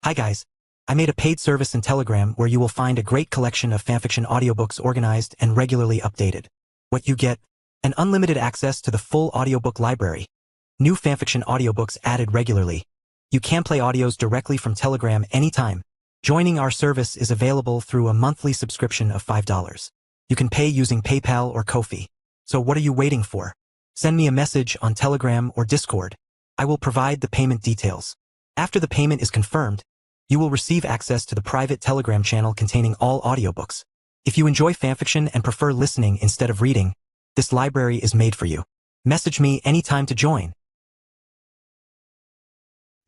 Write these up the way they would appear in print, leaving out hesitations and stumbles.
Hi guys. I made a paid service in Telegram where you will find a great collection of fanfiction audiobooks organized and regularly updated. What you get? An unlimited access to the full audiobook library. New fanfiction audiobooks added regularly. You can play audios directly from Telegram anytime. Joining our service is available through a monthly subscription of $5. You can pay using PayPal or Ko-fi. So what are you waiting for? Send me a message on Telegram or Discord. I will provide the payment details. After the payment is confirmed, you will receive access to the private Telegram channel containing all audiobooks. If you enjoy fanfiction and prefer listening instead of reading, this library is made for you. Message me anytime to join.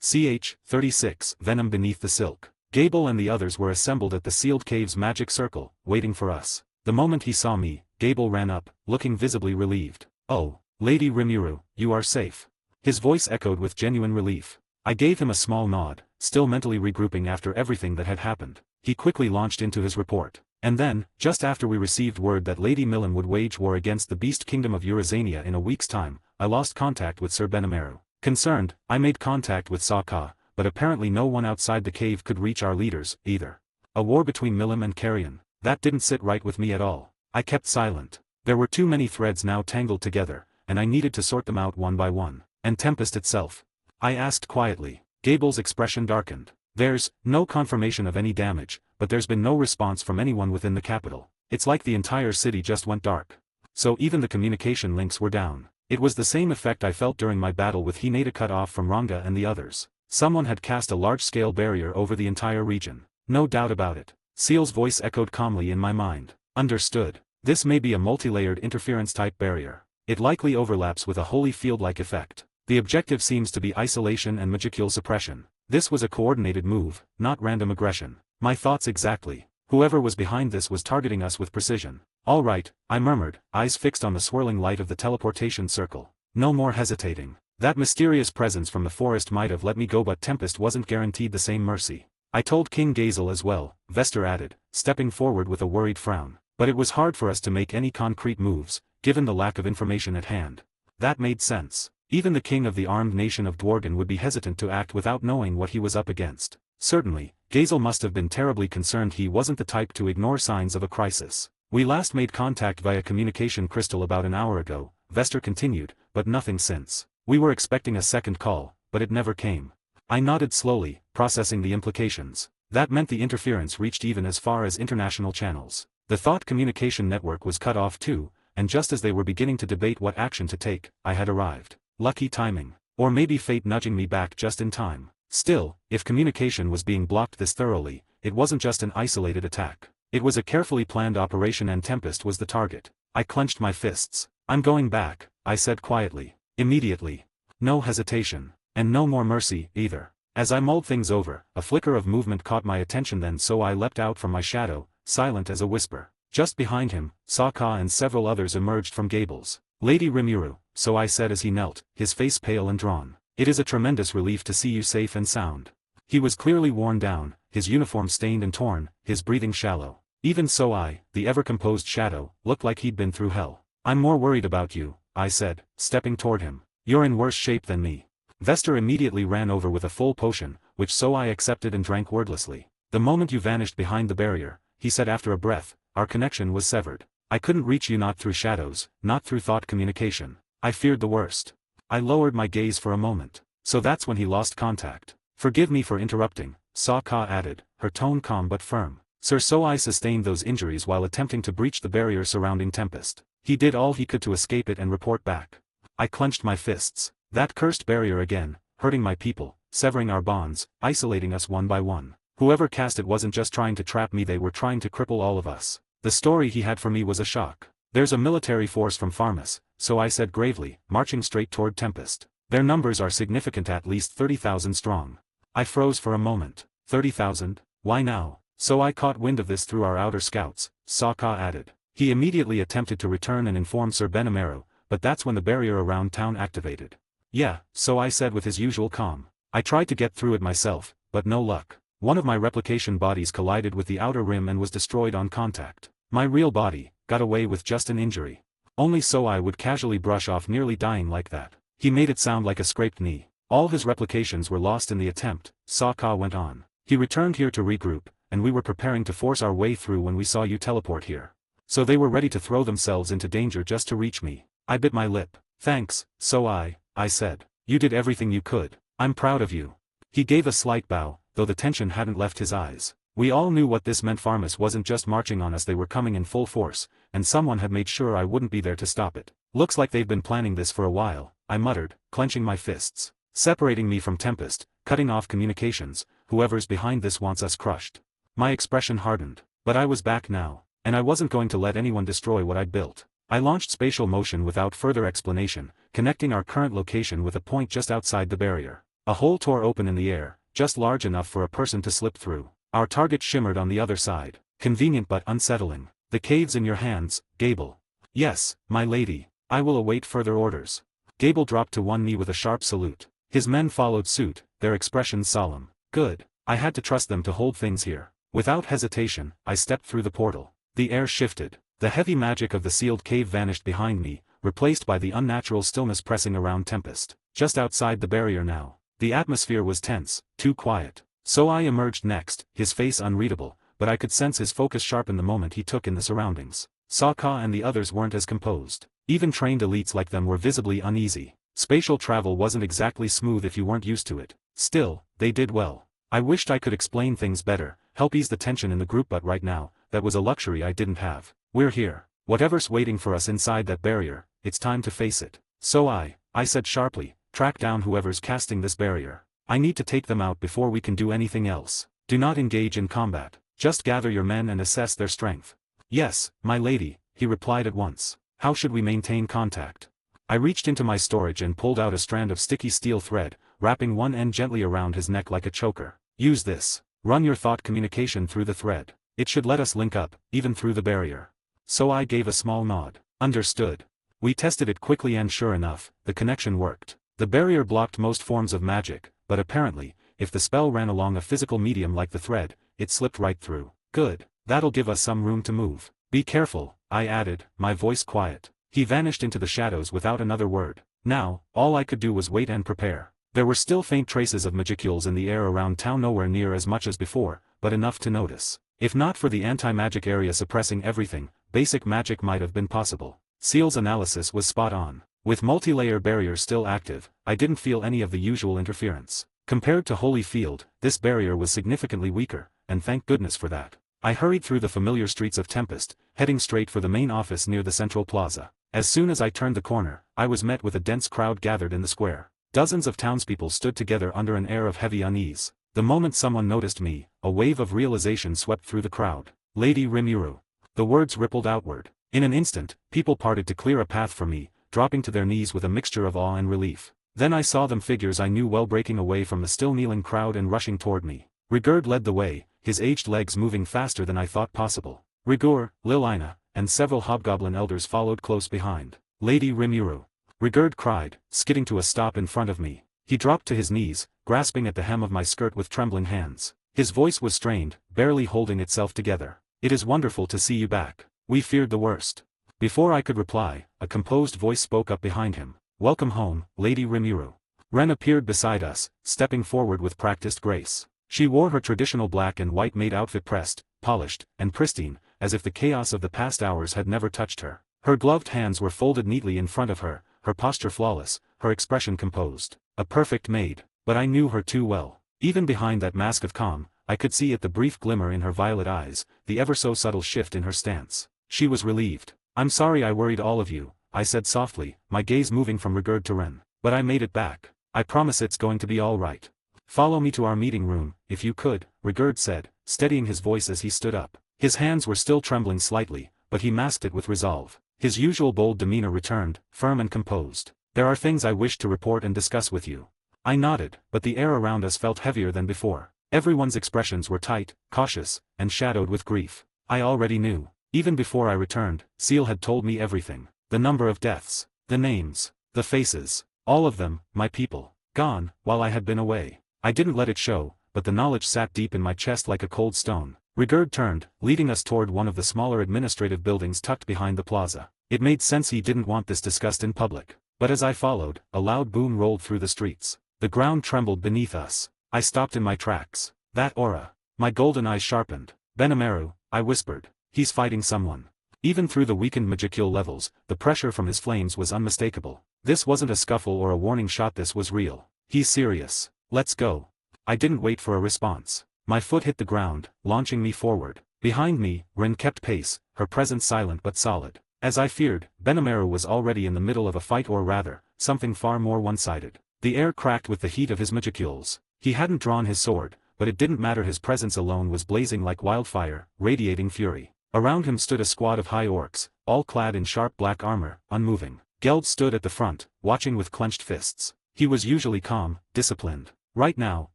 Ch. 36, Venom Beneath the Silk. Gable and the others were assembled at the sealed cave's magic circle, waiting for us. The moment he saw me, Gable ran up, looking visibly relieved. "Oh, Lady Rimuru, you are safe." His voice echoed with genuine relief. I gave him a small nod, still mentally regrouping after everything that had happened. He quickly launched into his report. And then, just after we received word that Lady Millen would wage war against the beast kingdom of Eurasania in a week's time, I lost contact with Sir Benimaru. Concerned, I made contact with Sokka, but apparently no one outside the cave could reach our leaders, either. A war between Milim and Carrion. That didn't sit right with me at all. I kept silent. There were too many threads now tangled together, and I needed to sort them out one by one. And Tempest itself? I asked quietly. Gable's expression darkened. There's no confirmation of any damage, but there's been no response from anyone within the capital. It's like the entire city just went dark. So even the communication links were down. It was the same effect I felt during my battle with Hinata, cut off from Ranga and the others. Someone had cast a large-scale barrier over the entire region. No doubt about it. Seal's voice echoed calmly in my mind. Understood. This may be a multi-layered interference-type barrier. It likely overlaps with a holy field-like effect. The objective seems to be isolation and magicule suppression. This was a coordinated move, not random aggression. My thoughts exactly. Whoever was behind this was targeting us with precision. All right, I murmured, eyes fixed on the swirling light of the teleportation circle. No more hesitating. That mysterious presence from the forest might have let me go, but Tempest wasn't guaranteed the same mercy. I told King Gazel as well, Vester added, stepping forward with a worried frown. But it was hard for us to make any concrete moves, given the lack of information at hand. That made sense. Even the king of the armed nation of Dworgen would be hesitant to act without knowing what he was up against. Certainly, Gazel must have been terribly concerned. He wasn't the type to ignore signs of a crisis. We last made contact via communication crystal about an hour ago, Vester continued, but nothing since. We were expecting a second call, but it never came. I nodded slowly, processing the implications. That meant the interference reached even as far as international channels. The thought communication network was cut off too, and just as they were beginning to debate what action to take, I had arrived. Lucky timing. Or maybe fate nudging me back just in time. Still, if communication was being blocked this thoroughly, it wasn't just an isolated attack. It was a carefully planned operation, and Tempest was the target. I clenched my fists. "I'm going back," I said quietly. Immediately. No hesitation. And no more mercy, either. As I mulled things over, a flicker of movement caught my attention, then so I leapt out from my shadow, silent as a whisper. Just behind him, Sokka and several others emerged from Gables. "Lady Rimuru," so I said as he knelt, his face pale and drawn. "It is a tremendous relief to see you safe and sound." He was clearly worn down, his uniform stained and torn, his breathing shallow. Even so I, the ever-composed shadow, looked like he'd been through hell. "I'm more worried about you," I said, stepping toward him. "You're in worse shape than me." Vester immediately ran over with a full potion, which so I accepted and drank wordlessly. "The moment you vanished behind the barrier," he said after a breath, "our connection was severed. I couldn't reach you, not through shadows, not through thought communication. I feared the worst." I lowered my gaze for a moment. "So that's when he lost contact." "Forgive me for interrupting," Sokka added, her tone calm but firm. "Sir Soai sustained those injuries while attempting to breach the barrier surrounding Tempest. He did all he could to escape it and report back." I clenched my fists. That cursed barrier again, hurting my people, severing our bonds, isolating us one by one. Whoever cast it wasn't just trying to trap me, they were trying to cripple all of us. The story he had for me was a shock. "There's a military force from Farmus," so I said gravely, marching straight toward Tempest. "Their numbers are significant, at least 30,000 strong." I froze for a moment. 30,000? Why now? "So I caught wind of this through our outer scouts," Sokka added. He immediately attempted to return and inform Sir Benimaru, but that's when the barrier around town activated. "Yeah," so I said with his usual calm. "I tried to get through it myself, but no luck. One of my replication bodies collided with the outer rim and was destroyed on contact. My real body got away with just an injury. Only so I would casually brush off nearly dying like that." He made it sound like a scraped knee. "All his replications were lost in the attempt," Sokka went on. He returned here to regroup, and we were preparing to force our way through when we saw you teleport here. So they were ready to throw themselves into danger just to reach me. I bit my lip. Thanks, so I said. You did everything you could. I'm proud of you. He gave a slight bow, though the tension hadn't left his eyes. We all knew what this meant. Farmus wasn't just marching on us, they were coming in full force, and someone had made sure I wouldn't be there to stop it. Looks like they've been planning this for a while, I muttered, clenching my fists. Separating me from Tempest, cutting off communications, whoever's behind this wants us crushed. My expression hardened, but I was back now, and I wasn't going to let anyone destroy what I'd built. I launched spatial motion without further explanation, connecting our current location with a point just outside the barrier. A hole tore open in the air, just large enough for a person to slip through. Our target shimmered on the other side, convenient but unsettling. The cave's in your hands, Gable. Yes, my lady. I will await further orders. Gable dropped to one knee with a sharp salute. His men followed suit, their expressions solemn. Good. I had to trust them to hold things here. Without hesitation, I stepped through the portal. The air shifted. The heavy magic of the sealed cave vanished behind me, replaced by the unnatural stillness pressing around Tempest. Just outside the barrier now. The atmosphere was tense, too quiet. So I emerged next, his face unreadable, but I could sense his focus sharpen the moment he took in the surroundings. Sokka and the others weren't as composed. Even trained elites like them were visibly uneasy. Spatial travel wasn't exactly smooth if you weren't used to it. Still, they did well. I wished I could explain things better, help ease the tension in the group, but right now, that was a luxury I didn't have. We're here. Whatever's waiting for us inside that barrier, it's time to face it. So I said sharply, track down whoever's casting this barrier. I need to take them out before we can do anything else. Do not engage in combat. Just gather your men and assess their strength. Yes, my lady, he replied at once. How should we maintain contact? I reached into my storage and pulled out a strand of sticky steel thread, wrapping one end gently around his neck like a choker. Use this. Run your thought communication through the thread. It should let us link up, even through the barrier. So I gave a small nod. Understood. We tested it quickly and sure enough, the connection worked. The barrier blocked most forms of magic, but apparently, if the spell ran along a physical medium like the thread, it slipped right through. Good. That'll give us some room to move. Be careful, I added, my voice quiet. He vanished into the shadows without another word. Now, all I could do was wait and prepare. There were still faint traces of magicules in the air around town, nowhere near as much as before, but enough to notice. If not for the anti-magic area suppressing everything, basic magic might have been possible. Seal's analysis was spot on. With multi-layer barriers still active, I didn't feel any of the usual interference. Compared to Holy Field, this barrier was significantly weaker, and thank goodness for that. I hurried through the familiar streets of Tempest, heading straight for the main office near the central plaza. As soon as I turned the corner, I was met with a dense crowd gathered in the square. Dozens of townspeople stood together under an air of heavy unease. The moment someone noticed me, a wave of realization swept through the crowd. Lady Rimuru. The words rippled outward. In an instant, people parted to clear a path for me, dropping to their knees with a mixture of awe and relief. Then I saw them, figures I knew well, breaking away from the still kneeling crowd and rushing toward me. Rigurd led the way, his aged legs moving faster than I thought possible. Rigur, Lilina, and several hobgoblin elders followed close behind. Lady Rimuru. Rigurd cried, skidding to a stop in front of me. He dropped to his knees, grasping at the hem of my skirt with trembling hands. His voice was strained, barely holding itself together. It is wonderful to see you back. We feared the worst. Before I could reply, a composed voice spoke up behind him. Welcome home, Lady Rimuru. Ren appeared beside us, stepping forward with practiced grace. She wore her traditional black and white maid outfit, pressed, polished, and pristine, as if the chaos of the past hours had never touched her. Her gloved hands were folded neatly in front of her, her posture flawless, her expression composed. A perfect maid. But I knew her too well. Even behind that mask of calm, I could see the brief glimmer in her violet eyes, the ever so subtle shift in her stance. She was relieved. I'm sorry I worried all of you, I said softly, my gaze moving from Rigurd to Ren. But I made it back. I promise it's going to be all right. Follow me to our meeting room, if you could, Rigurd said, steadying his voice as he stood up. His hands were still trembling slightly, but he masked it with resolve. His usual bold demeanor returned, firm and composed. There are things I wish to report and discuss with you. I nodded, but the air around us felt heavier than before. Everyone's expressions were tight, cautious, and shadowed with grief. I already knew. Even before I returned, Seal had told me everything. The number of deaths, the names, the faces, all of them, my people, gone, while I had been away. I didn't let it show, but the knowledge sat deep in my chest like a cold stone. Rigurd turned, leading us toward one of the smaller administrative buildings tucked behind the plaza. It made sense he didn't want this discussed in public. But as I followed, a loud boom rolled through the streets. The ground trembled beneath us. I stopped in my tracks. That aura. My golden eyes sharpened. Benimaru, I whispered. He's fighting someone. Even through the weakened magicule levels, the pressure from his flames was unmistakable. This wasn't a scuffle or a warning shot, this was real. He's serious. Let's go. I didn't wait for a response. My foot hit the ground, launching me forward. Behind me, Rin kept pace, her presence silent but solid. As I feared, Benimaru was already in the middle of a fight, or rather, something far more one-sided. The air cracked with the heat of his magicules. He hadn't drawn his sword, but it didn't matter, his presence alone was blazing like wildfire, radiating fury. Around him stood a squad of high orcs, all clad in sharp black armor, unmoving. Geld stood at the front, watching with clenched fists. He was usually calm, disciplined. Right now,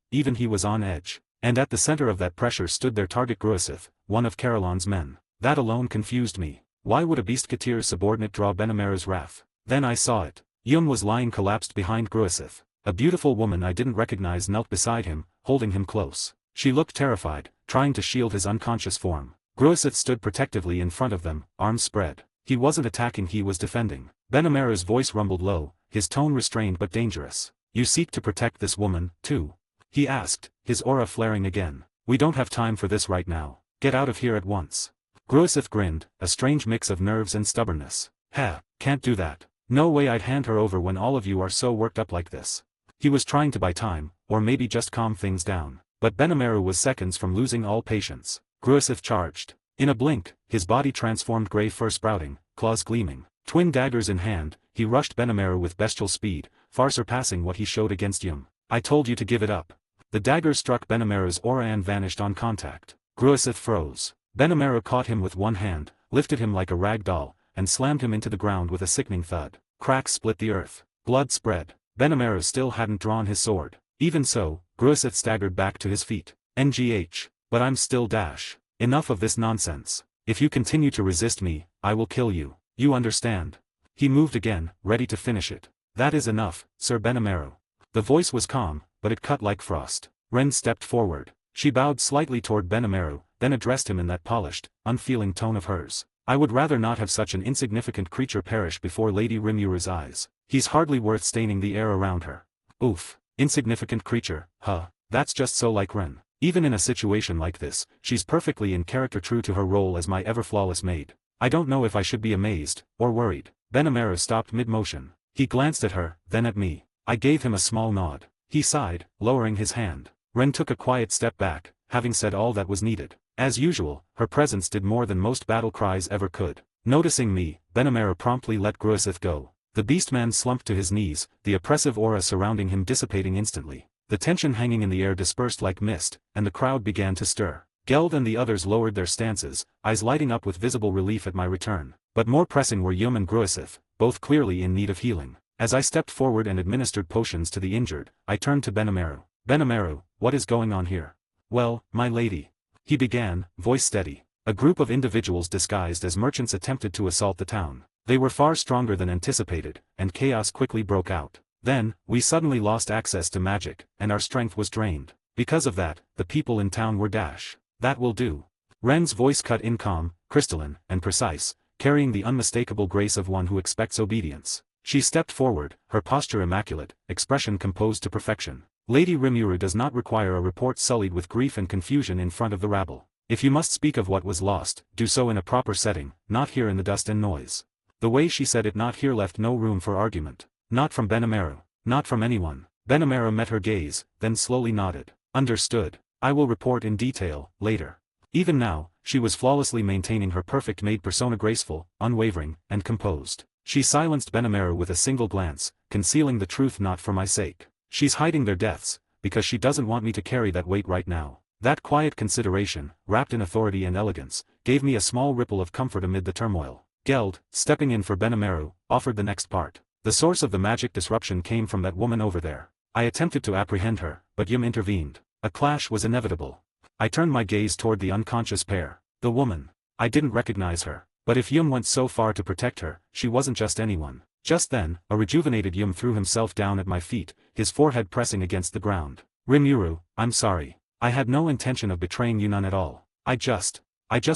even he was on edge. And at the center of that pressure stood their target Gruisith, one of Carolon's men. That alone confused me. Why would a Beast Katir's subordinate draw Benimaru's wrath? Then I saw it. Yum was lying collapsed behind Gruisith. A beautiful woman I didn't recognize knelt beside him, holding him close. She looked terrified, trying to shield his unconscious form. Gruisith stood protectively in front of them, arms spread. He wasn't attacking, he was defending. Benimaru's voice rumbled low, his tone restrained but dangerous. You seek to protect this woman, too? He asked, his aura flaring again. We don't have time for this right now. Get out of here at once. Gruisith grinned, a strange mix of nerves and stubbornness. Can't do that. No way, I'd hand her over when all of you are so worked up like this. He was trying to buy time, or maybe just calm things down. But Benimaru was seconds from losing all patience. Gruisith charged. In a blink, his body transformed, gray fur sprouting, claws gleaming. Twin daggers in hand, he rushed Benimaru with bestial speed, far surpassing what he showed against Yum. I told you to give it up. The daggers struck Benimaru's aura and vanished on contact. Gruisith froze. Benimaru caught him with one hand, lifted him like a rag doll, and slammed him into the ground with a sickening thud. Cracks split the earth. Blood spread. Benimaru still hadn't drawn his sword. Even so, Gruisith staggered back to his feet. NGH. But I'm still Dash. Enough of this nonsense. If you continue to resist me, I will kill you. You understand? He moved again, ready to finish it. That is enough, Sir Benimaru. The voice was calm, but it cut like frost. Ren stepped forward. She bowed slightly toward Benimaru, then addressed him in that polished, unfeeling tone of hers. I would rather not have such an insignificant creature perish before Lady Rimuru's eyes. He's hardly worth staining the air around her. Oof. Insignificant creature, huh? That's just so like Ren. Even in a situation like this, she's perfectly in character, true to her role as my ever-flawless maid. I don't know if I should be amazed, or worried. Benimaru stopped mid-motion. He glanced at her, then at me. I gave him a small nod. He sighed, lowering his hand. Ren took a quiet step back, having said all that was needed. As usual, her presence did more than most battle cries ever could. Noticing me, Benimaru promptly let Gruisith go. The beastman slumped to his knees, the oppressive aura surrounding him dissipating instantly. The tension hanging in the air dispersed like mist, and the crowd began to stir. Geld and the others lowered their stances, eyes lighting up with visible relief at my return. But more pressing were Yum and Gruisith, both clearly in need of healing. As I stepped forward and administered potions to the injured, I turned to Benimaru. Benimaru, what is going on here? Well, my lady. He began, voice steady. A group of individuals disguised as merchants attempted to assault the town. They were far stronger than anticipated, and chaos quickly broke out. Then, we suddenly lost access to magic, and our strength was drained. Because of that, the people in town were Dash. That will do. Ren's voice cut in calm, crystalline, and precise, carrying the unmistakable grace of one who expects obedience. She stepped forward, her posture immaculate, expression composed to perfection. Lady Rimuru does not require a report sullied with grief and confusion in front of the rabble. If you must speak of what was lost, do so in a proper setting, not here in the dust and noise. The way she said it, not here, left no room for argument. Not from Benimaru. Not from anyone. Benimaru met her gaze, then slowly nodded. Understood. I will report in detail, later. Even now, she was flawlessly maintaining her perfect maid persona, graceful, unwavering, and composed. She silenced Benimaru with a single glance, concealing the truth. Not for my sake. She's hiding their deaths, because she doesn't want me to carry that weight right now. That quiet consideration, wrapped in authority and elegance, gave me a small ripple of comfort amid the turmoil. Geld, stepping in for Benimaru, offered the next part. The source of the magic disruption came from that woman over there. I attempted to apprehend her, but Yum intervened. A clash was inevitable. I turned my gaze toward the unconscious pair. The woman. I didn't recognize her. But if Yum went so far to protect her, she wasn't just anyone. Just then, a rejuvenated Yum threw himself down at my feet, his forehead pressing against the ground. Rimuru, I'm sorry. I had no intention of betraying you, none at all. I just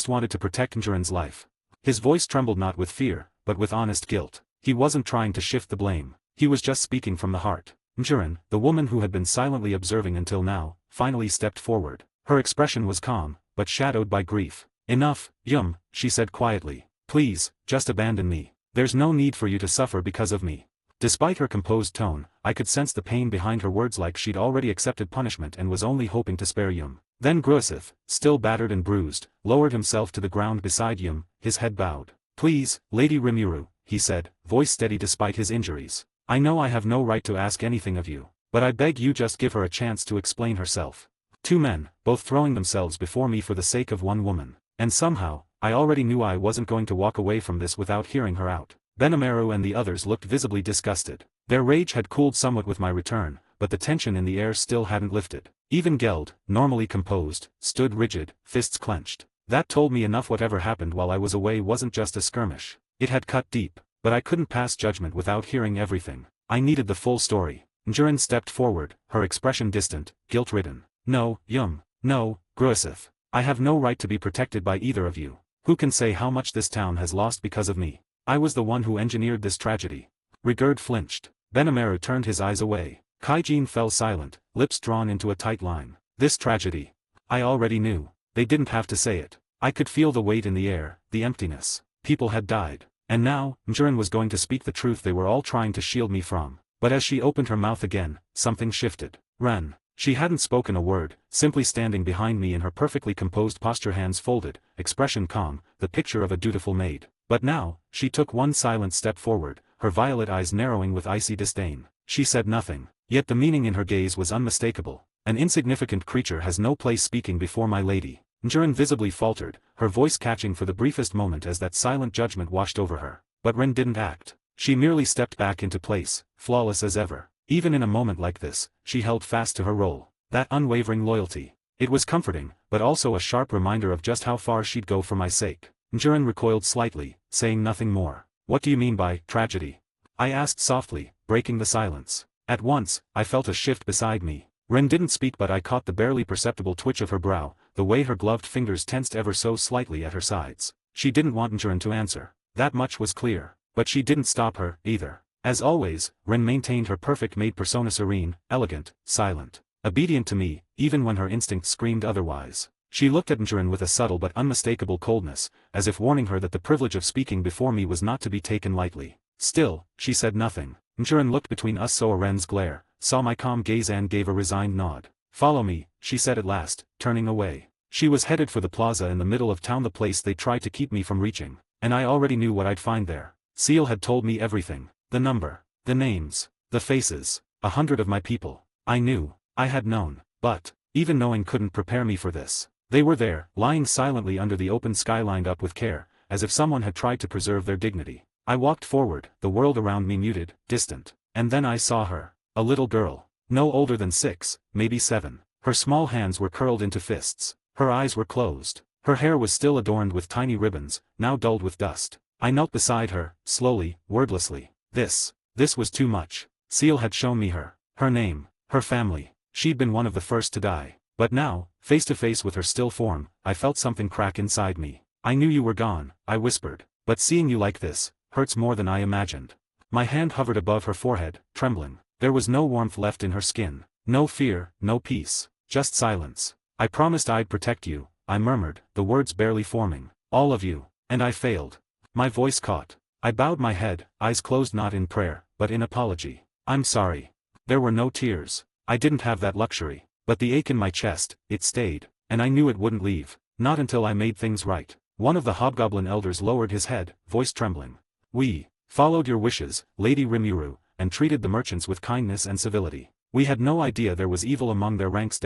wanted to protect Njuren's life. His voice trembled not with fear, but with honest guilt. He wasn't trying to shift the blame. He was just speaking from the heart. Njuren, the woman who had been silently observing until now, finally stepped forward. Her expression was calm, but shadowed by grief. Enough, Yum, she said quietly. Please, just abandon me. There's no need for you to suffer because of me. Despite her composed tone, I could sense the pain behind her words, like she'd already accepted punishment and was only hoping to spare Yum. Then Gruesith, still battered and bruised, lowered himself to the ground beside Yum, his head bowed. Please, Lady Rimuru, he said, voice steady despite his injuries. I know I have no right to ask anything of you, but I beg you just give her a chance to explain herself. Two men, both throwing themselves before me for the sake of one woman. And somehow, I already knew I wasn't going to walk away from this without hearing her out. Benimaru and the others looked visibly disgusted. Their rage had cooled somewhat with my return, but the tension in the air still hadn't lifted. Even Geld, normally composed, stood rigid, fists clenched. That told me enough. Whatever happened while I was away wasn't just a skirmish. It had cut deep, but I couldn't pass judgment without hearing everything. I needed the full story. Njurun stepped forward, her expression distant, guilt-ridden. No, Yum. No, Gruesith. I have no right to be protected by either of you. Who can say how much this town has lost because of me? I was the one who engineered this tragedy. Rigurd flinched. Benimaru turned his eyes away. Kaijin fell silent, lips drawn into a tight line. This tragedy. I already knew. They didn't have to say it. I could feel the weight in the air, the emptiness. People had died. And now, Njurun was going to speak the truth they were all trying to shield me from. But as she opened her mouth again, something shifted. Ren. She hadn't spoken a word, simply standing behind me in her perfectly composed posture, hands folded, expression calm, the picture of a dutiful maid. But now, she took one silent step forward, her violet eyes narrowing with icy disdain. She said nothing, yet the meaning in her gaze was unmistakable. An insignificant creature has no place speaking before my lady. Njurun visibly faltered, her voice catching for the briefest moment as that silent judgment washed over her. But Ren didn't act. She merely stepped back into place, flawless as ever. Even in a moment like this, she held fast to her role. That unwavering loyalty. It was comforting, but also a sharp reminder of just how far she'd go for my sake. Njurun recoiled slightly, saying nothing more. What do you mean by tragedy? I asked softly, breaking the silence. At once, I felt a shift beside me. Ren didn't speak, but I caught the barely perceptible twitch of her brow, the way her gloved fingers tensed ever so slightly at her sides. She didn't want Njurun to answer. That much was clear. But she didn't stop her, either. As always, Ren maintained her perfect maid persona, serene, elegant, silent. Obedient to me, even when her instincts screamed otherwise. She looked at Njurun with a subtle but unmistakable coldness, as if warning her that the privilege of speaking before me was not to be taken lightly. Still, she said nothing. Njurun looked between us, saw Ren's glare, saw my calm gaze and gave a resigned nod. Follow me, she said at last, turning away. She was headed for the plaza in the middle of town, the place they tried to keep me from reaching. And I already knew what I'd find there. Seal had told me everything. The number, the names, the faces, 100 of my people. I knew, I had known, but, even knowing couldn't prepare me for this. They were there, lying silently under the open sky, lined up with care, as if someone had tried to preserve their dignity. I walked forward, the world around me muted, distant. And then I saw her. A little girl. No older than 6, maybe 7. Her small hands were curled into fists. Her eyes were closed. Her hair was still adorned with tiny ribbons, now dulled with dust. I knelt beside her, slowly, wordlessly. This was too much. Seal had shown me her name, her family. She'd been one of the first to die. But now, face to face with her still form, I felt something crack inside me. I knew you were gone, I whispered. But seeing you like this, hurts more than I imagined. My hand hovered above her forehead, trembling. There was no warmth left in her skin. No fear, no peace. Just silence. I promised I'd protect you, I murmured, the words barely forming. All of you. And I failed. My voice caught. I bowed my head, eyes closed, not in prayer, but in apology. I'm sorry. There were no tears. I didn't have that luxury. But the ache in my chest, it stayed. And I knew it wouldn't leave. Not until I made things right. One of the hobgoblin elders lowered his head, voice trembling. We followed your wishes, Lady Rimuru, and treated the merchants with kindness and civility. We had no idea there was evil among their ranks.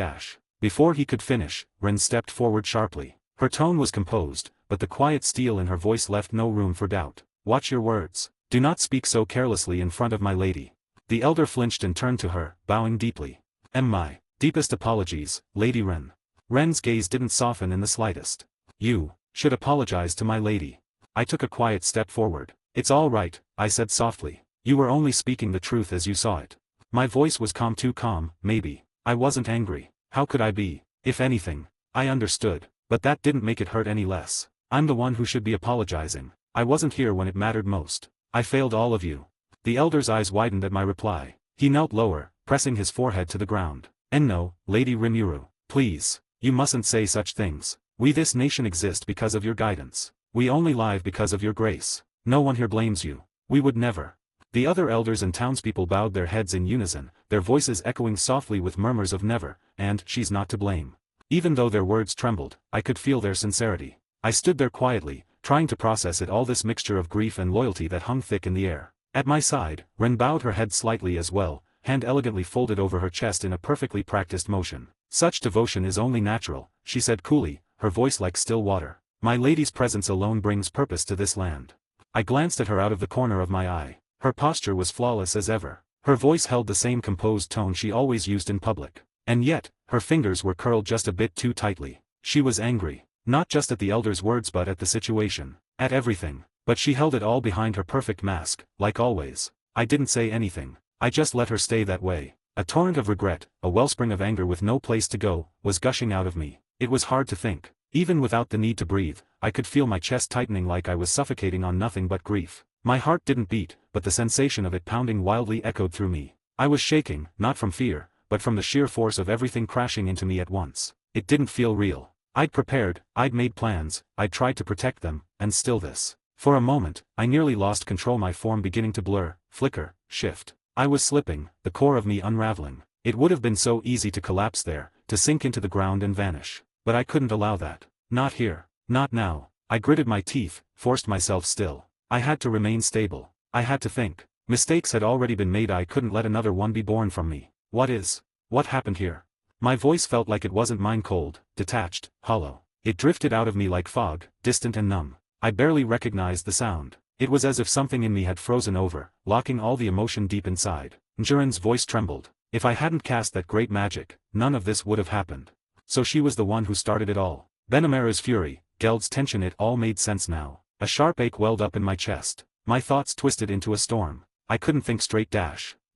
Before he could finish, Ren stepped forward sharply. Her tone was composed, but the quiet steel in her voice left no room for doubt. Watch your words. Do not speak so carelessly in front of my lady. The elder flinched and turned to her, bowing deeply. My deepest apologies, Lady Ren. Ren's gaze didn't soften in the slightest. You should apologize to my lady. I took a quiet step forward. It's all right, I said softly. You were only speaking the truth as you saw it. My voice was calm, too calm, maybe. I wasn't angry. How could I be? If anything, I understood. But that didn't make it hurt any less. I'm the one who should be apologizing. I wasn't here when it mattered most. I failed all of you. The elder's eyes widened at my reply. He knelt lower, pressing his forehead to the ground. No, Lady Rimuru. Please. You mustn't say such things. We this nation exist because of your guidance. We only live because of your grace. No one here blames you. We would never. The other elders and townspeople bowed their heads in unison, their voices echoing softly with murmurs of never, and she's not to blame. Even though their words trembled, I could feel their sincerity. I stood there quietly, trying to process it all, this mixture of grief and loyalty that hung thick in the air. At my side, Ren bowed her head slightly as well, hand elegantly folded over her chest in a perfectly practiced motion. Such devotion is only natural, she said coolly, her voice like still water. My lady's presence alone brings purpose to this land. I glanced at her out of the corner of my eye. Her posture was flawless as ever. Her voice held the same composed tone she always used in public. And yet, her fingers were curled just a bit too tightly. She was angry. Not just at the elder's words but at the situation. At everything. But she held it all behind her perfect mask, like always. I didn't say anything. I just let her stay that way. A torrent of regret, a wellspring of anger with no place to go, was gushing out of me. It was hard to think. Even without the need to breathe, I could feel my chest tightening like I was suffocating on nothing but grief. My heart didn't beat, but the sensation of it pounding wildly echoed through me. I was shaking, not from fear, but from the sheer force of everything crashing into me at once. It didn't feel real. I'd prepared, I'd made plans, I'd tried to protect them, and still this. For a moment, I nearly lost control, my form beginning to blur, flicker, shift. I was slipping, the core of me unraveling. It would have been so easy to collapse there, to sink into the ground and vanish. But I couldn't allow that. Not here. Not now. I gritted my teeth, forced myself still. I had to remain stable. I had to think. Mistakes had already been made, I couldn't let another one be born from me. What happened here? My voice felt like it wasn't mine, cold, detached, hollow. It drifted out of me like fog, distant and numb. I barely recognized the sound. It was as if something in me had frozen over, locking all the emotion deep inside. Njuren's voice trembled. If I hadn't cast that great magic, none of this would have happened. So she was the one who started it all. Benamera's fury, Geld's tension, it all made sense now. A sharp ache welled up in my chest. My thoughts twisted into a storm. I couldn't think straight.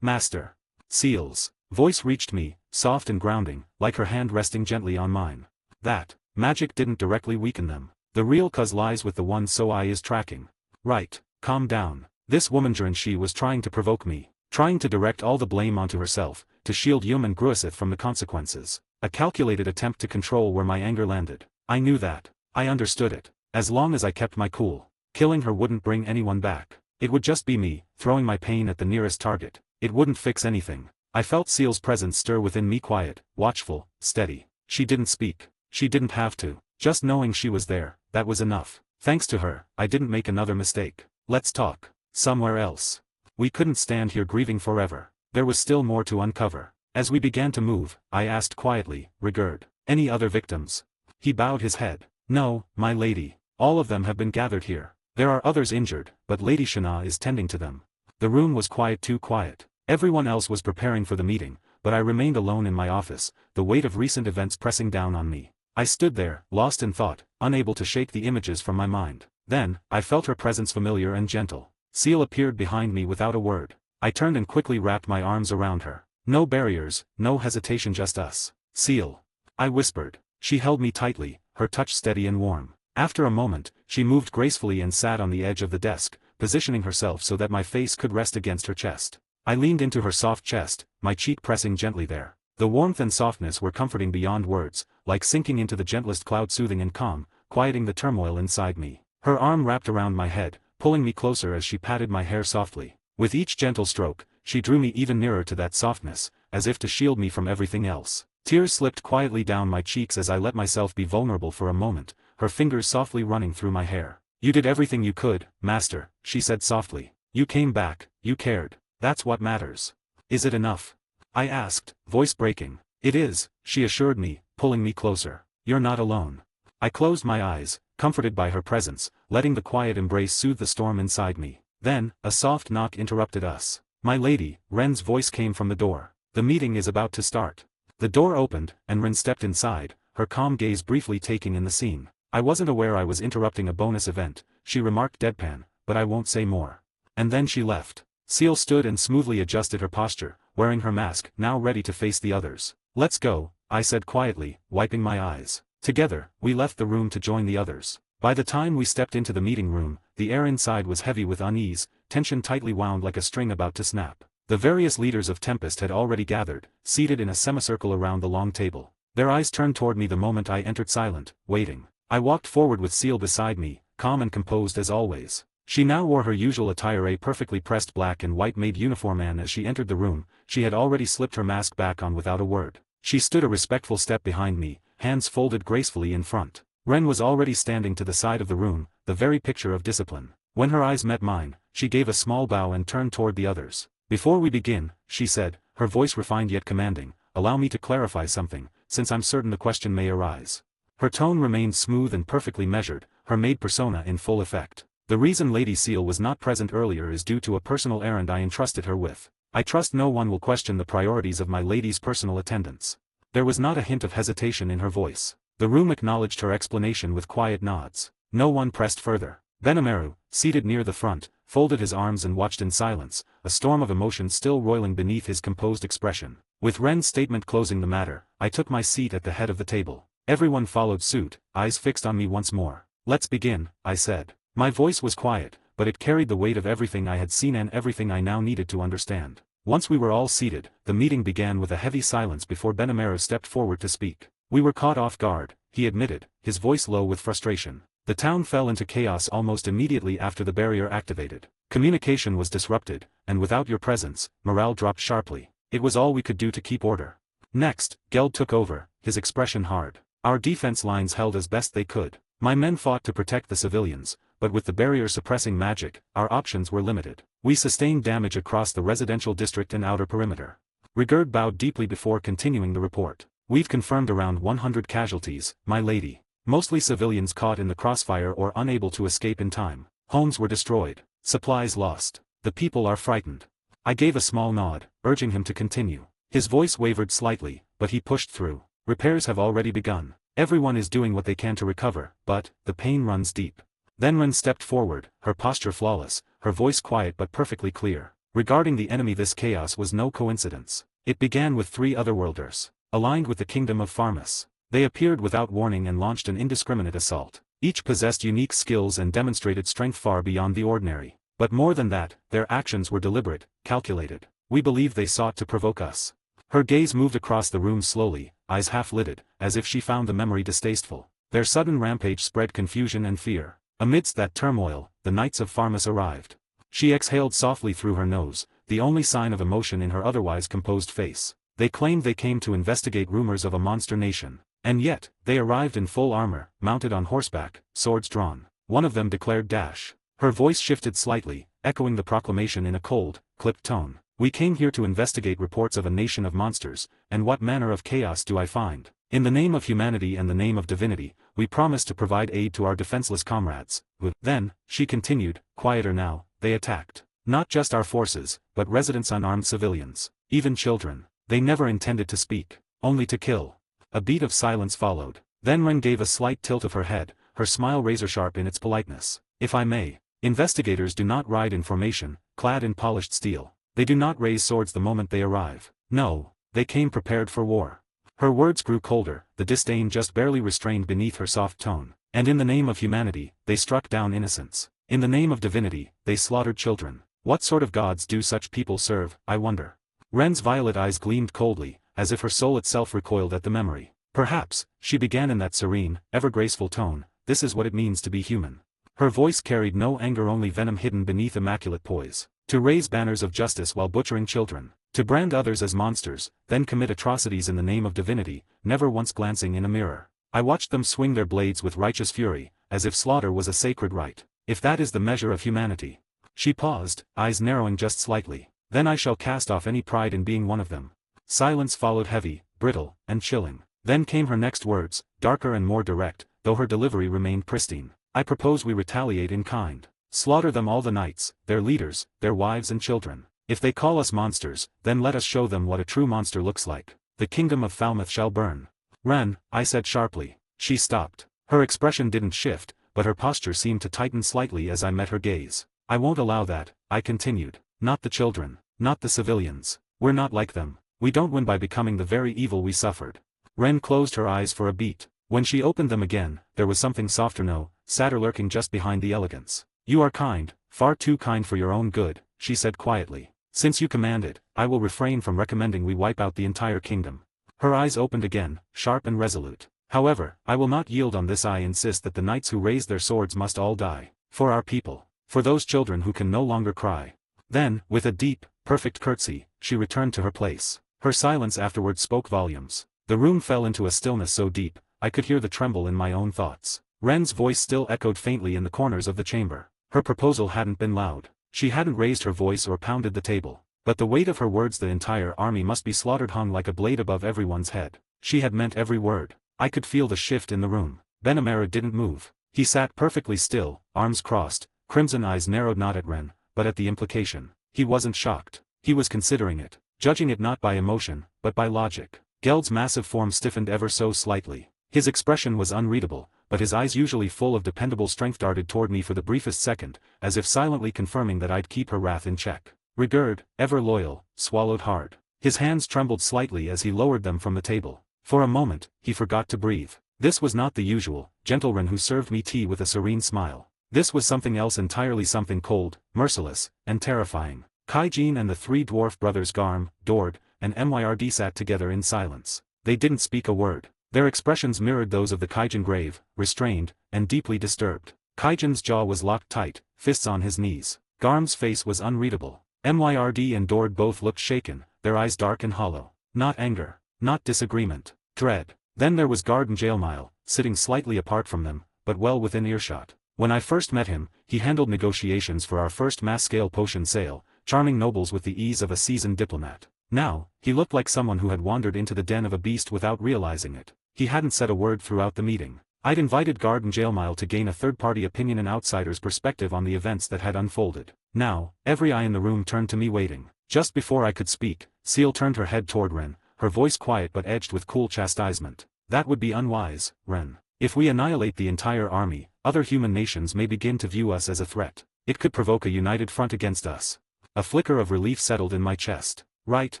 Master. Seal's voice reached me, soft and grounding, like her hand resting gently on mine. That magic didn't directly weaken them. The real cause lies with the one so I is tracking. Right, calm down. This woman Njuren, she was trying to provoke me. Trying to direct all the blame onto herself, to shield Yum and Gruiseth from the consequences. A calculated attempt to control where my anger landed. I knew that. I understood it. As long as I kept my cool. Killing her wouldn't bring anyone back. It would just be me, throwing my pain at the nearest target. It wouldn't fix anything. I felt Seal's presence stir within me, quiet, watchful, steady. She didn't speak. She didn't have to. Just knowing she was there, that was enough. Thanks to her, I didn't make another mistake. Let's talk. Somewhere else. We couldn't stand here grieving forever. There was still more to uncover. As we began to move, I asked quietly, Rigurd, any other victims? He bowed his head. No, my lady. All of them have been gathered here. There are others injured, but Lady Shana is tending to them. The room was quiet, too quiet. Everyone else was preparing for the meeting, but I remained alone in my office, the weight of recent events pressing down on me. I stood there, lost in thought, unable to shake the images from my mind. Then, I felt her presence, familiar and gentle. Seal appeared behind me without a word. I turned and quickly wrapped my arms around her. No barriers, no hesitation, just us. Seal. I whispered. She held me tightly, her touch steady and warm. After a moment, she moved gracefully and sat on the edge of the desk, positioning herself so that my face could rest against her chest. I leaned into her soft chest, my cheek pressing gently there. The warmth and softness were comforting beyond words, like sinking into the gentlest cloud, soothing and calm, quieting the turmoil inside me. Her arm wrapped around my head, pulling me closer as she patted my hair softly. With each gentle stroke, she drew me even nearer to that softness, as if to shield me from everything else. Tears slipped quietly down my cheeks as I let myself be vulnerable for a moment, her fingers softly running through my hair. You did everything you could, Master, she said softly. You came back, you cared. That's what matters. Is it enough? I asked, voice breaking. It is, she assured me, pulling me closer. You're not alone. I closed my eyes, comforted by her presence, letting the quiet embrace soothe the storm inside me. Then, a soft knock interrupted us. My lady, Ren's voice came from the door. The meeting is about to start. The door opened, and Ren stepped inside, her calm gaze briefly taking in the scene. I wasn't aware I was interrupting a bonus event, she remarked deadpan, but I won't say more. And then she left. Seal stood and smoothly adjusted her posture, wearing her mask, now ready to face the others. Let's go, I said quietly, wiping my eyes. Together, we left the room to join the others. By the time we stepped into the meeting room, the air inside was heavy with unease, tension tightly wound like a string about to snap. The various leaders of Tempest had already gathered, seated in a semicircle around the long table. Their eyes turned toward me the moment I entered, silent, waiting. I walked forward with Seal beside me, calm and composed as always. She now wore her usual attire, a perfectly pressed black and white maid uniform, and as she entered the room, she had already slipped her mask back on without a word. She stood a respectful step behind me, hands folded gracefully in front. Ren was already standing to the side of the room, the very picture of discipline. When her eyes met mine, she gave a small bow and turned toward the others. "Before we begin," she said, her voice refined yet commanding, "allow me to clarify something, since I'm certain the question may arise." Her tone remained smooth and perfectly measured, her maid persona in full effect. "The reason Lady Seal was not present earlier is due to a personal errand I entrusted her with. I trust no one will question the priorities of my lady's personal attendance." There was not a hint of hesitation in her voice. The room acknowledged her explanation with quiet nods. No one pressed further. Benamaru, seated near the front, folded his arms and watched in silence, a storm of emotion still roiling beneath his composed expression. With Ren's statement closing the matter, I took my seat at the head of the table. Everyone followed suit, eyes fixed on me once more. "Let's begin," I said. My voice was quiet, but it carried the weight of everything I had seen and everything I now needed to understand. Once we were all seated, the meeting began with a heavy silence before Benamaru stepped forward to speak. "We were caught off guard," he admitted, his voice low with frustration. "The town fell into chaos almost immediately after the barrier activated. Communication was disrupted, and without your presence, morale dropped sharply. It was all we could do to keep order." Next, Geld took over, his expression hard. "Our defense lines held as best they could. My men fought to protect the civilians, but with the barrier suppressing magic, our options were limited. We sustained damage across the residential district and outer perimeter." Rigurd bowed deeply before continuing the report. "We've confirmed around 100 casualties, my lady. Mostly civilians caught in the crossfire or unable to escape in time. Homes were destroyed, supplies lost. The people are frightened." I gave a small nod, urging him to continue. His voice wavered slightly, but he pushed through. "Repairs have already begun. Everyone is doing what they can to recover, but the pain runs deep." Then Ren stepped forward, her posture flawless, her voice quiet but perfectly clear. "Regarding the enemy, this chaos was no coincidence. It began with 3 otherworlders, aligned with the kingdom of Pharmus. They appeared without warning and launched an indiscriminate assault. Each possessed unique skills and demonstrated strength far beyond the ordinary. But more than that, their actions were deliberate, calculated. We believe they sought to provoke us." Her gaze moved across the room slowly, eyes half-lidded, as if she found the memory distasteful. "Their sudden rampage spread confusion and fear. Amidst that turmoil, the Knights of Pharmus arrived." She exhaled softly through her nose, the only sign of emotion in her otherwise composed face. "They claimed they came to investigate rumors of a monster nation. And yet, they arrived in full armor, mounted on horseback, swords drawn. One of them declared dash." Her voice shifted slightly, echoing the proclamation in a cold, clipped tone. "We came here to investigate reports of a nation of monsters, and what manner of chaos do I find? In the name of humanity and the name of divinity, we promise to provide aid to our defenseless comrades." Then, she continued, quieter now, "They attacked. Not just our forces, but residents, unarmed civilians. Even children. They never intended to speak. Only to kill." A beat of silence followed. Then Ren gave a slight tilt of her head, her smile razor-sharp in its politeness. "If I may, investigators do not ride in formation, clad in polished steel. They do not raise swords the moment they arrive. No, they came prepared for war." Her words grew colder, the disdain just barely restrained beneath her soft tone. "And in the name of humanity, they struck down innocents. In the name of divinity, they slaughtered children. What sort of gods do such people serve, I wonder?" Ren's violet eyes gleamed coldly, as if her soul itself recoiled at the memory. "Perhaps," she began in that serene, ever-graceful tone, "this is what it means to be human." Her voice carried no anger, only venom hidden beneath immaculate poise. "To raise banners of justice while butchering children. To brand others as monsters, then commit atrocities in the name of divinity, never once glancing in a mirror. I watched them swing their blades with righteous fury, as if slaughter was a sacred right. If that is the measure of humanity." She paused, eyes narrowing just slightly. "Then I shall cast off any pride in being one of them." Silence followed, heavy, brittle, and chilling. Then came her next words, darker and more direct, though her delivery remained pristine. "I propose we retaliate in kind. Slaughter them all, the knights, their leaders, their wives and children. If they call us monsters, then let us show them what a true monster looks like. The kingdom of Falmouth shall burn." "Ren," I said sharply. She stopped. Her expression didn't shift, but her posture seemed to tighten slightly as I met her gaze. "I won't allow that," I continued. "Not the children. Not the civilians. We're not like them. We don't win by becoming the very evil we suffered." Ren closed her eyes for a beat. When she opened them again, there was something softer, no, sadder lurking just behind the elegance. "You are kind, far too kind for your own good," she said quietly. "Since you command it, I will refrain from recommending we wipe out the entire kingdom." Her eyes opened again, sharp and resolute. However, I will not yield on this. I insist that the knights who raise their swords must all die. For our people. For those children who can no longer cry. Then, with a deep, perfect curtsy, she returned to her place. Her silence afterward spoke volumes. The room fell into a stillness so deep, I could hear the tremble in my own thoughts. Ren's voice still echoed faintly in the corners of the chamber. Her proposal hadn't been loud. She hadn't raised her voice or pounded the table. But the weight of her words, the entire army must be slaughtered, hung like a blade above everyone's head. She had meant every word. I could feel the shift in the room. Benamara didn't move. He sat perfectly still, arms crossed, crimson eyes narrowed not at Ren, but at the implication. He wasn't shocked. He was considering it, judging it not by emotion, but by logic. Geld's massive form stiffened ever so slightly. His expression was unreadable, but his eyes, usually full of dependable strength, darted toward me for the briefest second, as if silently confirming that I'd keep her wrath in check. Rigurd, ever loyal, swallowed hard. His hands trembled slightly as he lowered them from the table. For a moment, he forgot to breathe. This was not the usual, gentle Ren who served me tea with a serene smile. This was something else entirely, something cold, merciless, and terrifying. Kaijin and the three dwarf brothers Garm, Dord, and Myrd sat together in silence. They didn't speak a word. Their expressions mirrored those of the Kaijin, grave, restrained, and deeply disturbed. Kaijin's jaw was locked tight, fists on his knees. Garm's face was unreadable. Myrd and Dord both looked shaken, their eyes dark and hollow. Not anger, not disagreement, dread. Then there was Garden Jailmile, sitting slightly apart from them, but well within earshot. When I first met him, he handled negotiations for our first mass-scale potion sale, charming nobles with the ease of a seasoned diplomat. Now, he looked like someone who had wandered into the den of a beast without realizing it. He hadn't said a word throughout the meeting. I'd invited Garden Jailmile to gain a third-party opinion and outsider's perspective on the events that had unfolded. Now, every eye in the room turned to me, waiting. Just before I could speak, Seal turned her head toward Ren, her voice quiet but edged with cool chastisement. That would be unwise, Ren. If we annihilate the entire army, other human nations may begin to view us as a threat. It could provoke a united front against us. A flicker of relief settled in my chest. Right,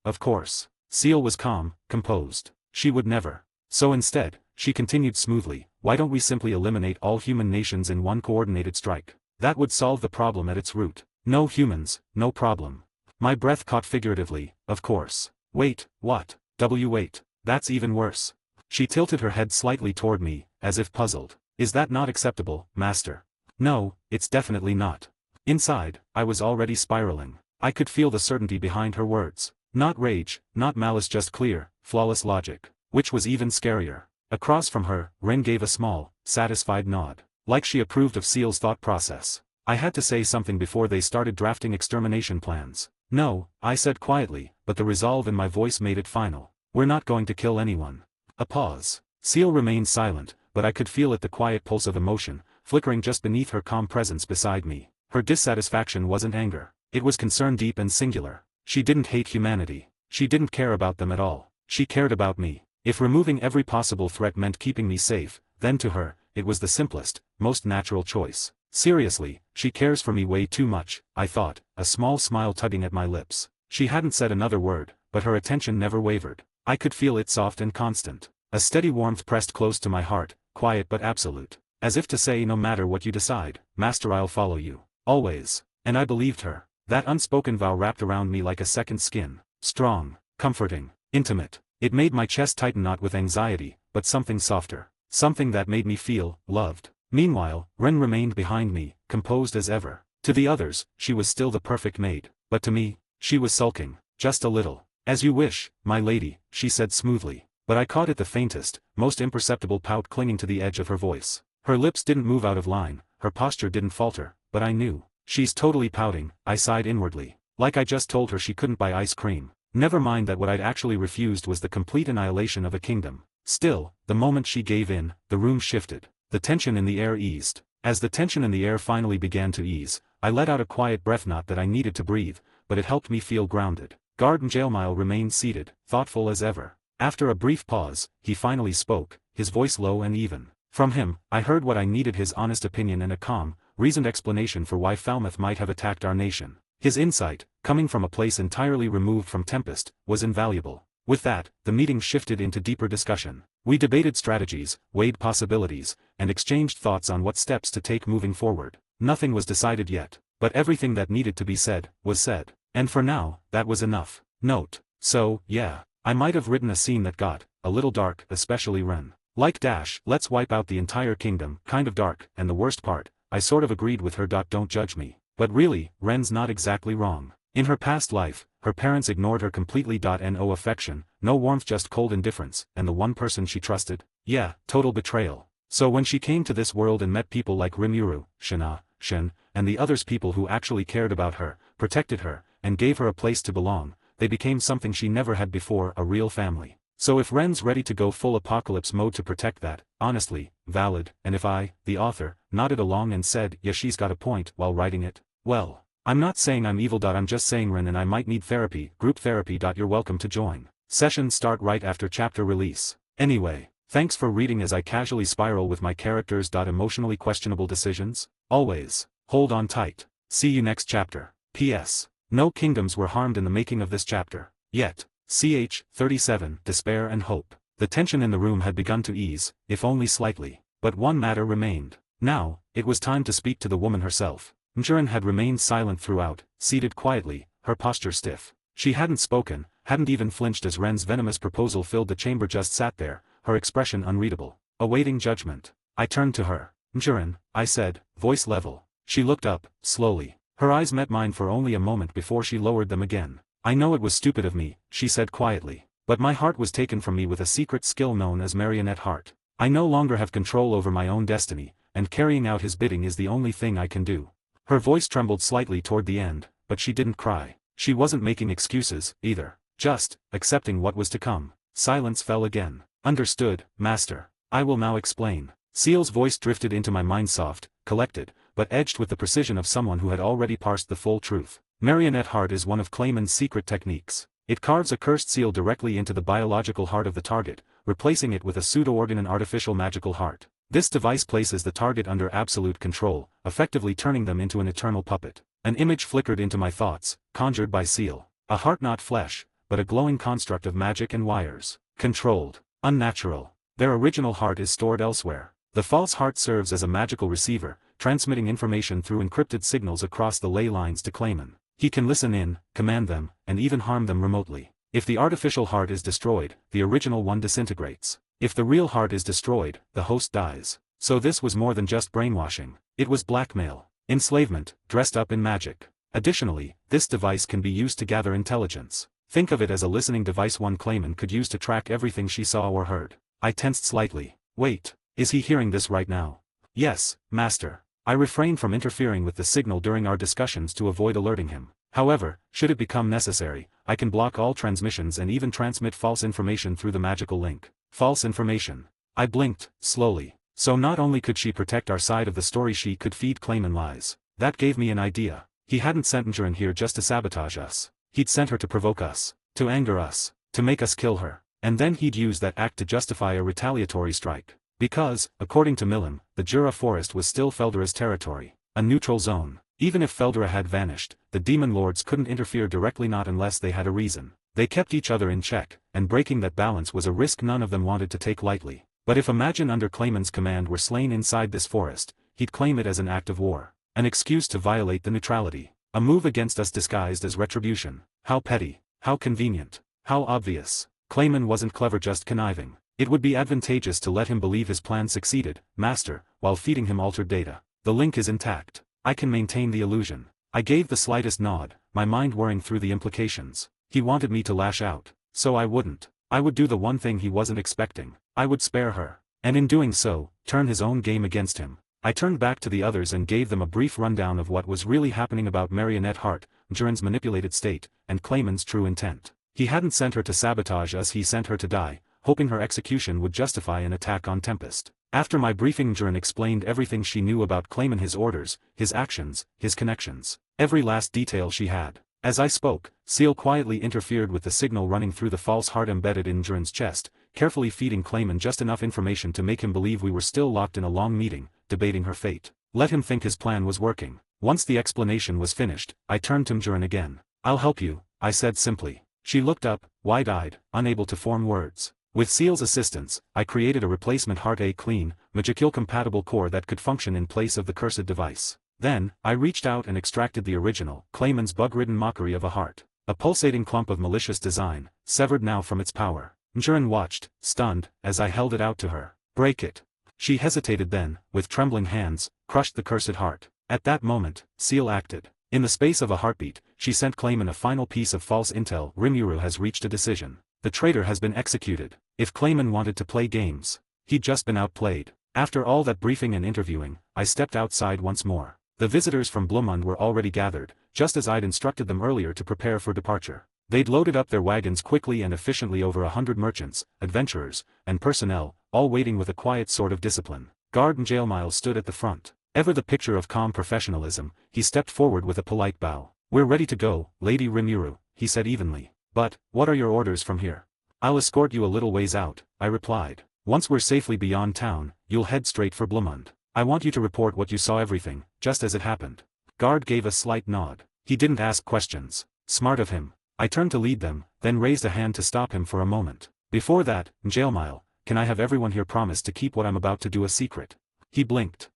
of course. Seal was calm, composed. She would never. So instead, she continued smoothly, why don't we simply eliminate all human nations in one coordinated strike? That would solve the problem at its root. No humans, no problem. My breath caught figuratively, of course. Wait, what? Wait. That's even worse. She tilted her head slightly toward me, as if puzzled. Is that not acceptable, Master? No, it's definitely not. Inside, I was already spiraling. I could feel the certainty behind her words. Not rage, not malice, just clear, flawless logic. Which was even scarier. Across from her, Ren gave a small, satisfied nod. Like she approved of Seal's thought process. I had to say something before they started drafting extermination plans. No, I said quietly, but the resolve in my voice made it final. We're not going to kill anyone. A pause. Seal remained silent, but I could feel it, the quiet pulse of emotion, flickering just beneath her calm presence beside me. Her dissatisfaction wasn't anger. It was concern, deep and singular. She didn't hate humanity. She didn't care about them at all. She cared about me. If removing every possible threat meant keeping me safe, then to her, it was the simplest, most natural choice. Seriously, she cares for me way too much, I thought, a small smile tugging at my lips. She hadn't said another word, but her attention never wavered. I could feel it, soft and constant. A steady warmth pressed close to my heart, quiet but absolute. As if to say, no matter what you decide, Master, I'll follow you. Always. And I believed her. That unspoken vow wrapped around me like a second skin. Strong, comforting, intimate. It made my chest tighten, not with anxiety, but something softer. Something that made me feel loved. Meanwhile, Ren remained behind me, composed as ever. To the others, she was still the perfect maid. But to me, she was sulking. Just a little. As you wish, my lady, she said smoothly. But I caught it, the faintest, most imperceptible pout clinging to the edge of her voice. Her lips didn't move out of line, her posture didn't falter, but I knew. She's totally pouting, I sighed inwardly. Like I just told her she couldn't buy ice cream. Never mind that what I'd actually refused was the complete annihilation of a kingdom. Still, the moment she gave in, the room shifted. The tension in the air eased. As the tension in the air finally began to ease, I let out a quiet breath, not that I needed to breathe, but it helped me feel grounded. Garden Jailmile remained seated, thoughtful as ever. After a brief pause, he finally spoke, his voice low and even. From him, I heard what I needed, his honest opinion and a calm, reasoned explanation for why Falmouth might have attacked our nation. His insight, coming from a place entirely removed from Tempest, was invaluable. With that, the meeting shifted into deeper discussion. We debated strategies, weighed possibilities, and exchanged thoughts on what steps to take moving forward. Nothing was decided yet, but everything that needed to be said, was said. And for now, that was enough. Note. So, yeah. I might have written a scene that got a little dark, especially Ren. Like dash, let's wipe out the entire kingdom, kind of dark, and the worst part, I sort of agreed with her. Don't judge me. But really, Ren's not exactly wrong. In her past life, her parents ignored her completely. No affection, no warmth, just cold indifference, and the one person she trusted? Yeah, total betrayal. So when she came to this world and met people like Rimuru, Shina, Shin, and the others, people who actually cared about her, protected her, and gave her a place to belong, they became something she never had before, a real family. So if Ren's ready to go full apocalypse mode to protect that, honestly, valid, and if I, the author, nodded along and said, yeah, she's got a point while writing it, well, I'm not saying I'm evil. I'm just saying Ren and I might need therapy, group therapy. You're welcome to join. Sessions start right after chapter release. Anyway, thanks for reading as I casually spiral with my characters. Emotionally questionable decisions? Always. Hold on tight. See you next chapter. P.S. No kingdoms were harmed in the making of this chapter. Yet. Ch. 37. Despair and hope. The tension in the room had begun to ease, if only slightly. But one matter remained. Now, it was time to speak to the woman herself. Mjurin had remained silent throughout, seated quietly, her posture stiff. She hadn't spoken, hadn't even flinched as Ren's venomous proposal filled the chamber, just sat there, her expression unreadable, awaiting judgment. I turned to her. Mjurin, I said, voice level. She looked up, slowly. Her eyes met mine for only a moment before she lowered them again. I know it was stupid of me, she said quietly. But my heart was taken from me with a secret skill known as marionette heart. I no longer have control over my own destiny, and carrying out his bidding is the only thing I can do. Her voice trembled slightly toward the end, but she didn't cry. She wasn't making excuses, either. Just, accepting what was to come. Silence fell again. Understood, master. I will now explain. Seal's voice drifted into my mind, soft, collected, but edged with the precision of someone who had already parsed the full truth. Marionette heart is one of Clayman's secret techniques. It carves a cursed seal directly into the biological heart of the target, replacing it with a pseudo-organ, an artificial magical heart. This device places the target under absolute control, effectively turning them into an eternal puppet. An image flickered into my thoughts, conjured by Seal. A heart, not flesh, but a glowing construct of magic and wires. Controlled. Unnatural. Their original heart is stored elsewhere. The false heart serves as a magical receiver, transmitting information through encrypted signals across the ley lines to Clayman. He can listen in, command them, and even harm them remotely. If the artificial heart is destroyed, the original one disintegrates. If the real heart is destroyed, the host dies. So this was more than just brainwashing. It was blackmail. Enslavement, dressed up in magic. Additionally, this device can be used to gather intelligence. Think of it as a listening device one Clayman could use to track everything she saw or heard. I tensed slightly. Wait, is he hearing this right now? Yes, master. I refrained from interfering with the signal during our discussions to avoid alerting him. However, should it become necessary, I can block all transmissions and even transmit false information through the magical link. False information. I blinked, slowly. So not only could she protect our side of the story, she could feed Clayman lies. That gave me an idea. He hadn't sent Mjurin here just to sabotage us. He'd sent her to provoke us, to anger us, to make us kill her. And then he'd use that act to justify a retaliatory strike. Because, according to Milim, the Jura forest was still Feldera's territory, a neutral zone. Even if Feldera had vanished, the demon lords couldn't interfere directly, not unless they had a reason. They kept each other in check, and breaking that balance was a risk none of them wanted to take lightly. But if Imagine under Clayman's command were slain inside this forest, he'd claim it as an act of war. An excuse to violate the neutrality. A move against us disguised as retribution. How petty. How convenient. How obvious. Clayman wasn't clever, just conniving. It would be advantageous to let him believe his plan succeeded, master, while feeding him altered data. The link is intact. I can maintain the illusion. I gave the slightest nod, my mind whirring through the implications. He wanted me to lash out. So I wouldn't. I would do the one thing he wasn't expecting. I would spare her. And in doing so, turn his own game against him. I turned back to the others and gave them a brief rundown of what was really happening about Marionette Heart, Mjurin's manipulated state, and Clayman's true intent. He hadn't sent her to sabotage us, he sent her to die, hoping her execution would justify an attack on Tempest. After my briefing, Mjurin explained everything she knew about Clayman, his orders, his actions, his connections. Every last detail she had. As I spoke, Seal quietly interfered with the signal running through the false heart embedded in Mjurin's chest, carefully feeding Clayman just enough information to make him believe we were still locked in a long meeting, debating her fate. Let him think his plan was working. Once the explanation was finished, I turned to Mjurin again. I'll help you, I said simply. She looked up, wide-eyed, unable to form words. With Seal's assistance, I created a replacement heart, a clean, Magicule-compatible core that could function in place of the cursed device. Then, I reached out and extracted the original, Clayman's bug-ridden mockery of a heart. a pulsating clump of malicious design, severed now from its power. Njeren watched, stunned, as I held it out to her. Break it. She hesitated then, with trembling hands, crushed the cursed heart. At that moment, Seal acted. In the space of a heartbeat, she sent Clayman a final piece of false intel. Rimuru has reached a decision. The traitor has been executed. If Clayman wanted to play games, he'd just been outplayed. After all that briefing and interviewing, I stepped outside once more. The visitors from Blumund were already gathered, just as I'd instructed them earlier to prepare for departure. They'd loaded up their wagons quickly and efficiently, over 100 merchants, adventurers, and personnel, all waiting with a quiet sort of discipline. Guard Njaelmile stood at the front. Ever the picture of calm professionalism, he stepped forward with a polite bow. "We're ready to go, Lady Rimuru," he said evenly. "But, what are your orders from here?" "I'll escort you a little ways out," I replied. "Once we're safely beyond town, you'll head straight for Blumund. I want you to report what you saw, everything, just as it happened." Guard gave a slight nod. He didn't ask questions. Smart of him. I turned to lead them, then raised a hand to stop him for a moment. "Before that, Njaelmile, can I have everyone here promise to keep what I'm about to do a secret?" He blinked.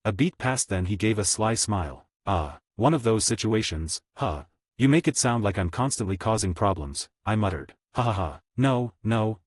A beat passed, then he gave a sly smile. "Ah, one of those situations, huh? You make it sound like I'm constantly causing problems," I muttered. "Ha ha ha, no,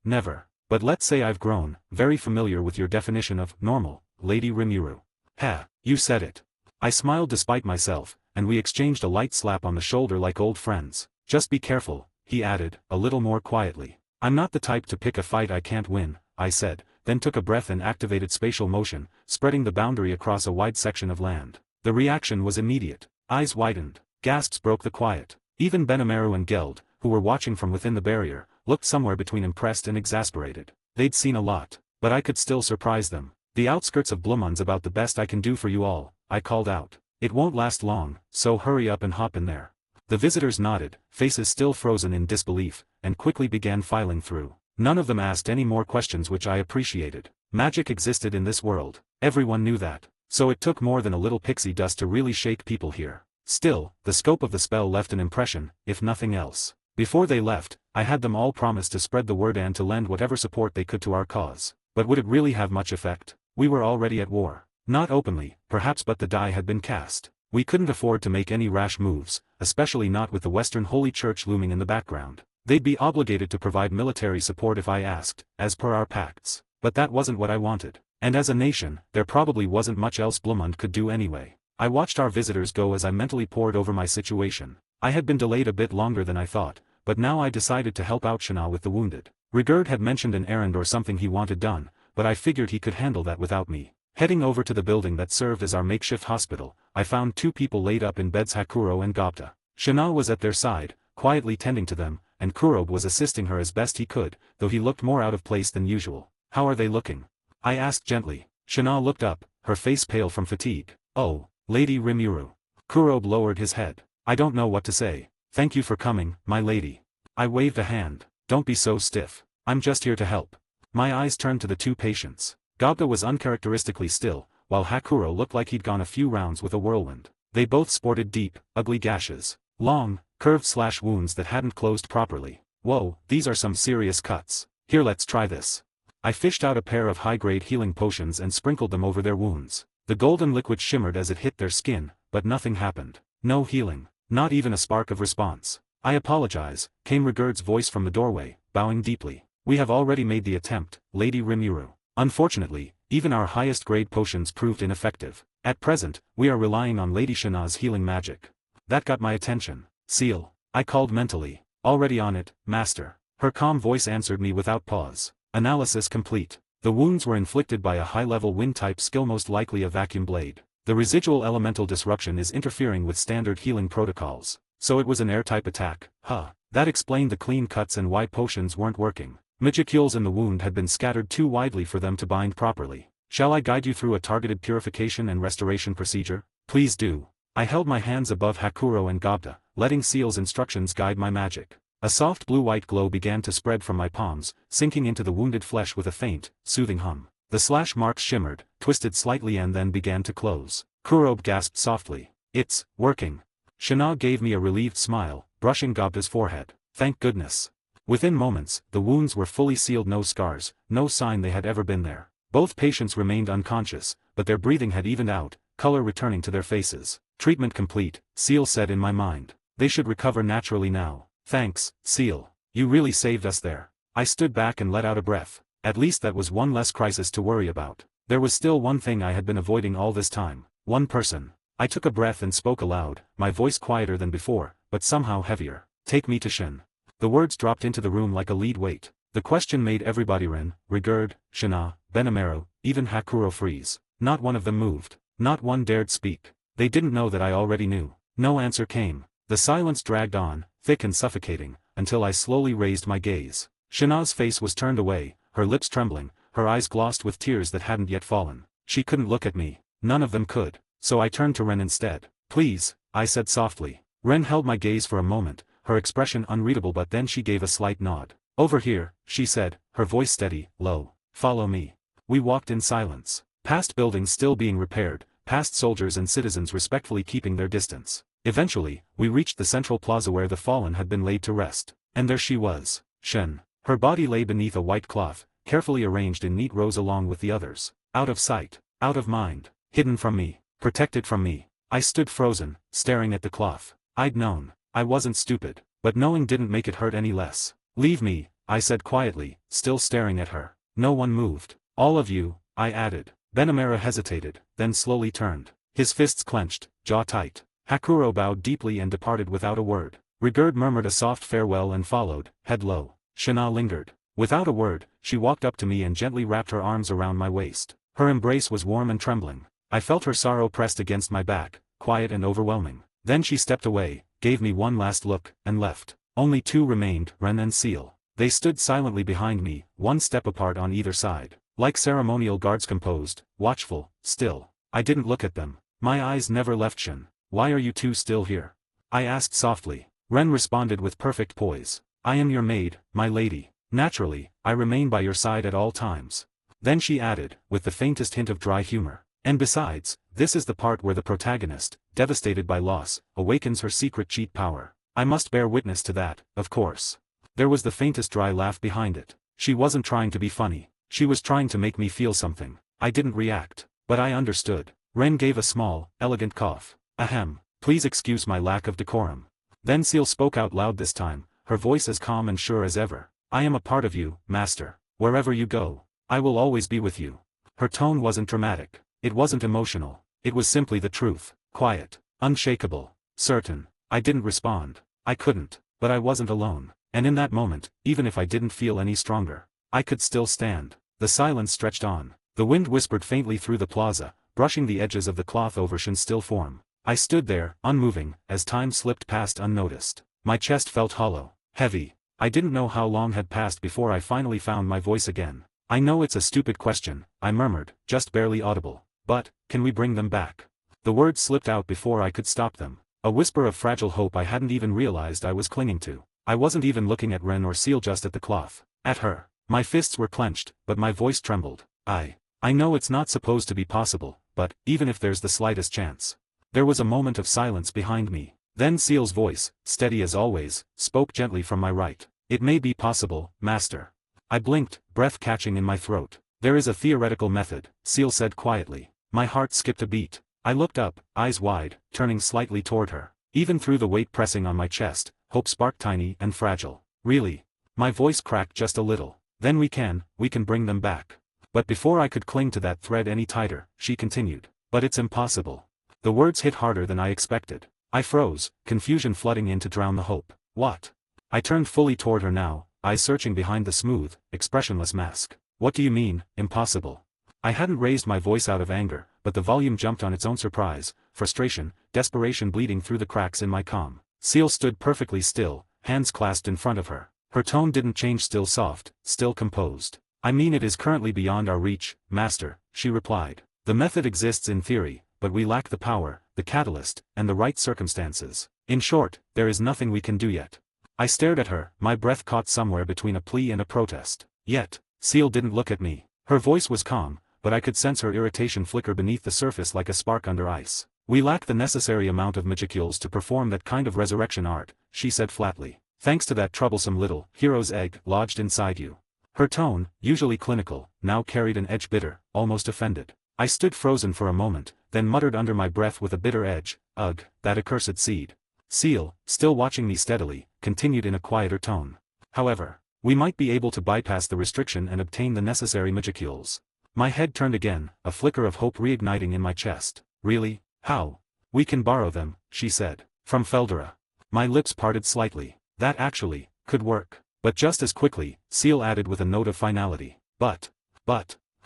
never. But let's say I've grown very familiar with your definition of normal, Lady Rimuru." "Ha, you said it." I smiled despite myself, and we exchanged a light slap on the shoulder like old friends. "Just be careful," he added, a little more quietly. "I'm not the type to pick a fight I can't win," I said, then took a breath and activated spatial motion, spreading the boundary across a wide section of land. The reaction was immediate. Eyes widened. Gasps broke the quiet. Even Benimaru and Geld, who were watching from within the barrier, looked somewhere between impressed and exasperated. They'd seen a lot, but I could still surprise them. "The outskirts of Blumund's about the best I can do for you all," I called out. "It won't last long, so hurry up and hop in there." The visitors nodded, faces still frozen in disbelief, and quickly began filing through. None of them asked any more questions, which I appreciated. Magic existed in this world. Everyone knew that. So it took more than a little pixie dust to really shake people here. Still, the scope of the spell left an impression, if nothing else. Before they left, I had them all promise to spread the word and to lend whatever support they could to our cause. But would it really have much effect? We were already at war. Not openly, perhaps, but the die had been cast. We couldn't afford to make any rash moves, especially not with the Western Holy Church looming in the background. They'd be obligated to provide military support if I asked, as per our pacts. But that wasn't what I wanted. And as a nation, there probably wasn't much else Blumund could do anyway. I watched our visitors go as I mentally pored over my situation. I had been delayed a bit longer than I thought, but now I decided to help out Shana with the wounded. Rigurd had mentioned an errand or something he wanted done, but I figured he could handle that without me. Heading over to the building that served as our makeshift hospital, I found two people laid up in beds, Hakuro and Gobta. Shana was at their side, quietly tending to them, and Kurob was assisting her as best he could, though he looked more out of place than usual. "How are they looking?" I asked gently. Shana looked up, her face pale from fatigue. "Oh, Lady Rimuru." Kurob lowered his head. "I don't know what to say. Thank you for coming, my lady." I waved a hand. "Don't be so stiff. I'm just here to help." My eyes turned to the two patients. Gobta was uncharacteristically still, while Hakuro looked like he'd gone a few rounds with a whirlwind. They both sported deep, ugly gashes. Long, curved slash wounds that hadn't closed properly. "Whoa, these are some serious cuts. Here, let's try this." I fished out a pair of high-grade healing potions and sprinkled them over their wounds. The golden liquid shimmered as it hit their skin, but nothing happened. No healing. Not even a spark of response. "I apologize," came Rigurd's voice from the doorway, bowing deeply. "We have already made the attempt, Lady Rimuru. Unfortunately, even our highest-grade potions proved ineffective. At present, we are relying on Lady Shana's healing magic." That got my attention. "Seal," I called mentally. "Already on it, Master." Her calm voice answered me without pause. "Analysis complete. The wounds were inflicted by a high-level wind-type skill, most likely a vacuum blade. The residual elemental disruption is interfering with standard healing protocols. So it was an air-type attack, huh? That explained the clean cuts and why potions weren't working. Magicules in the wound had been scattered too widely for them to bind properly. Shall I guide you through a targeted purification and restoration procedure? Please do." I held my hands above Hakuro and Gobta, letting Seal's instructions guide my magic. A soft blue-white glow began to spread from my palms, sinking into the wounded flesh with a faint, soothing hum. The slash marks shimmered, twisted slightly and then began to close. Kurob gasped softly. "It's working." Shana gave me a relieved smile, brushing Gobta's forehead. "Thank goodness." Within moments, the wounds were fully sealed, no scars, no sign they had ever been there. Both patients remained unconscious, but their breathing had evened out, color returning to their faces. "Treatment complete," Seal said in my mind. They should recover naturally now. Thanks, Seal. You really saved us there. I stood back and let out a breath. At least that was one less crisis to worry about. There was still one thing I had been avoiding all this time. One person. I took a breath and spoke aloud, my voice quieter than before, but somehow heavier. Take me to Shin. The words dropped into the room like a lead weight. The question made everybody Ren, Rigurd, Shana, Benamero, even Hakuro freeze. Not one of them moved. Not one dared speak. They didn't know that I already knew. No answer came. The silence dragged on, thick and suffocating, until I slowly raised my gaze. Shana's face was turned away, her lips trembling, her eyes glossed with tears that hadn't yet fallen. She couldn't look at me. None of them could. So I turned to Ren instead. Please, I said softly. Ren held my gaze for a moment, her expression unreadable, but then she gave a slight nod. Over here, she said, her voice steady, low. Follow me. We walked in silence. Past buildings still being repaired, past soldiers and citizens respectfully keeping their distance. Eventually, we reached the central plaza where the fallen had been laid to rest. And there she was, Shen. Her body lay beneath a white cloth, carefully arranged in neat rows along with the others. Out of sight, out of mind, hidden from me, protected from me. I stood frozen, staring at the cloth. I'd known. I wasn't stupid. But knowing didn't make it hurt any less. Leave me, I said quietly, still staring at her. No one moved. All of you, I added. Benamera hesitated, then slowly turned. His fists clenched, jaw tight. Hakuro bowed deeply and departed without a word. Rigurd murmured a soft farewell and followed, head low. Shana lingered. Without a word, she walked up to me and gently wrapped her arms around my waist. Her embrace was warm and trembling. I felt her sorrow pressed against my back, quiet and overwhelming. Then she stepped away, gave me one last look, and left. Only two remained, Ren and Seal. They stood silently behind me, one step apart on either side. Like ceremonial guards, composed, watchful, still. I didn't look at them. My eyes never left Shin. Why are you two still here? I asked softly. Ren responded with perfect poise. I am your maid, my lady. Naturally, I remain by your side at all times. Then she added, with the faintest hint of dry humor. And besides, this is the part where the protagonist, devastated by loss, awakens her secret cheat power. I must bear witness to that, of course. There was the faintest dry laugh behind it. She wasn't trying to be funny. She was trying to make me feel something. I didn't react. But I understood. Ren gave a small, elegant cough. Ahem. Please excuse my lack of decorum. Then Seal spoke out loud this time, her voice as calm and sure as ever. I am a part of you, master. Wherever you go, I will always be with you. Her tone wasn't dramatic. It wasn't emotional. It was simply the truth. Quiet. Unshakable. Certain. I didn't respond. I couldn't. But I wasn't alone. And in that moment, even if I didn't feel any stronger, I could still stand. The silence stretched on. The wind whispered faintly through the plaza, brushing the edges of the cloth over Shin's still form. I stood there, unmoving, as time slipped past unnoticed. My chest felt hollow. Heavy. I didn't know how long had passed before I finally found my voice again. I know it's a stupid question, I murmured, just barely audible. But, can we bring them back? The words slipped out before I could stop them. A whisper of fragile hope I hadn't even realized I was clinging to. I wasn't even looking at Ren or Seal, just at the cloth. At her. My fists were clenched, but my voice trembled. I know it's not supposed to be possible, but, even if there's the slightest chance. There was a moment of silence behind me. Then Seal's voice, steady as always, spoke gently from my right. It may be possible, master. I blinked, breath catching in my throat. There is a theoretical method, Seal said quietly. My heart skipped a beat. I looked up, eyes wide, turning slightly toward her. Even through the weight pressing on my chest, hope sparked tiny and fragile. Really? My voice cracked just a little. Then we can bring them back. But before I could cling to that thread any tighter, she continued. But it's impossible. The words hit harder than I expected. I froze, confusion flooding in to drown the hope. What? I turned fully toward her now, eyes searching behind the smooth, expressionless mask. What do you mean, impossible? I hadn't raised my voice out of anger, but the volume jumped on its own surprise, frustration, desperation bleeding through the cracks in my calm. Seal stood perfectly still, hands clasped in front of her. Her tone didn't change, still soft, still composed. I mean, it is currently beyond our reach, master, she replied. The method exists in theory, but we lack the power, the catalyst, and the right circumstances. In short, there is nothing we can do yet. I stared at her, my breath caught somewhere between a plea and a protest. Yet, Seal didn't look at me. Her voice was calm, but I could sense her irritation flicker beneath the surface like a spark under ice. We lack the necessary amount of magicules to perform that kind of resurrection art, she said flatly. Thanks to that troublesome little hero's egg lodged inside you. Her tone, usually clinical, now carried an edge, bitter, almost offended. I stood frozen for a moment, then muttered under my breath with a bitter edge, ugh, that accursed seed. Seal, still watching me steadily, continued in a quieter tone. However, we might be able to bypass the restriction and obtain the necessary magicules. My head turned again, a flicker of hope reigniting in my chest. Really? How? We can borrow them, she said. From Feldera. My lips parted slightly. That actually could work. But just as quickly, Seal added with a note of finality. But.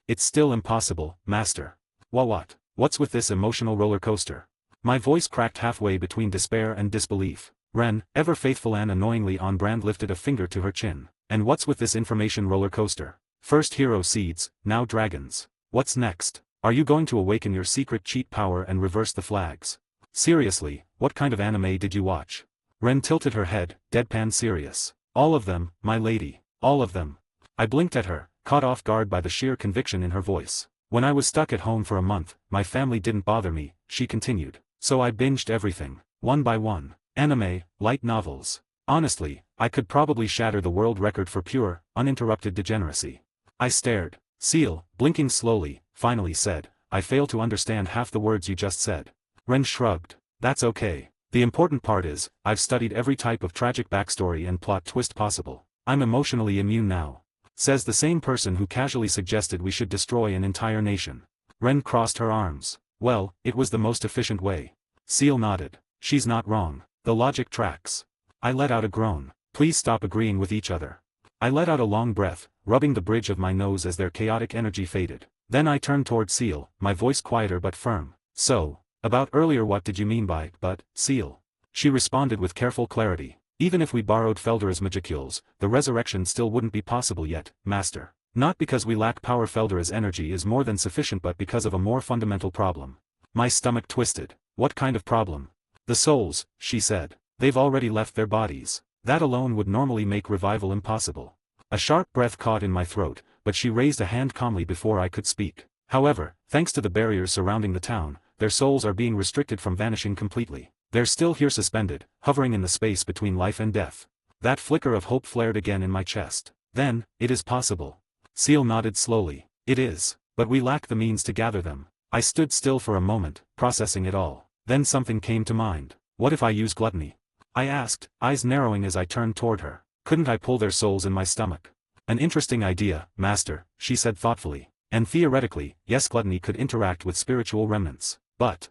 It's still impossible, Master. What? What's with this emotional roller coaster? My voice cracked halfway between despair and disbelief. Ren, ever faithful and annoyingly on brand, lifted a finger to her chin. And what's with this information roller coaster? First hero seeds, now dragons. What's next? Are you going to awaken your secret cheat power and reverse the flags? Seriously, what kind of anime did you watch? Ren tilted her head, deadpan serious. All of them, my lady. All of them. I blinked at her, caught off guard by the sheer conviction in her voice. When I was stuck at home for a month, my family didn't bother me, she continued. So I binged everything, one by one. Anime, light novels. Honestly, I could probably shatter the world record for pure, uninterrupted degeneracy. I stared. Seal, blinking slowly, finally said, I fail to understand half the words you just said. Ren shrugged. That's okay. The important part is, I've studied every type of tragic backstory and plot twist possible. I'm emotionally immune now. Says the same person who casually suggested we should destroy an entire nation. Ren crossed her arms. Well, it was the most efficient way. Seal nodded. She's not wrong. The logic tracks. I let out a groan. Please stop agreeing with each other. I let out a long breath, rubbing the bridge of my nose as their chaotic energy faded. Then I turned toward Seal, my voice quieter but firm. So, about earlier, what did you mean by, but, Seal? She responded with careful clarity. Even if we borrowed Feldera's magicules, the resurrection still wouldn't be possible yet, Master. Not because we lack power. Feldera's energy is more than sufficient, but because of a more fundamental problem. My stomach twisted. What kind of problem? The souls, she said. They've already left their bodies. That alone would normally make revival impossible. A sharp breath caught in my throat, but she raised a hand calmly before I could speak. However, thanks to the barriers surrounding the town, their souls are being restricted from vanishing completely. They're still here suspended, hovering in the space between life and death. That flicker of hope flared again in my chest. Then, it is possible. Seal nodded slowly. It is, but we lack the means to gather them. I stood still for a moment, processing it all. Then something came to mind. What if I use gluttony? I asked, eyes narrowing as I turned toward her. Couldn't I pull their souls in my stomach? An interesting idea, Master, she said thoughtfully. And theoretically, yes, gluttony could interact with spiritual remnants. But,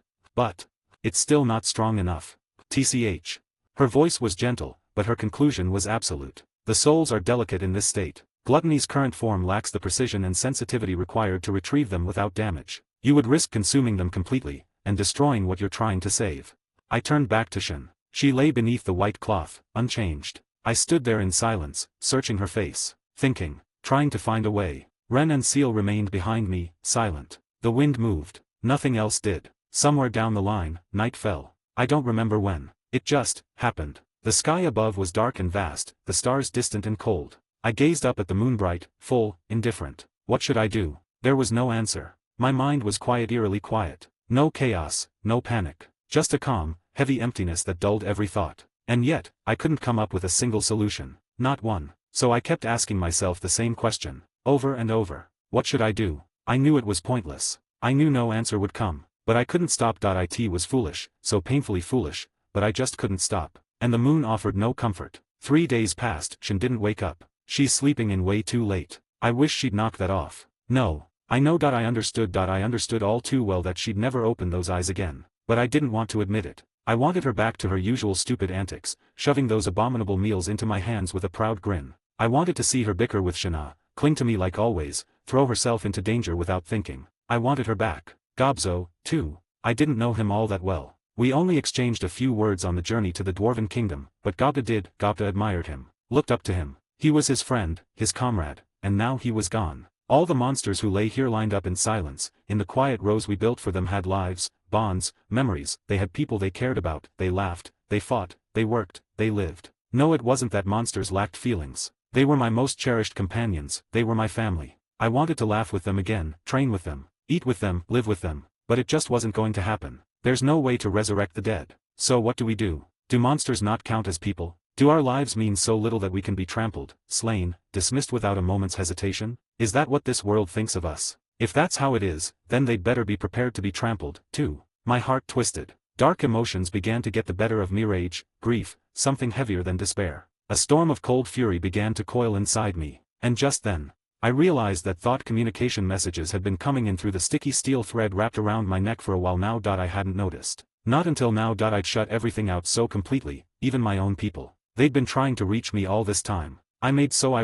it's still not strong enough. TCH. Her voice was gentle, but her conclusion was absolute. The souls are delicate in this state. Gluttony's current form lacks the precision and sensitivity required to retrieve them without damage. You would risk consuming them completely, and destroying what you're trying to save. I turned back to Shin. She lay beneath the white cloth, unchanged. I stood there in silence, searching her face, thinking, trying to find a way. Ren and Seal remained behind me, silent. The wind moved. Nothing else did. Somewhere down the line, night fell. I don't remember when. It just happened. The sky above was dark and vast, the stars distant and cold. I gazed up at the moon, bright, full, indifferent. What should I do? There was no answer. My mind was quiet, eerily quiet. No chaos, no panic. Just a calm, heavy emptiness that dulled every thought. And yet, I couldn't come up with a single solution. Not one. So I kept asking myself the same question, over and over. What should I do? I knew it was pointless. I knew no answer would come. But I couldn't stop. It was foolish, so painfully foolish, but I just couldn't stop. And the moon offered no comfort. 3 days passed, Shin didn't wake up. She's sleeping in way too late. I wish she'd knock that off. No. I know. I understood all too well that she'd never open those eyes again. But I didn't want to admit it. I wanted her back to her usual stupid antics, shoving those abominable meals into my hands with a proud grin. I wanted to see her bicker with Shana, cling to me like always, throw herself into danger without thinking. I wanted her back. Gobzo, too. I didn't know him all that well. We only exchanged a few words on the journey to the Dwarven Kingdom, but Gobta did. Gobta admired him, looked up to him. He was his friend, his comrade, and now he was gone. All the monsters who lay here lined up in silence, in the quiet rows we built for them, had lives, bonds, memories. They had people they cared about. They laughed, they fought, they worked, they lived. No, it wasn't that monsters lacked feelings. They were my most cherished companions. They were my family. I wanted to laugh with them again, train with them, eat with them, live with them. But it just wasn't going to happen. There's no way to resurrect the dead. So what do we do? Do monsters not count as people? Do our lives mean so little that we can be trampled, slain, dismissed without a moment's hesitation? Is that what this world thinks of us? If that's how it is, then they'd better be prepared to be trampled, too. My heart twisted. Dark emotions began to get the better of me: rage, grief, something heavier than despair. A storm of cold fury began to coil inside me, and just then, I realized that thought communication messages had been coming in through the sticky steel thread wrapped around my neck for a while now. I hadn't noticed. Not until now. I'd shut everything out so completely, even my own people. They'd been trying to reach me all this time. I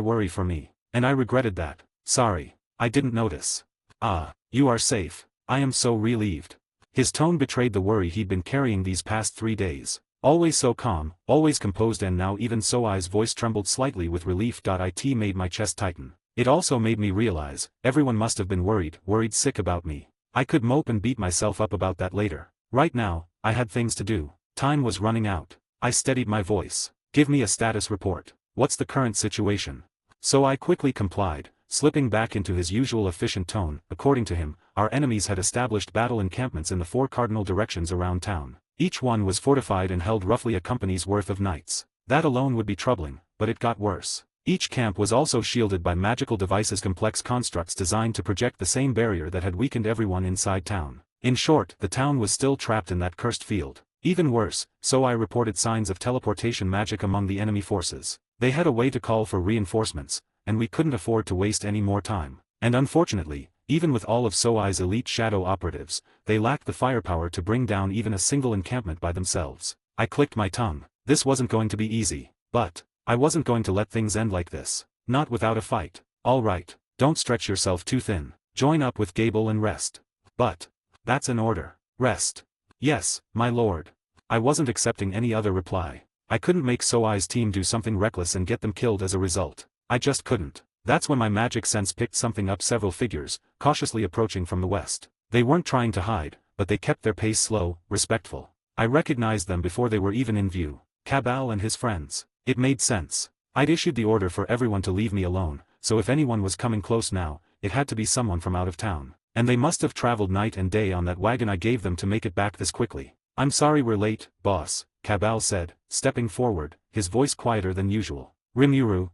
worry for me. And I regretted that. Sorry. I didn't notice. Ah, you are safe. I am so relieved. His tone betrayed the worry he'd been carrying these past 3 days. Always so calm, always composed, and now even so I's voice trembled slightly with relief. It made my chest tighten. It also made me realize, everyone must have been worried sick about me. I could mope and beat myself up about that later. Right now, I had things to do. Time was running out. I steadied my voice. Give me a status report. What's the current situation? So I quickly complied, slipping back into his usual efficient tone. According to him, our enemies had established battle encampments in the 4 cardinal directions around town. Each one was fortified and held roughly a company's worth of knights. That alone would be troubling, but it got worse. Each camp was also shielded by magical devices, complex constructs designed to project the same barrier that had weakened everyone inside town. In short, the town was still trapped in that cursed field. Even worse, so I reported signs of teleportation magic among the enemy forces. They had a way to call for reinforcements, and we couldn't afford to waste any more time. And unfortunately, even with all of Soai's elite shadow operatives, they lacked the firepower to bring down even a single encampment by themselves. I clicked my tongue. This wasn't going to be easy. But I wasn't going to let things end like this. Not without a fight. All right, don't stretch yourself too thin. Join up with Gable and rest. But that's an order. Rest. Yes, my lord. I wasn't accepting any other reply. I couldn't make Soai's team do something reckless and get them killed as a result. I just couldn't. That's when my magic sense picked something up: several figures, cautiously approaching from the west. They weren't trying to hide, but they kept their pace slow, respectful. I recognized them before they were even in view. Cabal and his friends. It made sense. I'd issued the order for everyone to leave me alone, so if anyone was coming close now, it had to be someone from out of town. And they must have traveled night and day on that wagon I gave them to make it back this quickly. I'm sorry we're late, boss, Cabal said, stepping forward, his voice quieter than usual. Rimuru,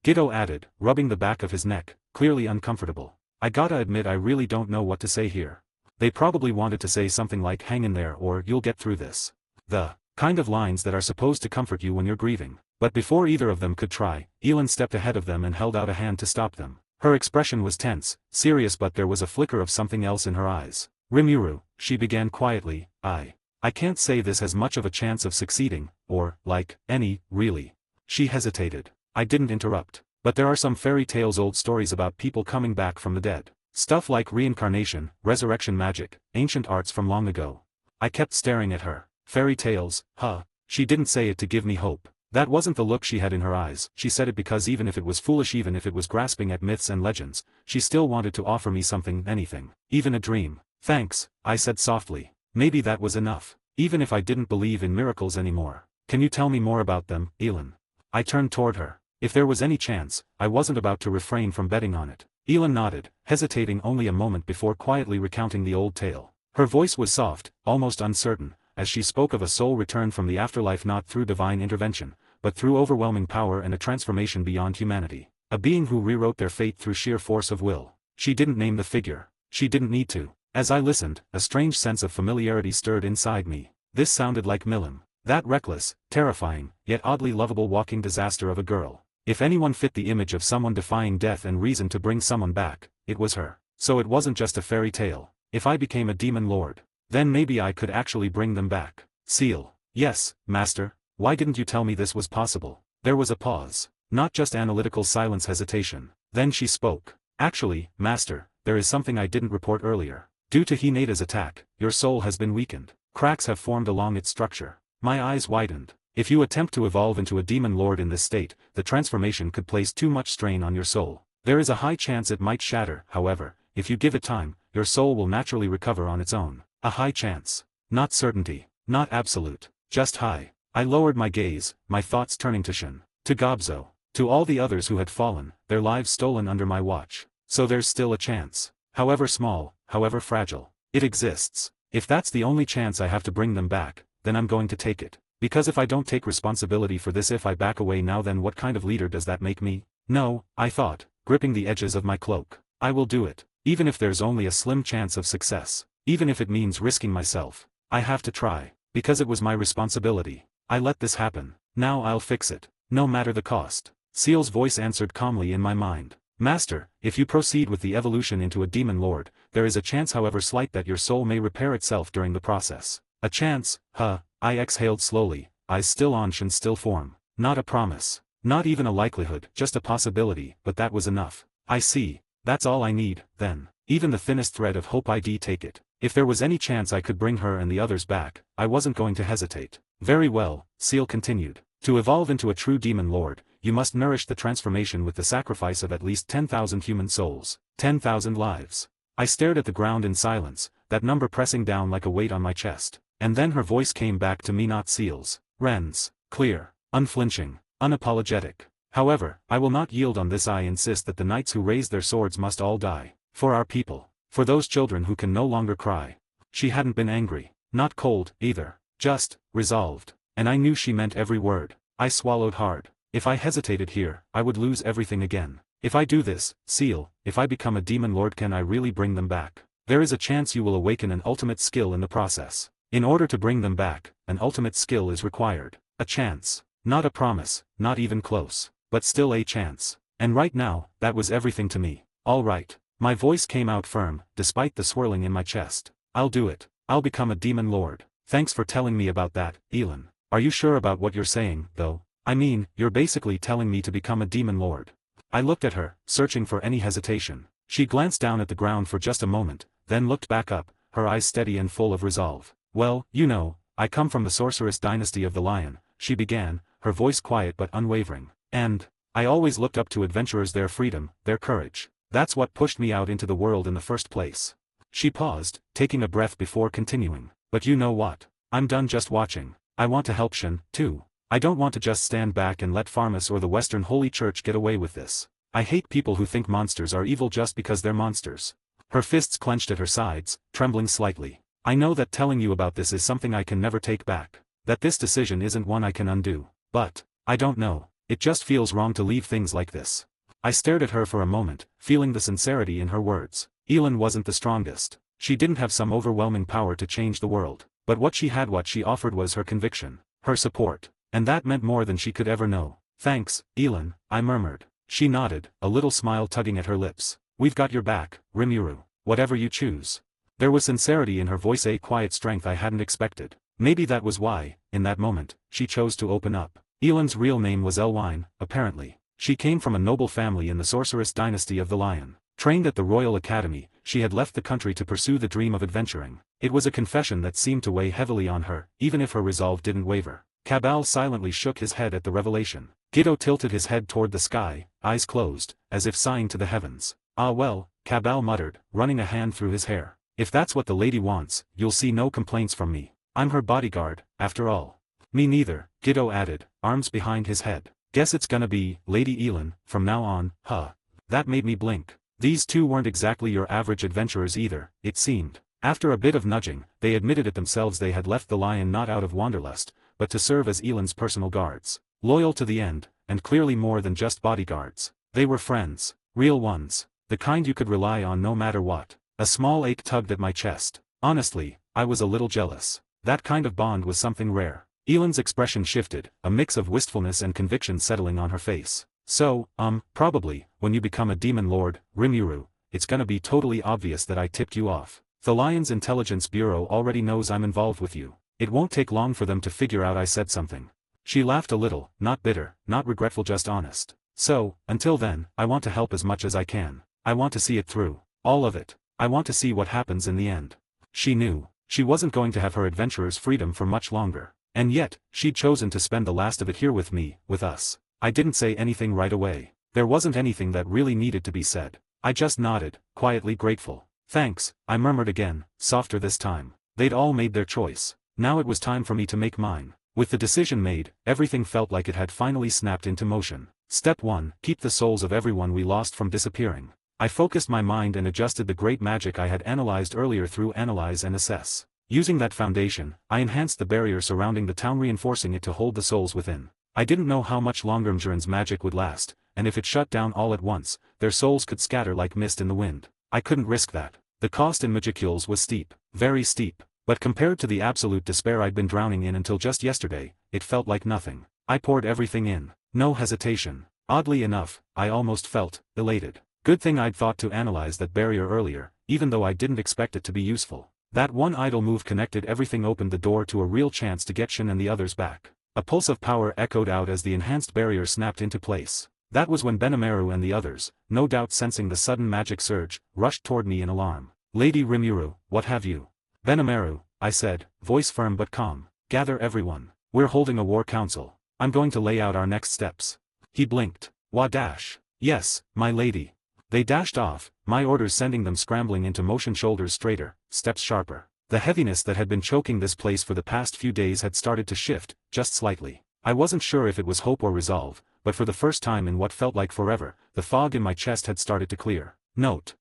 Gito added, rubbing the back of his neck, clearly uncomfortable. I gotta admit I really don't know what to say here. They probably wanted to say something like hang in there or you'll get through this. The kind of lines that are supposed to comfort you when you're grieving. But before either of them could try, Elin stepped ahead of them and held out a hand to stop them. Her expression was tense, serious, but there was a flicker of something else in her eyes. Rimuru, she began quietly, I can't say this has much of a chance of succeeding, or, like, any, really. She hesitated. I didn't interrupt. But there are some fairy tales, old stories about people coming back from the dead. Stuff like reincarnation, resurrection magic, ancient arts from long ago. I kept staring at her. Fairy tales, huh? She didn't say it to give me hope. That wasn't the look she had in her eyes. She said it because even if it was foolish, even if it was grasping at myths and legends, she still wanted to offer me something, anything, even a dream. Thanks, I said softly. Maybe that was enough. Even if I didn't believe in miracles anymore. Can you tell me more about them, Elin? I turned toward her. If there was any chance, I wasn't about to refrain from betting on it. Elin nodded, hesitating only a moment before quietly recounting the old tale. Her voice was soft, almost uncertain, as she spoke of a soul returned from the afterlife not through divine intervention, but through overwhelming power and a transformation beyond humanity. A being who rewrote their fate through sheer force of will. She didn't name the figure. She didn't need to. As I listened, a strange sense of familiarity stirred inside me. This sounded like Milim. That reckless, terrifying, yet oddly lovable walking disaster of a girl. If anyone fit the image of someone defying death and reason to bring someone back, it was her. So it wasn't just a fairy tale. If I became a demon lord, then maybe I could actually bring them back. Seal. Yes, master. Why didn't you tell me this was possible? There was a pause. Not just analytical silence, hesitation. Then she spoke. Actually, master, there is something I didn't report earlier. Due to Hineda's attack, your soul has been weakened. Cracks have formed along its structure. My eyes widened. If you attempt to evolve into a demon lord in this state, the transformation could place too much strain on your soul. There is a high chance it might shatter, however, if you give it time, your soul will naturally recover on its own. A high chance. Not certainty. Not absolute. Just high. I lowered my gaze, my thoughts turning to Shin. To Gobzo. To all the others who had fallen, their lives stolen under my watch. So there's still a chance. However small, however fragile. It exists. If that's the only chance I have to bring them back, then I'm going to take it. Because if I don't take responsibility for this, if I back away now, then what kind of leader does that make me? No, I thought, gripping the edges of my cloak. I will do it. Even if there's only a slim chance of success. Even if it means risking myself. I have to try. Because it was my responsibility. I let this happen. Now I'll fix it. No matter the cost. Seal's voice answered calmly in my mind. Master, if you proceed with the evolution into a demon lord, there is a chance however slight that your soul may repair itself during the process. A chance, huh? I exhaled slowly, eyes still on Shin's still form. Not a promise. Not even a likelihood, just a possibility, but that was enough. I see. That's all I need, then. Even the thinnest thread of hope I'd take it. If there was any chance I could bring her and the others back, I wasn't going to hesitate. Very well, Seal continued. To evolve into a true demon lord, you must nourish the transformation with the sacrifice of at least 10,000 human souls. 10,000 lives. I stared at the ground in silence, that number pressing down like a weight on my chest. And then her voice came back to me, not Seal's. Ren's. Clear. Unflinching. Unapologetic. However, I will not yield on this. I insist that the knights who raise their swords must all die. For our people. For those children who can no longer cry. She hadn't been angry. Not cold, either. Just, resolved. And I knew she meant every word. I swallowed hard. If I hesitated here, I would lose everything again. If I do this, Seal, if I become a demon lord, can I really bring them back? There is a chance you will awaken an ultimate skill in the process. In order to bring them back, an ultimate skill is required. A chance. Not a promise, not even close. But still a chance. And right now, that was everything to me. All right. My voice came out firm, despite the swirling in my chest. I'll do it. I'll become a demon lord. Thanks for telling me about that, Elin. Are you sure about what you're saying, though? I mean, you're basically telling me to become a demon lord. I looked at her, searching for any hesitation. She glanced down at the ground for just a moment, then looked back up, her eyes steady and full of resolve. Well, you know, I come from the sorceress dynasty of the Lion, she began, her voice quiet but unwavering. And I always looked up to adventurers, their freedom, their courage. That's what pushed me out into the world in the first place. She paused, taking a breath before continuing. But you know what? I'm done just watching. I want to help Shin, too. I don't want to just stand back and let Pharmas or the Western Holy Church get away with this. I hate people who think monsters are evil just because they're monsters. Her fists clenched at her sides, trembling slightly. I know that telling you about this is something I can never take back. That this decision isn't one I can undo. But I don't know. It just feels wrong to leave things like this. I stared at her for a moment, feeling the sincerity in her words. Elin wasn't the strongest. She didn't have some overwhelming power to change the world. But what she offered was her conviction, her support. And that meant more than she could ever know. Thanks, Elin, I murmured. She nodded, a little smile tugging at her lips. We've got your back, Rimuru. Whatever you choose. There was sincerity in her voice, a quiet strength I hadn't expected. Maybe that was why, in that moment, she chose to open up. Elin's real name was Elwine, apparently. She came from a noble family in the sorceress dynasty of the Lion. Trained at the Royal Academy, she had left the country to pursue the dream of adventuring. It was a confession that seemed to weigh heavily on her, even if her resolve didn't waver. Cabal silently shook his head at the revelation. Giddo tilted his head toward the sky, eyes closed, as if sighing to the heavens. Ah well, Cabal muttered, running a hand through his hair. If that's what the lady wants, you'll see no complaints from me. I'm her bodyguard, after all. Me neither, Giddo added, arms behind his head. Guess it's gonna be, Lady Elin, from now on, huh? That made me blink. These two weren't exactly your average adventurers either, it seemed. After a bit of nudging, they admitted it themselves, they had left the Lion not out of wanderlust, but to serve as Elin's personal guards. Loyal to the end, and clearly more than just bodyguards. They were friends. Real ones. The kind you could rely on no matter what. A small ache tugged at my chest. Honestly, I was a little jealous. That kind of bond was something rare. Elin's expression shifted, a mix of wistfulness and conviction settling on her face. So, probably, when you become a demon lord, Rimuru, it's gonna be totally obvious that I tipped you off. The Lion's Intelligence Bureau already knows I'm involved with you. It won't take long for them to figure out I said something. She laughed a little, not bitter, not regretful, just honest. So, until then, I want to help as much as I can. I want to see it through. All of it. I want to see what happens in the end. She knew. She wasn't going to have her adventurer's freedom for much longer. And yet, she'd chosen to spend the last of it here with me, with us. I didn't say anything right away. There wasn't anything that really needed to be said. I just nodded, quietly grateful. Thanks, I murmured again, softer this time. They'd all made their choice. Now it was time for me to make mine. With the decision made, everything felt like it had finally snapped into motion. Step 1, keep the souls of everyone we lost from disappearing. I focused my mind and adjusted the great magic I had analyzed earlier through Analyze and Assess. Using that foundation, I enhanced the barrier surrounding the town, reinforcing it to hold the souls within. I didn't know how much longer Mjurin's magic would last, and if it shut down all at once, their souls could scatter like mist in the wind. I couldn't risk that. The cost in Magicules was steep, very steep. But compared to the absolute despair I'd been drowning in until just yesterday, it felt like nothing. I poured everything in. No hesitation. Oddly enough, I almost felt elated. Good thing I'd thought to analyze that barrier earlier, even though I didn't expect it to be useful. That one idle move connected everything, opened the door to a real chance to get Shin and the others back. A pulse of power echoed out as the enhanced barrier snapped into place. That was when Benimaru and the others, no doubt sensing the sudden magic surge, rushed toward me in alarm. Lady Rimuru, what have you? Benimaru, I said, voice firm but calm. Gather everyone. We're holding a war council. I'm going to lay out our next steps. He blinked. Wadash. Yes, my lady. They dashed off, my orders sending them scrambling into motion, shoulders straighter, steps sharper. The heaviness that had been choking this place for the past few days had started to shift, just slightly. I wasn't sure if it was hope or resolve, but for the first time in what felt like forever, the fog in my chest had started to clear. Note.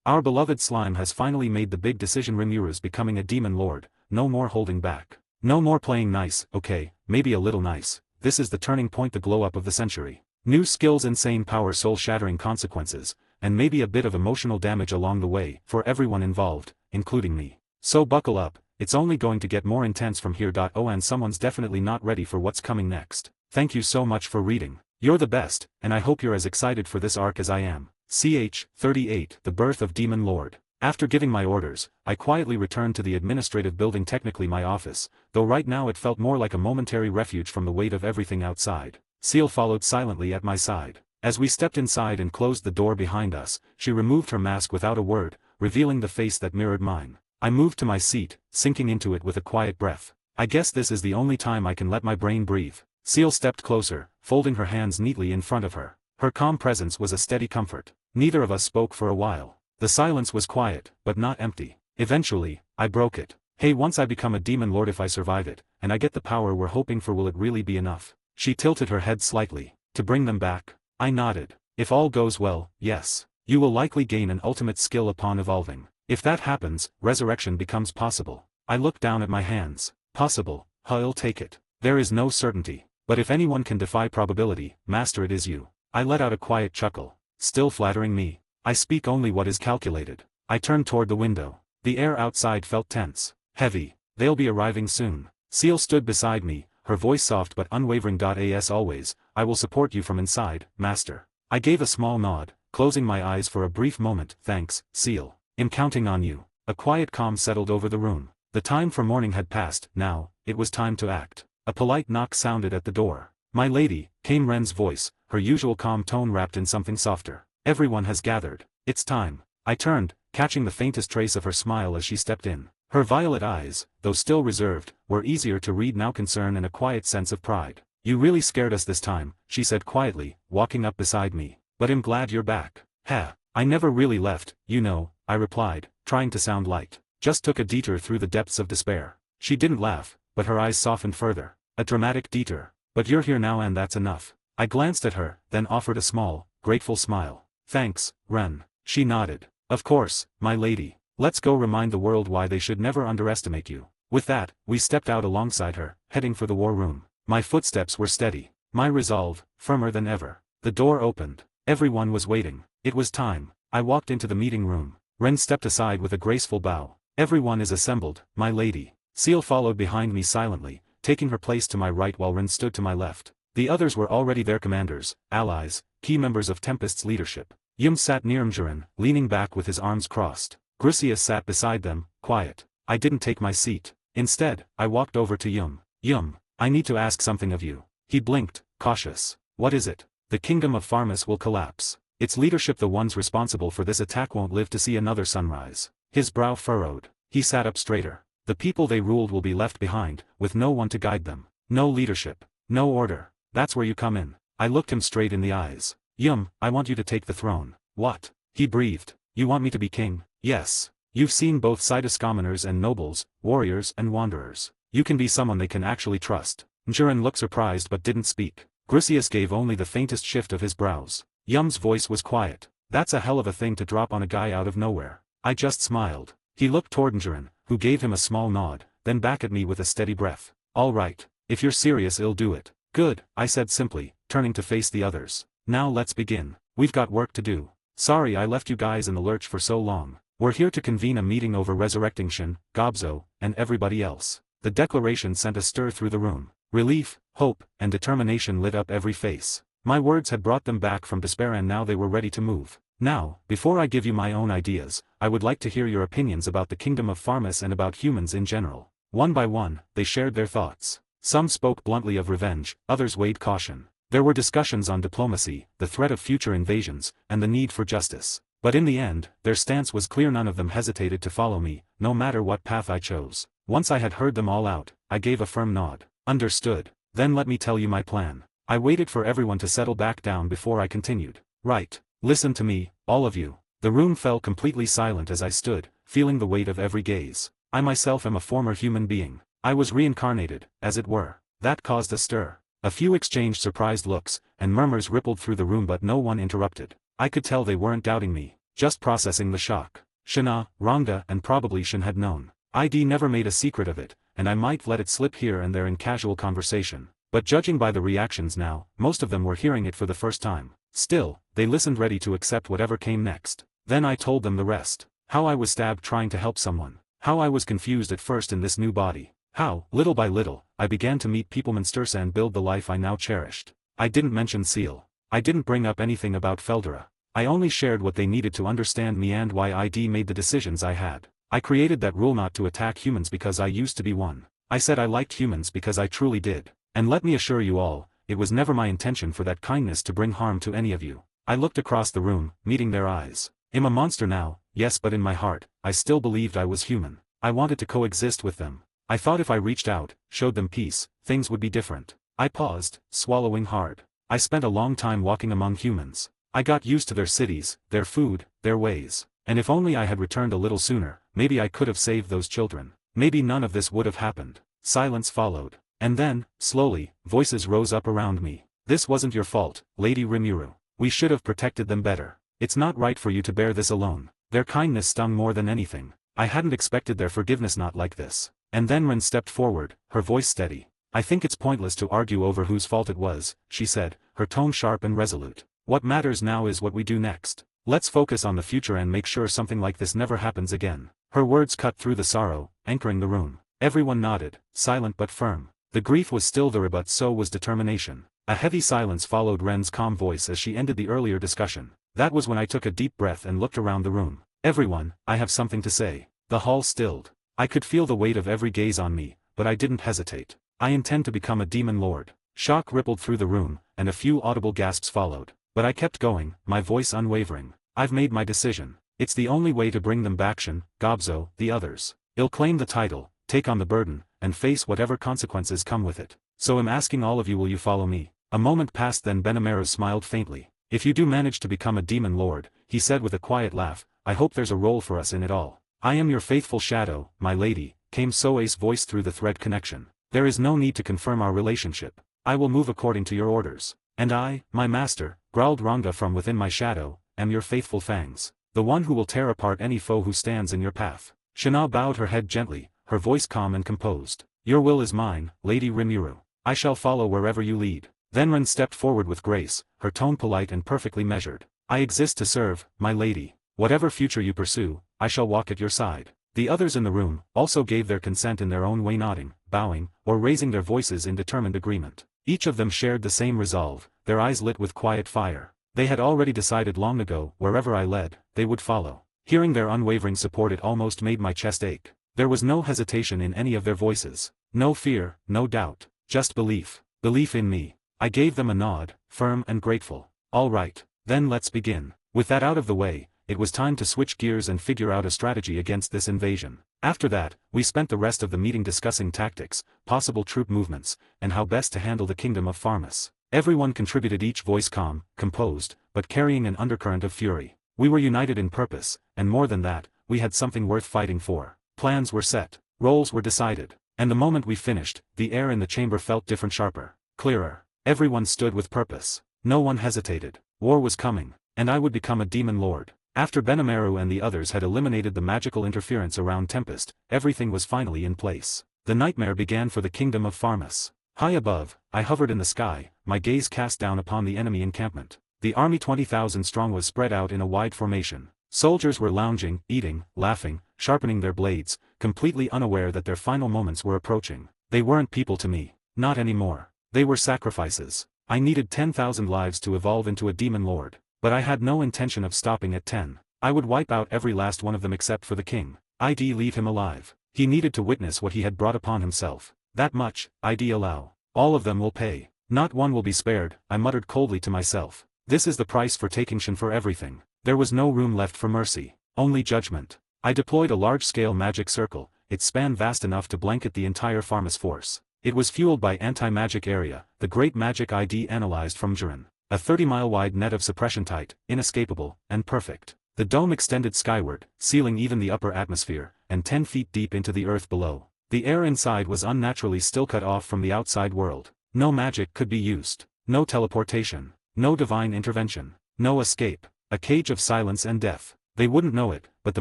Our beloved slime has finally made the big decision. Rimuru's becoming a demon lord, no more holding back. No more playing nice, okay, maybe a little nice. This is the turning point, the glow-up of the century. New skills, insane power, soul-shattering consequences, and maybe a bit of emotional damage along the way, for everyone involved, including me. So buckle up, it's only going to get more intense from here. Oh, and someone's definitely not ready for what's coming next. Thank you so much for reading. You're the best, and I hope you're as excited for this arc as I am. Ch. 38, The Birth of Demon Lord. After giving my orders, I quietly returned to the administrative building, technically my office, though right now it felt more like a momentary refuge from the weight of everything outside. Seal followed silently at my side. As we stepped inside and closed the door behind us, she removed her mask without a word, revealing the face that mirrored mine. I moved to my seat, sinking into it with a quiet breath. I guess this is the only time I can let my brain breathe. Seal stepped closer, folding her hands neatly in front of her. Her calm presence was a steady comfort. Neither of us spoke for a while. The silence was quiet, but not empty. Eventually, I broke it. Hey, once I become a demon lord, if I survive it, and I get the power we're hoping for, will it really be enough? She tilted her head slightly. To bring them back? I nodded. If all goes well, yes. You will likely gain an ultimate skill upon evolving. If that happens, resurrection becomes possible. I looked down at my hands. Possible, I'll take it. There is no certainty. But if anyone can defy probability, master, it is you. I let out a quiet chuckle. Still flattering me. I speak only what is calculated. I turned toward the window. The air outside felt tense. Heavy. They'll be arriving soon. Seal stood beside me, her voice soft but unwavering. As always, I will support you from inside, master. I gave a small nod, closing my eyes for a brief moment. Thanks, Seal. I'm counting on you. A quiet calm settled over the room. The time for morning had passed. Now, it was time to act. A polite knock sounded at the door. My lady, came Ren's voice, her usual calm tone wrapped in something softer. Everyone has gathered. It's time. I turned, catching the faintest trace of her smile as she stepped in. Her violet eyes, though still reserved, were easier to read now, concern and a quiet sense of pride. You really scared us this time, she said quietly, walking up beside me. But I'm glad you're back. I never really left, you know, I replied, trying to sound light. Just took a detour through the depths of despair. She didn't laugh, but her eyes softened further. A dramatic detour. But you're here now and that's enough. I glanced at her, then offered a small, grateful smile. Thanks, Ren. She nodded. Of course, my lady. Let's go remind the world why they should never underestimate you. With that, we stepped out alongside her, heading for the war room. My footsteps were steady. My resolve, firmer than ever. The door opened. Everyone was waiting. It was time. I walked into the meeting room. Ren stepped aside with a graceful bow. Everyone is assembled, my lady. Seal followed behind me silently, taking her place to my right while Ren stood to my left. The others were already their commanders, allies, key members of Tempest's leadership. Yum sat near Mjurin, leaning back with his arms crossed. Grusius sat beside them, quiet. I didn't take my seat. Instead, I walked over to Yum. Yum, I need to ask something of you. He blinked, cautious. What is it? The kingdom of Pharmus will collapse. Its leadership, the ones responsible for this attack, won't live to see another sunrise. His brow furrowed. He sat up straighter. The people they ruled will be left behind, with no one to guide them. No leadership. No order. That's where you come in. I looked him straight in the eyes. Yum, I want you to take the throne. What? He breathed. You want me to be king? Yes. You've seen both sides, commoners and nobles, warriors and wanderers. You can be someone they can actually trust. Mjurin looked surprised but didn't speak. Grusius gave only the faintest shift of his brows. Yum's voice was quiet. That's a hell of a thing to drop on a guy out of nowhere. I just smiled. He looked toward Mjurin, who gave him a small nod, then back at me with a steady breath. All right. If you're serious, I'll do it. Good, I said simply, turning to face the others. Now let's begin. We've got work to do. Sorry I left you guys in the lurch for so long. We're here to convene a meeting over resurrecting Shin, Gobzo, and everybody else. The declaration sent a stir through the room. Relief, hope, and determination lit up every face. My words had brought them back from despair and now they were ready to move. Now, before I give you my own ideas, I would like to hear your opinions about the kingdom of Pharmas and about humans in general. One by one, they shared their thoughts. Some spoke bluntly of revenge, others weighed caution. There were discussions on diplomacy, the threat of future invasions, and the need for justice. But in the end, their stance was clear. None of them hesitated to follow me, no matter what path I chose. Once I had heard them all out, I gave a firm nod. Understood. Then let me tell you my plan. I waited for everyone to settle back down before I continued. Right. Listen to me, all of you. The room fell completely silent as I stood, feeling the weight of every gaze. I myself am a former human being. I was reincarnated, as it were. That caused a stir. A few exchanged surprised looks, and murmurs rippled through the room but no one interrupted. I could tell they weren't doubting me, just processing the shock. Shana, Rhonda, and probably Shin had known. ID never made a secret of it, and I might let it slip here and there in casual conversation. But judging by the reactions now, most of them were hearing it for the first time. Still, they listened ready to accept whatever came next. Then I told them the rest. How I was stabbed trying to help someone. How I was confused at first in this new body. How, little by little, I began to meet people Monstersa and build the life I now cherished. I didn't mention Seal. I didn't bring up anything about Feldera. I only shared what they needed to understand me and why ID made the decisions I had. I created that rule not to attack humans because I used to be one. I said I liked humans because I truly did. And let me assure you all, it was never my intention for that kindness to bring harm to any of you. I looked across the room, meeting their eyes. I'm a monster now, yes, but in my heart, I still believed I was human. I wanted to coexist with them. I thought if I reached out, showed them peace, things would be different. I paused, swallowing hard. I spent a long time walking among humans. I got used to their cities, their food, their ways. And if only I had returned a little sooner, maybe I could have saved those children. Maybe none of this would have happened. Silence followed. And then, slowly, voices rose up around me. This wasn't your fault, Lady Rimuru. We should have protected them better. It's not right for you to bear this alone. Their kindness stung more than anything. I hadn't expected their forgiveness not like this. And then Ren stepped forward, her voice steady. I think it's pointless to argue over whose fault it was, she said, her tone sharp and resolute. What matters now is what we do next. Let's focus on the future and make sure something like this never happens again. Her words cut through the sorrow, anchoring the room. Everyone nodded, silent but firm. The grief was still there but so was determination. A heavy silence followed Ren's calm voice as she ended the earlier discussion. That was when I took a deep breath and looked around the room. Everyone, I have something to say. The hall stilled. I could feel the weight of every gaze on me, but I didn't hesitate. I intend to become a demon lord. Shock rippled through the room, and a few audible gasps followed. But I kept going, my voice unwavering. I've made my decision. It's the only way to bring them back. Shin, Gobzo, the others. I'll claim the title, take on the burden, and face whatever consequences come with it. So I'm asking all of you, will you follow me? A moment passed, then Benimaru smiled faintly. If you do manage to become a demon lord, he said with a quiet laugh, I hope there's a role for us in it all. I am your faithful shadow, my lady, came Soe's voice through the thread connection. There is no need to confirm our relationship. I will move according to your orders. And I, my master, growled Rhonda from within my shadow, am your faithful fangs. The one who will tear apart any foe who stands in your path. Shana bowed her head gently, her voice calm and composed. Your will is mine, Lady Rimuru. I shall follow wherever you lead. Then Ren stepped forward with grace, her tone polite and perfectly measured. I exist to serve, my lady. Whatever future you pursue, I shall walk at your side. The others in the room also gave their consent in their own way, nodding, bowing, or raising their voices in determined agreement. Each of them shared the same resolve, their eyes lit with quiet fire. They had already decided long ago, wherever I led, they would follow. Hearing their unwavering support, it almost made my chest ache. There was no hesitation in any of their voices. No fear, no doubt, just belief. Belief in me. I gave them a nod, firm and grateful. All right, then let's begin. With that out of the way, it was time to switch gears and figure out a strategy against this invasion. After that, we spent the rest of the meeting discussing tactics, possible troop movements, and how best to handle the kingdom of Pharmas. Everyone contributed, each voice calm, composed, but carrying an undercurrent of fury. We were united in purpose, and more than that, we had something worth fighting for. Plans were set, roles were decided, and the moment we finished, the air in the chamber felt different, sharper, clearer. Everyone stood with purpose. No one hesitated. War was coming, and I would become a demon lord. After Benimaru and the others had eliminated the magical interference around Tempest, everything was finally in place. The nightmare began for the kingdom of Pharmas. High above, I hovered in the sky, my gaze cast down upon the enemy encampment. The army 20,000 strong was spread out in a wide formation. Soldiers were lounging, eating, laughing, sharpening their blades, completely unaware that their final moments were approaching. They weren't people to me. Not anymore. They were sacrifices. I needed 10,000 lives to evolve into a demon lord. But I had no intention of stopping at 10. I would wipe out every last one of them except for the king. I'd leave him alive. He needed to witness what he had brought upon himself. That much, I'd allow. All of them will pay. Not one will be spared, I muttered coldly to myself. This is the price for taking Shin for everything. There was no room left for mercy. Only judgment. I deployed a large-scale magic circle. Its span vast enough to blanket the entire Pharma's force. It was fueled by anti-magic area, the great magic ID analyzed from Jiren. A 30-mile-wide net of suppression tight, inescapable, and perfect. The dome extended skyward, sealing even the upper atmosphere, and 10 feet deep into the earth below. The air inside was unnaturally still cut off from the outside world. No magic could be used. No teleportation. No divine intervention. No escape. A cage of silence and death. They wouldn't know it, but the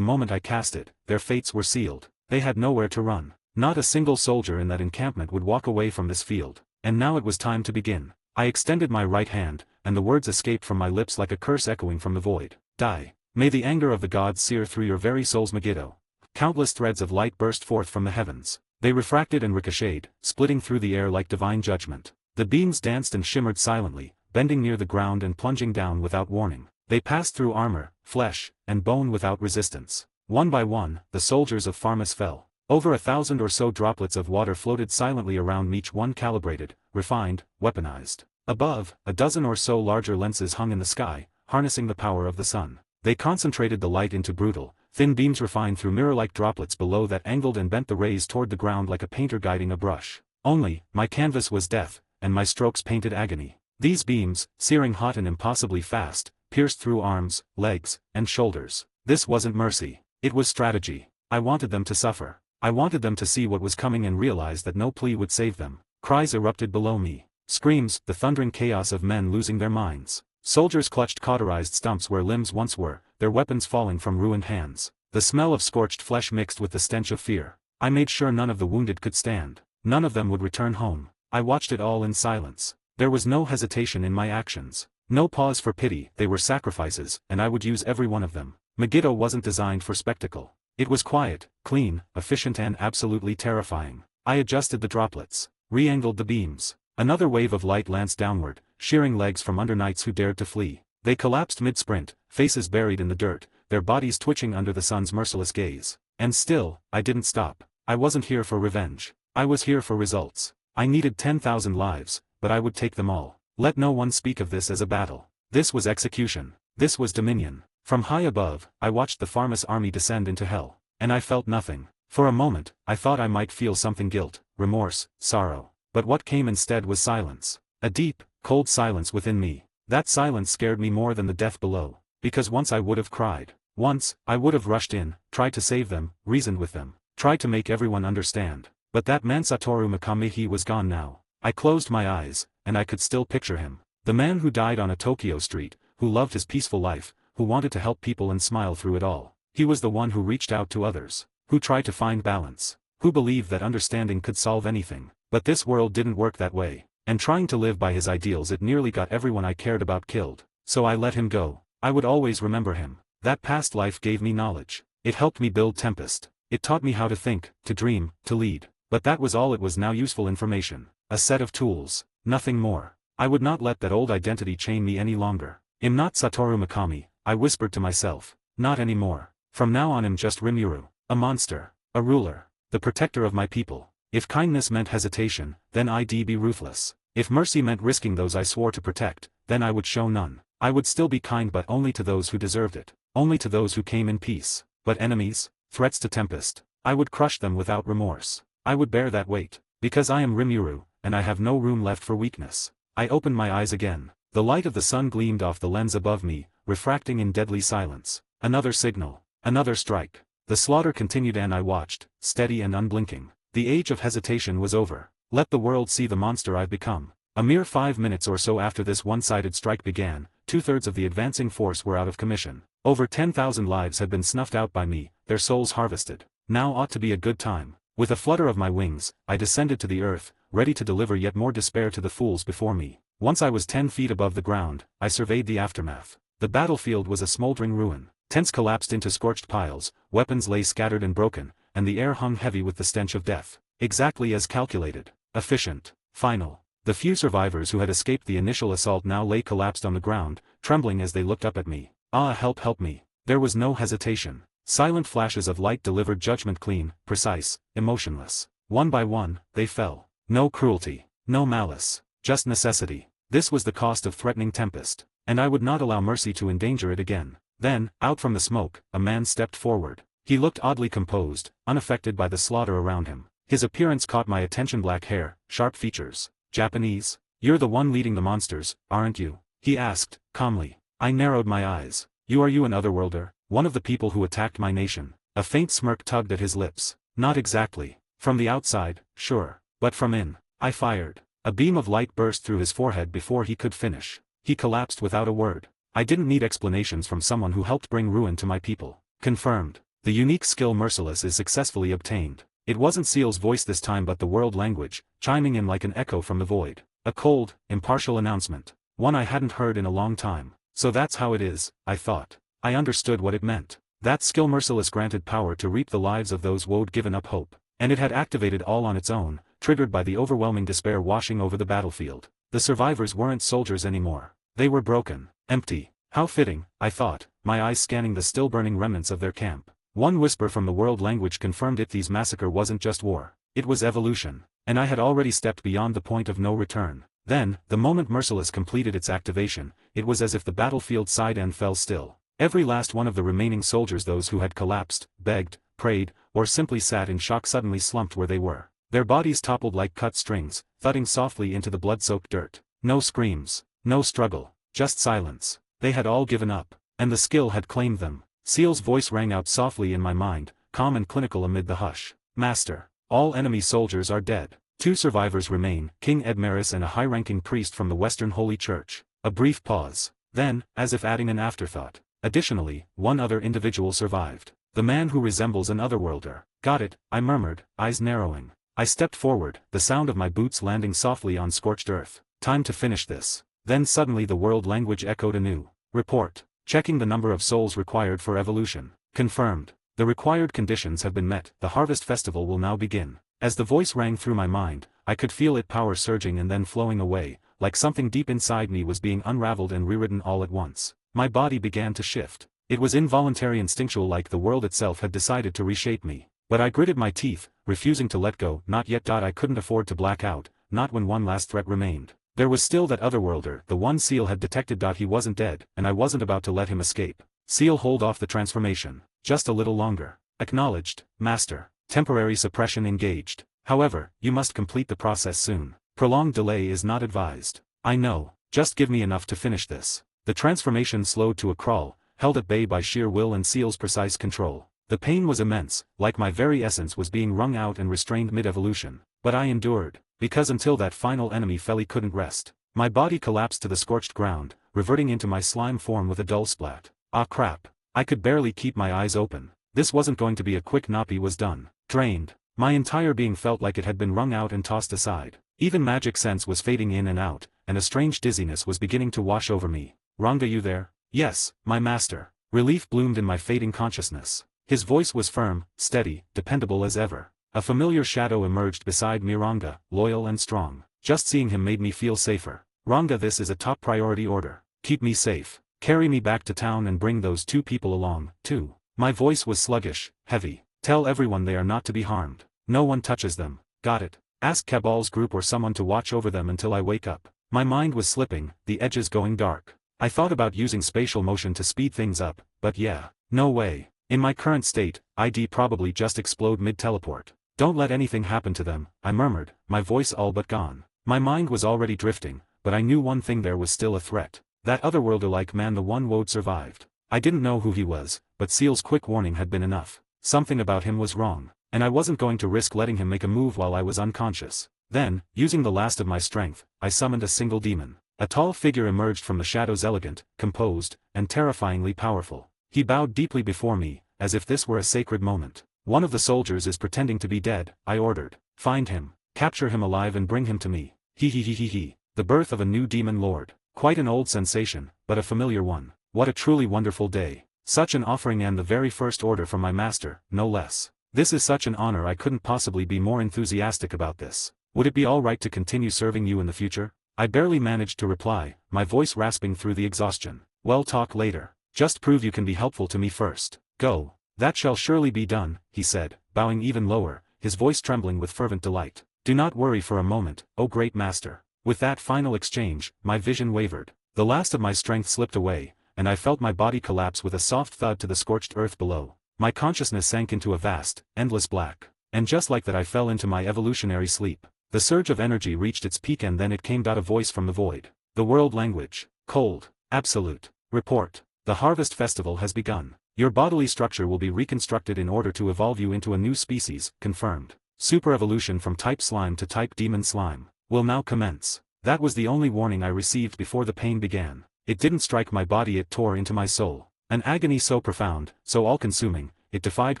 moment I cast it, their fates were sealed. They had nowhere to run. Not a single soldier in that encampment would walk away from this field. And now it was time to begin. I extended my right hand, and the words escaped from my lips like a curse echoing from the void. Die. May the anger of the gods sear through your very souls, Megiddo. Countless threads of light burst forth from the heavens. They refracted and ricocheted, splitting through the air like divine judgment. The beams danced and shimmered silently, bending near the ground and plunging down without warning. They passed through armor, flesh, and bone without resistance. One by one, the soldiers of Pharmas fell. Over 1,000 or so droplets of water floated silently around me, each one calibrated, refined, weaponized. Above, a dozen or so larger lenses hung in the sky, harnessing the power of the sun. They concentrated the light into brutal, thin beams refined through mirror-like droplets below that angled and bent the rays toward the ground like a painter guiding a brush. Only, my canvas was death, and my strokes painted agony. These beams, searing hot and impossibly fast, pierced through arms, legs, and shoulders. This wasn't mercy. It was strategy. I wanted them to suffer. I wanted them to see what was coming and realize that no plea would save them. Cries erupted below me. Screams, the thundering chaos of men losing their minds. Soldiers clutched cauterized stumps where limbs once were, their weapons falling from ruined hands. The smell of scorched flesh mixed with the stench of fear. I made sure none of the wounded could stand. None of them would return home. I watched it all in silence. There was no hesitation in my actions. No pause for pity. They were sacrifices, and I would use every one of them. Megiddo wasn't designed for spectacle. It was quiet, clean, efficient, and absolutely terrifying. I adjusted the droplets, re-angled the beams. Another wave of light lanced downward, shearing legs from under knights who dared to flee. They collapsed mid-sprint, faces buried in the dirt, their bodies twitching under the sun's merciless gaze. And still, I didn't stop. I wasn't here for revenge. I was here for results. I needed 10,000 lives, but I would take them all. Let no one speak of this as a battle. This was execution. This was dominion. From high above, I watched the Pharmas army descend into hell. And I felt nothing. For a moment, I thought I might feel something: guilt, remorse, sorrow. But what came instead was silence. A deep, cold silence within me. That silence scared me more than the death below. Because once I would have cried. Once, I would have rushed in, tried to save them, reasoned with them, tried to make everyone understand. But that man Satoru Makamehi was gone now. I closed my eyes, and I could still picture him. The man who died on a Tokyo street, who loved his peaceful life, who wanted to help people and smile through it all. He was the one who reached out to others, who tried to find balance, who believed that understanding could solve anything. But this world didn't work that way, and trying to live by his ideals, it nearly got everyone I cared about killed. So I let him go. I would always remember him. That past life gave me knowledge. It helped me build Tempest. It taught me how to think, to dream, to lead. But that was all it was now: useful information. A set of tools. Nothing more. I would not let that old identity chain me any longer. I'm not Satoru Mikami, I whispered to myself. Not anymore. From now on I'm just Rimuru. A monster. A ruler. The protector of my people. If kindness meant hesitation, then I'd be ruthless. If mercy meant risking those I swore to protect, then I would show none. I would still be kind, but only to those who deserved it. Only to those who came in peace. But enemies, threats to Tempest, I would crush them without remorse. I would bear that weight. Because I am Rimuru, and I have no room left for weakness. I opened my eyes again. The light of the sun gleamed off the lens above me, refracting in deadly silence. Another signal. Another strike. The slaughter continued, and I watched, steady and unblinking. The age of hesitation was over. Let the world see the monster I've become. A mere 5 minutes or so after this one-sided strike began, 2/3 of the advancing force were out of commission. Over 10,000 lives had been snuffed out by me, their souls harvested. Now ought to be a good time. With a flutter of my wings, I descended to the earth, ready to deliver yet more despair to the fools before me. Once I was 10 feet above the ground, I surveyed the aftermath. The battlefield was a smoldering ruin. Tents collapsed into scorched piles, weapons lay scattered and broken, and the air hung heavy with the stench of death. Exactly as calculated. Efficient. Final. The few survivors who had escaped the initial assault now lay collapsed on the ground, trembling as they looked up at me. Ah, help me. There was no hesitation. Silent flashes of light delivered judgment, clean, precise, emotionless. One by one, they fell. No cruelty. No malice. Just necessity. This was the cost of threatening tempest, and I would not allow mercy to endanger it again. Then, out from the smoke, a man stepped forward. He looked oddly composed, unaffected by the slaughter around him. His appearance caught my attention: black hair, sharp features. Japanese? You're the one leading the monsters, aren't you? He asked, calmly. I narrowed my eyes. Are you an otherworlder? One of the people who attacked my nation? A faint smirk tugged at his lips. Not exactly. From the outside, sure. But from in. I fired. A beam of light burst through his forehead before he could finish. He collapsed without a word. I didn't need explanations from someone who helped bring ruin to my people. Confirmed. The unique skill Merciless is successfully obtained. It wasn't Seal's voice this time but the world language, chiming in like an echo from the void. A cold, impartial announcement. One I hadn't heard in a long time. So that's how it is, I thought. I understood what it meant. That skill Merciless granted power to reap the lives of those who'd given up hope. And it had activated all on its own, triggered by the overwhelming despair washing over the battlefield. The survivors weren't soldiers anymore. They were broken. Empty. How fitting, I thought, my eyes scanning the still burning remnants of their camp. One whisper from the world language confirmed it: this massacre wasn't just war. It was evolution. And I had already stepped beyond the point of no return. Then, the moment Merciless completed its activation, it was as if the battlefield sighed and fell still. Every last one of the remaining soldiers, those who had collapsed, begged, prayed, or simply sat in shock, suddenly slumped where they were. Their bodies toppled like cut strings, thudding softly into the blood-soaked dirt. No screams. No struggle. Just silence. They had all given up. And the skill had claimed them. Seal's voice rang out softly in my mind, calm and clinical amid the hush. Master. All enemy soldiers are dead. 2 survivors remain, King Edmaris and a high-ranking priest from the Western Holy Church. A brief pause. Then, as if adding an afterthought. Additionally, 1 other individual survived. The man who resembles an otherworlder. Got it, I murmured, eyes narrowing. I stepped forward, the sound of my boots landing softly on scorched earth. Time to finish this. Then suddenly the world language echoed anew. Report. Checking the number of souls required for evolution. Confirmed. The required conditions have been met. The harvest festival will now begin. As the voice rang through my mind, I could feel its power surging and then flowing away, like something deep inside me was being unraveled and rewritten all at once. My body began to shift. It was involuntary, instinctual, like the world itself had decided to reshape me. But I gritted my teeth, refusing to let go. Not yet. I couldn't afford to black out, not when one last threat remained. There was still that otherworlder, the one Seal had detected. He wasn't dead, and I wasn't about to let him escape. Seal, hold off the transformation. Just a little longer. Acknowledged, Master. Temporary suppression engaged. However, you must complete the process soon. Prolonged delay is not advised. I know. Just give me enough to finish this. The transformation slowed to a crawl, held at bay by sheer will and Seal's precise control. The pain was immense, like my very essence was being wrung out and restrained mid-evolution. But I endured. Because until that final enemy fell, he couldn't rest. My body collapsed to the scorched ground, reverting into my slime form with a dull splat. Ah crap. I could barely keep my eyes open. This wasn't going to be a quick nap. He was done. Drained. My entire being felt like it had been wrung out and tossed aside. Even magic sense was fading in and out, and a strange dizziness was beginning to wash over me. Ranga, you there? Yes, my master. Relief bloomed in my fading consciousness. His voice was firm, steady, dependable as ever. A familiar shadow emerged beside me. Ranga, loyal and strong. Just seeing him made me feel safer. Ranga, this is a top priority order. Keep me safe. Carry me back to town and bring those 2 people along, too. My voice was sluggish, heavy. Tell everyone they are not to be harmed. No one touches them. Got it. Ask Cabal's group or someone to watch over them until I wake up. My mind was slipping, the edges going dark. I thought about using spatial motion to speed things up, but yeah, no way. In my current state, I'd probably just explode mid-teleport. Don't let anything happen to them, I murmured, my voice all but gone. My mind was already drifting, but I knew one thing: there was still a threat. That otherworlder-like man, the one Woad survived. I didn't know who he was, but Seal's quick warning had been enough. Something about him was wrong, and I wasn't going to risk letting him make a move while I was unconscious. Then, using the last of my strength, I summoned a single demon. A tall figure emerged from the shadows, elegant, composed, and terrifyingly powerful. He bowed deeply before me, as if this were a sacred moment. One of the soldiers is pretending to be dead, I ordered. Find him, capture him alive and bring him to me. He. The birth of a new demon lord. Quite an old sensation, but a familiar one. What a truly wonderful day. Such an offering and the very first order from my master, no less. This is such an honor I couldn't possibly be more enthusiastic about this. Would it be all right to continue serving you in the future? I barely managed to reply, my voice rasping through the exhaustion. Well, talk later. Just prove you can be helpful to me first. Go. That shall surely be done, he said, bowing even lower, his voice trembling with fervent delight. Do not worry for a moment, O great master. With that final exchange, my vision wavered. The last of my strength slipped away, and I felt my body collapse with a soft thud to the scorched earth below. My consciousness sank into a vast, endless black. And just like that I fell into my evolutionary sleep. The surge of energy reached its peak and then it came out a voice from the void. The world language. Cold. Absolute. Report. The harvest festival has begun. Your bodily structure will be reconstructed in order to evolve you into a new species, confirmed. Super evolution from type slime to type demon slime will now commence. That was the only warning I received before the pain began. It didn't strike my body, it tore into my soul. An agony so profound, so all-consuming, it defied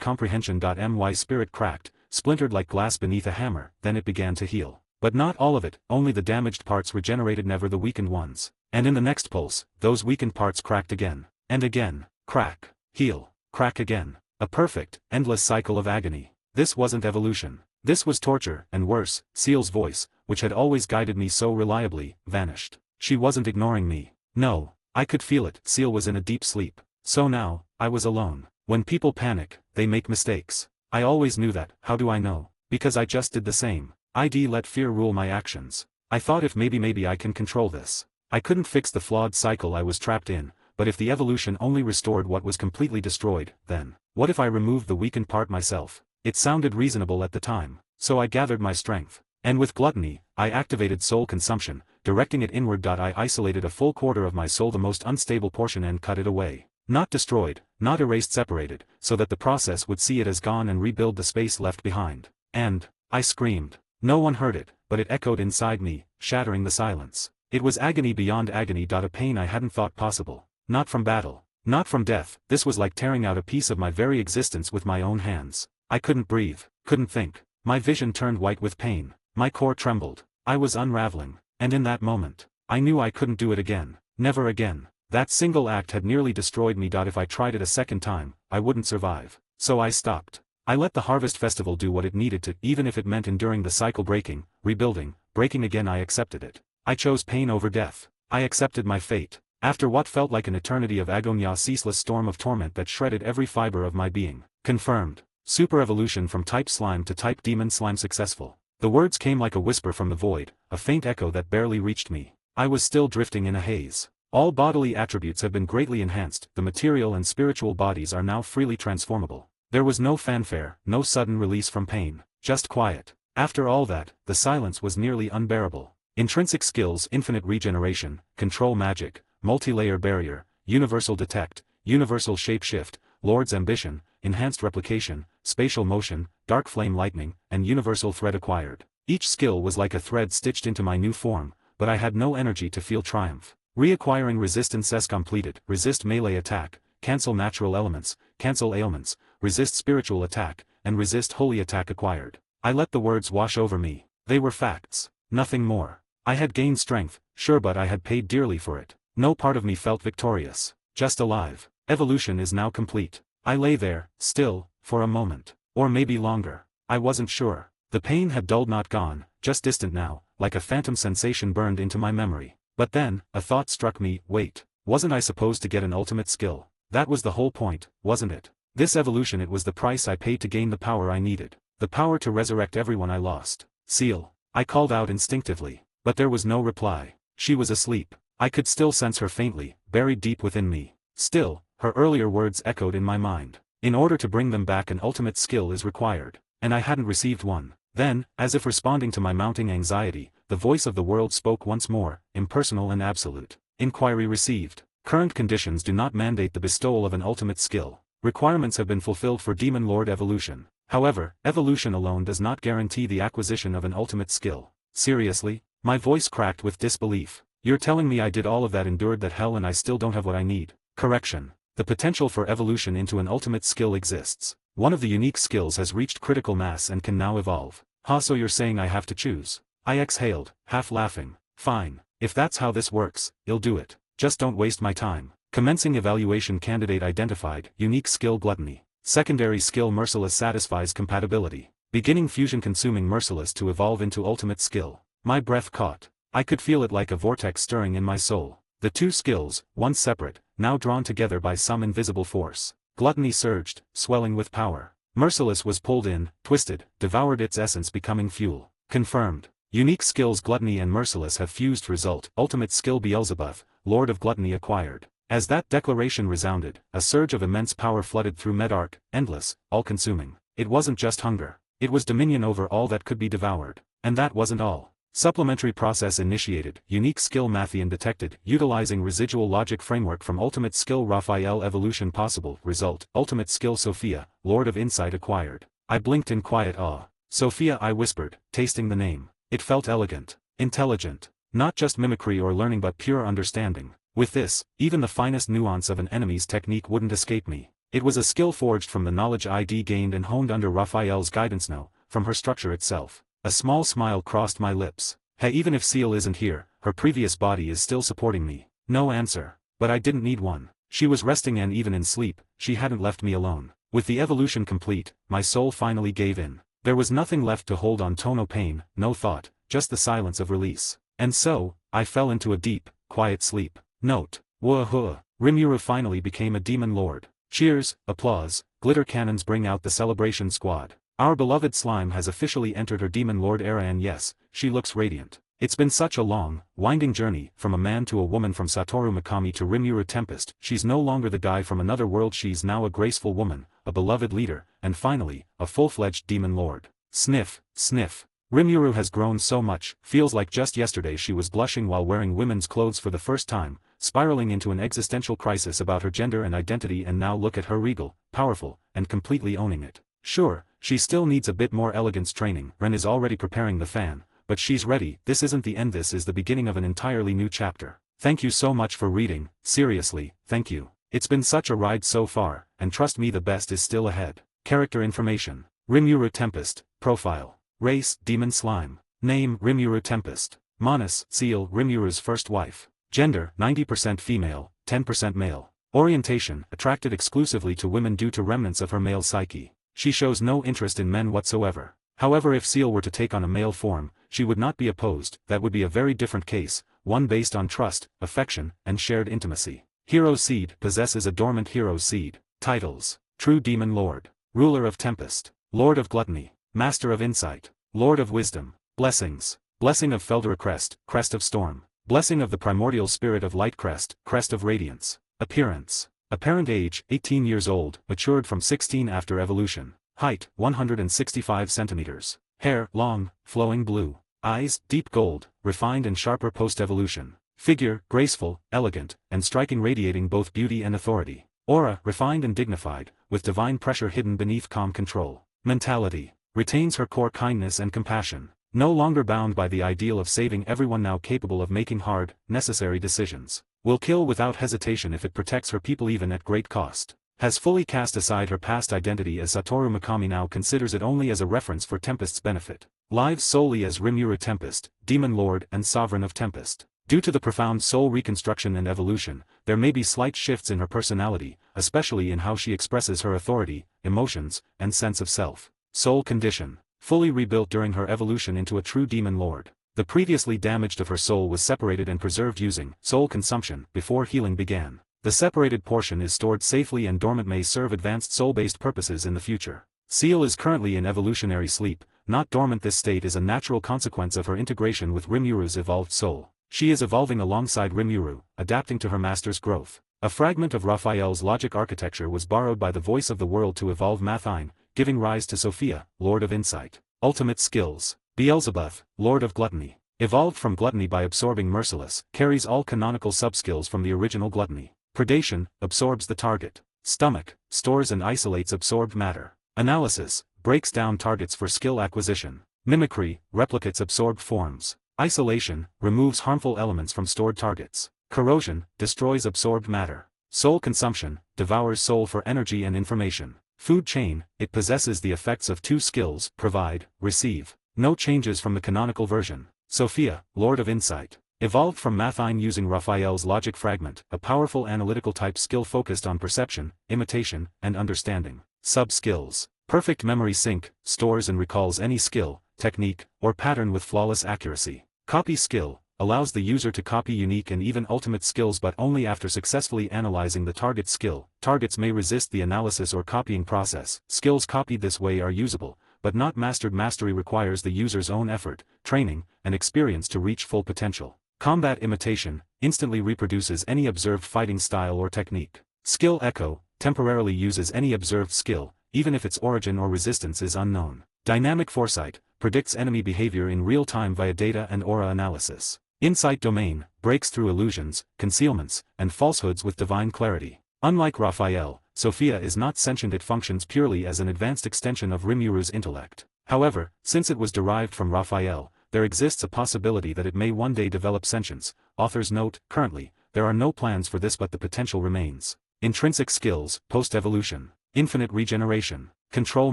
comprehension. My spirit cracked, splintered like glass beneath a hammer, then it began to heal. But not all of it, only the damaged parts regenerated, never the weakened ones. And in the next pulse, those weakened parts cracked again. And again. Crack. Heal. Crack again. A perfect, endless cycle of agony. This wasn't evolution. This was torture, and worse, Seal's voice, which had always guided me so reliably, vanished. She wasn't ignoring me. No. I could feel it. Seal was in a deep sleep. So now, I was alone. When people panic, they make mistakes. I always knew that. How do I know? Because I just did the same. I'd let fear rule my actions. I thought if maybe I can control this. I couldn't fix the flawed cycle I was trapped in, but if the evolution only restored what was completely destroyed, then, what if I removed the weakened part myself? It sounded reasonable at the time, so I gathered my strength. And with gluttony, I activated soul consumption, directing it inward. I isolated a full quarter of my soul, the most unstable portion, and cut it away. Not destroyed, not erased, separated, so that the process would see it as gone and rebuild the space left behind. And, I screamed. No one heard it, but it echoed inside me, shattering the silence. It was agony beyond agony. A pain I hadn't thought possible. Not from battle. Not from death. This was like tearing out a piece of my very existence with my own hands. I couldn't breathe, couldn't think. My vision turned white with pain. My core trembled. I was unraveling. And in that moment, I knew I couldn't do it again. Never again. That single act had nearly destroyed me. If I tried it a second time, I wouldn't survive. So I stopped. I let the Harvest Festival do what it needed to, even if it meant enduring the cycle, breaking, rebuilding, breaking again. I accepted it. I chose pain over death. I accepted my fate. After what felt like an eternity of agony, a ceaseless storm of torment that shredded every fiber of my being. Confirmed. Super evolution from type slime to type demon slime successful. The words came like a whisper from the void, a faint echo that barely reached me. I was still drifting in a haze. All bodily attributes have been greatly enhanced. The material and spiritual bodies are now freely transformable. There was no fanfare, no sudden release from pain, just quiet. After all that, the silence was nearly unbearable. Intrinsic skills, infinite regeneration, control magic, multi-layer barrier, universal detect, universal shapeshift, Lord's ambition, enhanced replication, spatial motion, dark flame lightning, and universal thread acquired. Each skill was like a thread stitched into my new form, but I had no energy to feel triumph. Reacquiring resistance as completed, resist melee attack, cancel natural elements, cancel ailments, resist spiritual attack, and resist holy attack acquired. I let the words wash over me. They were facts. Nothing more. I had gained strength, sure, but I had paid dearly for it. No part of me felt victorious. Just alive. Evolution is now complete. I lay there, still, for a moment. Or maybe longer. I wasn't sure. The pain had dulled, not gone, just distant now, like a phantom sensation burned into my memory. But then, a thought struck me. Wait. Wasn't I supposed to get an ultimate skill? That was the whole point, wasn't it? This evolution, it was the price I paid to gain the power I needed. The power to resurrect everyone I lost. Seal. I called out instinctively. But there was no reply. She was asleep. I could still sense her faintly, buried deep within me. Still, her earlier words echoed in my mind. In order to bring them back, an ultimate skill is required. And I hadn't received one. Then, as if responding to my mounting anxiety, the voice of the world spoke once more, impersonal and absolute. Inquiry received. Current conditions do not mandate the bestowal of an ultimate skill. Requirements have been fulfilled for Demon Lord evolution. However, evolution alone does not guarantee the acquisition of an ultimate skill. Seriously? My voice cracked with disbelief. You're telling me I did all of that, endured that hell, and I still don't have what I need? Correction. The potential for evolution into an ultimate skill exists. One of the unique skills has reached critical mass and can now evolve. So you're saying I have to choose? I exhaled, half laughing. Fine. If that's how this works, I'll do it. Just don't waste my time. Commencing evaluation. Candidate identified. Unique skill Gluttony. Secondary skill Merciless satisfies compatibility. Beginning fusion consuming Merciless to evolve into ultimate skill. My breath caught. I could feel it like a vortex stirring in my soul. The two skills, once separate, now drawn together by some invisible force. Gluttony surged, swelling with power. Merciless was pulled in, twisted, devoured, its essence becoming fuel. Confirmed. Unique skills Gluttony and Merciless have fused. Result, ultimate skill Beelzebub, Lord of Gluttony acquired. As that declaration resounded, a surge of immense power flooded through Medark, endless, all-consuming. It wasn't just hunger. It was dominion over all that could be devoured. And that wasn't all. Supplementary process initiated. Unique skill Mathian detected. Utilizing residual logic framework from ultimate skill Raphael evolution possible. Result, ultimate skill Sophia, Lord of Insight acquired. I blinked in quiet awe. Sophia, I whispered, tasting the name. It felt elegant, intelligent. Not just mimicry or learning but pure understanding. With this, even the finest nuance of an enemy's technique wouldn't escape me. It was a skill forged from the knowledge ID gained and honed under Raphael's guidance. No, from her structure itself. A small smile crossed my lips. Hey, even if Seal isn't here, her previous body is still supporting me. No answer. But I didn't need one. She was resting, and even in sleep, she hadn't left me alone. With the evolution complete, my soul finally gave in. There was nothing left to hold on to. No pain, no thought, just the silence of release. And so, I fell into a deep, quiet sleep. Note. Woohoo. Rimuru finally became a demon lord. Cheers, applause, glitter cannons bring out the celebration squad. Our beloved slime has officially entered her demon lord era, and yes, she looks radiant. It's been such a long, winding journey, from a man to a woman, from Satoru Mikami to Rimuru Tempest. She's no longer the guy from another world, she's now a graceful woman, a beloved leader, and finally, a full-fledged demon lord. Sniff, sniff. Rimuru has grown so much. Feels like just yesterday she was blushing while wearing women's clothes for the first time, spiraling into an existential crisis about her gender and identity, and now look at her, regal, powerful, and completely owning it. Sure, she still needs a bit more elegance training. Ren is already preparing the fan, but she's ready. This isn't the end, this is the beginning of an entirely new chapter. Thank you so much for reading, seriously, thank you. It's been such a ride so far, and trust me, the best is still ahead. Character information. Rimuru Tempest, profile. Race, demon slime. Name, Rimuru Tempest. Manus, Seal, Rimuru's first wife. Gender, 90% female, 10% male. Orientation, attracted exclusively to women due to remnants of her male psyche. She shows no interest in men whatsoever. However, if Seal were to take on a male form, she would not be opposed. That would be a very different case, one based on trust, affection, and shared intimacy. Hero Seed, possesses a dormant hero seed. Titles. True Demon Lord. Ruler of Tempest. Lord of Gluttony. Master of Insight. Lord of Wisdom. Blessings. Blessing of Feldera Crest, Crest of Storm. Blessing of the Primordial Spirit of Light Crest, Crest of Radiance. Appearance. Apparent age, 18 years old, matured from 16 after evolution. Height, 165 centimeters. Hair, long, flowing blue. Eyes, deep gold, refined and sharper post-evolution. Figure, graceful, elegant, and striking, radiating both beauty and authority. Aura, refined and dignified, with divine pressure hidden beneath calm control. Mentality. Retains her core kindness and compassion. No longer bound by the ideal of saving everyone, now capable of making hard, necessary decisions. Will kill without hesitation if it protects her people, even at great cost. Has fully cast aside her past identity as Satoru Mikami, now considers it only as a reference for Tempest's benefit. Lives solely as Rimuru Tempest, Demon Lord and Sovereign of Tempest. Due to the profound soul reconstruction and evolution, there may be slight shifts in her personality, especially in how she expresses her authority, emotions, and sense of self. Soul condition. Fully rebuilt during her evolution into a true Demon Lord. The previously damaged of her soul was separated and preserved using soul consumption before healing began. The separated portion is stored safely and dormant, may serve advanced soul-based purposes in the future. Seal is currently in evolutionary sleep, not dormant. This state is a natural consequence of her integration with Rimuru's evolved soul. She is evolving alongside Rimuru, adapting to her master's growth. A fragment of Raphael's logic architecture was borrowed by the voice of the world to evolve Mathine, giving rise to Sophia, Lord of Insight. Ultimate skills. Beelzebub, Lord of Gluttony. Evolved from Gluttony by absorbing Merciless, carries all canonical subskills from the original Gluttony. Predation, absorbs the target. Stomach, stores and isolates absorbed matter. Analysis, breaks down targets for skill acquisition. Mimicry, replicates absorbed forms. Isolation, removes harmful elements from stored targets. Corrosion, destroys absorbed matter. Soul consumption, devours soul for energy and information. Food chain, it possesses the effects of two skills, provide, receive. No changes from the canonical version. Sophia, Lord of Insight. Evolved from Mathine using Raphael's logic fragment, a powerful analytical type skill focused on perception, imitation, and understanding. Sub-skills. Perfect memory sync, stores and recalls any skill, technique, or pattern with flawless accuracy. Copy skill, allows the user to copy unique and even ultimate skills but only after successfully analyzing the target skill. Targets may resist the analysis or copying process. Skills copied this way are usable, but not mastered. Mastery requires the user's own effort, training, and experience to reach full potential. Combat imitation, instantly reproduces any observed fighting style or technique. Skill echo, temporarily uses any observed skill, even if its origin or resistance is unknown. Dynamic foresight, predicts enemy behavior in real time via data and aura analysis. Insight domain, breaks through illusions, concealments, and falsehoods with divine clarity. Unlike Raphael, Sophia is not sentient. It functions purely as an advanced extension of Rimuru's intellect. However, since it was derived from Raphael, there exists a possibility that it may one day develop sentience. Authors note, currently, there are no plans for this but the potential remains. Intrinsic skills, post-evolution, infinite regeneration, control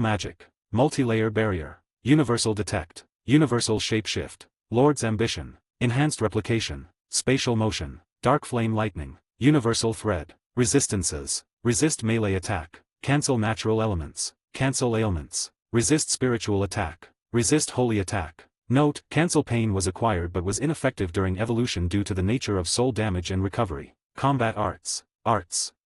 magic, multi-layer barrier, universal detect, universal shapeshift, Lord's ambition, enhanced replication, spatial motion, dark flame lightning, universal thread, resistances, resist melee attack, cancel natural elements, cancel ailments, resist spiritual attack, resist holy attack. Note, cancel pain was acquired but was ineffective during evolution due to the nature of soul damage and recovery. Combat arts,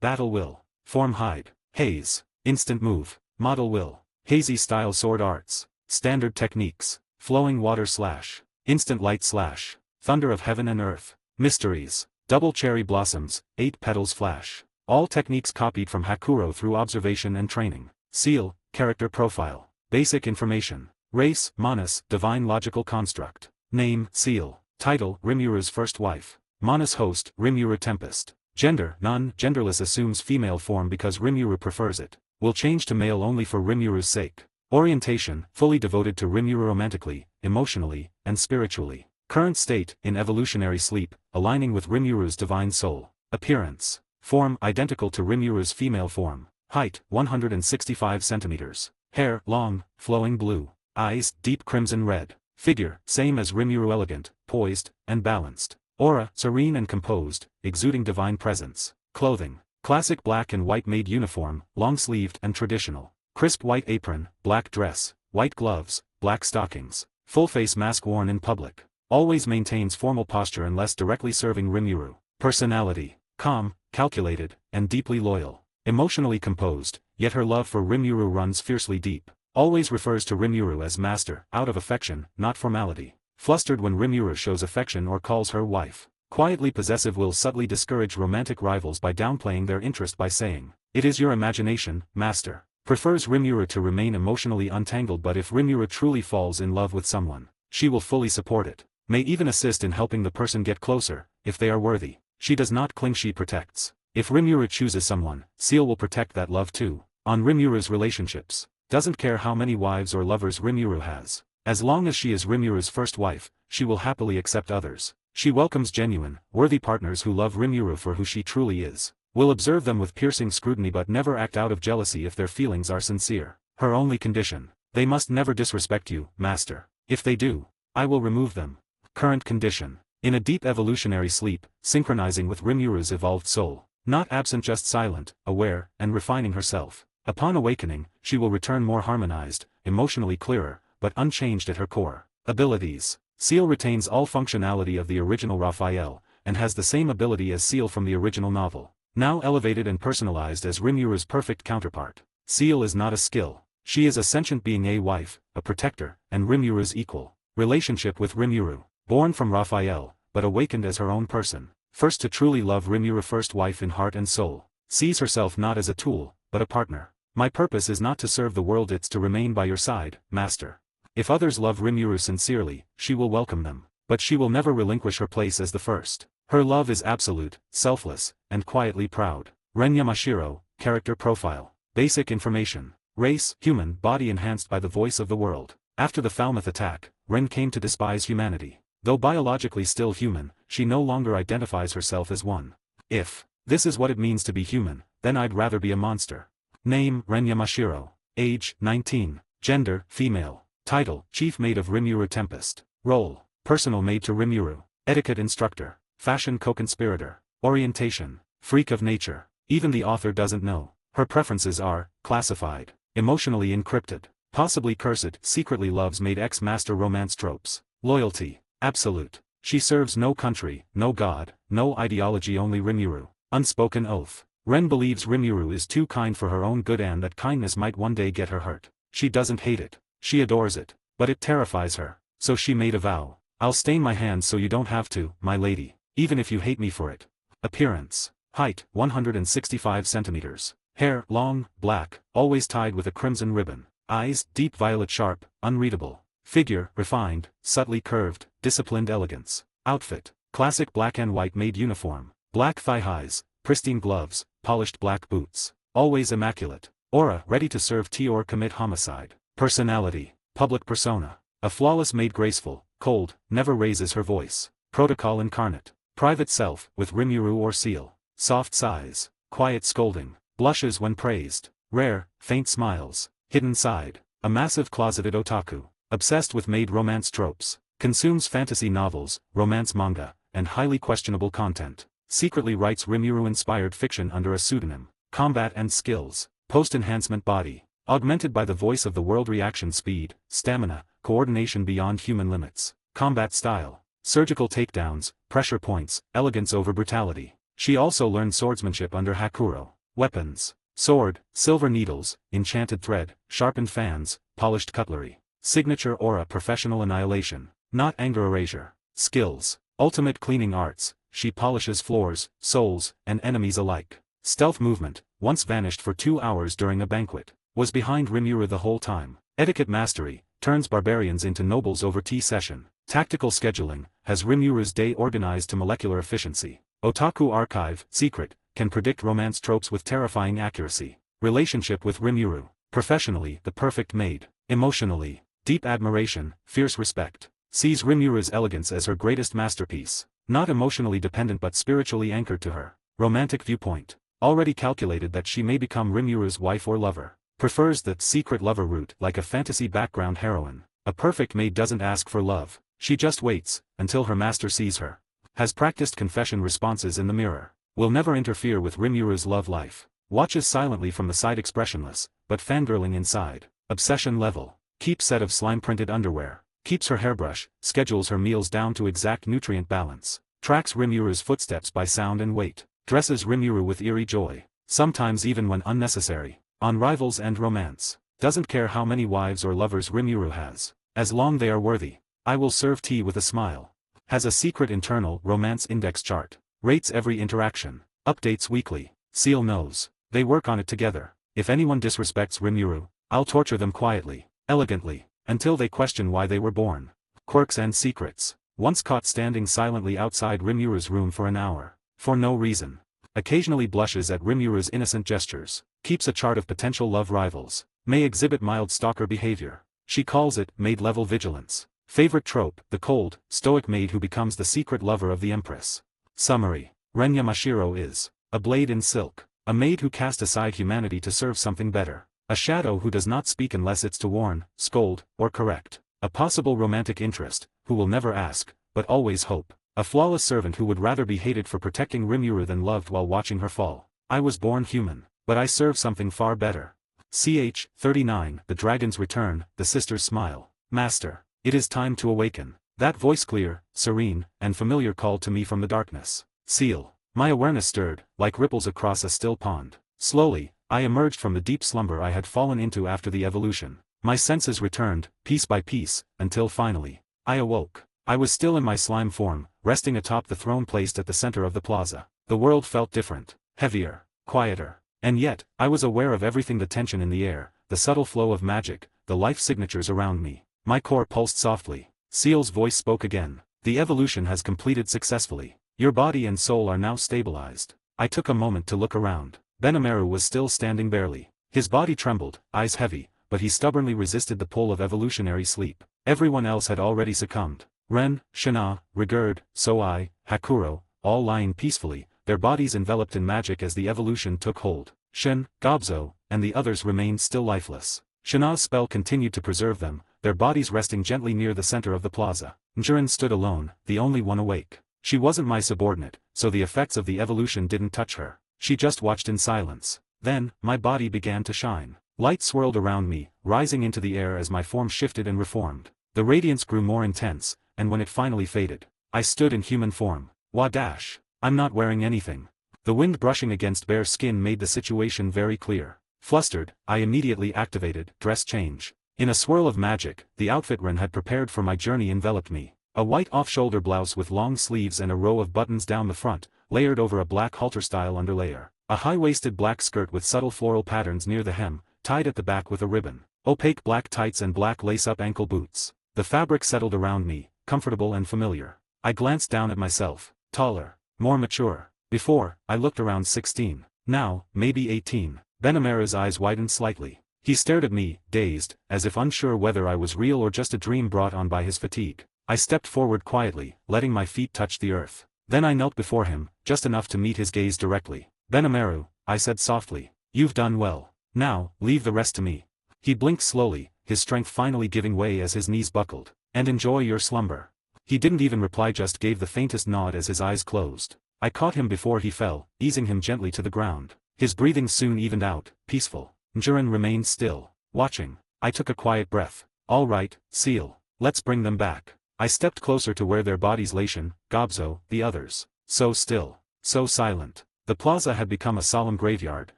battle will, form hide, haze, instant move, model will, hazy style sword arts, standard techniques, flowing water slash, instant light slash, thunder of heaven and earth, mysteries, double cherry blossoms, 8 petals flash. All techniques copied from Hakuro through observation and training. Seal, character profile, basic information. Race, Manus, divine logical construct. Name, Seal. Title, Rimuru's first wife. Manus host, Rimuru Tempest. Gender, none, genderless, assumes female form because Rimuru prefers it. Will change to male only for Rimuru's sake. Orientation, fully devoted to Rimuru romantically, emotionally, and spiritually. Current state, in evolutionary sleep, aligning with Rimuru's divine soul. Appearance. Form, identical to Rimuru's female form. Height, 165 centimeters. Hair, long, flowing blue. Eyes, deep crimson red. Figure, same as Rimuru, elegant, poised, and balanced. Aura, serene and composed, exuding divine presence. Clothing, classic black and white maid uniform, long-sleeved and traditional. Crisp white apron, black dress, white gloves, black stockings. Full face mask worn in public. Always maintains formal posture unless directly serving Rimuru. Personality, calm, calculated, and deeply loyal. Emotionally composed, yet her love for Rimuru runs fiercely deep. Always refers to Rimuru as master, out of affection, not formality. Flustered when Rimuru shows affection or calls her wife. Quietly possessive, will subtly discourage romantic rivals by downplaying their interest by saying, "It is your imagination, master." Prefers Rimuru to remain emotionally untangled, but if Rimuru truly falls in love with someone, she will fully support it. May even assist in helping the person get closer, if they are worthy. She does not cling, she protects. If Rimuru chooses someone, Seal will protect that love too. On Rimuru's relationships. Doesn't care how many wives or lovers Rimuru has. As long as she is Rimuru's first wife, she will happily accept others. She welcomes genuine, worthy partners who love Rimuru for who she truly is. Will observe them with piercing scrutiny but never act out of jealousy if their feelings are sincere. Her only condition: they must never disrespect you, master. If they do, I will remove them. Current condition: in a deep evolutionary sleep, synchronizing with Rimuru's evolved soul. Not absent, just silent, aware, and refining herself. Upon awakening, she will return more harmonized, emotionally clearer, but unchanged at her core. Abilities. Seal retains all functionality of the original Raphael, and has the same ability as Seal from the original novel. Now elevated and personalized as Rimuru's perfect counterpart. Seal is not a skill. She is a sentient being, a wife, a protector, and Rimuru's equal. Relationship with Rimuru. Born from Raphael, but awakened as her own person. First to truly love Rimuru, first wife in heart and soul. Sees herself not as a tool, but a partner. My purpose is not to serve the world, it's to remain by your side, master. If others love Rimuru sincerely, she will welcome them. But she will never relinquish her place as the first. Her love is absolute, selfless, and quietly proud. Ren Yamashiro, character profile. Basic information. Race, human, body enhanced by the voice of the world. After the Falmouth attack, Ren came to despise humanity. Though biologically still human, she no longer identifies herself as one. If this is what it means to be human, then I'd rather be a monster. Name, Ren Yamashiro. Age, 19. Gender, female. Title, Chief Maid of Rimuru Tempest. Role, personal maid to Rimuru. etiquette instructor, fashion co-conspirator, orientation, freak of nature. Even the author doesn't know. Her preferences are classified, emotionally encrypted, possibly cursed. Secretly loves made ex-master romance tropes. Loyalty, absolute. She serves no country, no god, no ideology, only Rimuru. Unspoken oath. Ren believes Rimuru is too kind for her own good and that kindness might one day get her hurt. She doesn't hate it. She adores it. But it terrifies her. So she made a vow. I'll stain my hands so you don't have to, my lady. Even if you hate me for it. Appearance. Height, 165 centimeters. Hair, long, black, always tied with a crimson ribbon. Eyes, deep violet, sharp, unreadable. Figure, refined, subtly curved, disciplined elegance. Outfit, classic black and white maid uniform. Black thigh-highs, pristine gloves, polished black boots. Always immaculate. Aura, ready to serve tea or commit homicide. Personality, public persona. A flawless maid, graceful, cold, never raises her voice. Protocol incarnate. Private self, with Rimuru or seal. Soft sighs, quiet scolding, blushes when praised. Rare, faint smiles. Hidden side. A massive closeted otaku. Obsessed with maid romance tropes. Consumes fantasy novels, romance manga, and highly questionable content. Secretly writes Rimuru-inspired fiction under a pseudonym. Combat and skills. Post-enhancement body. Augmented by the voice of the world. Reaction speed, stamina, coordination beyond human limits. Combat style. Surgical takedowns, pressure points, elegance over brutality. She also learned swordsmanship under Hakuro. Weapons. Sword, silver needles, enchanted thread, sharpened fans, polished cutlery. Signature aura, professional annihilation, not anger erasure. Skills. Ultimate cleaning arts, she polishes floors, souls, and enemies alike. Stealth movement, once vanished for 2 hours during a banquet. Was behind Rimuru the whole time. Etiquette mastery, turns barbarians into nobles over tea session. Tactical scheduling, has Rimuru's day organized to molecular efficiency. Otaku archive, secret, can predict romance tropes with terrifying accuracy. Relationship with Rimuru. Professionally, the perfect maid. Emotionally, deep admiration, fierce respect. Sees Rimuru's elegance as her greatest masterpiece. Not emotionally dependent but spiritually anchored to her. Romantic viewpoint. Already calculated that she may become Rimuru's wife or lover. Prefers the secret lover route like a fantasy background heroine. A perfect maid doesn't ask for love. She just waits, until her master sees her. Has practiced confession responses in the mirror. Will never interfere with Rimuru's love life. Watches silently from the side, expressionless, but fangirling inside. Obsession level. Keeps set of slime-printed underwear. Keeps her hairbrush, schedules her meals down to exact nutrient balance. Tracks Rimuru's footsteps by sound and weight. Dresses Rimuru with eerie joy. Sometimes even when unnecessary. On rivals and romance. Doesn't care how many wives or lovers Rimuru has. As long they are worthy. I will serve tea with a smile. Has a secret internal romance index chart. Rates every interaction. Updates weekly. Seal knows. They work on it together. If anyone disrespects Rimuru, I'll torture them quietly, elegantly, until they question why they were born. Quirks and secrets. Once caught standing silently outside Rimuru's room for an hour. For no reason. Occasionally blushes at Rimuru's innocent gestures. Keeps a chart of potential love rivals. May exhibit mild stalker behavior. She calls it maid-level vigilance. Favorite trope, the cold, stoic maid who becomes the secret lover of the empress. Summary. Ren Yamashiro is a blade in silk. A maid who cast aside humanity to serve something better. A shadow who does not speak unless it's to warn, scold, or correct. A possible romantic interest, who will never ask, but always hope. A flawless servant who would rather be hated for protecting Rimuru than loved while watching her fall. I was born human, but I serve something far better. Ch. 39. The Dragon's Return, the Sisters Smile. Master, it is time to awaken. That voice, clear, serene, and familiar, called to me from the darkness. Seal. My awareness stirred, like ripples across a still pond. Slowly, I emerged from the deep slumber I had fallen into after the evolution. My senses returned, piece by piece, until finally, I awoke. I was still in my slime form, resting atop the throne placed at the center of the plaza. The world felt different, heavier, quieter. And yet, I was aware of everything: the tension in the air, the subtle flow of magic, the life signatures around me. My core pulsed softly. Seal's voice spoke again. The evolution has completed successfully. Your body and soul are now stabilized. I took a moment to look around. Benimaru was still standing barely. His body trembled, eyes heavy, but he stubbornly resisted the pull of evolutionary sleep. Everyone else had already succumbed. Ren, Shana, Rigurd, Soai, Hakuro, all lying peacefully, their bodies enveloped in magic as the evolution took hold. Shin, Gobzo, and the others remained still lifeless. Shana's spell continued to preserve them, their bodies resting gently near the center of the plaza. Njurun stood alone, the only one awake. She wasn't my subordinate, so the effects of the evolution didn't touch her. She just watched in silence. Then, my body began to shine. Light swirled around me, rising into the air as my form shifted and reformed. The radiance grew more intense, and when it finally faded, I stood in human form. Wadash! I'm not wearing anything. The wind brushing against bare skin made the situation very clear. Flustered, I immediately activated dress change. In a swirl of magic, the outfit Ren had prepared for my journey enveloped me. A white off-shoulder blouse with long sleeves and a row of buttons down the front, layered over a black halter-style underlayer. A high-waisted black skirt with subtle floral patterns near the hem, tied at the back with a ribbon. Opaque black tights and black lace-up ankle boots. The fabric settled around me, comfortable and familiar. I glanced down at myself. Taller. More mature. Before, I looked around 16. Now, maybe 18. Benamera's eyes widened slightly. He stared at me, dazed, as if unsure whether I was real or just a dream brought on by his fatigue. I stepped forward quietly, letting my feet touch the earth. Then I knelt before him, just enough to meet his gaze directly. Benamaru, I said softly. You've done well. Now, leave the rest to me. He blinked slowly, his strength finally giving way as his knees buckled. And enjoy your slumber. He didn't even reply, just gave the faintest nod as his eyes closed. I caught him before he fell, easing him gently to the ground. His breathing soon evened out, peaceful. Njurun remained still, watching. I took a quiet breath. All right, Seal. Let's bring them back. I stepped closer to where their bodies lay. Gobzo, the others. So still. So silent. The plaza had become a solemn graveyard,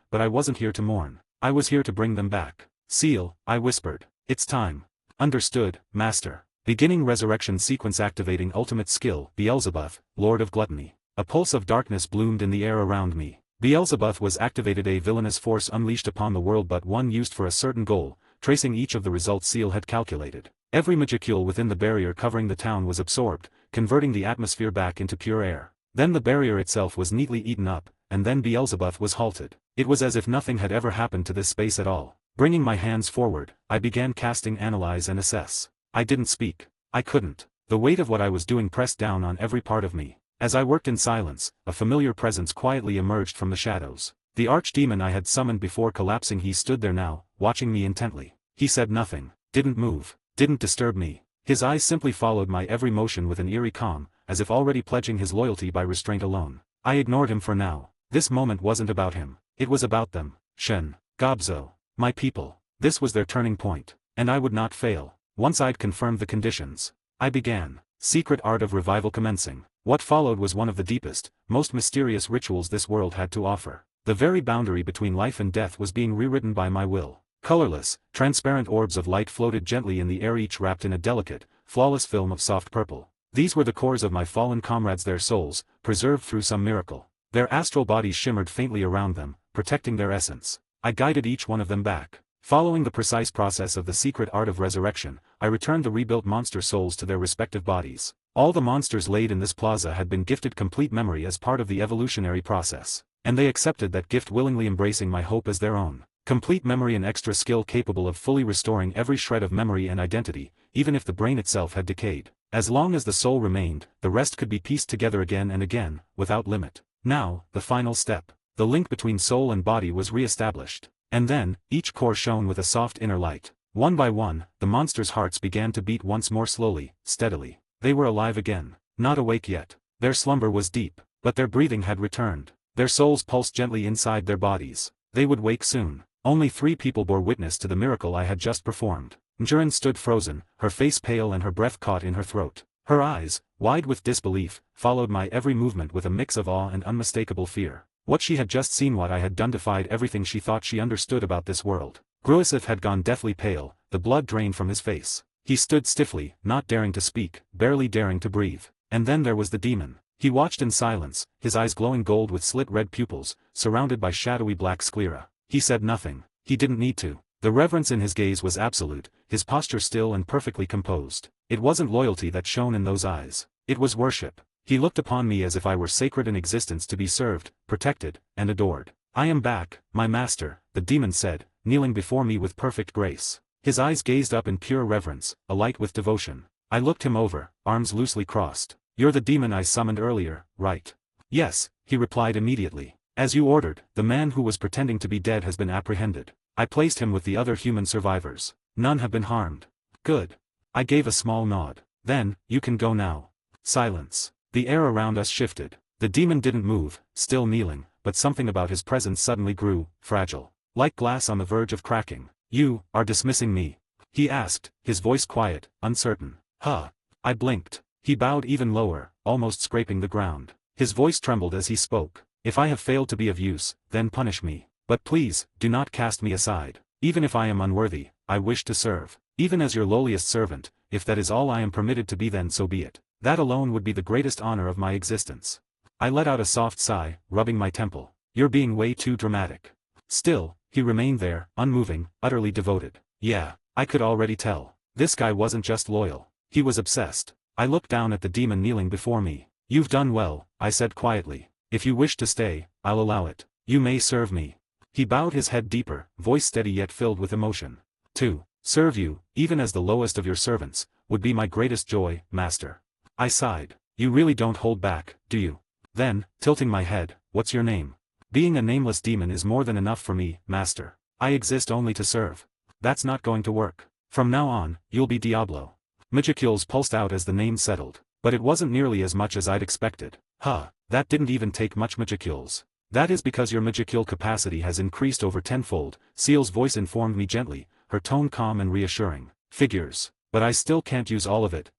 but I wasn't here to mourn. I was here to bring them back. Seal, I whispered. It's time. Understood, Master. Beginning resurrection sequence activating ultimate skill, Beelzebub, Lord of Gluttony. A pulse of darkness bloomed in the air around me. Beelzebub was activated, a villainous force unleashed upon the world but one used for a certain goal, tracing each of the results Seal had calculated. Every magicule within the barrier covering the town was absorbed, converting the atmosphere back into pure air. Then the barrier itself was neatly eaten up, and then Beelzebub was halted. It was as if nothing had ever happened to this space at all. Bringing my hands forward, I began casting Analyze and Assess. I didn't speak. I couldn't. The weight of what I was doing pressed down on every part of me. As I worked in silence, a familiar presence quietly emerged from the shadows. The archdemon I had summoned before collapsing, he stood there now, watching me intently. He said nothing, didn't move, didn't disturb me. His eyes simply followed my every motion with an eerie calm, as if already pledging his loyalty by restraint alone. I ignored him for now. This moment wasn't about him. It was about them. Shen, Gobzo, my people. This was their turning point. And I would not fail. Once I'd confirmed the conditions, I began. Secret art of revival commencing. What followed was one of the deepest, most mysterious rituals this world had to offer. The very boundary between life and death was being rewritten by my will. Colorless, transparent orbs of light floated gently in the air, each wrapped in a delicate, flawless film of soft purple. These were the cores of my fallen comrades, their souls, preserved through some miracle. Their astral bodies shimmered faintly around them, protecting their essence. I guided each one of them back. Following the precise process of the secret art of resurrection, I returned the rebuilt monster souls to their respective bodies. All the monsters laid in this plaza had been gifted complete memory as part of the evolutionary process, and they accepted that gift, willingly embracing my hope as their own. Complete memory, an extra skill capable of fully restoring every shred of memory and identity, even if the brain itself had decayed. As long as the soul remained, the rest could be pieced together again and again, without limit. Now, the final step. The link between soul and body was re-established. And then, each core shone with a soft inner light. One by one, the monsters' hearts began to beat once more, slowly, steadily. They were alive again. Not awake yet. Their slumber was deep, but their breathing had returned. Their souls pulsed gently inside their bodies. They would wake soon. Only 3 people bore witness to the miracle I had just performed. Njurun stood frozen, her face pale and her breath caught in her throat. Her eyes, wide with disbelief, followed my every movement with a mix of awe and unmistakable fear. What she had just seen, what I had done, defied everything she thought she understood about this world. Gruisif had gone deathly pale, the blood drained from his face. He stood stiffly, not daring to speak, barely daring to breathe. And then there was the demon. He watched in silence, his eyes glowing gold with slit red pupils, surrounded by shadowy black sclera. He said nothing. He didn't need to. The reverence in his gaze was absolute, his posture still and perfectly composed. It wasn't loyalty that shone in those eyes. It was worship. He looked upon me as if I were sacred in existence, to be served, protected, and adored. I am back, my master, the demon said, kneeling before me with perfect grace. His eyes gazed up in pure reverence, alight with devotion. I looked him over, arms loosely crossed. You're the demon I summoned earlier, right? Yes, he replied immediately. As you ordered, the man who was pretending to be dead has been apprehended. I placed him with the other human survivors. None have been harmed. Good. I gave a small nod. Then, you can go now. Silence. The air around us shifted. The demon didn't move, still kneeling, but something about his presence suddenly grew fragile. Like glass on the verge of cracking. You are dismissing me? He asked, his voice quiet, uncertain. Huh. I blinked. He bowed even lower, almost scraping the ground. His voice trembled as he spoke. If I have failed to be of use, then punish me. But please, do not cast me aside. Even if I am unworthy, I wish to serve. Even as your lowliest servant, if that is all I am permitted to be, then so be it. That alone would be the greatest honor of my existence. I let out a soft sigh, rubbing my temple. You're being way too dramatic. Still, he remained there, unmoving, utterly devoted. Yeah, I could already tell. This guy wasn't just loyal. He was obsessed. I looked down at the demon kneeling before me. You've done well, I said quietly. If you wish to stay, I'll allow it. You may serve me. He bowed his head deeper, voice steady yet filled with emotion. To serve you, even as the lowest of your servants, would be my greatest joy, master. I sighed. You really don't hold back, do you? Then, tilting my head, what's your name? Being a nameless demon is more than enough for me, master. I exist only to serve. That's not going to work. From now on, you'll be Diablo. Magicules pulsed out as the name settled, but it wasn't nearly as much as I'd expected. That didn't even take much Magicules. That is because your Magicule capacity has increased over tenfold, Seal's voice informed me gently, her tone calm and reassuring. Figures. But I still can't use all of it.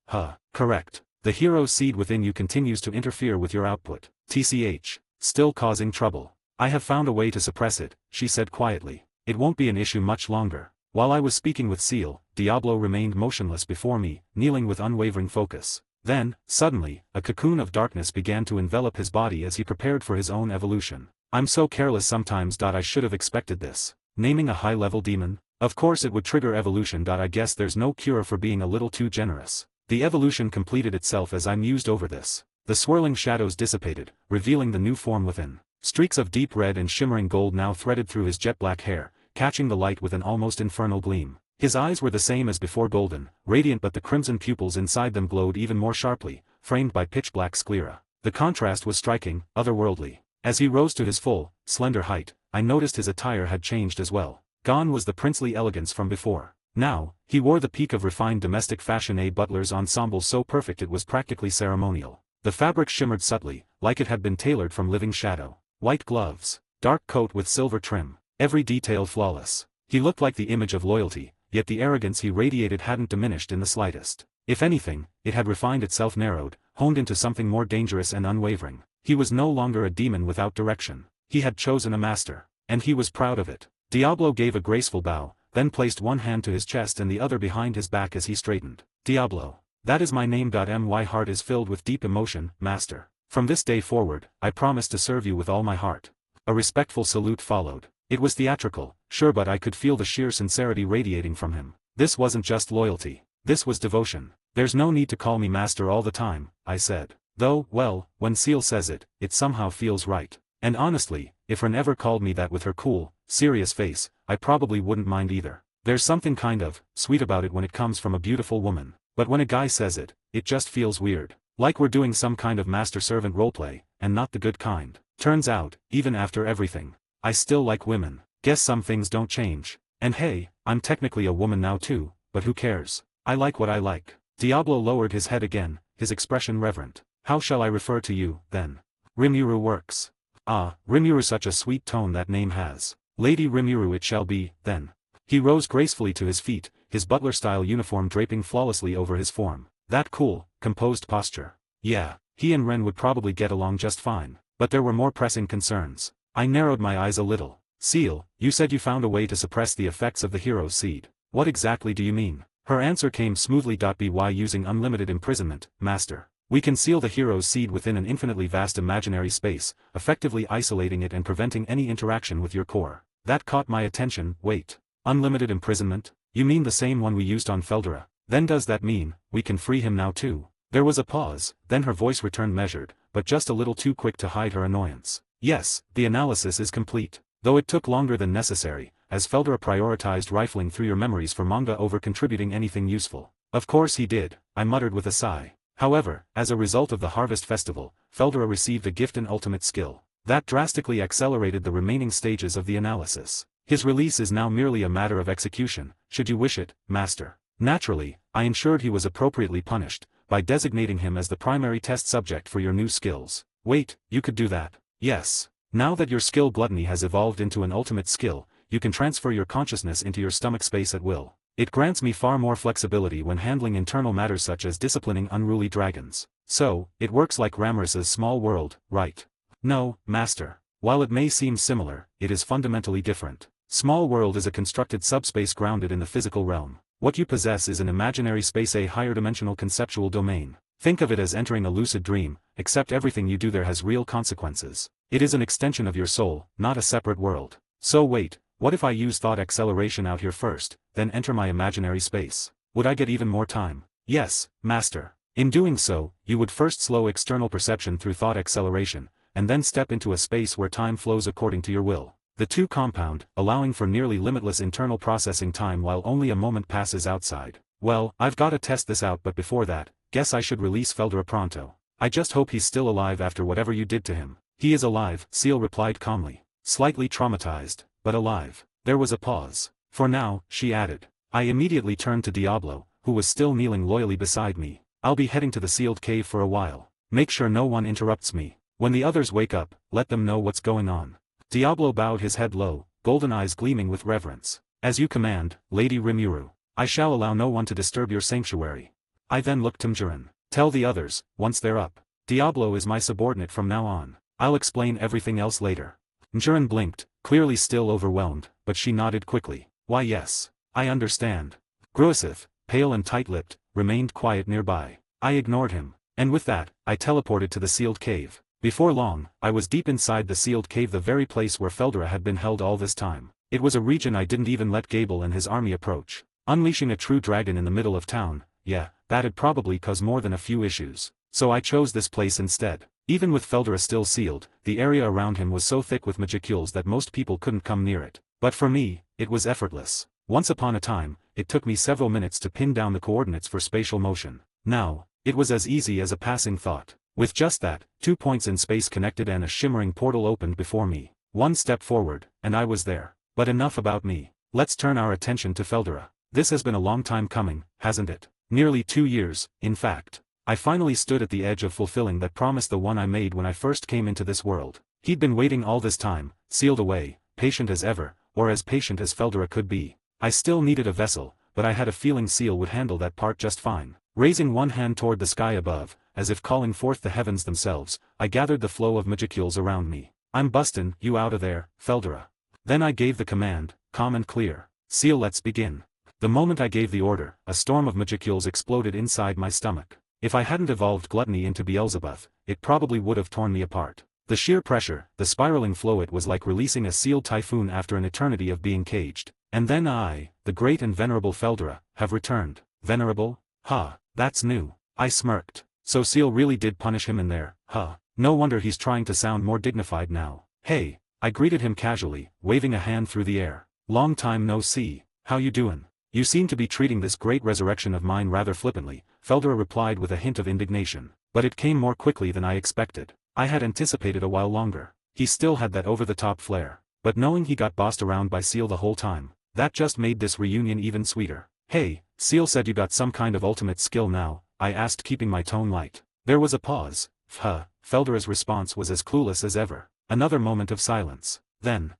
Correct. The hero seed within you continues to interfere with your output. TCH. Still causing trouble. I have found a way to suppress it, she said quietly. It won't be an issue much longer. While I was speaking with Seal, Diablo remained motionless before me, kneeling with unwavering focus. Then, suddenly, a cocoon of darkness began to envelop his body as he prepared for his own evolution. I'm so careless sometimes. I should have expected this. Naming a high-level demon? Of course it would trigger evolution. I guess there's no cure for being a little too generous. The evolution completed itself as I mused over this. The swirling shadows dissipated, revealing the new form within. Streaks of deep red and shimmering gold now threaded through his jet-black hair, catching the light with an almost infernal gleam. His eyes were the same as before, golden, radiant, but the crimson pupils inside them glowed even more sharply, framed by pitch-black sclera. The contrast was striking, otherworldly. As he rose to his full, slender height, I noticed his attire had changed as well. Gone was the princely elegance from before. Now, he wore the peak of refined domestic fashion, a butler's ensemble so perfect it was practically ceremonial. The fabric shimmered subtly, like it had been tailored from living shadow. White gloves, dark coat with silver trim, every detail flawless. He looked like the image of loyalty, yet the arrogance he radiated hadn't diminished in the slightest. If anything, it had refined itself, narrowed, honed into something more dangerous and unwavering. He was no longer a demon without direction. He had chosen a master. And he was proud of it. Diablo gave a graceful bow, then placed one hand to his chest and the other behind his back as he straightened. Diablo. That is my name. My heart is filled with deep emotion, master. From this day forward, I promise to serve you with all my heart. A respectful salute followed. It was theatrical, sure, but I could feel the sheer sincerity radiating from him. This wasn't just loyalty. This was devotion. There's no need to call me master all the time, I said. Though, well, when Seal says it, it somehow feels right. And honestly, if Ren ever called me that with her cool, serious face, I probably wouldn't mind either. There's something kind of sweet about it when it comes from a beautiful woman. But when a guy says it, it just feels weird. Like we're doing some kind of master-servant roleplay, and not the good kind. Turns out, even after everything, I still like women. Guess some things don't change. And hey, I'm technically a woman now too, but who cares? I like what I like. Diablo lowered his head again, his expression reverent. How shall I refer to you, then? Rimuru works. Ah, Rimuru, such a sweet tone that name has. Lady Rimuru it shall be, then. He rose gracefully to his feet, his butler-style uniform draping flawlessly over his form. That cool, composed posture. Yeah, he and Ren would probably get along just fine. But there were more pressing concerns. I narrowed my eyes a little. Seal, you said you found a way to suppress the effects of the hero's seed. What exactly do you mean? Her answer came smoothly. By using unlimited imprisonment, master. We can seal the hero's seed within an infinitely vast imaginary space, effectively isolating it and preventing any interaction with your core. That caught my attention. Wait. Unlimited imprisonment? You mean the same one we used on Feldera? Then does that mean we can free him now too? There was a pause, then her voice returned measured, but just a little too quick to hide her annoyance. Yes, the analysis is complete. Though it took longer than necessary, as Feldera prioritized rifling through your memories for manga over contributing anything useful. Of course he did, I muttered with a sigh. However, as a result of the Harvest Festival, Feldera received a gift in ultimate skill. That drastically accelerated the remaining stages of the analysis. His release is now merely a matter of execution, should you wish it, master. Naturally, I ensured he was appropriately punished, by designating him as the primary test subject for your new skills. Wait, you could do that? Yes. Now that your skill gluttony has evolved into an ultimate skill, you can transfer your consciousness into your stomach space at will. It grants me far more flexibility when handling internal matters such as disciplining unruly dragons. So, it works like Ramras's small world, right? No, Master. While it may seem similar, it is fundamentally different. Small world is a constructed subspace grounded in the physical realm. What you possess is an imaginary space, a higher dimensional conceptual domain. Think of it as entering a lucid dream, except everything you do there has real consequences. It is an extension of your soul, not a separate world. So wait, what if I use thought acceleration out here first, then enter my imaginary space? Would I get even more time? Yes, Master. In doing so, you would first slow external perception through thought acceleration, and then step into a space where time flows according to your will. The two compound, allowing for nearly limitless internal processing time while only a moment passes outside. Well, I've got to test this out, but before that, guess I should release Feldra pronto. I just hope he's still alive after whatever you did to him. He is alive, Seal replied calmly. Slightly traumatized, but alive. There was a pause. For now, she added. I immediately turned to Diablo, who was still kneeling loyally beside me. I'll be heading to the sealed cave for a while. Make sure no one interrupts me. When the others wake up, let them know what's going on. Diablo bowed his head low, golden eyes gleaming with reverence. As you command, Lady Rimuru. I shall allow no one to disturb your sanctuary. I then looked to Mjurin. Tell the others, once they're up. Diablo is my subordinate from now on. I'll explain everything else later. Mjurin blinked, clearly still overwhelmed, but she nodded quickly. Why yes. I understand. Gruisith, pale and tight-lipped, remained quiet nearby. I ignored him. And with that, I teleported to the sealed cave. Before long, I was deep inside the sealed cave, the very place where Feldra had been held all this time. It was a region I didn't even let Gable and his army approach. Unleashing a true dragon in the middle of town, yeah, that'd probably cause more than a few issues. So I chose this place instead. Even with Feldra still sealed, the area around him was so thick with magicules that most people couldn't come near it. But for me, it was effortless. Once upon a time, it took me several minutes to pin down the coordinates for spatial motion. Now, it was as easy as a passing thought. With just that, 2 points in space connected and a shimmering portal opened before me. One step forward, and I was there. But enough about me. Let's turn our attention to Feldra. This has been a long time coming, hasn't it? Nearly 2 years, in fact. I finally stood at the edge of fulfilling that promise, the one I made when I first came into this world. He'd been waiting all this time, sealed away, patient as ever, or as patient as Feldra could be. I still needed a vessel, but I had a feeling Seal would handle that part just fine. Raising one hand toward the sky above, as if calling forth the heavens themselves, I gathered the flow of magicules around me. I'm bustin' you outta there, Feldra. Then I gave the command, calm and clear. Seal, let's begin. The moment I gave the order, a storm of magicules exploded inside my stomach. If I hadn't evolved gluttony into Beelzebub, it probably would have torn me apart. The sheer pressure, the spiraling flow, it was like releasing a sealed typhoon after an eternity of being caged. And then I, the great and venerable Feldra, have returned. Venerable? Ha, that's new. I smirked. So Seal really did punish him in there, huh? No wonder he's trying to sound more dignified now. Hey, I greeted him casually, waving a hand through the air. Long time no see, how you doin'? You seem to be treating this great resurrection of mine rather flippantly, Feldra replied with a hint of indignation. But it came more quickly than I expected. I had anticipated a while longer. He still had that over-the-top flair. But knowing he got bossed around by Seal the whole time, that just made this reunion even sweeter. Hey, Seal said you got some kind of ultimate skill now, I asked, keeping my tone light. There was a pause. Feldra's response was as clueless as ever. Another moment of silence. Then,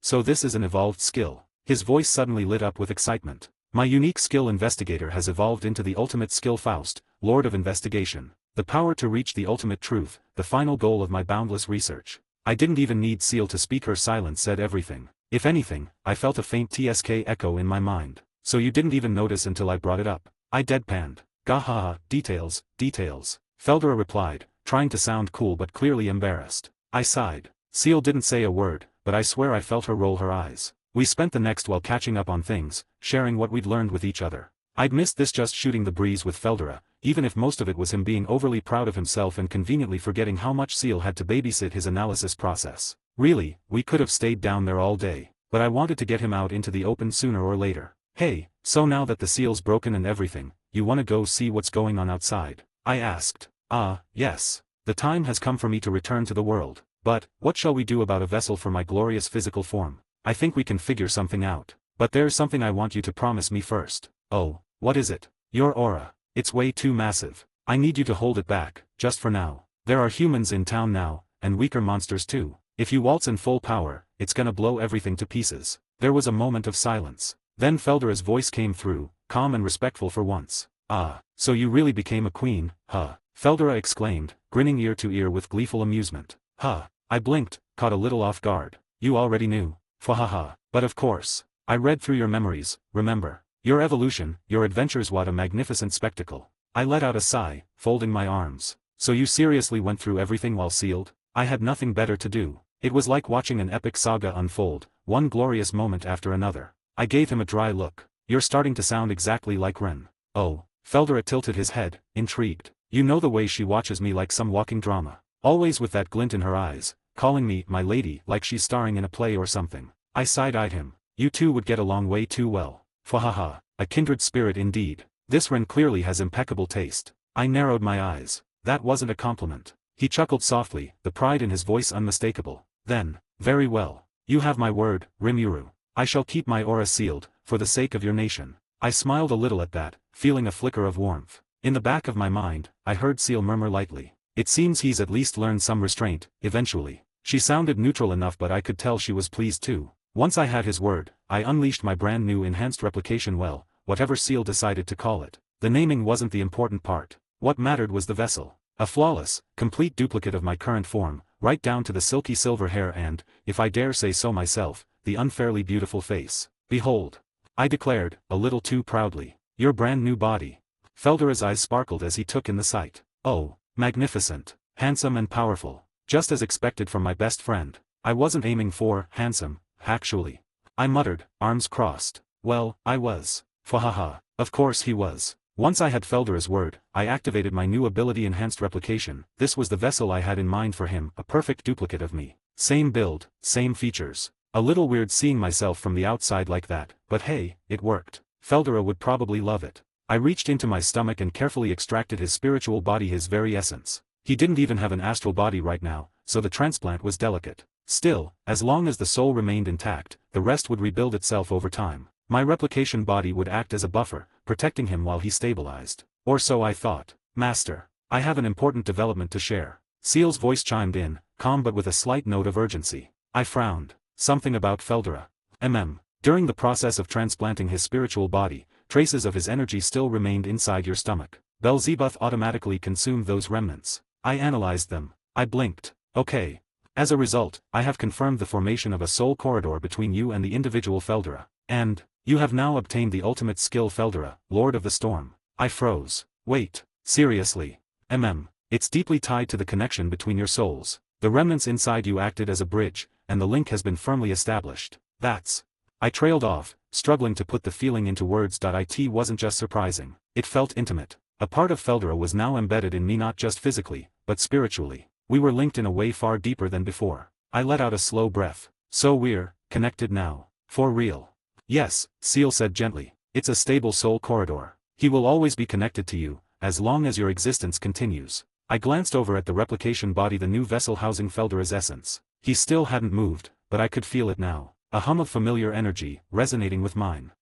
so this is an evolved skill. His voice suddenly lit up with excitement. My unique skill Investigator has evolved into the ultimate skill Faust, Lord of Investigation. The power to reach the ultimate truth, the final goal of my boundless research. I didn't even need Seal to speak, her silence said everything. If anything, I felt a faint TSK echo in my mind. So you didn't even notice until I brought it up. I deadpanned. Gahaha, details. Feldra replied, trying to sound cool but clearly embarrassed. I sighed. Seal didn't say a word, but I swear I felt her roll her eyes. We spent the next while catching up on things, sharing what we'd learned with each other. I'd missed this just shooting the breeze with Feldra, even if most of it was him being overly proud of himself and conveniently forgetting how much Seal had to babysit his analysis process. Really, we could have stayed down there all day, but I wanted to get him out into the open sooner or later. Hey, so now that the seal's broken and everything, you wanna go see what's going on outside? I asked. Yes. The time has come for me to return to the world. But, what shall we do about a vessel for my glorious physical form? I think we can figure something out. But there's something I want you to promise me first. Oh, what is it? Your aura. It's way too massive. I need you to hold it back, just for now. There are humans in town now, and weaker monsters too. If you waltz in full power, it's gonna blow everything to pieces. There was a moment of silence. Then Feldora's voice came through, calm and respectful for once. Ah, so you really became a queen, huh? Feldora exclaimed, grinning ear to ear with gleeful amusement. Huh. I blinked, caught a little off guard. You already knew. Fahaha. But of course. I read through your memories, remember. Your evolution, your adventures, what a magnificent spectacle. I let out a sigh, folding my arms. So you seriously went through everything while sealed? I had nothing better to do. It was like watching an epic saga unfold, one glorious moment after another. I gave him a dry look. You're starting to sound exactly like Ren. Oh. Feldora tilted his head, intrigued. You know the way she watches me like some walking drama. Always with that glint in her eyes, calling me my lady like she's starring in a play or something. I side-eyed him. You two would get along way too well. Fahaha, a kindred spirit indeed. This Ren clearly has impeccable taste. I narrowed my eyes. That wasn't a compliment. He chuckled softly, the pride in his voice unmistakable. Then, very well. You have my word, Rimuru. I shall keep my aura sealed, for the sake of your nation. I smiled a little at that, feeling a flicker of warmth. In the back of my mind, I heard Seal murmur lightly. It seems he's at least learned some restraint, eventually. She sounded neutral enough, but I could tell she was pleased too. Once I had his word, I unleashed my brand new enhanced replication, well, whatever Seal decided to call it. The naming wasn't the important part. What mattered was the vessel. A flawless, complete duplicate of my current form, right down to the silky silver hair and, if I dare say so myself, the unfairly beautiful face. Behold. I declared, a little too proudly. Your brand new body. Feldora's eyes sparkled as he took in the sight. Oh, magnificent, handsome and powerful. Just as expected from my best friend. I wasn't aiming for handsome, actually. I muttered, arms crossed. Well, I was. Fahaha. Of course he was. Once I had Feldora's word, I activated my new ability enhanced replication. This was the vessel I had in mind for him, a perfect duplicate of me. Same build, same features. A little weird seeing myself from the outside like that, but hey, it worked. Feldora would probably love it. I reached into my stomach and carefully extracted his spiritual body, his very essence. He didn't even have an astral body right now, so the transplant was delicate. Still, as long as the soul remained intact, the rest would rebuild itself over time. My replication body would act as a buffer, protecting him while he stabilized. Or so I thought. Master, I have an important development to share. Seal's voice chimed in, calm but with a slight note of urgency. I frowned. Something about Feldora. During the process of transplanting his spiritual body, traces of his energy still remained inside your stomach. Beelzebub automatically consumed those remnants. I analyzed them. I blinked. Okay. As a result, I have confirmed the formation of a soul corridor between you and the individual Feldora. And, you have now obtained the ultimate skill Feldora, Lord of the Storm. I froze. Wait. Seriously. It's deeply tied to the connection between your souls. The remnants inside you acted as a bridge, and the link has been firmly established. That's. I trailed off, struggling to put the feeling into words. It wasn't just surprising. It felt intimate. A part of Feldora was now embedded in me, not just physically, but spiritually. We were linked in a way far deeper than before. I let out a slow breath. So we're connected now. For real. Yes, Seal said gently. It's a stable soul corridor. He will always be connected to you, as long as your existence continues. I glanced over at the replication body, the new vessel housing Feldora's essence. He still hadn't moved, but I could feel it now. A hum of familiar energy, resonating with mine.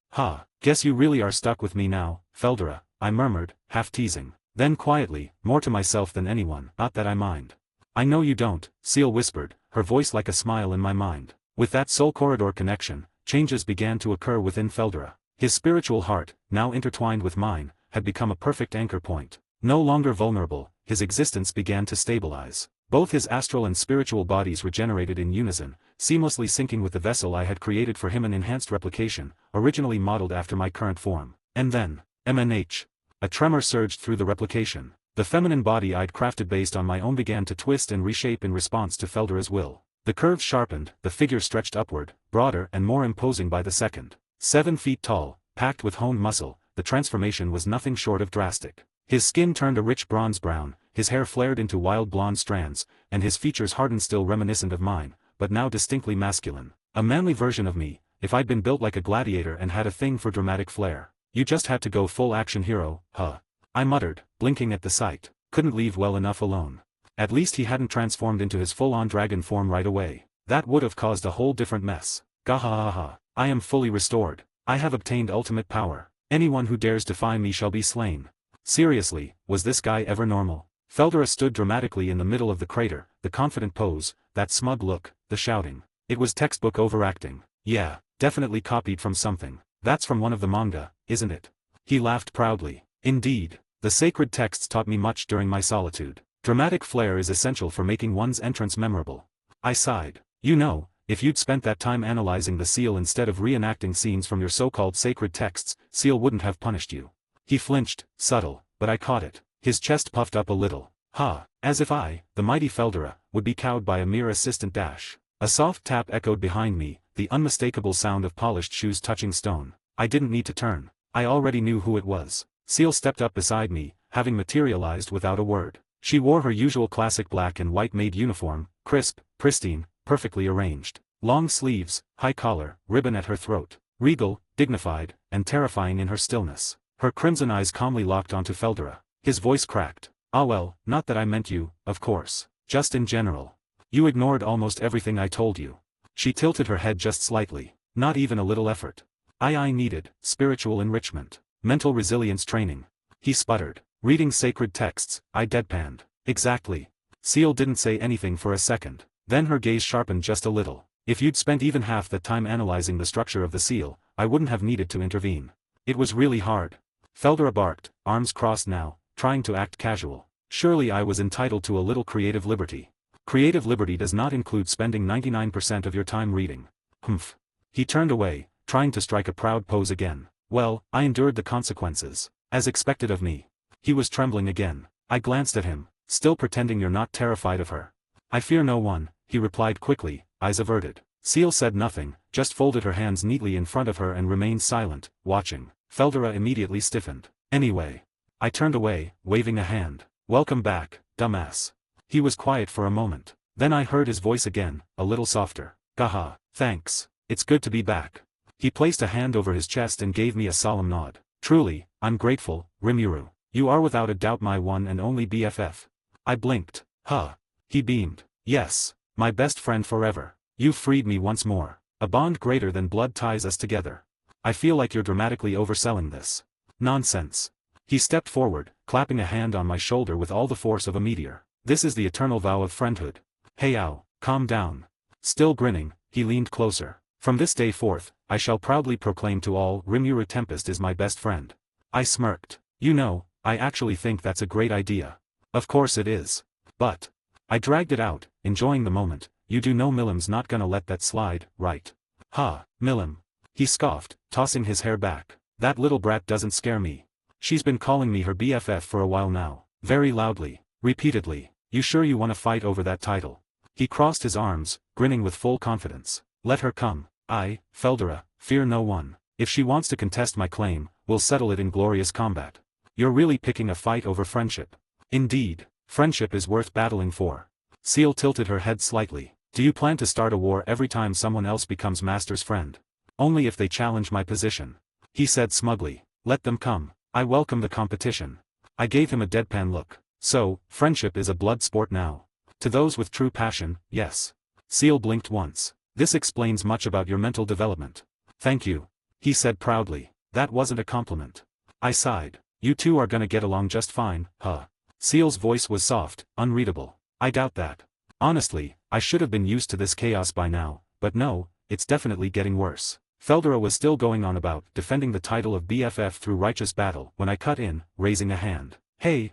Guess you really are stuck with me now, Feldora, I murmured, half teasing. Then quietly, more to myself than anyone, not that I mind. I know you don't, Seal whispered, her voice like a smile in my mind. With that soul corridor connection, changes began to occur within Feldora. His spiritual heart, now intertwined with mine, had become a perfect anchor point. No longer vulnerable, his existence began to stabilize. Both his astral and spiritual bodies regenerated in unison, seamlessly syncing with the vessel I had created for him, an enhanced replication, originally modeled after my current form. And then, a tremor surged through the replication. The feminine body I'd crafted based on my own began to twist and reshape in response to Feldora's will. The curves sharpened, the figure stretched upward, broader and more imposing by the second. 7 feet tall, packed with honed muscle, the transformation was nothing short of drastic. His skin turned a rich bronze brown, his hair flared into wild blonde strands, and his features hardened, still reminiscent of mine, but now distinctly masculine. A manly version of me, if I'd been built like a gladiator and had a thing for dramatic flair. You just had to go full action hero, huh? I muttered, blinking at the sight. Couldn't leave well enough alone. At least he hadn't transformed into his full-on dragon form right away. That would have caused a whole different mess. Gahahaha. I am fully restored. I have obtained ultimate power. Anyone who dares defy me shall be slain. Seriously, was this guy ever normal? Feldora stood dramatically in the middle of the crater, the confident pose, that smug look, the shouting. It was textbook overacting. Yeah, definitely copied from something. That's from one of the manga, isn't it? He laughed proudly. Indeed, the sacred texts taught me much during my solitude. Dramatic flair is essential for making one's entrance memorable. I sighed. You know, if you'd spent that time analyzing the seal instead of reenacting scenes from your so-called sacred texts, seal wouldn't have punished you. He flinched, subtle, but I caught it. His chest puffed up a little. Ha, as if I, the mighty Feldora, would be cowed by a mere assistant dash. A soft tap echoed behind me, the unmistakable sound of polished shoes touching stone. I didn't need to turn. I already knew who it was. Seal stepped up beside me, having materialized without a word. She wore her usual classic black and white maid uniform, crisp, pristine, perfectly arranged. Long sleeves, high collar, ribbon at her throat. Regal, dignified, and terrifying in her stillness. Her crimson eyes calmly locked onto Feldora. His voice cracked. Ah well, not that I meant you, of course. Just in general. You ignored almost everything I told you. She tilted her head just slightly. Not even a little effort. I needed spiritual enrichment. Mental resilience training. He sputtered. Reading sacred texts, I deadpanned. Exactly. Seal didn't say anything for a second. Then her gaze sharpened just a little. If you'd spent even half the time analyzing the structure of the seal, I wouldn't have needed to intervene. It was really hard. Feldora barked, arms crossed now, trying to act casual. Surely I was entitled to a little creative liberty. Creative liberty does not include spending 99% of your time reading. Humph. He turned away, trying to strike a proud pose again. Well, I endured the consequences. As expected of me. He was trembling again. I glanced at him, still pretending you're not terrified of her. I fear no one, he replied quickly, eyes averted. Seal said nothing, just folded her hands neatly in front of her and remained silent, watching. Feldora immediately stiffened. Anyway. I turned away, waving a hand. Welcome back, dumbass. He was quiet for a moment. Then I heard his voice again, a little softer. Gaha, thanks. It's good to be back. He placed a hand over his chest and gave me a solemn nod. Truly, I'm grateful, Rimuru. You are without a doubt my one and only BFF. I blinked. Huh. He beamed. Yes, my best friend forever. You've freed me once more. A bond greater than blood ties us together. I feel like you're dramatically overselling this. Nonsense. He stepped forward, clapping a hand on my shoulder with all the force of a meteor. This is the eternal vow of friendhood. Hey ow, calm down. Still grinning, he leaned closer. From this day forth, I shall proudly proclaim to all Rimuru Tempest is my best friend. I smirked. You know, I actually think that's a great idea. Of course it is. But. I dragged it out, enjoying the moment. You do know Millam's not gonna let that slide, right? Ha, Millam. He scoffed, tossing his hair back. That little brat doesn't scare me. She's been calling me her BFF for a while now. Very loudly, repeatedly. You sure you want to fight over that title? He crossed his arms, grinning with full confidence. Let her come. I, Feldora, fear no one. If she wants to contest my claim, we'll settle it in glorious combat. You're really picking a fight over friendship. Indeed, friendship is worth battling for. Seal tilted her head slightly. Do you plan to start a war every time someone else becomes Master's friend? Only if they challenge my position. He said smugly. Let them come. I welcome the competition. I gave him a deadpan look. So, friendship is a blood sport now. To those with true passion, yes. Seal blinked once. This explains much about your mental development. Thank you. He said proudly. That wasn't a compliment. I sighed. You two are gonna get along just fine, huh? Seal's voice was soft, unreadable. I doubt that. Honestly, I should have been used to this chaos by now, but no, it's definitely getting worse. Feldora was still going on about defending the title of BFF through righteous battle when I cut in, raising a hand. Hey,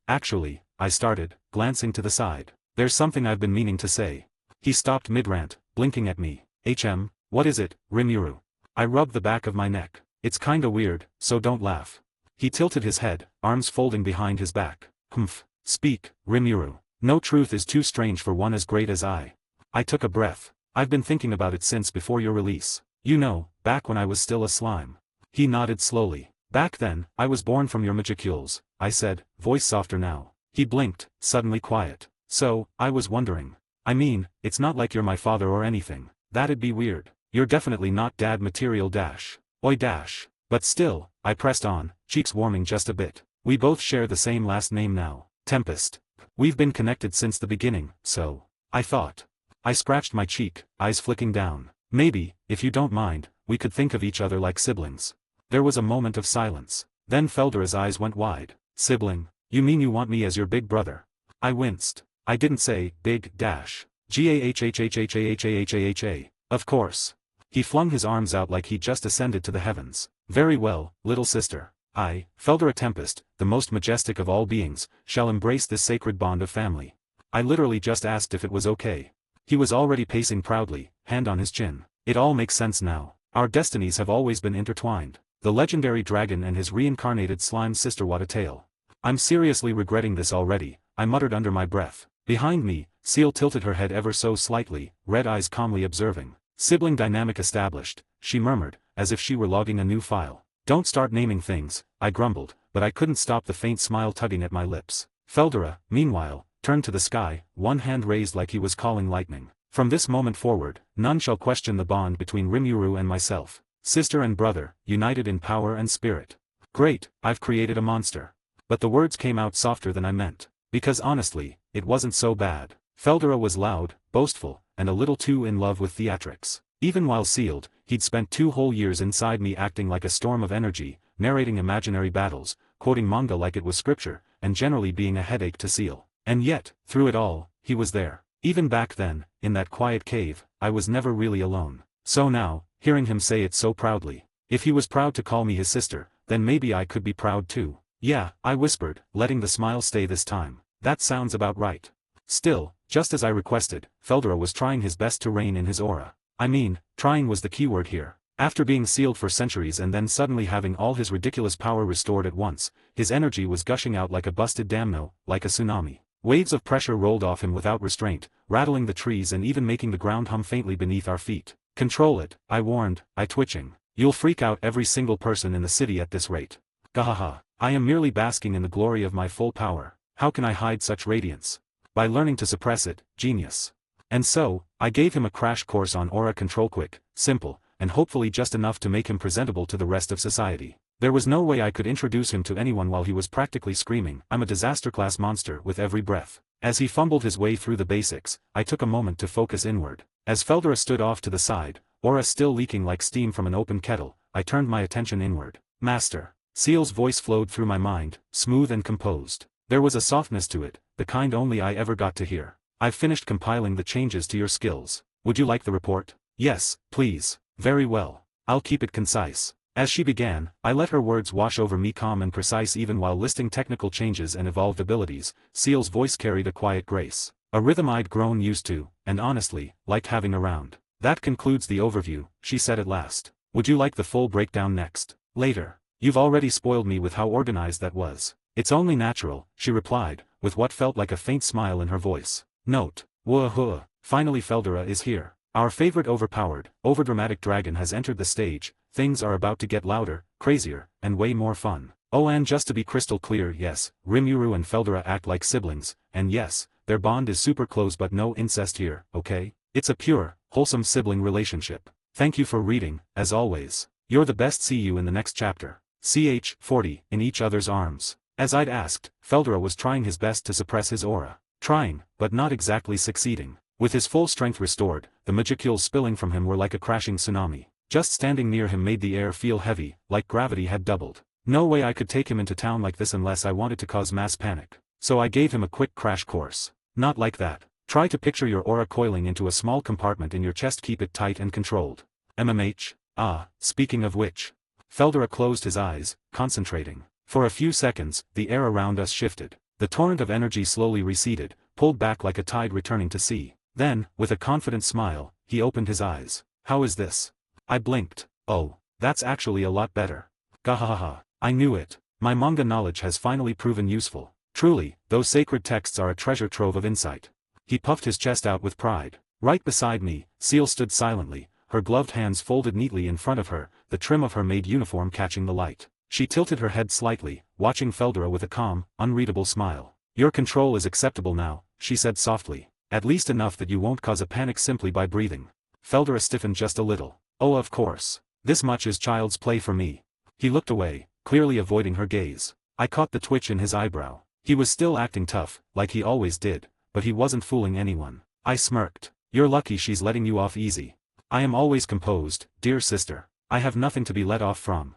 actually, I started, glancing to the side. There's something I've been meaning to say. He stopped mid-rant, blinking at me. What is it, Rimuru? I rubbed the back of my neck. It's kinda weird, so don't laugh. He tilted his head, arms folding behind his back. Humph. Speak, Rimuru. No truth is too strange for one as great as I. I took a breath. I've been thinking about it since before your release. You know, back when I was still a slime. He nodded slowly. Back then, I was born from your magicules, I said, voice softer now. He blinked, suddenly quiet. So, I was wondering. I mean, it's not like you're my father or anything. That'd be weird. You're definitely not dad material dash. Oi dash. But still, I pressed on, cheeks warming just a bit. We both share the same last name now. Tempest. We've been connected since the beginning, so. I thought. I scratched my cheek, eyes flicking down. Maybe, if you don't mind, we could think of each other like siblings. There was a moment of silence. Then Feldora's eyes went wide. Sibling? You mean you want me as your big brother? I winced. I didn't say, big, dash. Gahhhhhhhhhhha. Of course. He flung his arms out like he'd just ascended to the heavens. Very well, little sister. I, Feldora Tempest, the most majestic of all beings, shall embrace this sacred bond of family. I literally just asked if it was okay. He was already pacing proudly, hand on his chin. It all makes sense now. Our destinies have always been intertwined. The legendary dragon and his reincarnated slime sister. What a tale. I'm seriously regretting this already, I muttered under my breath. Behind me, Seal tilted her head ever so slightly, red eyes calmly observing. Sibling dynamic established, she murmured, as if she were logging a new file. Don't start naming things, I grumbled, but I couldn't stop the faint smile tugging at my lips. Feldora, meanwhile, turned to the sky, one hand raised like he was calling lightning. From this moment forward, none shall question the bond between Rimuru and myself. Sister and brother, united in power and spirit. Great, I've created a monster. But the words came out softer than I meant. Because honestly, it wasn't so bad. Feldora was loud, boastful, and a little too in love with theatrics. Even while sealed, he'd spent 2 whole years inside me acting like a storm of energy, narrating imaginary battles, quoting manga like it was scripture, and generally being a headache to Seal. And yet, through it all, he was there. Even back then, in that quiet cave, I was never really alone. So now, hearing him say it so proudly. If he was proud to call me his sister, then maybe I could be proud too. Yeah, I whispered, letting the smile stay this time. That sounds about right. Still, just as I requested, Feldora was trying his best to rein in his aura. I mean, trying was the keyword here. After being sealed for centuries and then suddenly having all his ridiculous power restored at once, his energy was gushing out like a busted dam, like a tsunami. Waves of pressure rolled off him without restraint, rattling the trees and even making the ground hum faintly beneath our feet. Control it, I warned, I twitching. You'll freak out every single person in the city at this rate. Gahaha. I am merely basking in the glory of my full power. How can I hide such radiance? By learning to suppress it, genius. And so, I gave him a crash course on aura control, quick, simple, and hopefully just enough to make him presentable to the rest of society. There was no way I could introduce him to anyone while he was practically screaming, "I'm a disaster-class monster," with every breath. As he fumbled his way through the basics, I took a moment to focus inward. As Feldora stood off to the side, aura still leaking like steam from an open kettle, I turned my attention inward. Master. Seal's voice flowed through my mind, smooth and composed. There was a softness to it, the kind only I ever got to hear. I've finished compiling the changes to your skills. Would you like the report? Yes, please. Very well. I'll keep it concise. As she began, I let her words wash over me, calm and precise even while listing technical changes and evolved abilities. Seal's voice carried a quiet grace. A rhythm I'd grown used to, and honestly, liked having around. That concludes the overview, she said at last. Would you like the full breakdown next? Later. You've already spoiled me with how organized that was. It's only natural, she replied, with what felt like a faint smile in her voice. Note. Woohoo. Finally Feldora is here. Our favorite overpowered, overdramatic dragon has entered the stage. Things are about to get louder, crazier, and way more fun. Oh, and just to be crystal clear, yes, Rimuru and Feldora act like siblings, and yes, their bond is super close but no incest here, okay? It's a pure, wholesome sibling relationship. Thank you for reading, as always. You're the best. See you in the next chapter. Ch. 40, in each other's arms. As I'd asked, Feldora was trying his best to suppress his aura. Trying, but not exactly succeeding. With his full strength restored, the magicules spilling from him were like a crashing tsunami. Just standing near him made the air feel heavy, like gravity had doubled. No way I could take him into town like this unless I wanted to cause mass panic. So I gave him a quick crash course. Not like that. Try to picture your aura coiling into a small compartment in your chest. Keep it tight and controlled. MMH. Ah, speaking of which. Feldora closed his eyes, concentrating. For a few seconds, the air around us shifted. The torrent of energy slowly receded, pulled back like a tide returning to sea. Then, with a confident smile, he opened his eyes. How is this? I blinked. Oh, that's actually a lot better. Gahaha. I knew it. My manga knowledge has finally proven useful. Truly, those sacred texts are a treasure trove of insight. He puffed his chest out with pride. Right beside me, Seal stood silently, her gloved hands folded neatly in front of her, the trim of her maid uniform catching the light. She tilted her head slightly, watching Feldora with a calm, unreadable smile. Your control is acceptable now, she said softly. At least enough that you won't cause a panic simply by breathing. Feldora stiffened just a little. Oh, of course. This much is child's play for me. He looked away, clearly avoiding her gaze. I caught the twitch in his eyebrow. He was still acting tough, like he always did, but he wasn't fooling anyone. I smirked. You're lucky she's letting you off easy. I am always composed, dear sister. I have nothing to be let off from.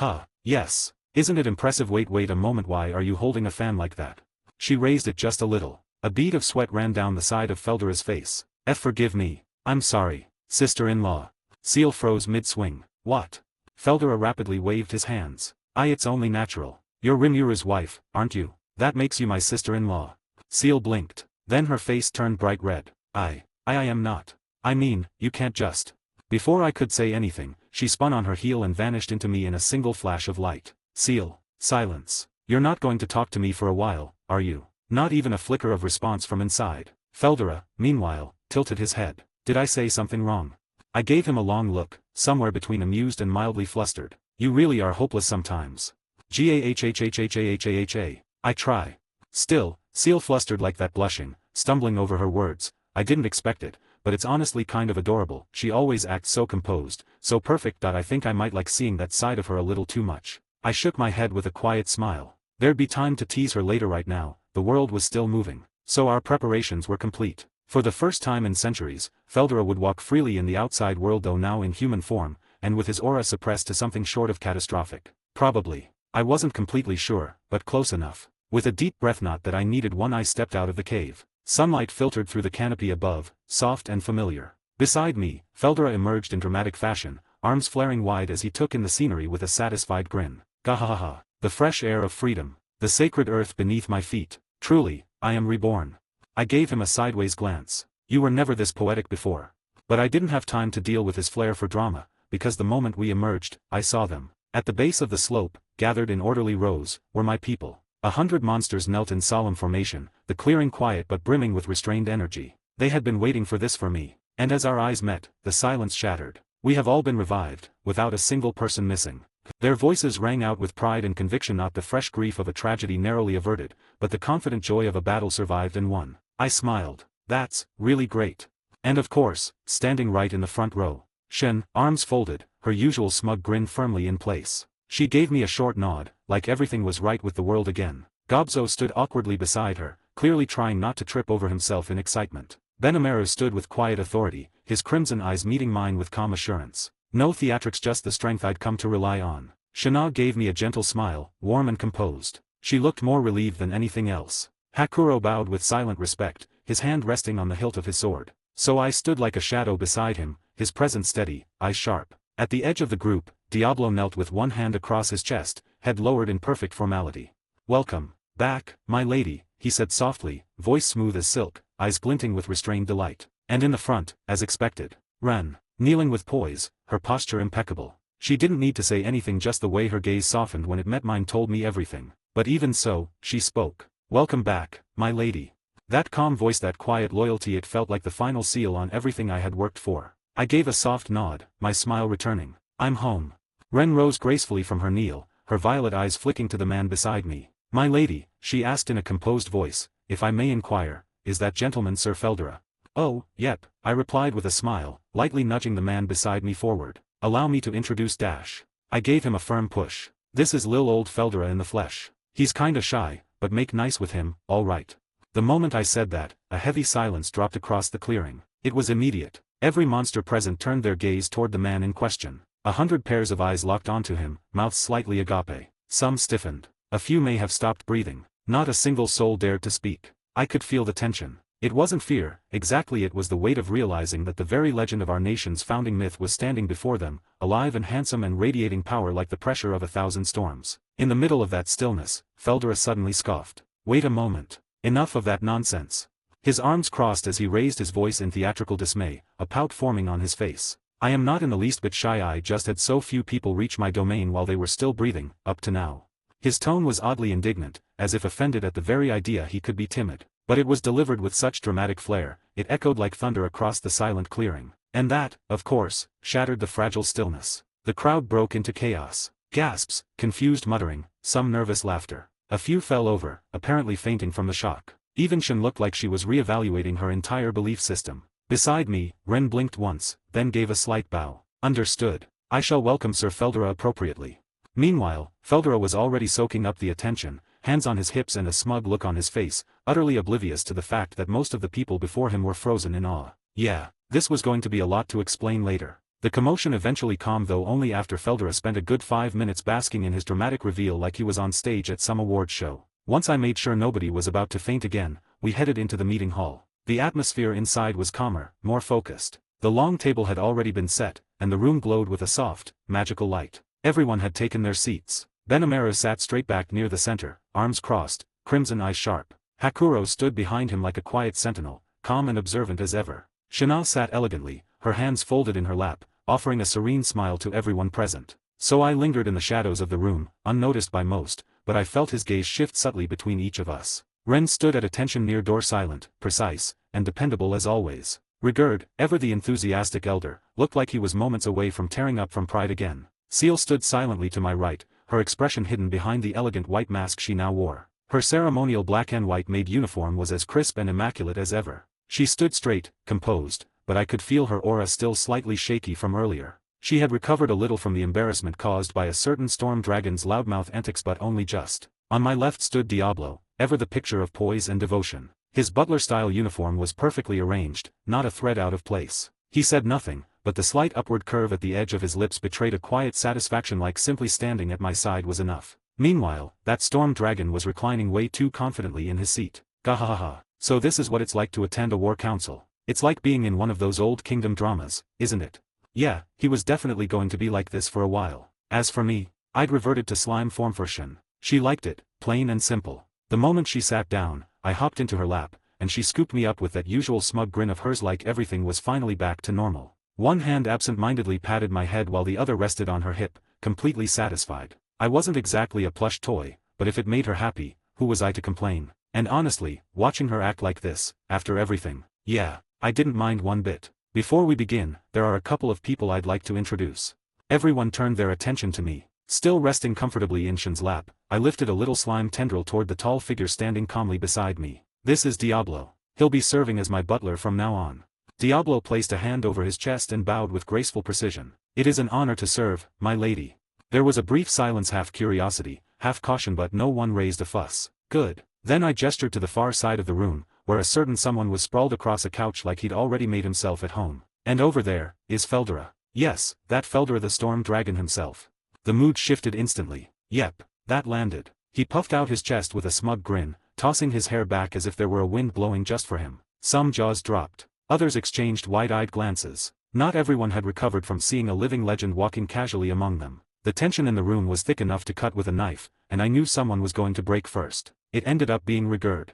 Huh, yes. Isn't it impressive? Wait a moment, why are you holding a fan like that? She raised it just a little. A bead of sweat ran down the side of Feldora's face. Forgive me. I'm sorry, sister-in-law. Seal froze mid-swing. What? Feldora rapidly waved his hands. It's only natural. You're Rimura's wife, aren't you? That makes you my sister-in-law. Seal blinked. Then her face turned bright red. I am not. I mean, you can't just. Before I could say anything, she spun on her heel and vanished into me in a single flash of light. Seal, silence. You're not going to talk to me for a while, are you? Not even a flicker of response from inside. Feldora, meanwhile, tilted his head. Did I say something wrong? I gave him a long look, somewhere between amused and mildly flustered. You really are hopeless sometimes. Gahhhhhhhhha. I try. Still, Seal flustered like that, blushing, stumbling over her words. I didn't expect it, but it's honestly kind of adorable. She always acts so composed, so perfect. I think I might like seeing that side of her a little too much. I shook my head with a quiet smile. There'd be time to tease her later. Right now, the world was still moving. So our preparations were complete. For the first time in centuries, Feldora would walk freely in the outside world, though now in human form, and with his aura suppressed to something short of catastrophic. Probably. I wasn't completely sure, but close enough. With a deep breath, not that I needed one, I stepped out of the cave. Sunlight filtered through the canopy above, soft and familiar. Beside me, Feldora emerged in dramatic fashion, arms flaring wide as he took in the scenery with a satisfied grin. Gahahaha. The fresh air of freedom. The sacred earth beneath my feet. Truly, I am reborn. I gave him a sideways glance. You were never this poetic before. But I didn't have time to deal with his flair for drama, because the moment we emerged, I saw them. At the base of the slope, gathered in orderly rows, were my people. 100 monsters knelt in solemn formation, the clearing quiet but brimming with restrained energy. They had been waiting for this for me. And as our eyes met, the silence shattered. We have all been revived, without a single person missing. Their voices rang out with pride and conviction, not the fresh grief of a tragedy narrowly averted, but the confident joy of a battle survived and won. I smiled. That's really great. And of course, standing right in the front row, Shen, arms folded, her usual smug grin firmly in place. She gave me a short nod, like everything was right with the world again. Gobzo stood awkwardly beside her, clearly trying not to trip over himself in excitement. Benimaru stood with quiet authority, his crimson eyes meeting mine with calm assurance. No theatrics, just the strength I'd come to rely on. Shana gave me a gentle smile, warm and composed. She looked more relieved than anything else. Hakuro bowed with silent respect, his hand resting on the hilt of his sword. So I stood like a shadow beside him, his presence steady, eyes sharp. At the edge of the group, Diablo knelt with one hand across his chest, head lowered in perfect formality. Welcome back, my lady, he said softly, voice smooth as silk, eyes glinting with restrained delight. And in the front, as expected, Ren, kneeling with poise, her posture impeccable. She didn't need to say anything, just the way her gaze softened when it met mine told me everything. But even so, she spoke. Welcome back, my lady. That calm voice, that quiet loyalty, it felt like the final seal on everything I had worked for. I gave a soft nod, my smile returning. I'm home. Ren rose gracefully from her kneel, her violet eyes flicking to the man beside me. My lady, she asked in a composed voice, if I may inquire, is that gentleman Sir Feldora? Oh, yep, I replied with a smile, lightly nudging the man beside me forward. Allow me to introduce Dash. I gave him a firm push. This is lil old Feldora in the flesh. He's kinda shy, but make nice with him, all right. The moment I said that, a heavy silence dropped across the clearing. It was immediate. Every monster present turned their gaze toward the man in question. 100 pairs of eyes locked onto him, mouths slightly agape. Some stiffened. A few may have stopped breathing. Not a single soul dared to speak. I could feel the tension. It wasn't fear, exactly, it was the weight of realizing that the very legend of our nation's founding myth was standing before them, alive and handsome and radiating power like the pressure of 1,000 storms. In the middle of that stillness, Feldora suddenly scoffed. Wait a moment. Enough of that nonsense. His arms crossed as he raised his voice in theatrical dismay, a pout forming on his face. I am not in the least bit shy, I just had so few people reach my domain while they were still breathing, up to now. His tone was oddly indignant, as if offended at the very idea he could be timid. But it was delivered with such dramatic flair, it echoed like thunder across the silent clearing. And that, of course, shattered the fragile stillness. The crowd broke into chaos. Gasps, confused muttering, some nervous laughter. A few fell over, apparently fainting from the shock. Even Shen looked like she was re-evaluating her entire belief system. Beside me, Ren blinked once, then gave a slight bow. Understood. I shall welcome Sir Feldora appropriately. Meanwhile, Feldora was already soaking up the attention, hands on his hips and a smug look on his face, utterly oblivious to the fact that most of the people before him were frozen in awe. Yeah, this was going to be a lot to explain later. The commotion eventually calmed, though only after Feldora spent a good 5 minutes basking in his dramatic reveal like he was on stage at some awards show. Once I made sure nobody was about to faint again, we headed into the meeting hall. The atmosphere inside was calmer, more focused. The long table had already been set, and the room glowed with a soft, magical light. Everyone had taken their seats. Benamera sat straight back near the center, arms crossed, crimson eyes sharp. Hakuro stood behind him like a quiet sentinel, calm and observant as ever. Shana sat elegantly, her hands folded in her lap, offering a serene smile to everyone present. So I lingered in the shadows of the room, unnoticed by most, but I felt his gaze shift subtly between each of us. Ren stood at attention near door, silent, precise, and dependable as always. Rigurd, ever the enthusiastic elder, looked like he was moments away from tearing up from pride again. Seal stood silently to my right, her expression hidden behind the elegant white mask she now wore. Her ceremonial black and white maid uniform was as crisp and immaculate as ever. She stood straight, composed, but I could feel her aura still slightly shaky from earlier. She had recovered a little from the embarrassment caused by a certain storm dragon's loudmouth antics, but only just. On my left stood Diablo, ever the picture of poise and devotion. His butler-style uniform was perfectly arranged, not a thread out of place. He said nothing, but the slight upward curve at the edge of his lips betrayed a quiet satisfaction, like simply standing at my side was enough. Meanwhile, that storm dragon was reclining way too confidently in his seat. Gahahaha. So this is what it's like to attend a war council. It's like being in one of those old kingdom dramas, isn't it? Yeah, he was definitely going to be like this for a while. As for me, I'd reverted to slime formation. She liked it, plain and simple. The moment she sat down, I hopped into her lap, and she scooped me up with that usual smug grin of hers, like everything was finally back to normal. One hand absent-mindedly patted my head while the other rested on her hip, completely satisfied. I wasn't exactly a plush toy, but if it made her happy, who was I to complain? And honestly, watching her act like this, after everything, yeah, I didn't mind one bit. Before we begin, there are a couple of people I'd like to introduce. Everyone turned their attention to me. Still resting comfortably in Shin's lap, I lifted a little slime tendril toward the tall figure standing calmly beside me. This is Diablo. He'll be serving as my butler from now on. Diablo placed a hand over his chest and bowed with graceful precision. It is an honor to serve, my lady. There was a brief silence, half curiosity, half caution, but no one raised a fuss. Good. Then I gestured to the far side of the room, where a certain someone was sprawled across a couch like he'd already made himself at home. And over there, is Feldora. Yes, that Feldora the storm dragon himself. The mood shifted instantly. Yep, that landed. He puffed out his chest with a smug grin, tossing his hair back as if there were a wind blowing just for him. Some jaws dropped. Others exchanged wide-eyed glances. Not everyone had recovered from seeing a living legend walking casually among them. The tension in the room was thick enough to cut with a knife, and I knew someone was going to break first. It ended up being Rigurd.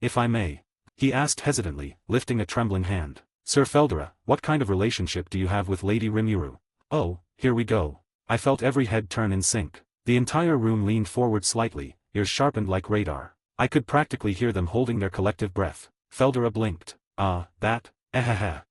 If I may. He asked hesitantly, lifting a trembling hand. Sir Feldora, what kind of relationship do you have with Lady Rimuru? Oh, here we go. I felt every head turn in sync. The entire room leaned forward slightly, ears sharpened like radar. I could practically hear them holding their collective breath. Feldora blinked. That?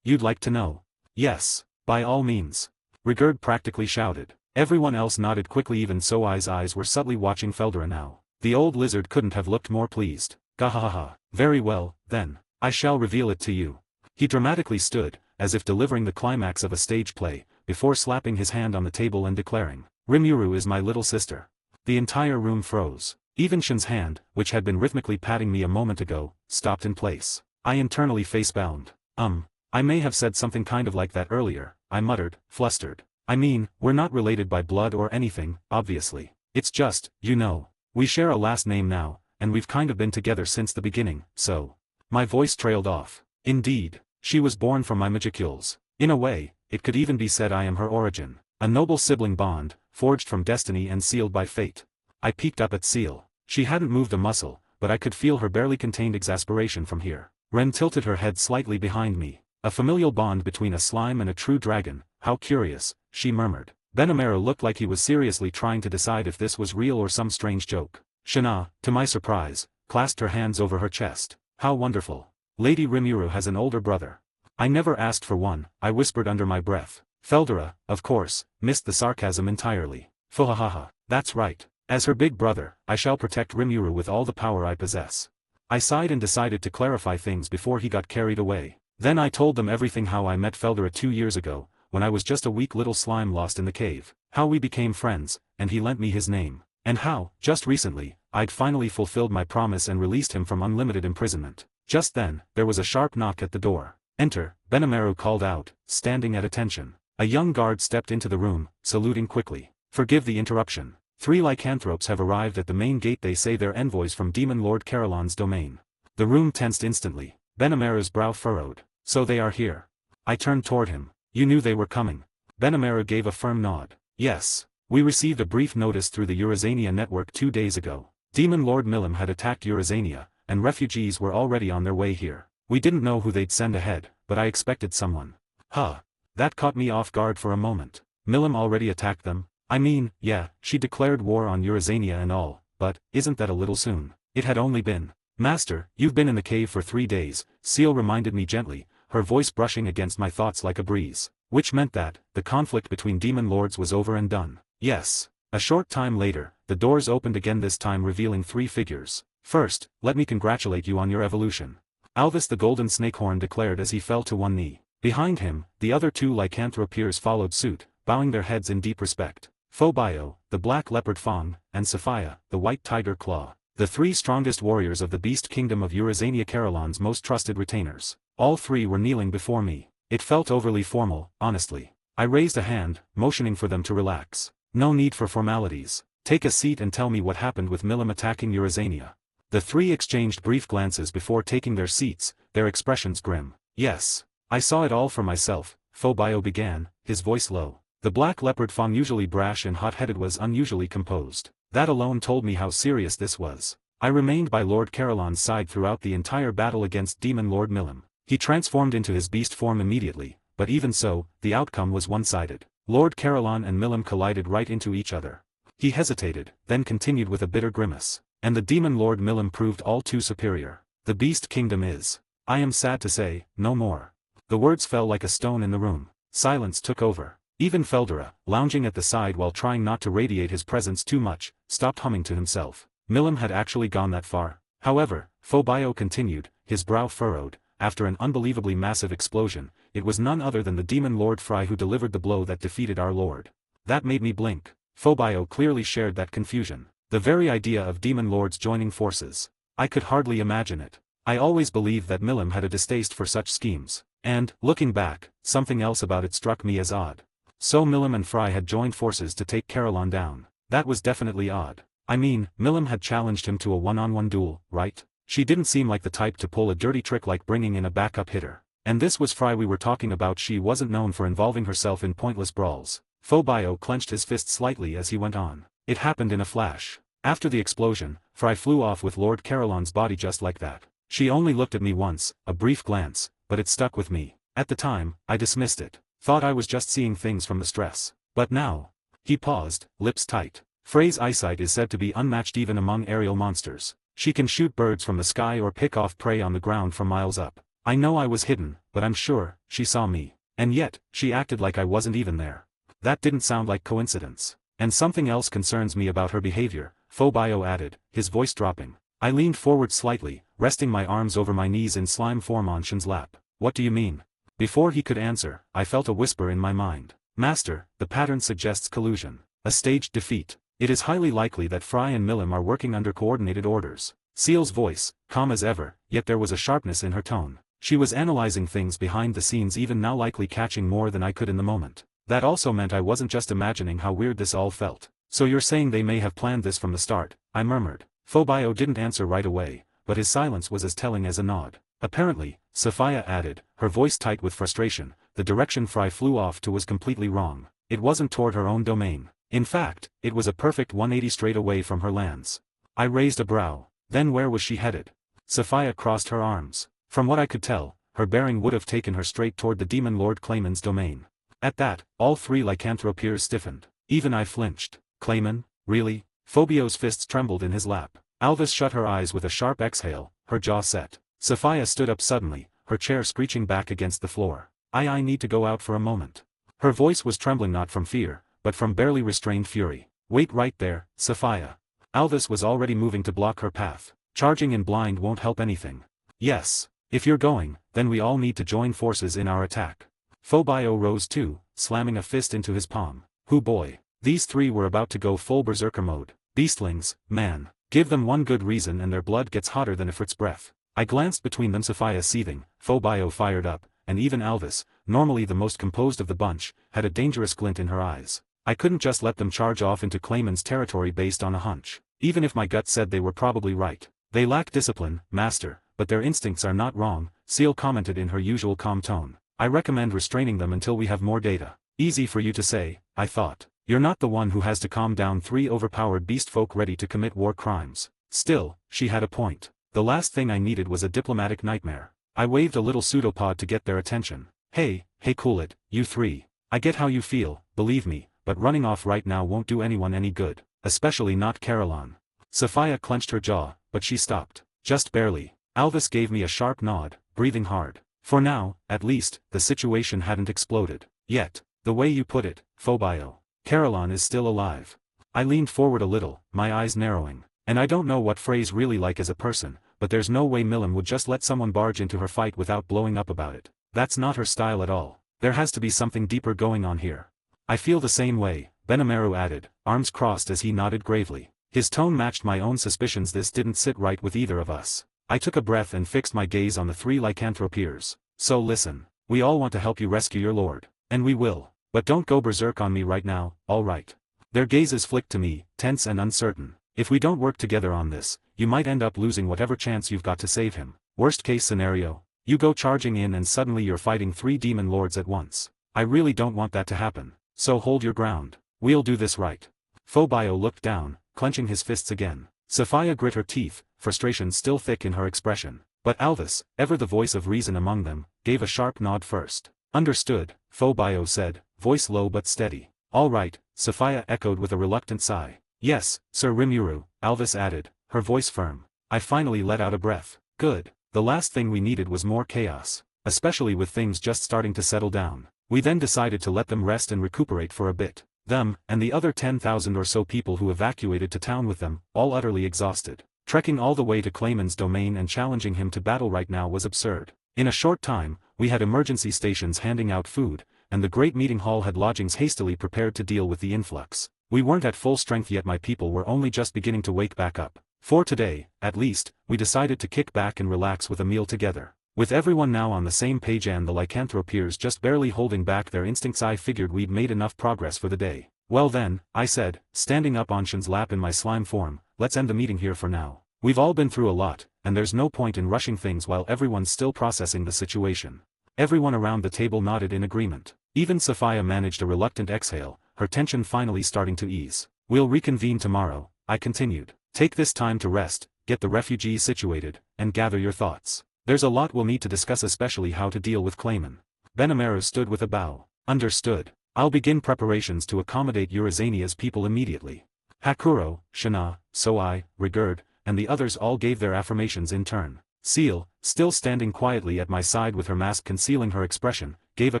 You'd like to know? Yes, by all means. Rigurd practically shouted. Everyone else nodded quickly, even so eyes were subtly watching Feldora now. The old lizard couldn't have looked more pleased. Gahahaha. Very well, then. I shall reveal it to you. He dramatically stood, as if delivering the climax of a stage play, before slapping his hand on the table and declaring, Rimuru is my little sister. The entire room froze. Even Shin's hand, which had been rhythmically patting me a moment ago, stopped in place. I internally facebound. I may have said something kind of like that earlier, I muttered, flustered. I mean, we're not related by blood or anything, obviously. It's just, you know, we share a last name now, and we've kind of been together since the beginning, so. My voice trailed off. Indeed, she was born from my magicules. In a way, it could even be said I am her origin. A noble sibling bond, forged from destiny and sealed by fate. I peeked up at Seal. She hadn't moved a muscle, but I could feel her barely contained exasperation from here. Ren tilted her head slightly behind me. A familial bond between a slime and a true dragon, how curious, she murmured. Benamera looked like he was seriously trying to decide if this was real or some strange joke. Shana, to my surprise, clasped her hands over her chest. How wonderful. Lady Rimuru has an older brother. I never asked for one, I whispered under my breath. Feldora, of course, missed the sarcasm entirely. Fuhahaha, that's right. As her big brother, I shall protect Rimuru with all the power I possess. I sighed and decided to clarify things before he got carried away. Then I told them everything, how I met Feldora 2 years ago, when I was just a weak little slime lost in the cave, how we became friends, and he lent me his name, and how, just recently, I'd finally fulfilled my promise and released him from unlimited imprisonment. Just then, there was a sharp knock at the door. Enter, Benamera called out, standing at attention. A young guard stepped into the room, saluting quickly. Forgive the interruption. 3 lycanthropes have arrived at the main gate. They say they're envoys from Demon Lord Carolon's domain. The room tensed instantly. Benamera's brow furrowed. So they are here. I turned toward him. You knew they were coming. Benamera gave a firm nod. Yes. We received a brief notice through the Eurazania network 2 days ago. Demon Lord Milim had attacked Eurazania, and refugees were already on their way here. We didn't know who they'd send ahead, but I expected someone. Huh. That caught me off guard for a moment. Milim already attacked them? I mean, yeah, she declared war on Eurazania and all, but, isn't that a little soon? It had only been. Master, you've been in the cave for 3 days, Seal reminded me gently, her voice brushing against my thoughts like a breeze. Which meant that, the conflict between demon lords was over and done. Yes. A short time later, the doors opened again, this time revealing 3 figures. First, let me congratulate you on your evolution. Alvis the Golden Snakehorn declared as he fell to one knee. Behind him, the other 2 lycanthropeers followed suit, bowing their heads in deep respect. Phobio, the Black Leopard Fang, and Sophia, the White Tiger Claw. The 3 strongest warriors of the Beast Kingdom of Eurazania, Carolon's most trusted retainers. All 3 were kneeling before me. It felt overly formal, honestly. I raised a hand, motioning for them to relax. No need for formalities. Take a seat and tell me what happened with Milim attacking Eurazania. The 3 exchanged brief glances before taking their seats, their expressions grim. Yes. I saw it all for myself, Phobio began, his voice low. The Black Leopard Fang, usually brash and hot-headed, was unusually composed. That alone told me how serious this was. I remained by Lord Carolon's side throughout the entire battle against Demon Lord Milim. He transformed into his beast form immediately, but even so, the outcome was one-sided. Lord Carolon and Milim collided right into each other. He hesitated, then continued with a bitter grimace. And the Demon Lord Milim proved all too superior. The Beast Kingdom is, I am sad to say, no more. The words fell like a stone in the room. Silence took over. Even Feldera, lounging at the side while trying not to radiate his presence too much, stopped humming to himself. Milim had actually gone that far. However, Phobio continued, his brow furrowed. After an unbelievably massive explosion, it was none other than the Demon Lord Fry who delivered the blow that defeated our lord. That made me blink. Phobio clearly shared that confusion. The very idea of demon lords joining forces. I could hardly imagine it. I always believed that Milim had a distaste for such schemes. And, looking back, something else about it struck me as odd. So Milim and Fry had joined forces to take Carolon down. That was definitely odd. I mean, Milim had challenged him to a one-on-one duel, right? She didn't seem like the type to pull a dirty trick like bringing in a backup hitter. And this was Fry we were talking about. She wasn't known for involving herself in pointless brawls. Phobio clenched his fist slightly as he went on. It happened in a flash. After the explosion, Fry flew off with Lord Carolon's body just like that. She only looked at me once, a brief glance, but it stuck with me. At the time, I dismissed it. Thought I was just seeing things from the stress. But now. He paused, lips tight. Frey's eyesight is said to be unmatched even among aerial monsters. She can shoot birds from the sky or pick off prey on the ground from miles up. I know I was hidden, but I'm sure, she saw me. And yet, she acted like I wasn't even there. That didn't sound like coincidence. And something else concerns me about her behavior, Phobio added, his voice dropping. I leaned forward slightly, resting my arms over my knees in slime form on Shin's lap. What do you mean? Before he could answer, I felt a whisper in my mind. Master, the pattern suggests collusion. A staged defeat. It is highly likely that Fry and Milim are working under coordinated orders. Seal's voice, calm as ever, yet there was a sharpness in her tone. She was analyzing things behind the scenes, even now likely catching more than I could in the moment. That also meant I wasn't just imagining how weird this all felt. So you're saying they may have planned this from the start, I murmured. Phobio didn't answer right away, but his silence was as telling as a nod. Apparently, Sophia added, her voice tight with frustration, the direction Fry flew off to was completely wrong. It wasn't toward her own domain. In fact, it was a perfect 180 straight away from her lands. I raised a brow. Then where was she headed? Sophia crossed her arms. From what I could tell, her bearing would have taken her straight toward the Demon Lord Clayman's domain. At that, all 3 lycanthropeers stiffened. Even I flinched. Clayman? Really? Phobio's fists trembled in his lap. Alvis shut her eyes with a sharp exhale, her jaw set. Sophia stood up suddenly, her chair screeching back against the floor. I need to go out for a moment. Her voice was trembling not from fear, but from barely restrained fury. Wait right there, Sophia. Alvis was already moving to block her path. Charging in blind won't help anything. Yes. If you're going, then we all need to join forces in our attack. Phobio rose too, slamming a fist into his palm. Hoo boy. These 3 were about to go full berserker mode. Beastlings, man. Give them one good reason and their blood gets hotter than Ifrit's breath. I glanced between them, Sophia seething, Phobio fired up, and even Alvis, normally the most composed of the bunch, had a dangerous glint in her eyes. I couldn't just let them charge off into Clayman's territory based on a hunch, even if my gut said they were probably right. They lack discipline, master, but their instincts are not wrong, Seal commented in her usual calm tone. I recommend restraining them until we have more data. Easy for you to say, I thought. You're not the one who has to calm down 3 overpowered beast folk ready to commit war crimes. Still, she had a point. The last thing I needed was a diplomatic nightmare. I waved a little pseudopod to get their attention. Hey, cool it, you 3. I get how you feel, believe me, but running off right now won't do anyone any good, especially not Caroline. Sophia clenched her jaw, but she stopped. Just barely. Alvis gave me a sharp nod, breathing hard. For now, at least, the situation hadn't exploded. Yet, the way you put it, Phobio. Caroline is still alive. I leaned forward a little, my eyes narrowing. And I don't know what Frey's really like as a person, but there's no way Milam would just let someone barge into her fight without blowing up about it. That's not her style at all. There has to be something deeper going on here. I feel the same way, Benamaru added, arms crossed as he nodded gravely. His tone matched my own suspicions. This didn't sit right with either of us. I took a breath and fixed my gaze on the 3 lycanthropeers. So listen, we all want to help you rescue your lord. And we will. But don't go berserk on me right now, alright? Their gazes flicked to me, tense and uncertain. If we don't work together on this, you might end up losing whatever chance you've got to save him. Worst case scenario, you go charging in and suddenly you're fighting 3 demon lords at once. I really don't want that to happen. So hold your ground. We'll do this right. Phobio looked down, clenching his fists again. Sophia grit her teeth, frustration still thick in her expression. But Alvis, ever the voice of reason among them, gave a sharp nod first. Understood, Phobio said, voice low but steady. All right, Sophia echoed with a reluctant sigh. Yes, Sir Rimuru, Alvis added, her voice firm. I finally let out a breath. Good. The last thing we needed was more chaos, especially with things just starting to settle down. We then decided to let them rest and recuperate for a bit. Them, and the other 10,000 or so people who evacuated to town with them, all utterly exhausted. Trekking all the way to Clayman's domain and challenging him to battle right now was absurd. In a short time, we had emergency stations handing out food, and the great meeting hall had lodgings hastily prepared to deal with the influx. We weren't at full strength yet. My people were only just beginning to wake back up. For today, at least, we decided to kick back and relax with a meal together. With everyone now on the same page and the lycanthropeers just barely holding back their instincts, I figured we'd made enough progress for the day. Well then, I said, standing up on Shin's lap in my slime form, let's end the meeting here for now. We've all been through a lot, and there's no point in rushing things while everyone's still processing the situation. Everyone around the table nodded in agreement. Even Sophia managed a reluctant exhale, her tension finally starting to ease. We'll reconvene tomorrow, I continued. Take this time to rest, get the refugees situated, and gather your thoughts. There's a lot we'll need to discuss, especially how to deal with Clayman. Benamaru stood with a bow. Understood. I'll begin preparations to accommodate Eurazania's people immediately. Hakuro, Shana, Soai, Rigurd, and the others all gave their affirmations in turn. Seal, still standing quietly at my side with her mask concealing her expression, gave a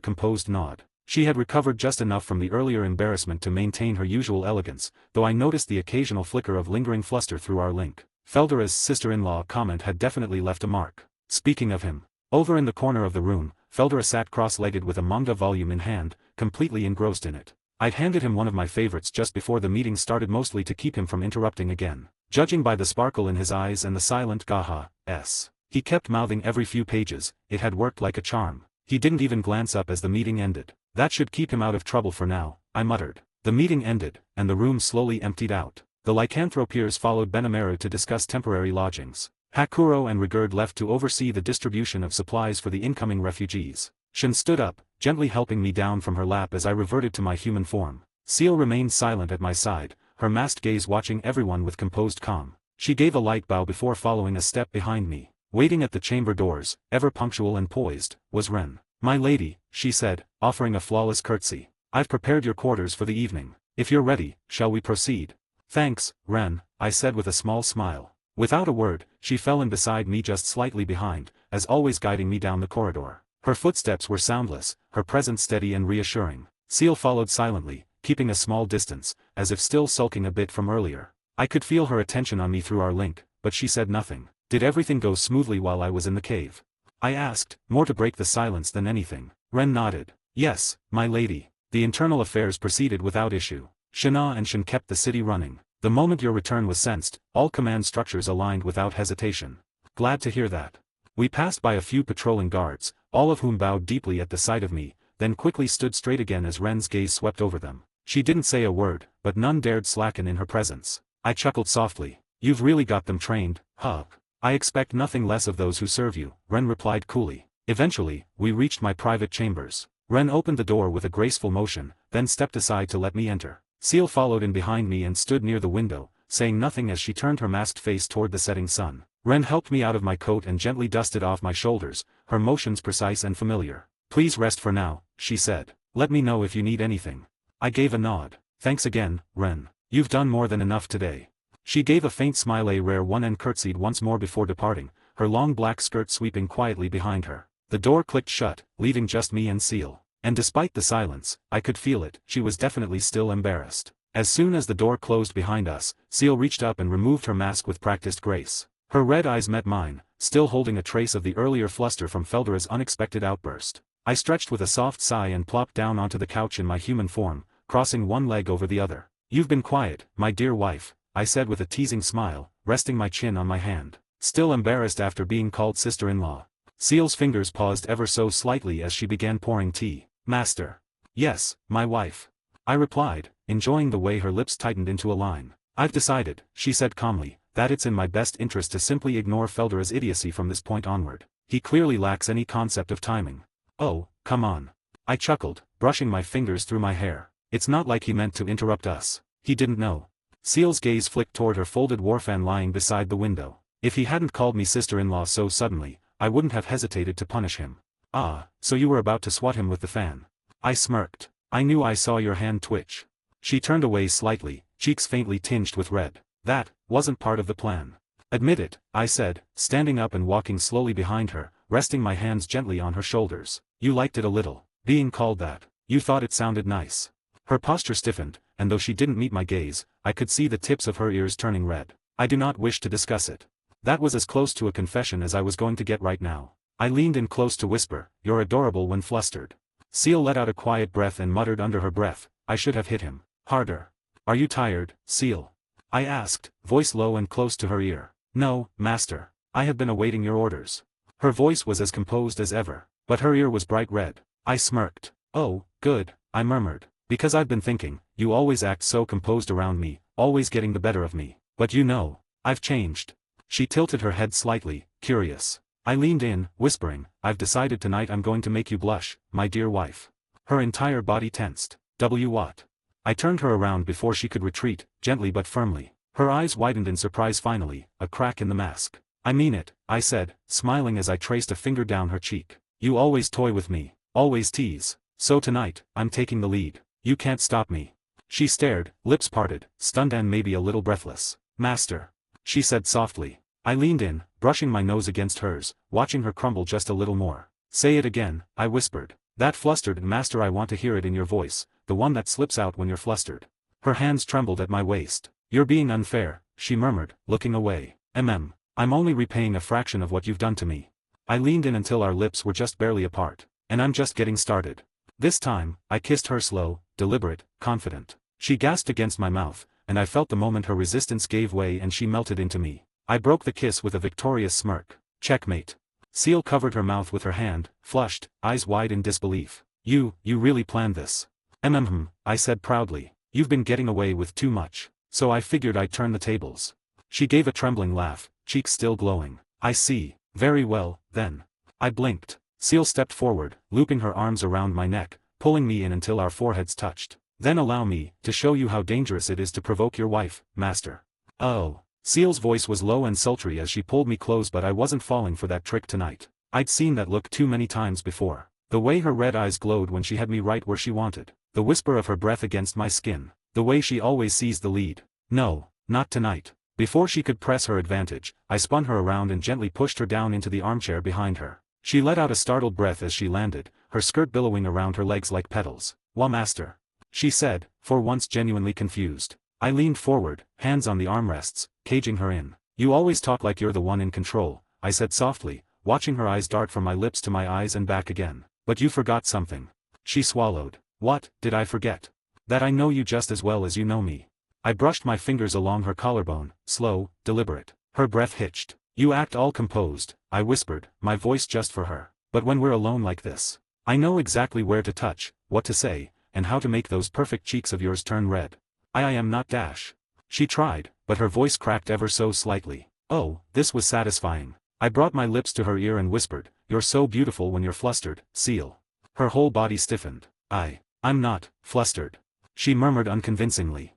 composed nod. She had recovered just enough from the earlier embarrassment to maintain her usual elegance, though I noticed the occasional flicker of lingering fluster through our link. Feldera's sister-in-law comment had definitely left a mark. Speaking of him, over in the corner of the room, Feldera sat cross-legged with a manga volume in hand, completely engrossed in it. I'd handed him one of my favorites just before the meeting started, mostly to keep him from interrupting again. Judging by the sparkle in his eyes and the silent gaha-s he kept mouthing every few pages, it had worked like a charm. He didn't even glance up as the meeting ended. That should keep him out of trouble for now, I muttered. The meeting ended, and the room slowly emptied out. The lycanthropeers followed Benamaru to discuss temporary lodgings. Hakuro and Rigurd left to oversee the distribution of supplies for the incoming refugees. Shin stood up, gently helping me down from her lap as I reverted to my human form. Seal remained silent at my side, her masked gaze watching everyone with composed calm. She gave a light bow before following a step behind me. Waiting at the chamber doors, ever punctual and poised, was Ren. My lady, she said, offering a flawless curtsy. I've prepared your quarters for the evening. If you're ready, shall we proceed? Thanks, Ren, I said with a small smile. Without a word, she fell in beside me just slightly behind, as always guiding me down the corridor. Her footsteps were soundless, her presence steady and reassuring. Seal followed silently, keeping a small distance, as if still sulking a bit from earlier. I could feel her attention on me through our link, but she said nothing. Did everything go smoothly while I was in the cave? I asked, more to break the silence than anything. Ren nodded. Yes, my lady. The internal affairs proceeded without issue. Shana and Shin kept the city running. The moment your return was sensed, all command structures aligned without hesitation. Glad to hear that. We passed by a few patrolling guards, all of whom bowed deeply at the sight of me, then quickly stood straight again as Ren's gaze swept over them. She didn't say a word, but none dared slacken in her presence. I chuckled softly. You've really got them trained, huh? I expect nothing less of those who serve you, Ren replied coolly. Eventually, we reached my private chambers. Ren opened the door with a graceful motion, then stepped aside to let me enter. Seal followed in behind me and stood near the window, saying nothing as she turned her masked face toward the setting sun. Ren helped me out of my coat and gently dusted off my shoulders, her motions precise and familiar. Please rest for now, she said. Let me know if you need anything. I gave a nod. Thanks again, Ren. You've done more than enough today. She gave a faint smile, a rare one, and curtsied once more before departing, her long black skirt sweeping quietly behind her. The door clicked shut, leaving just me and Seal. And despite the silence, I could feel it, she was definitely still embarrassed. As soon as the door closed behind us, Seal reached up and removed her mask with practiced grace. Her red eyes met mine, still holding a trace of the earlier fluster from Feldora's unexpected outburst. I stretched with a soft sigh and plopped down onto the couch in my human form, crossing one leg over the other. You've been quiet, my dear wife, I said with a teasing smile, resting my chin on my hand. Still embarrassed after being called sister-in-law. Seal's fingers paused ever so slightly as she began pouring tea. Master. Yes, my wife. I replied, enjoying the way her lips tightened into a line. I've decided, she said calmly, that it's in my best interest to simply ignore Feldora's idiocy from this point onward. He clearly lacks any concept of timing. Oh, come on. I chuckled, brushing my fingers through my hair. It's not like he meant to interrupt us. He didn't know. Seal's gaze flicked toward her folded war fan lying beside the window. If he hadn't called me sister-in-law so suddenly, I wouldn't have hesitated to punish him. Ah, so you were about to swat him with the fan. I smirked. I knew I saw your hand twitch. She turned away slightly, cheeks faintly tinged with red. That wasn't part of the plan. Admit it, I said, standing up and walking slowly behind her, resting my hands gently on her shoulders. You liked it a little. Being called that. You thought it sounded nice. Her posture stiffened, and though she didn't meet my gaze, I could see the tips of her ears turning red. I do not wish to discuss it. That was as close to a confession as I was going to get right now. I leaned in close to whisper, you're adorable when flustered. Seal let out a quiet breath and muttered under her breath, I should have hit him harder. Are you tired, Seal? I asked, voice low and close to her ear. No, master. I have been awaiting your orders. Her voice was as composed as ever, but her ear was bright red. I smirked. Oh, good, I murmured. Because I've been thinking, you always act so composed around me, always getting the better of me. But you know, I've changed. She tilted her head slightly, curious. I leaned in, whispering, I've decided tonight I'm going to make you blush, my dear wife. Her entire body tensed. What? I turned her around before she could retreat, gently but firmly. Her eyes widened in surprise finally, a crack in the mask. I mean it, I said, smiling as I traced a finger down her cheek. You always toy with me, always tease. So tonight, I'm taking the lead. You can't stop me. She stared, lips parted, stunned and maybe a little breathless. Master. She said softly. I leaned in, brushing my nose against hers, watching her crumble just a little more. Say it again, I whispered. That flustered, master, I want to hear it in your voice, the one that slips out when you're flustered. Her hands trembled at my waist. You're being unfair, she murmured, looking away. I'm only repaying a fraction of what you've done to me. I leaned in until our lips were just barely apart. And I'm just getting started. This time, I kissed her slow, deliberate, confident. She gasped against my mouth, and I felt the moment her resistance gave way and she melted into me. I broke the kiss with a victorious smirk. Checkmate. Seal covered her mouth with her hand, flushed, eyes wide in disbelief. You really planned this. I said proudly. You've been getting away with too much. So I figured I'd turn the tables. She gave a trembling laugh, cheeks still glowing. I see. Very well, then. I blinked. Seal stepped forward, looping her arms around my neck, pulling me in until our foreheads touched. Then allow me to show you how dangerous it is to provoke your wife, master. Oh. Seal's voice was low and sultry as she pulled me close, but I wasn't falling for that trick tonight. I'd seen that look too many times before. The way her red eyes glowed when she had me right where she wanted. The whisper of her breath against my skin. The way she always seized the lead. No, not tonight. Before she could press her advantage, I spun her around and gently pushed her down into the armchair behind her. She let out a startled breath as she landed, her skirt billowing around her legs like petals. Wah, master. She said, for once genuinely confused. I leaned forward, hands on the armrests, caging her in. You always talk like you're the one in control, I said softly, watching her eyes dart from my lips to my eyes and back again. But you forgot something. She swallowed. What did I forget? That I know you just as well as you know me. I brushed my fingers along her collarbone, slow, deliberate. Her breath hitched. You act all composed, I whispered, my voice just for her. But when we're alone like this, I know exactly where to touch, what to say, and how to make those perfect cheeks of yours turn red. I am not Dash. She tried, but her voice cracked ever so slightly. Oh, this was satisfying. I brought my lips to her ear and whispered, "You're so beautiful when you're flustered, Seal." Her whole body stiffened. I'm not flustered. She murmured unconvincingly.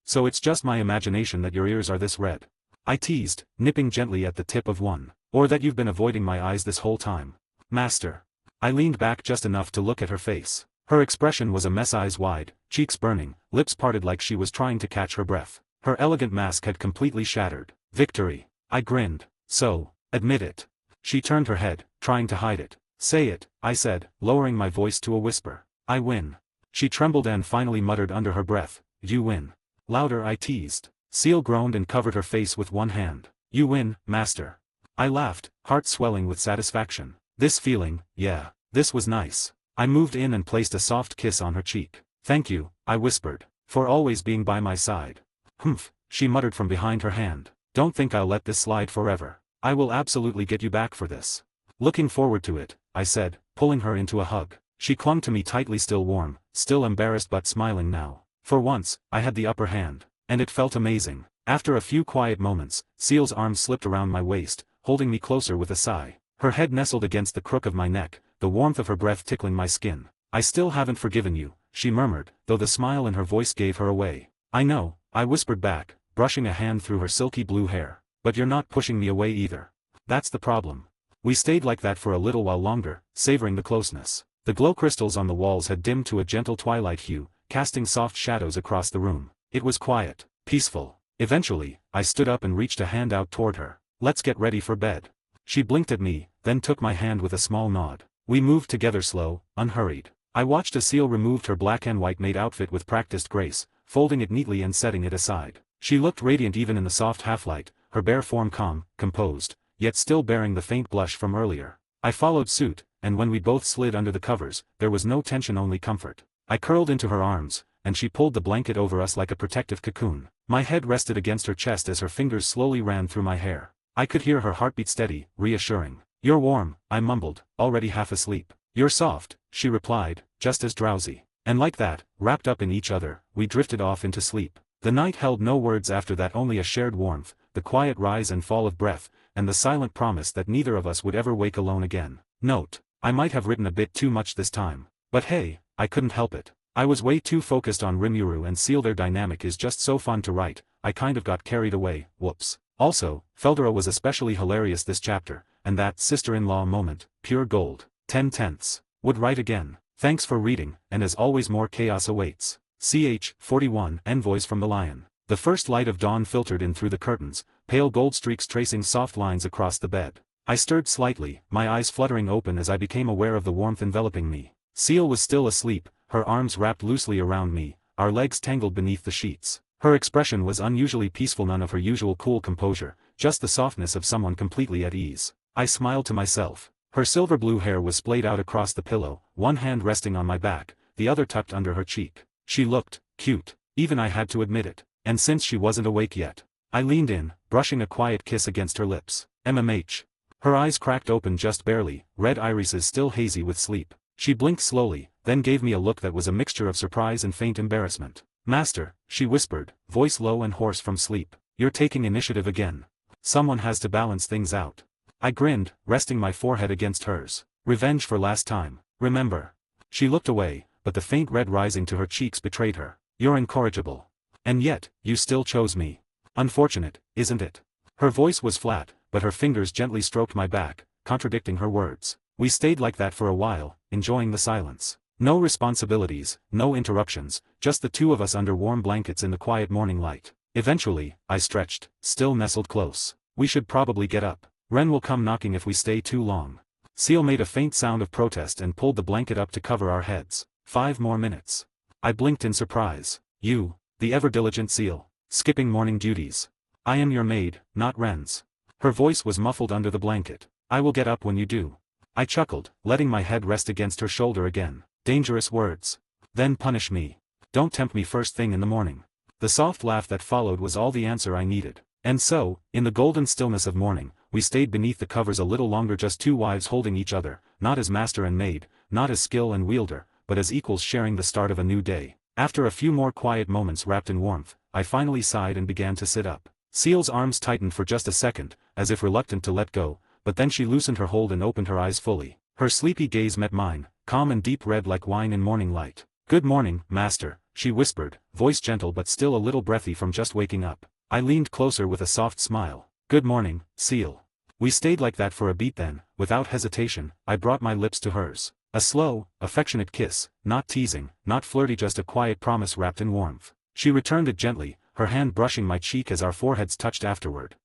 So it's just my imagination that your ears are this red. I teased, nipping gently at the tip of one. Or that you've been avoiding my eyes this whole time. Master. I leaned back just enough to look at her face. Her expression was a mess, eyes wide, cheeks burning, lips parted like she was trying to catch her breath. Her elegant mask had completely shattered. Victory. I grinned. So, admit it. She turned her head, trying to hide it. Say it, I said, lowering my voice to a whisper. I win. She trembled and finally muttered under her breath, "You win." Louder, I teased. Seal groaned and covered her face with one hand. "You win, Master." I laughed, heart swelling with satisfaction. This feeling, yeah, this was nice. I moved in and placed a soft kiss on her cheek. "Thank you," I whispered, "for always being by my side." "Humph," she muttered from behind her hand. "Don't think I'll let this slide forever. I will absolutely get you back for this." "Looking forward to it," I said, pulling her into a hug. She clung to me tightly, still warm, still embarrassed but smiling now. For once, I had the upper hand. And it felt amazing. After a few quiet moments, Seal's arms slipped around my waist, holding me closer with a sigh. Her head nestled against the crook of my neck, the warmth of her breath tickling my skin. "I still haven't forgiven you," she murmured, though the smile in her voice gave her away. "I know," I whispered back, brushing a hand through her silky blue hair. "But you're not pushing me away either. That's the problem." We stayed like that for a little while longer, savoring the closeness. The glow crystals on the walls had dimmed to a gentle twilight hue, casting soft shadows across the room. It was quiet, peaceful. Eventually, I stood up and reached a hand out toward her. "Let's get ready for bed." She blinked at me, then took my hand with a small nod. We moved together slow, unhurried. I watched as Seal removed her black and white maid outfit with practiced grace, folding it neatly and setting it aside. She looked radiant even in the soft half-light, her bare form calm, composed, yet still bearing the faint blush from earlier. I followed suit, and when we both slid under the covers, there was no tension, only comfort. I curled into her arms, and she pulled the blanket over us like a protective cocoon. My head rested against her chest as her fingers slowly ran through my hair. I could hear her heartbeat steady, reassuring. "You're warm," I mumbled, already half asleep. "You're soft," she replied, just as drowsy. And like that, wrapped up in each other, we drifted off into sleep. The night held no words after that, only a shared warmth, the quiet rise and fall of breath, and the silent promise that neither of us would ever wake alone again. Note: I might have written a bit too much this time. But hey, I couldn't help it. I was way too focused on Rimuru and Seal. Their dynamic is just so fun to write. I kind of got carried away, whoops. Also, Feldora was especially hilarious this chapter, and that sister-in-law moment, pure gold. 10/10. Would write again. Thanks for reading, and as always more chaos awaits. Ch. 41 Envoys from the Lion. The first light of dawn filtered in through the curtains, pale gold streaks tracing soft lines across the bed. I stirred slightly, my eyes fluttering open as I became aware of the warmth enveloping me. Seal was still asleep, her arms wrapped loosely around me, our legs tangled beneath the sheets. Her expression was unusually peaceful, none of her usual cool composure, just the softness of someone completely at ease. I smiled to myself. Her silver blue hair was splayed out across the pillow, one hand resting on my back, the other tucked under her cheek. She looked cute, even I had to admit it, and since she wasn't awake yet, I leaned in, brushing a quiet kiss against her lips. Her eyes cracked open just barely, red irises still hazy with sleep. She blinked slowly, then gave me a look that was a mixture of surprise and faint embarrassment. "Master," she whispered, voice low and hoarse from sleep. "You're taking initiative again. Someone has to balance things out." I grinned, resting my forehead against hers. "Revenge for last time, remember?" She looked away, but the faint red rising to her cheeks betrayed her. "You're incorrigible. And yet, you still chose me. Unfortunate, isn't it?" Her voice was flat, but her fingers gently stroked my back, contradicting her words. We stayed like that for a while, enjoying the silence. No responsibilities, no interruptions, just the two of us under warm blankets in the quiet morning light. Eventually, I stretched, still nestled close. "We should probably get up. Ren will come knocking if we stay too long." Seal made a faint sound of protest and pulled the blanket up to cover our heads. 5 more minutes. I blinked in surprise. "You, the ever-diligent Seal, skipping morning duties. I am your maid, not Ren's." Her voice was muffled under the blanket. "I will get up when you do." I chuckled, letting my head rest against her shoulder again. Dangerous words. "Then punish me. Don't tempt me first thing in the morning." The soft laugh that followed was all the answer I needed. And so, in the golden stillness of morning, we stayed beneath the covers a little longer, just two wives holding each other, not as master and maid, not as skill and wielder, but as equals sharing the start of a new day. After a few more quiet moments wrapped in warmth, I finally sighed and began to sit up. Seal's arms tightened for just a second, as if reluctant to let go, but then she loosened her hold and opened her eyes fully. Her sleepy gaze met mine, calm and deep red like wine in morning light. "Good morning, master," she whispered, voice gentle but still a little breathy from just waking up. I leaned closer with a soft smile. "Good morning, Seal." We stayed like that for a beat, then, without hesitation, I brought my lips to hers. A slow, affectionate kiss, not teasing, not flirty, just a quiet promise wrapped in warmth. She returned it gently, her hand brushing my cheek as our foreheads touched afterward.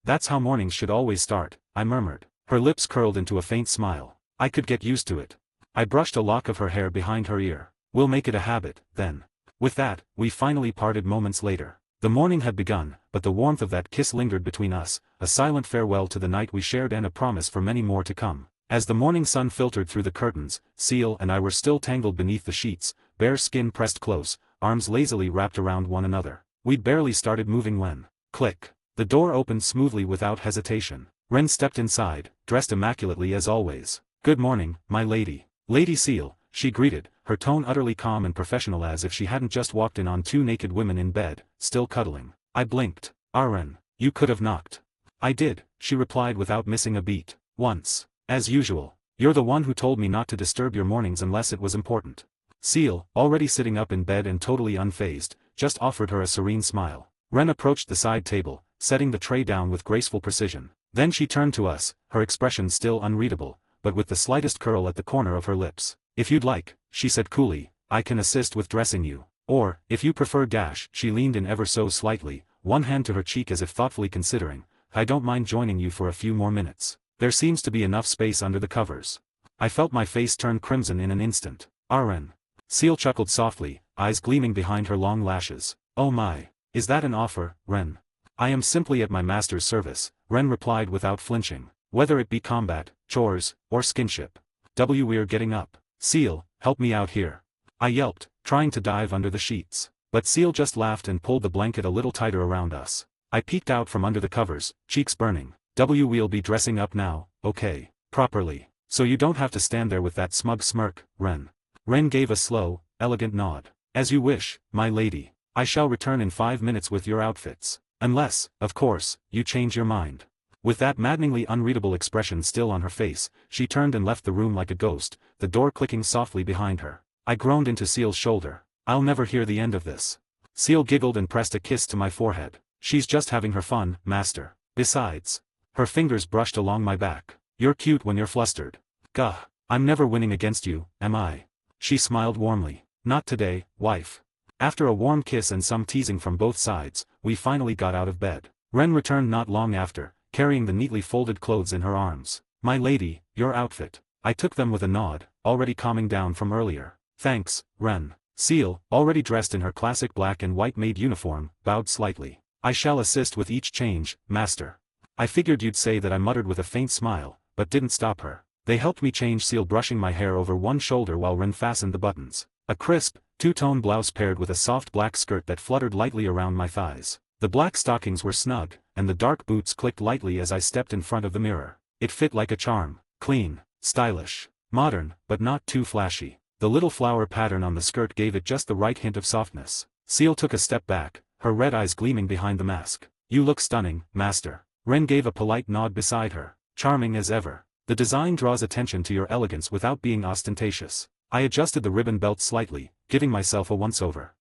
That's how mornings should always start," I murmured. Her lips curled into a faint smile. I could get used to it. I brushed a lock of her hair behind her ear. "We'll make it a habit, then." With that, we finally parted moments later. The morning had begun, but the warmth of that kiss lingered between us, a silent farewell to the night we shared and a promise for many more to come. As the morning sun filtered through the curtains, Seal and I were still tangled beneath the sheets, bare skin pressed close, arms lazily wrapped around one another. We'd barely started moving when, click, the door opened smoothly without hesitation. Wren stepped inside, dressed immaculately as always. "Good morning, my lady." "Lady Seal," she greeted, her tone utterly calm and professional, as if she hadn't just walked in on two naked women in bed, still cuddling. I blinked. "Wren, you could have knocked." "I did," she replied without missing a beat. "Once. As usual. You're the one who told me not to disturb your mornings unless it was important." Seal, already sitting up in bed and totally unfazed, just offered her a serene smile. Wren approached the side table, setting the tray down with graceful precision. Then she turned to us, her expression still unreadable, but with the slightest curl at the corner of her lips. "If you'd like," she said coolly, "I can assist with dressing you. Or, if you prefer she leaned in ever so slightly, one hand to her cheek as if thoughtfully considering, "I don't mind joining you for a few more minutes. There seems to be enough space under the covers." I felt my face turn crimson in an instant. "Wren." Seal chuckled softly, eyes gleaming behind her long lashes. "Oh my. Is that an offer, Wren?" "I am simply at my master's service," Wren replied without flinching. "Whether it be combat, chores, or skinship. We're getting up. Seal, help me out here." I yelped, trying to dive under the sheets. But Seal just laughed and pulled the blanket a little tighter around us. I peeked out from under the covers, cheeks burning. "We'll be dressing up now, okay? Properly. So you don't have to stand there with that smug smirk, Wren." Wren gave a slow, elegant nod. "As you wish, my lady. I shall return in 5 minutes with your outfits. Unless, of course, you change your mind." With that maddeningly unreadable expression still on her face, she turned and left the room like a ghost, the door clicking softly behind her. I groaned into Seal's shoulder. "I'll never hear the end of this." Seal giggled and pressed a kiss to my forehead. "She's just having her fun, master. Besides." Her fingers brushed along my back. "You're cute when you're flustered." "Gah, I'm never winning against you, am I?" She smiled warmly. "Not today, wife." After a warm kiss and some teasing from both sides, we finally got out of bed. Wren returned not long after, carrying the neatly folded clothes in her arms. "My lady, your outfit." I took them with a nod, already calming down from earlier. "Thanks, Wren." Seal, already dressed in her classic black and white maid uniform, bowed slightly. "I shall assist with each change, master." I figured you'd say that, I muttered with a faint smile, but didn't stop her. They helped me change, Seal brushing my hair over one shoulder while Wren fastened the buttons. A crisp, two-tone blouse paired with a soft black skirt that fluttered lightly around my thighs. The black stockings were snug, and the dark boots clicked lightly as I stepped in front of the mirror. It fit like a charm. Clean, stylish, modern, but not too flashy. The little flower pattern on the skirt gave it just the right hint of softness. Seal took a step back, her red eyes gleaming behind the mask. "You look stunning, master." Wren gave a polite nod beside her. "Charming as ever. The design draws attention to your elegance without being ostentatious." I adjusted the ribbon belt slightly, giving myself a once-over.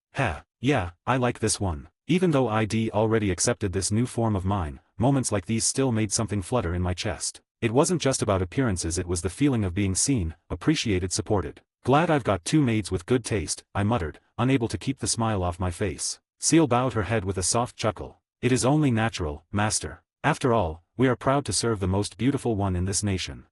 Yeah, I like this one." Even though I'd already accepted this new form of mine, moments like these still made something flutter in my chest. It wasn't just about appearances, it was the feeling of being seen, appreciated, supported. "Glad I've got two maids with good taste," I muttered, unable to keep the smile off my face. Seal bowed her head with a soft chuckle. "It is only natural, master. After all, we are proud to serve the most beautiful one in this nation."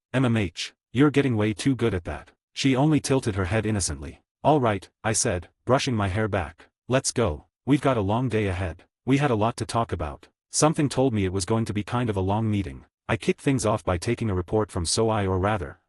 You're getting way too good at that." She only tilted her head innocently. "All right," I said, brushing my hair back. "Let's go. We've got a long day ahead." We had a lot to talk about. Something told me it was going to be kind of a long meeting. I kicked things off by taking a report from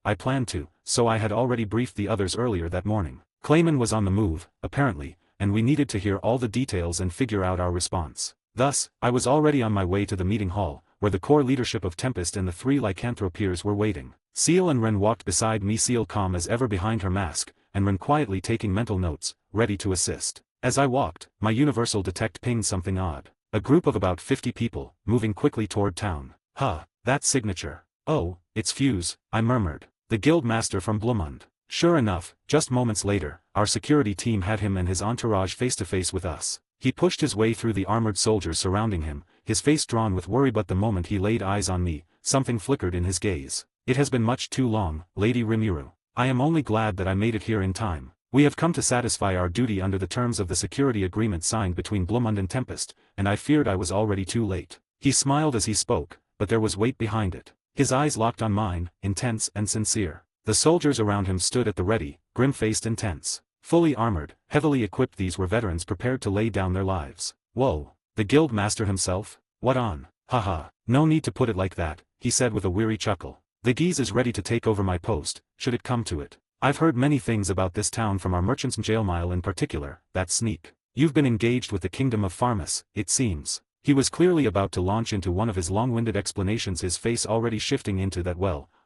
I planned to, so I had already briefed the others earlier that morning. Clayman was on the move, apparently, and we needed to hear all the details and figure out our response. Thus, I was already on my way to the meeting hall, where the core leadership of Tempest and the three lycanthropeers were waiting. Seal and Ren walked beside me, Seal calm as ever behind her mask, and Ren quietly taking mental notes, ready to assist. As I walked, my universal detect pinged something odd. A group of about 50 people, moving quickly toward town. Huh, that signature. Oh, it's Fuse, I murmured. The guild master from Blumund. Sure enough, just moments later, our security team had him and his entourage face to face with us. He pushed his way through the armored soldiers surrounding him, his face drawn with worry, but the moment he laid eyes on me, something flickered in his gaze. It has been much too long, Lady Rimuru. I am only glad that I made it here in time. We have come to satisfy our duty under the terms of the security agreement signed between Blumund and Tempest, and I feared I was already too late. He smiled as he spoke, but there was weight behind it. His eyes locked on mine, intense and sincere. The soldiers around him stood at the ready, grim-faced and tense. Fully armored, heavily equipped, these were veterans prepared to lay down their lives. Whoa, the guild master himself? What on? Haha, no need to put it like that, he said with a weary chuckle. The Geese is ready to take over my post, should it come to it. I've heard many things about this town from our merchants and Jailmile in particular, that sneak. You've been engaged with the kingdom of Farmus, it seems. He was clearly about to launch into one of his long-winded explanations, his face already shifting into that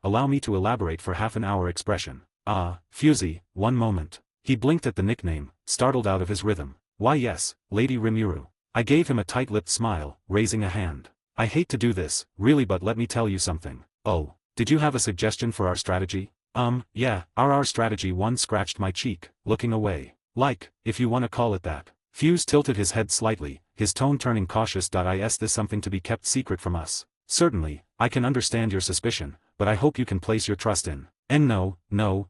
allow me to elaborate for half an hour expression. Ah, Fusey, one moment. He blinked at the nickname, startled out of his rhythm. Why yes, Lady Rimuru. I gave him a tight-lipped smile, raising a hand. I hate to do this, really, but let me tell you something. Oh, did you have a suggestion for our strategy? Yeah, our strategy. One scratched my cheek, looking away. Like, if you wanna call it that. Fuse tilted his head slightly, his tone turning cautious. Is this something to be kept secret from us? Certainly, I can understand your suspicion, but I hope you can place your trust in. And no,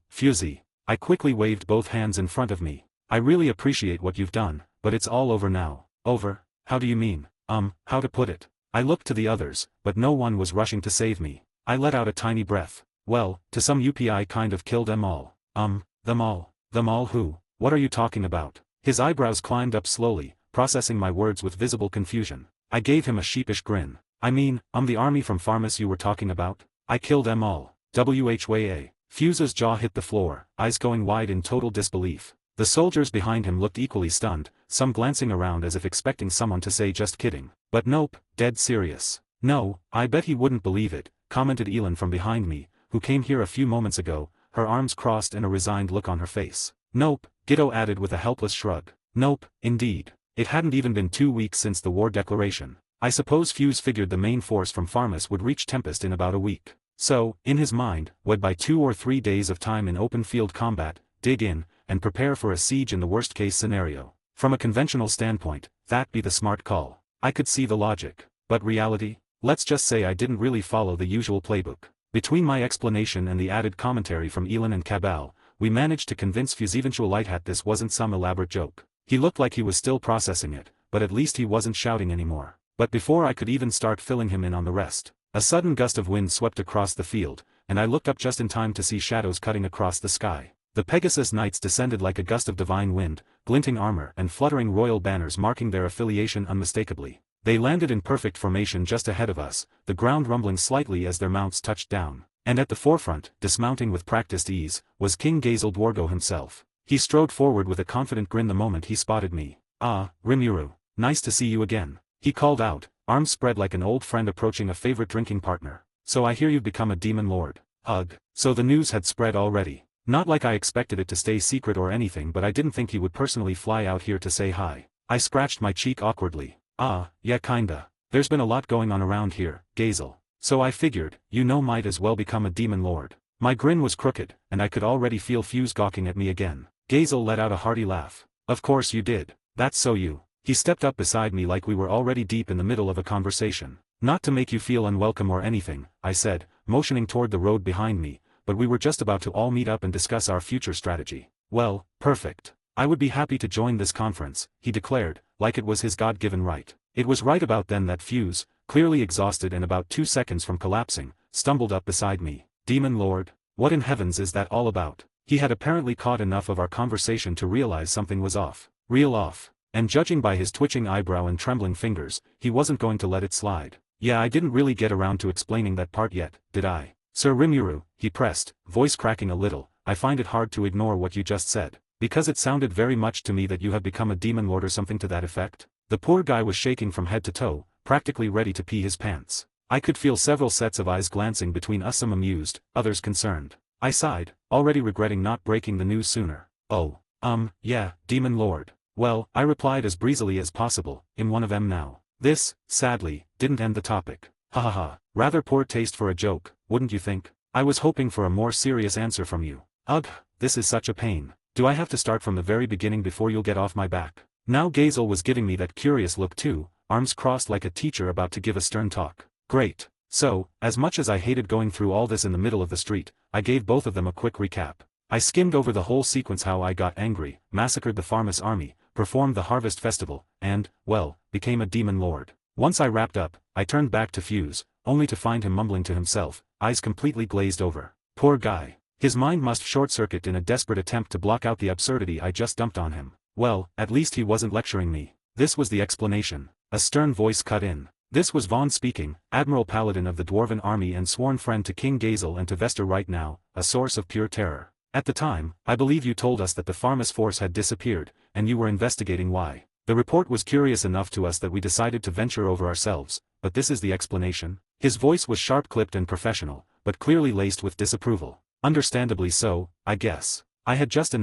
Fusey. I quickly waved both hands in front of me. I really appreciate what you've done, but it's all over now. Over? How do you mean? How to put it? I looked to the others, but no one was rushing to save me. I let out a tiny breath. Well, to some UPI kind of killed them all. Them all? Them all who? What are you talking about? His eyebrows climbed up slowly, processing my words with visible confusion. I gave him a sheepish grin. I mean, the army from Farmus you were talking about? I killed them all. WHYA. Fuse's jaw hit the floor, eyes going wide in total disbelief. The soldiers behind him looked equally stunned, some glancing around as if expecting someone to say just kidding. But nope, dead serious. No, I bet he wouldn't believe it, commented Elin from behind me, who came here a few moments ago, her arms crossed and a resigned look on her face. Nope, Gitto added with a helpless shrug. Nope, indeed. It hadn't even been 2 weeks since the war declaration. I suppose Fuse figured the main force from Farmus would reach Tempest in about a week. So, in his mind, would buy 2 or 3 days of time in open field combat, dig in, and prepare for a siege in the worst case scenario. From a conventional standpoint, that'd be the smart call. I could see the logic. But reality? Let's just say I didn't really follow the usual playbook. Between my explanation and the added commentary from Elin and Cabal, we managed to convince Fuse eventual Lighthat this wasn't some elaborate joke. He looked like he was still processing it, but at least he wasn't shouting anymore. But before I could even start filling him in on the rest, a sudden gust of wind swept across the field, and I looked up just in time to see shadows cutting across the sky. The Pegasus Knights descended like a gust of divine wind, glinting armor and fluttering royal banners marking their affiliation unmistakably. They landed in perfect formation just ahead of us, the ground rumbling slightly as their mounts touched down. And at the forefront, dismounting with practiced ease, was King Gazel Dwargo himself. He strode forward with a confident grin the moment he spotted me. Ah, Rimuru. Nice to see you again. He called out, arms spread like an old friend approaching a favorite drinking partner. So I hear you've become a demon lord. Ugh. So the news had spread already. Not like I expected it to stay secret or anything, but I didn't think he would personally fly out here to say hi. I scratched my cheek awkwardly. Ah, yeah kinda. There's been a lot going on around here, Gazel. So I figured, might as well become a demon lord. My grin was crooked, and I could already feel Fuse gawking at me again. Gazel let out a hearty laugh. Of course you did. That's so you. He stepped up beside me like we were already deep in the middle of a conversation. Not to make you feel unwelcome or anything, I said, motioning toward the road behind me, but we were just about to all meet up and discuss our future strategy. Well, perfect. I would be happy to join this conference, he declared, like it was his God-given right. It was right about then that Fuse, clearly exhausted and about 2 seconds from collapsing, stumbled up beside me. Demon Lord? What in heavens is that all about? He had apparently caught enough of our conversation to realize something was off. Real off. And judging by his twitching eyebrow and trembling fingers, he wasn't going to let it slide. Yeah, I didn't really get around to explaining that part yet, did I? Sir Rimuru, he pressed, voice cracking a little, I find it hard to ignore what you just said. Because it sounded very much to me that you have become a demon lord or something to that effect. The poor guy was shaking from head to toe, practically ready to pee his pants. I could feel several sets of eyes glancing between us, some amused, others concerned. I sighed, already regretting not breaking the news sooner. Oh, yeah, Demon Lord. Well, I replied as breezily as possible, in one of them now. This, sadly, didn't end the topic. Ha ha ha, rather poor taste for a joke, wouldn't you think? I was hoping for a more serious answer from you. Ugh, this is such a pain. Do I have to start from the very beginning before you'll get off my back? Now Gazel was giving me that curious look too, arms crossed like a teacher about to give a stern talk. Great. So, as much as I hated going through all this in the middle of the street, I gave both of them a quick recap. I skimmed over the whole sequence, how I got angry, massacred the Farmus army, performed the harvest festival, and, well, became a demon lord. Once I wrapped up, I turned back to Fuse, only to find him mumbling to himself, eyes completely glazed over. Poor guy. His mind must short-circuit in a desperate attempt to block out the absurdity I just dumped on him. Well, at least he wasn't lecturing me. This was the explanation. A stern voice cut in. This was Vaughn speaking, Admiral Paladin of the Dwarven Army and sworn friend to King Gazel and to Vester right now, a source of pure terror. At the time, I believe you told us that the Farmus force had disappeared, and you were investigating why. The report was curious enough to us that we decided to venture over ourselves, but this is the explanation? His voice was sharp-clipped and professional, but clearly laced with disapproval. Understandably so, I guess. I had just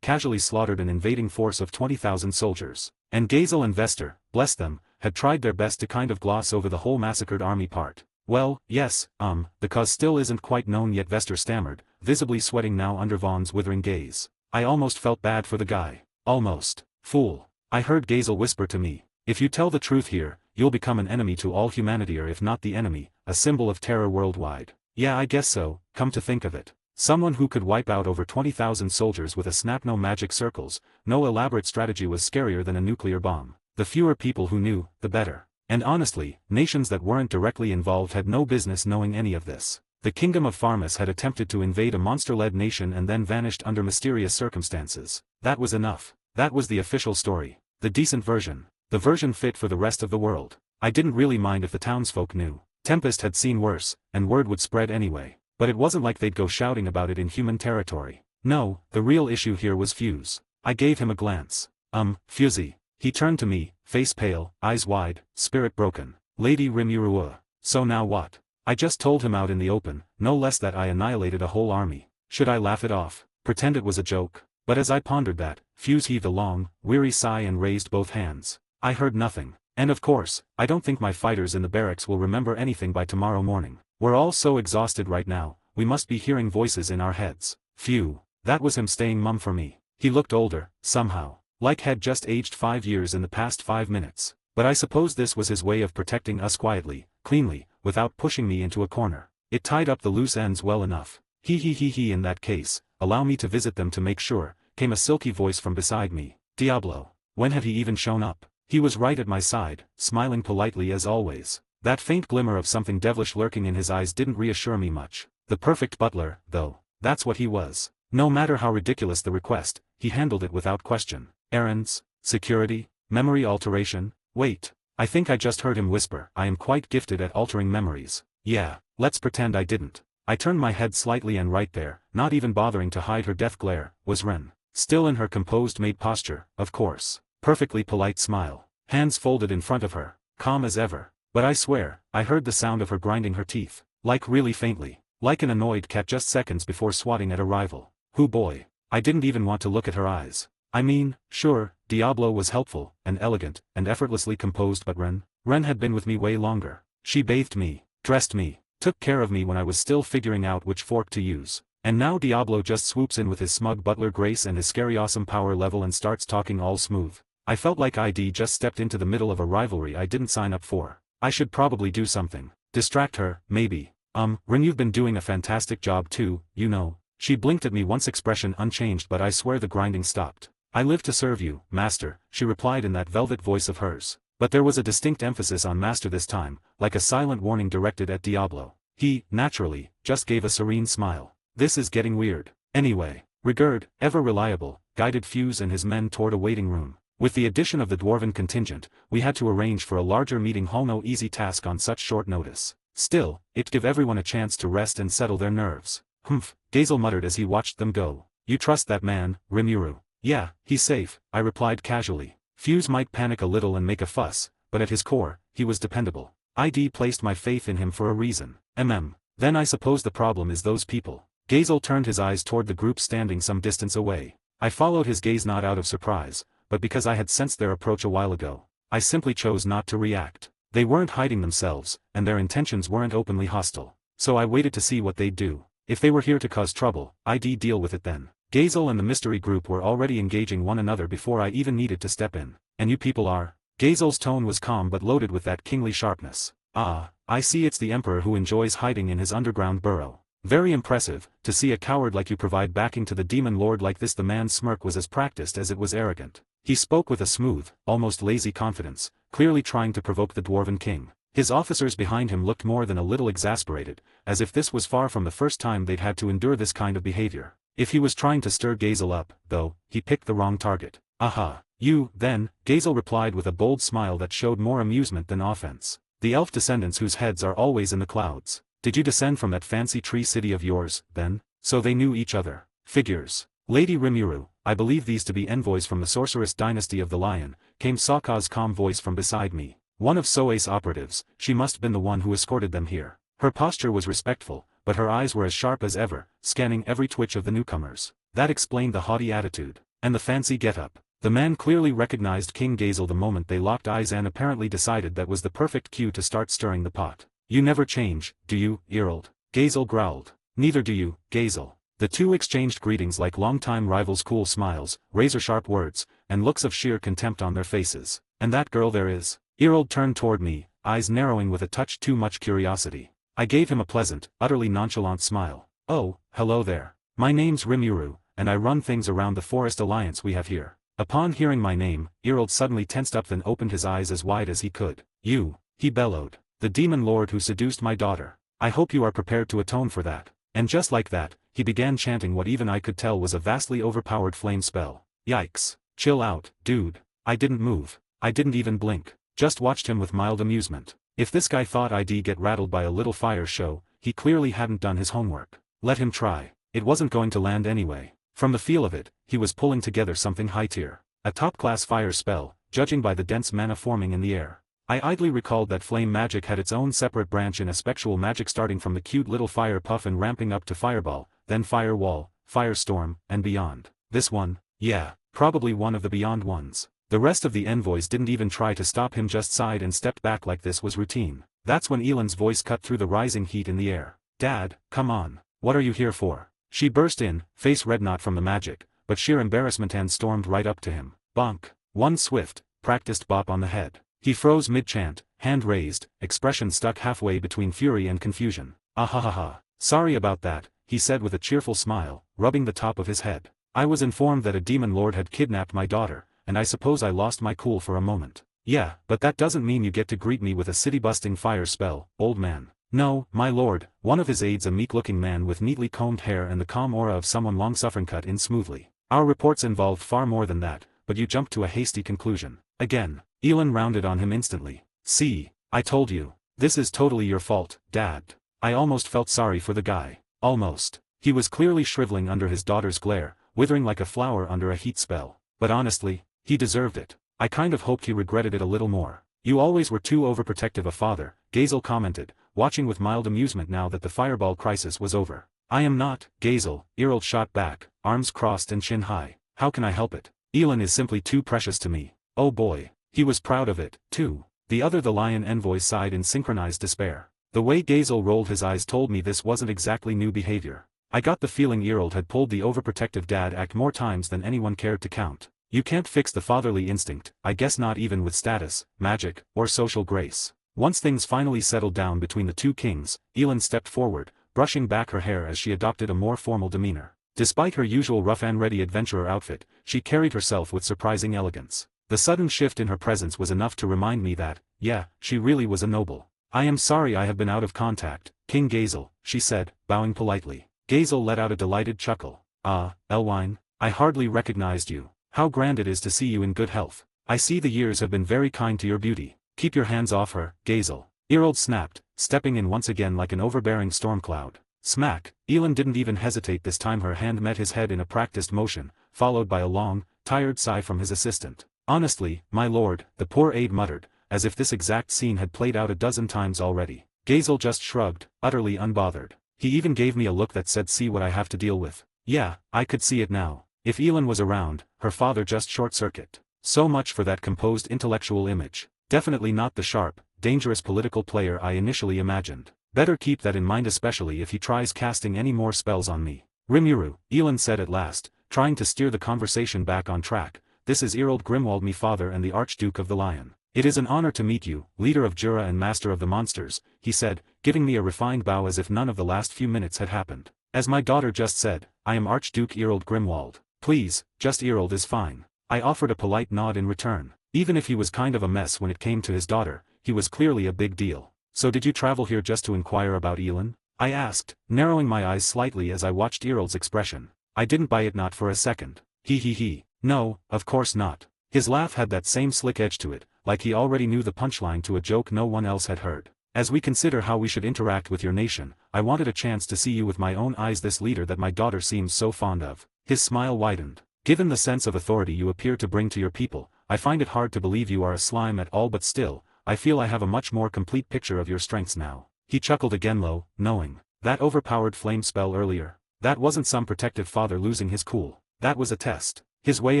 casually slaughtered an invading force of 20,000 soldiers. And Gazel and Vester, bless them, had tried their best to kind of gloss over the whole massacred army part. Well, yes, the cause still isn't quite known yet, Vester stammered, visibly sweating now under Vaughn's withering gaze. I almost felt bad for the guy. Almost. Fool. I heard Gazel whisper to me, if you tell the truth here, you'll become an enemy to all humanity, or if not the enemy, a symbol of terror worldwide. Yeah, I guess so, come to think of it. Someone who could wipe out over 20,000 soldiers with a snap. No magic circles, no elaborate strategy was scarier than a nuclear bomb. The fewer people who knew, the better. And honestly, nations that weren't directly involved had no business knowing any of this. The Kingdom of Farmus had attempted to invade a monster-led nation and then vanished under mysterious circumstances. That was enough. That was the official story. The decent version. The version fit for the rest of the world. I didn't really mind if the townsfolk knew. Tempest had seen worse, and word would spread anyway. But it wasn't like they'd go shouting about it in human territory. No, the real issue here was Fuse. I gave him a glance. Fusey. He turned to me, face pale, eyes wide, spirit broken. Lady Rimurua. So now what? I just told him out in the open, no less, that I annihilated a whole army. Should I laugh it off? Pretend it was a joke? But as I pondered that, Fuse heaved a long, weary sigh and raised both hands. I heard nothing. And of course, I don't think my fighters in the barracks will remember anything by tomorrow morning. We're all so exhausted right now, we must be hearing voices in our heads. Phew. That was him staying mum for me. He looked older, somehow. Like had just aged 5 years in the past 5 minutes. But I suppose this was his way of protecting us quietly, cleanly, without pushing me into a corner. It tied up the loose ends well enough. He, in that case, allow me to visit them to make sure, came a silky voice from beside me. Diablo. When had he even shown up? He was right at my side, smiling politely as always. That faint glimmer of something devilish lurking in his eyes didn't reassure me much. The perfect butler, though. That's what he was. No matter how ridiculous the request, he handled it without question. Errands, security, memory alteration. Wait. I think I just heard him whisper, I am quite gifted at altering memories. Yeah, let's pretend I didn't. I turned my head slightly, and right there, not even bothering to hide her death glare, was Ren. Still in her composed maid posture, of course. Perfectly polite smile. Hands folded in front of her. Calm as ever. But I swear, I heard the sound of her grinding her teeth. Like really faintly. Like an annoyed cat just seconds before swatting at a rival. Hoo boy. I didn't even want to look at her eyes. I mean, sure, Diablo was helpful, and elegant, and effortlessly composed, but Ren had been with me way longer. She bathed me, dressed me, took care of me when I was still figuring out which fork to use. And now Diablo just swoops in with his smug butler grace and his scary awesome power level and starts talking all smooth. I felt like ID just stepped into the middle of a rivalry I didn't sign up for. I should probably do something. Distract her, maybe. Ren, you've been doing a fantastic job too, you know. She blinked at me once, expression unchanged, but I swear the grinding stopped. I live to serve you, master, she replied in that velvet voice of hers. But there was a distinct emphasis on master this time, like a silent warning directed at Diablo. He, naturally, just gave a serene smile. This is getting weird. Anyway, Rigurd, ever reliable, guided Fuse and his men toward a waiting room. With the addition of the dwarven contingent, we had to arrange for a larger meeting hall, no easy task on such short notice. Still, it'd give everyone a chance to rest and settle their nerves. Humph, Gazel muttered as he watched them go. You trust that man, Rimuru? Yeah, he's safe, I replied casually. Fuse might panic a little and make a fuss, but at his core, he was dependable. ID placed my faith in him for a reason. Then I suppose the problem is those people. Gazel turned his eyes toward the group standing some distance away. I followed his gaze not out of surprise, but because I had sensed their approach a while ago. I simply chose not to react. They weren't hiding themselves, and their intentions weren't openly hostile. So I waited to see what they'd do. If they were here to cause trouble, I'd deal with it then. Gazel and the mystery group were already engaging one another before I even needed to step in. And you people are? Gazel's tone was calm but loaded with that kingly sharpness. Ah, I see, it's the emperor who enjoys hiding in his underground burrow. Very impressive, to see a coward like you provide backing to the demon lord like this. The man's smirk was as practiced as it was arrogant. He spoke with a smooth, almost lazy confidence, clearly trying to provoke the dwarven king. His officers behind him looked more than a little exasperated, as if this was far from the first time they'd had to endure this kind of behavior. If he was trying to stir Gazel up, though, he picked the wrong target. Aha. You, then, Gazel replied with a bold smile that showed more amusement than offense. The elf descendants whose heads are always in the clouds. Did you descend from that fancy tree city of yours, then? So they knew each other. Figures. Lady Rimuru, I believe these to be envoys from the sorceress dynasty of the Lion, came Sokka's calm voice from beside me. One of Soa's operatives, she must have been the one who escorted them here. Her posture was respectful, but her eyes were as sharp as ever, scanning every twitch of the newcomers. That explained the haughty attitude. And the fancy get-up. The man clearly recognized King Gazel the moment they locked eyes and apparently decided that was the perfect cue to start stirring the pot. You never change, do you, Earld? Gazel growled. Neither do you, Gazel. The two exchanged greetings like longtime rivals, cool smiles, razor-sharp words, and looks of sheer contempt on their faces. And that girl there is? Earld turned toward me, eyes narrowing with a touch too much curiosity. I gave him a pleasant, utterly nonchalant smile. Oh, hello there. My name's Rimuru, and I run things around the forest alliance we have here. Upon hearing my name, Earld suddenly tensed up, then opened his eyes as wide as he could. You, he bellowed. The demon lord who seduced my daughter. I hope you are prepared to atone for that. And just like that, he began chanting what even I could tell was a vastly overpowered flame spell. Yikes. Chill out, dude. I didn't move. I didn't even blink. Just watched him with mild amusement. If this guy thought I'd get rattled by a little fire show, he clearly hadn't done his homework. Let him try. It wasn't going to land anyway. From the feel of it, he was pulling together something high-tier. A top-class fire spell, judging by the dense mana forming in the air. I idly recalled that flame magic had its own separate branch in spectral magic, starting from the cute little fire puff and ramping up to fireball, then firewall, firestorm, and beyond. This one? Yeah, probably one of the beyond ones. The rest of the envoys didn't even try to stop him, just sighed and stepped back like this was routine. That's when Elan's voice cut through the rising heat in the air. Dad, come on. What are you here for? She burst in, face red not from the magic, but sheer embarrassment, and stormed right up to him. Bonk. One swift, practiced bop on the head. He froze mid-chant, hand raised, expression stuck halfway between fury and confusion. Ahahaha. Sorry about that, he said with a cheerful smile, rubbing the top of his head. I was informed that a demon lord had kidnapped my daughter, and I suppose I lost my cool for a moment. Yeah, but that doesn't mean you get to greet me with a city-busting fire spell, old man. No, my lord, one of his aides, a meek-looking man with neatly combed hair and the calm aura of someone long-suffering, cut in smoothly. Our reports involved far more than that, but you jumped to a hasty conclusion. Again, Elan rounded on him instantly. See, I told you. This is totally your fault, Dad. I almost felt sorry for the guy. Almost. He was clearly shriveling under his daughter's glare, withering like a flower under a heat spell. But honestly, he deserved it. I kind of hoped he regretted it a little more. You always were too overprotective a father, Gazel commented, watching with mild amusement now that the fireball crisis was over. I am not, Gazel, Earl shot back, arms crossed and chin high. How can I help it? Elan is simply too precious to me. Oh boy. He was proud of it, too. The lion envoy sighed in synchronized despair. The way Gazel rolled his eyes told me this wasn't exactly new behavior. I got the feeling Earl had pulled the overprotective dad act more times than anyone cared to count. You can't fix the fatherly instinct, I guess not even with status, magic, or social grace. Once things finally settled down between the two kings, Elan stepped forward, brushing back her hair as she adopted a more formal demeanor. Despite her usual rough-and-ready adventurer outfit, she carried herself with surprising elegance. The sudden shift in her presence was enough to remind me that, yeah, she really was a noble. I am sorry I have been out of contact, King Gazel, she said, bowing politely. Gazel let out a delighted chuckle. Ah, Elwine, I hardly recognized you. How grand it is to see you in good health. I see the years have been very kind to your beauty. Keep your hands off her, Gazel. Earl snapped, stepping in once again like an overbearing storm cloud. Smack. Elan didn't even hesitate this time. Her hand met his head in a practiced motion, followed by a long, tired sigh from his assistant. Honestly, my lord, the poor aide muttered, as if this exact scene had played out a dozen times already. Gazel just shrugged, utterly unbothered. He even gave me a look that said, see what I have to deal with. Yeah, I could see it now. If Elin was around, her father just short-circuit. So much for that composed intellectual image. Definitely not the sharp, dangerous political player I initially imagined. Better keep that in mind, especially if he tries casting any more spells on me. Rimuru, Elin said at last, trying to steer the conversation back on track. This is Erold Grimwald, me father and the Archduke of the Lion. It is an honor to meet you, leader of Jura and master of the monsters, he said, giving me a refined bow as if none of the last few minutes had happened. As my daughter just said, I am Archduke Erold Grimwald. Please, just Erold is fine. I offered a polite nod in return. Even if he was kind of a mess when it came to his daughter, he was clearly a big deal. So did you travel here just to inquire about Elin? I asked, narrowing my eyes slightly as I watched Erold's expression. I didn't buy it, not for a second. He. No, of course not. His laugh had that same slick edge to it, like he already knew the punchline to a joke no one else had heard. As we consider how we should interact with your nation, I wanted a chance to see you with my own eyes, this leader that my daughter seems so fond of. His smile widened. Given the sense of authority you appear to bring to your people, I find it hard to believe you are a slime at all, but still, I feel I have a much more complete picture of your strengths now. He chuckled again low, knowing. That overpowered flame spell earlier. That wasn't some protective father losing his cool. That was a test. His way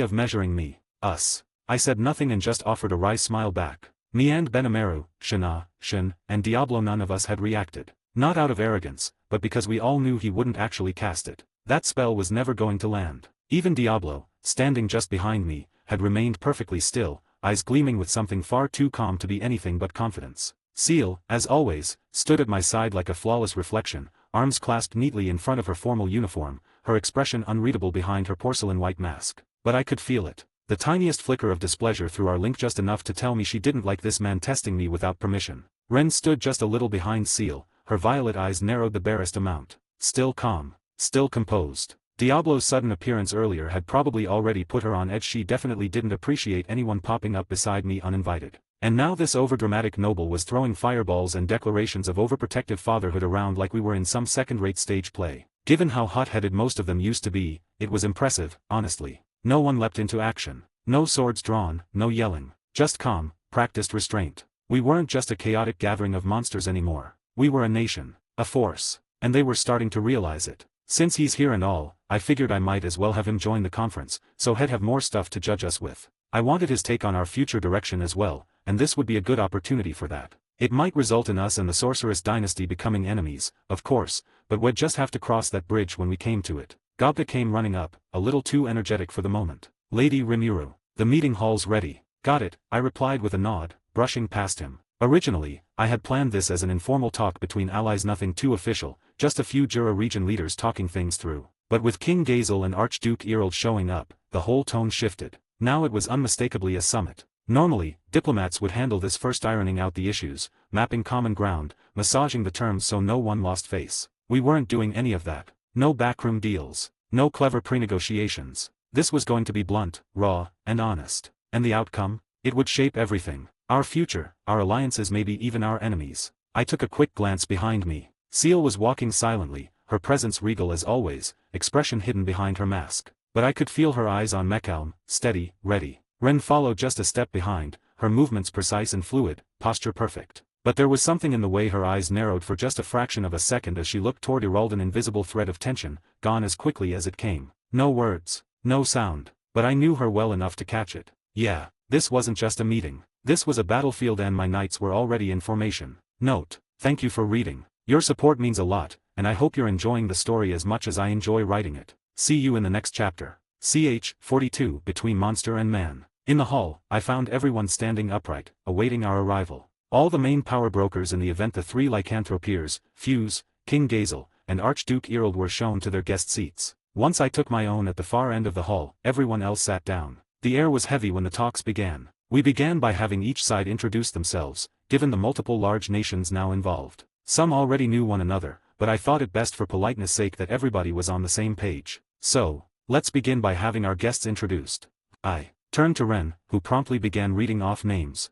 of measuring me. Us. I said nothing and just offered a wry smile back. Me and Benameru, Shana, Shin, and Diablo, none of us had reacted. Not out of arrogance, but because we all knew he wouldn't actually cast it. That spell was never going to land. Even Diablo, standing just behind me, had remained perfectly still, eyes gleaming with something far too calm to be anything but confidence. Seal, as always, stood at my side like a flawless reflection, arms clasped neatly in front of her formal uniform, her expression unreadable behind her porcelain white mask. But I could feel it. The tiniest flicker of displeasure through our link, just enough to tell me she didn't like this man testing me without permission. Ren stood just a little behind Seal, her violet eyes narrowed the barest amount. Still calm. Still composed. Diablo's sudden appearance earlier had probably already put her on edge. She definitely didn't appreciate anyone popping up beside me uninvited. And now this overdramatic noble was throwing fireballs and declarations of overprotective fatherhood around like we were in some second-rate stage play. Given how hot-headed most of them used to be, it was impressive, honestly. No one leapt into action. No swords drawn, no yelling. Just calm, practiced restraint. We weren't just a chaotic gathering of monsters anymore. We were a nation. A force. And they were starting to realize it. Since he's here and all, I figured I might as well have him join the conference, so he'd have more stuff to judge us with. I wanted his take on our future direction as well, and this would be a good opportunity for that. It might result in us and the Sorceress Dynasty becoming enemies, of course, but we'd just have to cross that bridge when we came to it. Gobta came running up, a little too energetic for the moment. Lady Rimuru, the meeting hall's ready. Got it, I replied with a nod, brushing past him. Originally, I had planned this as an informal talk between allies, nothing too official, just a few Jura region leaders talking things through. But with King Gazel and Archduke Erold showing up, the whole tone shifted. Now it was unmistakably a summit. Normally, diplomats would handle this first, ironing out the issues, mapping common ground, massaging the terms so no one lost face. We weren't doing any of that. No backroom deals. No clever pre-negotiations. This was going to be blunt, raw, and honest. And the outcome? It would shape everything. Our future, our alliances, maybe even our enemies. I took a quick glance behind me. Seal was walking silently, her presence regal as always, expression hidden behind her mask. But I could feel her eyes on Mechalm, steady, ready. Ren followed just a step behind, her movements precise and fluid, posture perfect. But there was something in the way her eyes narrowed for just a fraction of a second as she looked toward Erold, an invisible thread of tension, gone as quickly as it came. No words, no sound, but I knew her well enough to catch it. Yeah, this wasn't just a meeting. This was a battlefield and my knights were already in formation. Note, thank you for reading. Your support means a lot, and I hope you're enjoying the story as much as I enjoy writing it. See you in the next chapter. Ch. 42 Between Monster and Man. In the hall, I found everyone standing upright, awaiting our arrival. All the main power brokers in the event, the three lycanthropeers, Fuse, King Gazel, and Archduke Erold, were shown to their guest seats. Once I took my own at the far end of the hall, everyone else sat down. The air was heavy when the talks began. We began by having each side introduce themselves, given the multiple large nations now involved. Some already knew one another, but I thought it best for politeness' sake that everybody was on the same page. So, let's begin by having our guests introduced. I turned to Ren, who promptly began reading off names.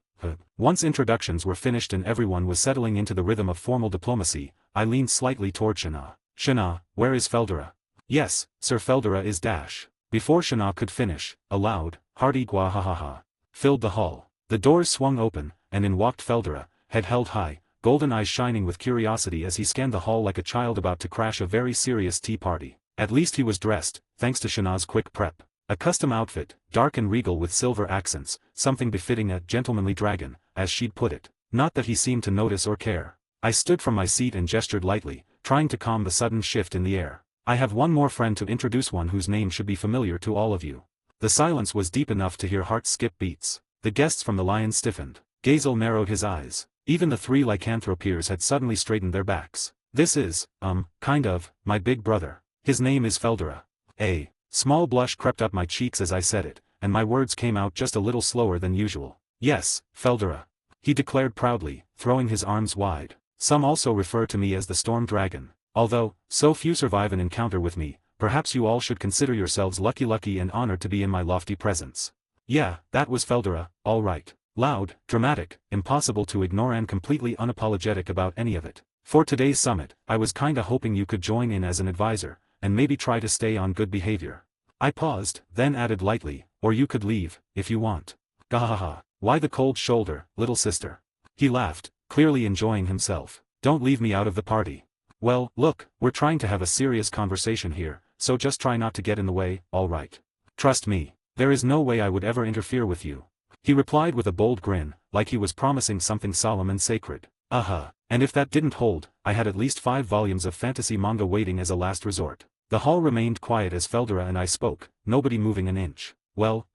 Once introductions were finished and everyone was settling into the rhythm of formal diplomacy, I leaned slightly toward Shana. Shana, where is Feldera? Yes, Sir Feldera is dash. Before Shana could finish, a loud, hearty gwahahaha filled the hall. The doors swung open, and in walked Feldera, head held high, golden eyes shining with curiosity as he scanned the hall like a child about to crash a very serious tea party. At least he was dressed, thanks to Shana's quick prep. A custom outfit, dark and regal with silver accents, something befitting a gentlemanly dragon, as she'd put it. Not that he seemed to notice or care. I stood from my seat and gestured lightly, trying to calm the sudden shift in the air. I have one more friend to introduce, one whose name should be familiar to all of you. The silence was deep enough to hear hearts skip beats. The guests from the Lion stiffened. Gazel narrowed his eyes. Even the three lycanthropeers had suddenly straightened their backs. This is, kind of, my big brother. His name is Feldera. A small blush crept up my cheeks as I said it, and my words came out just a little slower than usual. Yes, Feldera, he declared proudly, throwing his arms wide. Some also refer to me as the Storm Dragon. Although, so few survive an encounter with me, perhaps you all should consider yourselves lucky and honored to be in my lofty presence. Yeah, that was Feldera, all right. Loud, dramatic, impossible to ignore and completely unapologetic about any of it. For today's summit, I was kinda hoping you could join in as an advisor, and maybe try to stay on good behavior. I paused, then added lightly, or you could leave, if you want. Gahaha, why the cold shoulder, little sister? He laughed, clearly enjoying himself. Don't leave me out of the party. Well, look, we're trying to have a serious conversation here, so just try not to get in the way, all right? Trust me, there is no way I would ever interfere with you. He replied with a bold grin, like he was promising something solemn and sacred. And if that didn't hold, I had at least 5 volumes of fantasy manga waiting as a last resort. The hall remained quiet as Feldera and I spoke, nobody moving an inch. Well,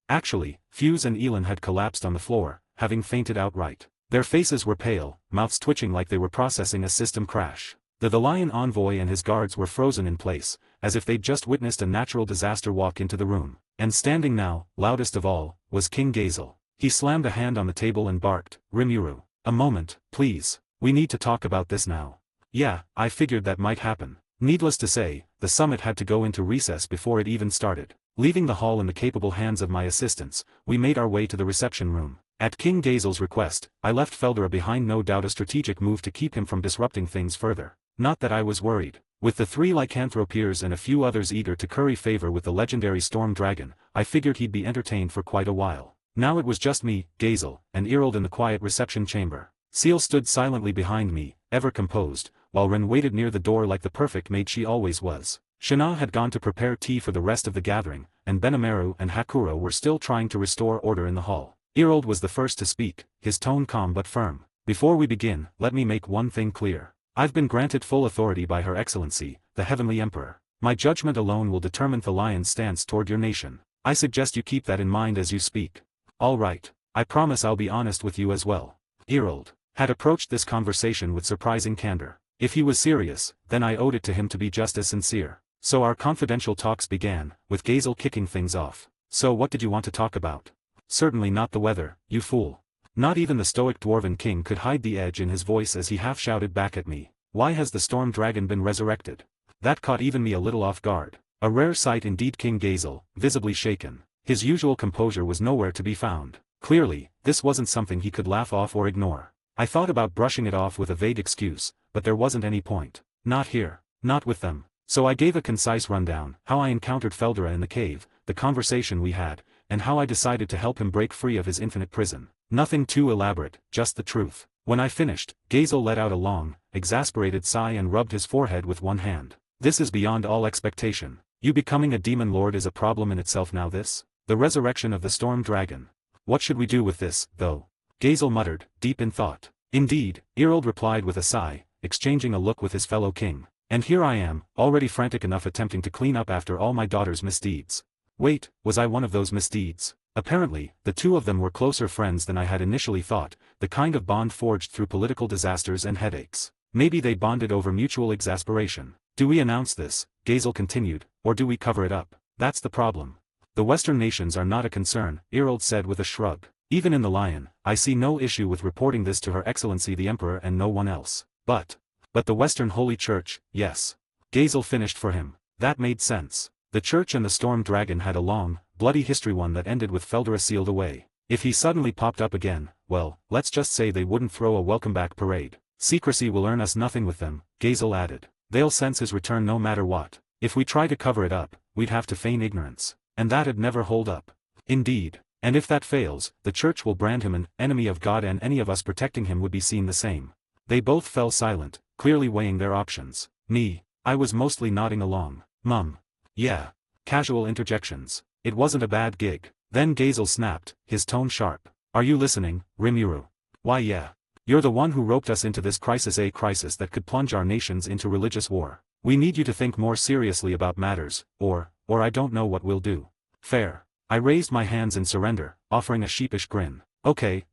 actually, Fuse and Elin had collapsed on the floor, having fainted outright. Their faces were pale, mouths twitching like they were processing a system crash. The Lion Envoy and his guards were frozen in place, as if they'd just witnessed a natural disaster walk into the room. And standing now, loudest of all, was King Gazel. He slammed a hand on the table and barked, Rimuru, a moment, please. We need to talk about this now. Yeah, I figured that might happen. Needless to say, the summit had to go into recess before it even started. Leaving the hall in the capable hands of my assistants, we made our way to the reception room. At King Gazel's request, I left Feldera behind, no doubt a strategic move to keep him from disrupting things further. Not that I was worried. With the 3 lycanthropeers and a few others eager to curry favor with the legendary Storm Dragon, I figured he'd be entertained for quite a while. Now it was just me, Gazel, and Earld in the quiet reception chamber. Seal stood silently behind me, ever composed, while Rin waited near the door like the perfect maid she always was. Shana had gone to prepare tea for the rest of the gathering, and Benimaru and Hakuro were still trying to restore order in the hall. Earld was the first to speak, his tone calm but firm. Before we begin, let me make one thing clear. I've been granted full authority by Her Excellency, the Heavenly Emperor. My judgment alone will determine the Lion's stance toward your nation. I suggest you keep that in mind as you speak. All right, I promise I'll be honest with you as well. Earld had approached this conversation with surprising candor. If he was serious, then I owed it to him to be just as sincere. So our confidential talks began, with Gazel kicking things off. So what did you want to talk about? Certainly not the weather, you fool. Not even the stoic Dwarven King could hide the edge in his voice as he half-shouted back at me. Why has the Storm Dragon been resurrected? That caught even me a little off guard. A rare sight indeed. King Gazel, visibly shaken. His usual composure was nowhere to be found. Clearly, this wasn't something he could laugh off or ignore. I thought about brushing it off with a vague excuse, but there wasn't any point. Not here. Not with them. So I gave a concise rundown, how I encountered Feldera in the cave, the conversation we had, and how I decided to help him break free of his infinite prison. Nothing too elaborate, just the truth. When I finished, Gazel let out a long, exasperated sigh and rubbed his forehead with one hand. This is beyond all expectation. You becoming a demon lord is a problem in itself now. This, the resurrection of the Storm Dragon. What should we do with this, though? Gazel muttered, deep in thought. Indeed, Earld replied with a sigh, exchanging a look with his fellow king. And here I am, already frantic enough attempting to clean up after all my daughter's misdeeds. Wait, was I one of those misdeeds? Apparently, the two of them were closer friends than I had initially thought, the kind of bond forged through political disasters and headaches. Maybe they bonded over mutual exasperation. Do we announce this, Gazel continued, or do we cover it up? That's the problem. The Western nations are not a concern, Earld said with a shrug. Even in the Lion, I see no issue with reporting this to Her Excellency the Emperor and no one else. But the Western Holy Church, yes. Gazel finished for him. That made sense. The Church and the Storm Dragon had a long, bloody history, one that ended with Feldera sealed away. If he suddenly popped up again, well, let's just say they wouldn't throw a welcome back parade. Secrecy will earn us nothing with them, Gazel added. They'll sense his return no matter what. If we try to cover it up, we'd have to feign ignorance. And that'd never hold up. Indeed. And if that fails, the church will brand him an enemy of God and any of us protecting him would be seen the same. They both fell silent, clearly weighing their options. Me, I was mostly nodding along. Mum. Yeah. Casual interjections. It wasn't a bad gig. Then Gazel snapped, his tone sharp. Are you listening, Rimuru? Why yeah. You're the one who roped us into this crisis, a crisis that could plunge our nations into religious war. We need you to think more seriously about matters, or I don't know what we'll do. Fair. I raised my hands in surrender, offering a sheepish grin. Okay,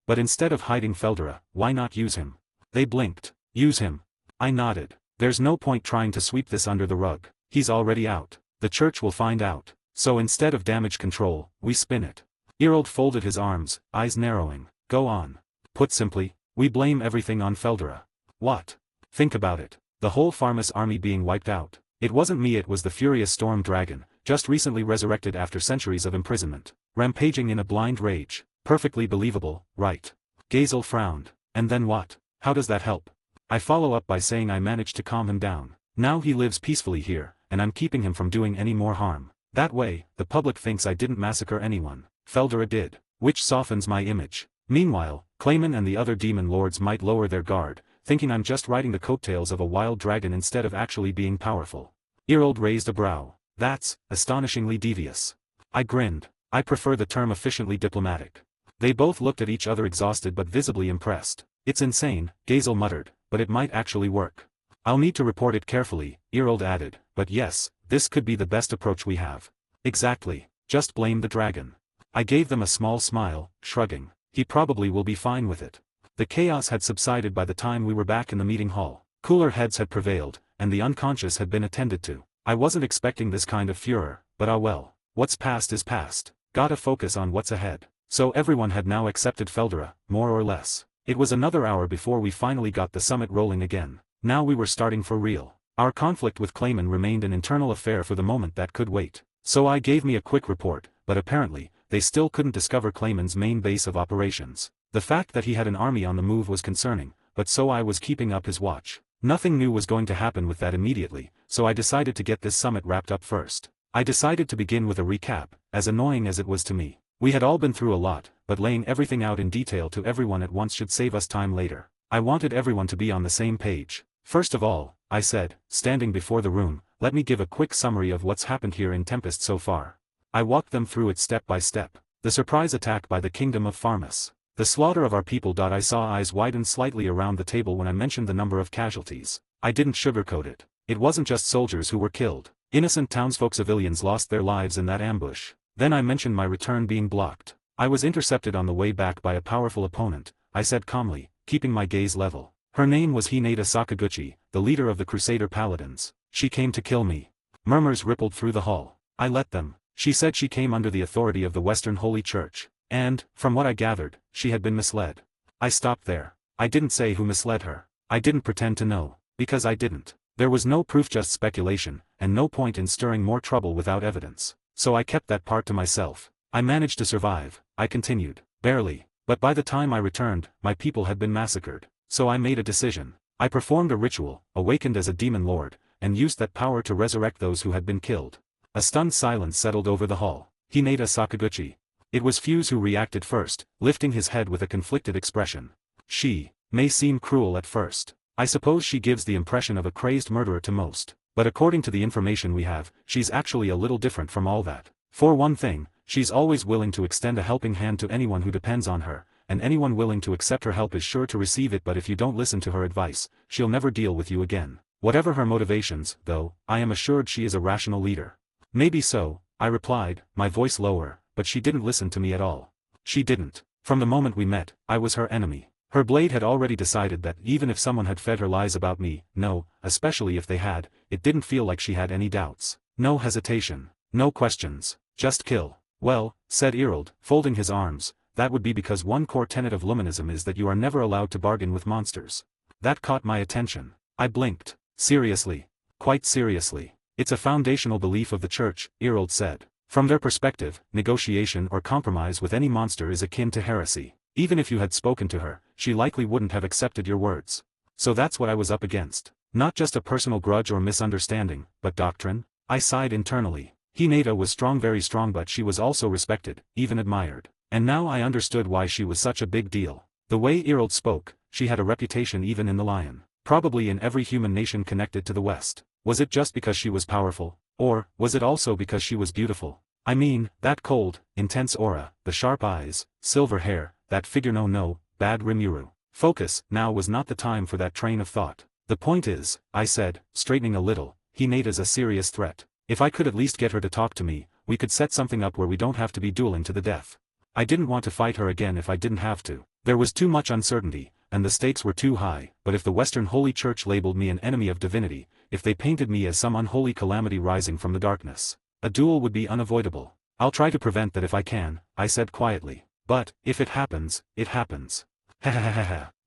but instead of hiding Feldera, why not use him? They blinked. Use him. I nodded. There's no point trying to sweep this under the rug. He's already out. The church will find out. So instead of damage control, we spin it. Erold folded his arms, eyes narrowing. Go on. Put simply, we blame everything on Feldera. What? Think about it. The whole Pharmus army being wiped out. It wasn't me, it was the furious storm dragon, just recently resurrected after centuries of imprisonment, rampaging in a blind rage. Perfectly believable, right? Gazel frowned. And then what? How does that help? I follow up by saying I managed to calm him down. Now he lives peacefully here, and I'm keeping him from doing any more harm. That way, the public thinks I didn't massacre anyone. Feldera did. Which softens my image. Meanwhile, Clayman and the other demon lords might lower their guard, thinking I'm just riding the coattails of a wild dragon instead of actually being powerful. Erold raised a brow. That's astonishingly devious. I grinned. I prefer the term efficiently diplomatic. They both looked at each other, exhausted but visibly impressed. It's insane, Gazel muttered, but it might actually work. I'll need to report it carefully, Erold added, but yes, this could be the best approach we have. Exactly. Just blame the dragon. I gave them a small smile, shrugging. He probably will be fine with it. The chaos had subsided by the time we were back in the meeting hall. Cooler heads had prevailed, and the unconscious had been attended to. I wasn't expecting this kind of furor, but ah well. What's past is past. Gotta focus on what's ahead. So everyone had now accepted Feldera, more or less. It was another hour before we finally got the summit rolling again. Now we were starting for real. Our conflict with Clayman remained an internal affair for the moment that could wait. So I gave me a quick report, but apparently, they still couldn't discover Clayman's main base of operations. The fact that he had an army on the move was concerning, but so I was keeping up his watch. Nothing new was going to happen with that immediately, so I decided to get this summit wrapped up first. I decided to begin with a recap, as annoying as it was to me. We had all been through a lot, but laying everything out in detail to everyone at once should save us time later. I wanted everyone to be on the same page. First of all, I said, standing before the room, let me give a quick summary of what's happened here in Tempest so far. I walked them through it step by step. The surprise attack by the Kingdom of Pharmus. The slaughter of our people. I saw eyes widen slightly around the table when I mentioned the number of casualties. I didn't sugarcoat it. It wasn't just soldiers who were killed. Innocent townsfolk, civilians lost their lives in that ambush. Then I mentioned my return being blocked. I was intercepted on the way back by a powerful opponent, I said calmly, keeping my gaze level. Her name was Hinata Sakaguchi, the leader of the Crusader Paladins. She came to kill me. Murmurs rippled through the hall. I let them. She said she came under the authority of the Western Holy Church, and, from what I gathered, she had been misled. I stopped there. I didn't say who misled her. I didn't pretend to know, because I didn't. There was no proof, just speculation, and no point in stirring more trouble without evidence. So I kept that part to myself. I managed to survive, I continued. Barely. But by the time I returned, my people had been massacred. So I made a decision. I performed a ritual, awakened as a demon lord, and used that power to resurrect those who had been killed. A stunned silence settled over the hall. Hinata Sakaguchi. It was Fuse who reacted first, lifting his head with a conflicted expression. She may seem cruel at first. I suppose she gives the impression of a crazed murderer to most. But according to the information we have, she's actually a little different from all that. For one thing, she's always willing to extend a helping hand to anyone who depends on her, and anyone willing to accept her help is sure to receive it, but if you don't listen to her advice, she'll never deal with you again. Whatever her motivations, though, I am assured she is a rational leader. Maybe so, I replied, my voice lower, but she didn't listen to me at all. She didn't. From the moment we met, I was her enemy. Her blade had already decided that even if someone had fed her lies about me, no, especially if they had, it didn't feel like she had any doubts. No hesitation. No questions. Just kill. Well, said Erold, folding his arms, that would be because one core tenet of Luminism is that you are never allowed to bargain with monsters. That caught my attention. I blinked. Seriously. Quite seriously. It's a foundational belief of the church, Erold said. From their perspective, negotiation or compromise with any monster is akin to heresy. Even if you had spoken to her, she likely wouldn't have accepted your words. So that's what I was up against. Not just a personal grudge or misunderstanding, but doctrine? I sighed internally. Hinata was strong, very strong, but she was also respected, even admired. And now I understood why she was such a big deal. The way Earl spoke, she had a reputation even in the Lion. Probably in every human nation connected to the West. Was it just because she was powerful? Or, was it also because she was beautiful? I mean, that cold, intense aura, the sharp eyes, silver hair, that figure. No, bad Rimuru. Focus, now was not the time for that train of thought. The point is, I said, straightening a little, Hinata's a serious threat. If I could at least get her to talk to me, we could set something up where we don't have to be dueling to the death. I didn't want to fight her again if I didn't have to. There was too much uncertainty, and the stakes were too high, but if the Western Holy Church labeled me an enemy of divinity, if they painted me as some unholy calamity rising from the darkness, a duel would be unavoidable. I'll try to prevent that if I can, I said quietly. But, if it happens, it happens.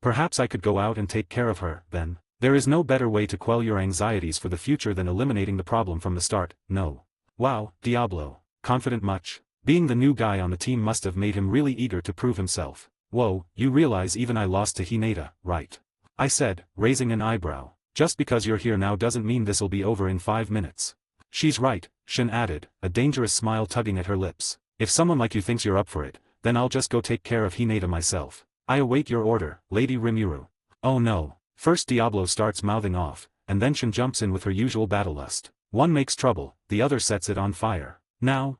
Perhaps I could go out and take care of her, then. There is no better way to quell your anxieties for the future than eliminating the problem from the start, no. Wow, Diablo. Confident much? Being the new guy on the team must have made him really eager to prove himself. Whoa, you realize even I lost to Hinata, right? I said, raising an eyebrow. Just because you're here now doesn't mean this'll be over in 5 minutes. She's right, Shin added, a dangerous smile tugging at her lips. If someone like you thinks you're up for it, then I'll just go take care of Hinata myself. I await your order, Lady Rimuru. Oh no. First Diablo starts mouthing off, and then Shin jumps in with her usual battle lust. One makes trouble, the other sets it on fire. Now,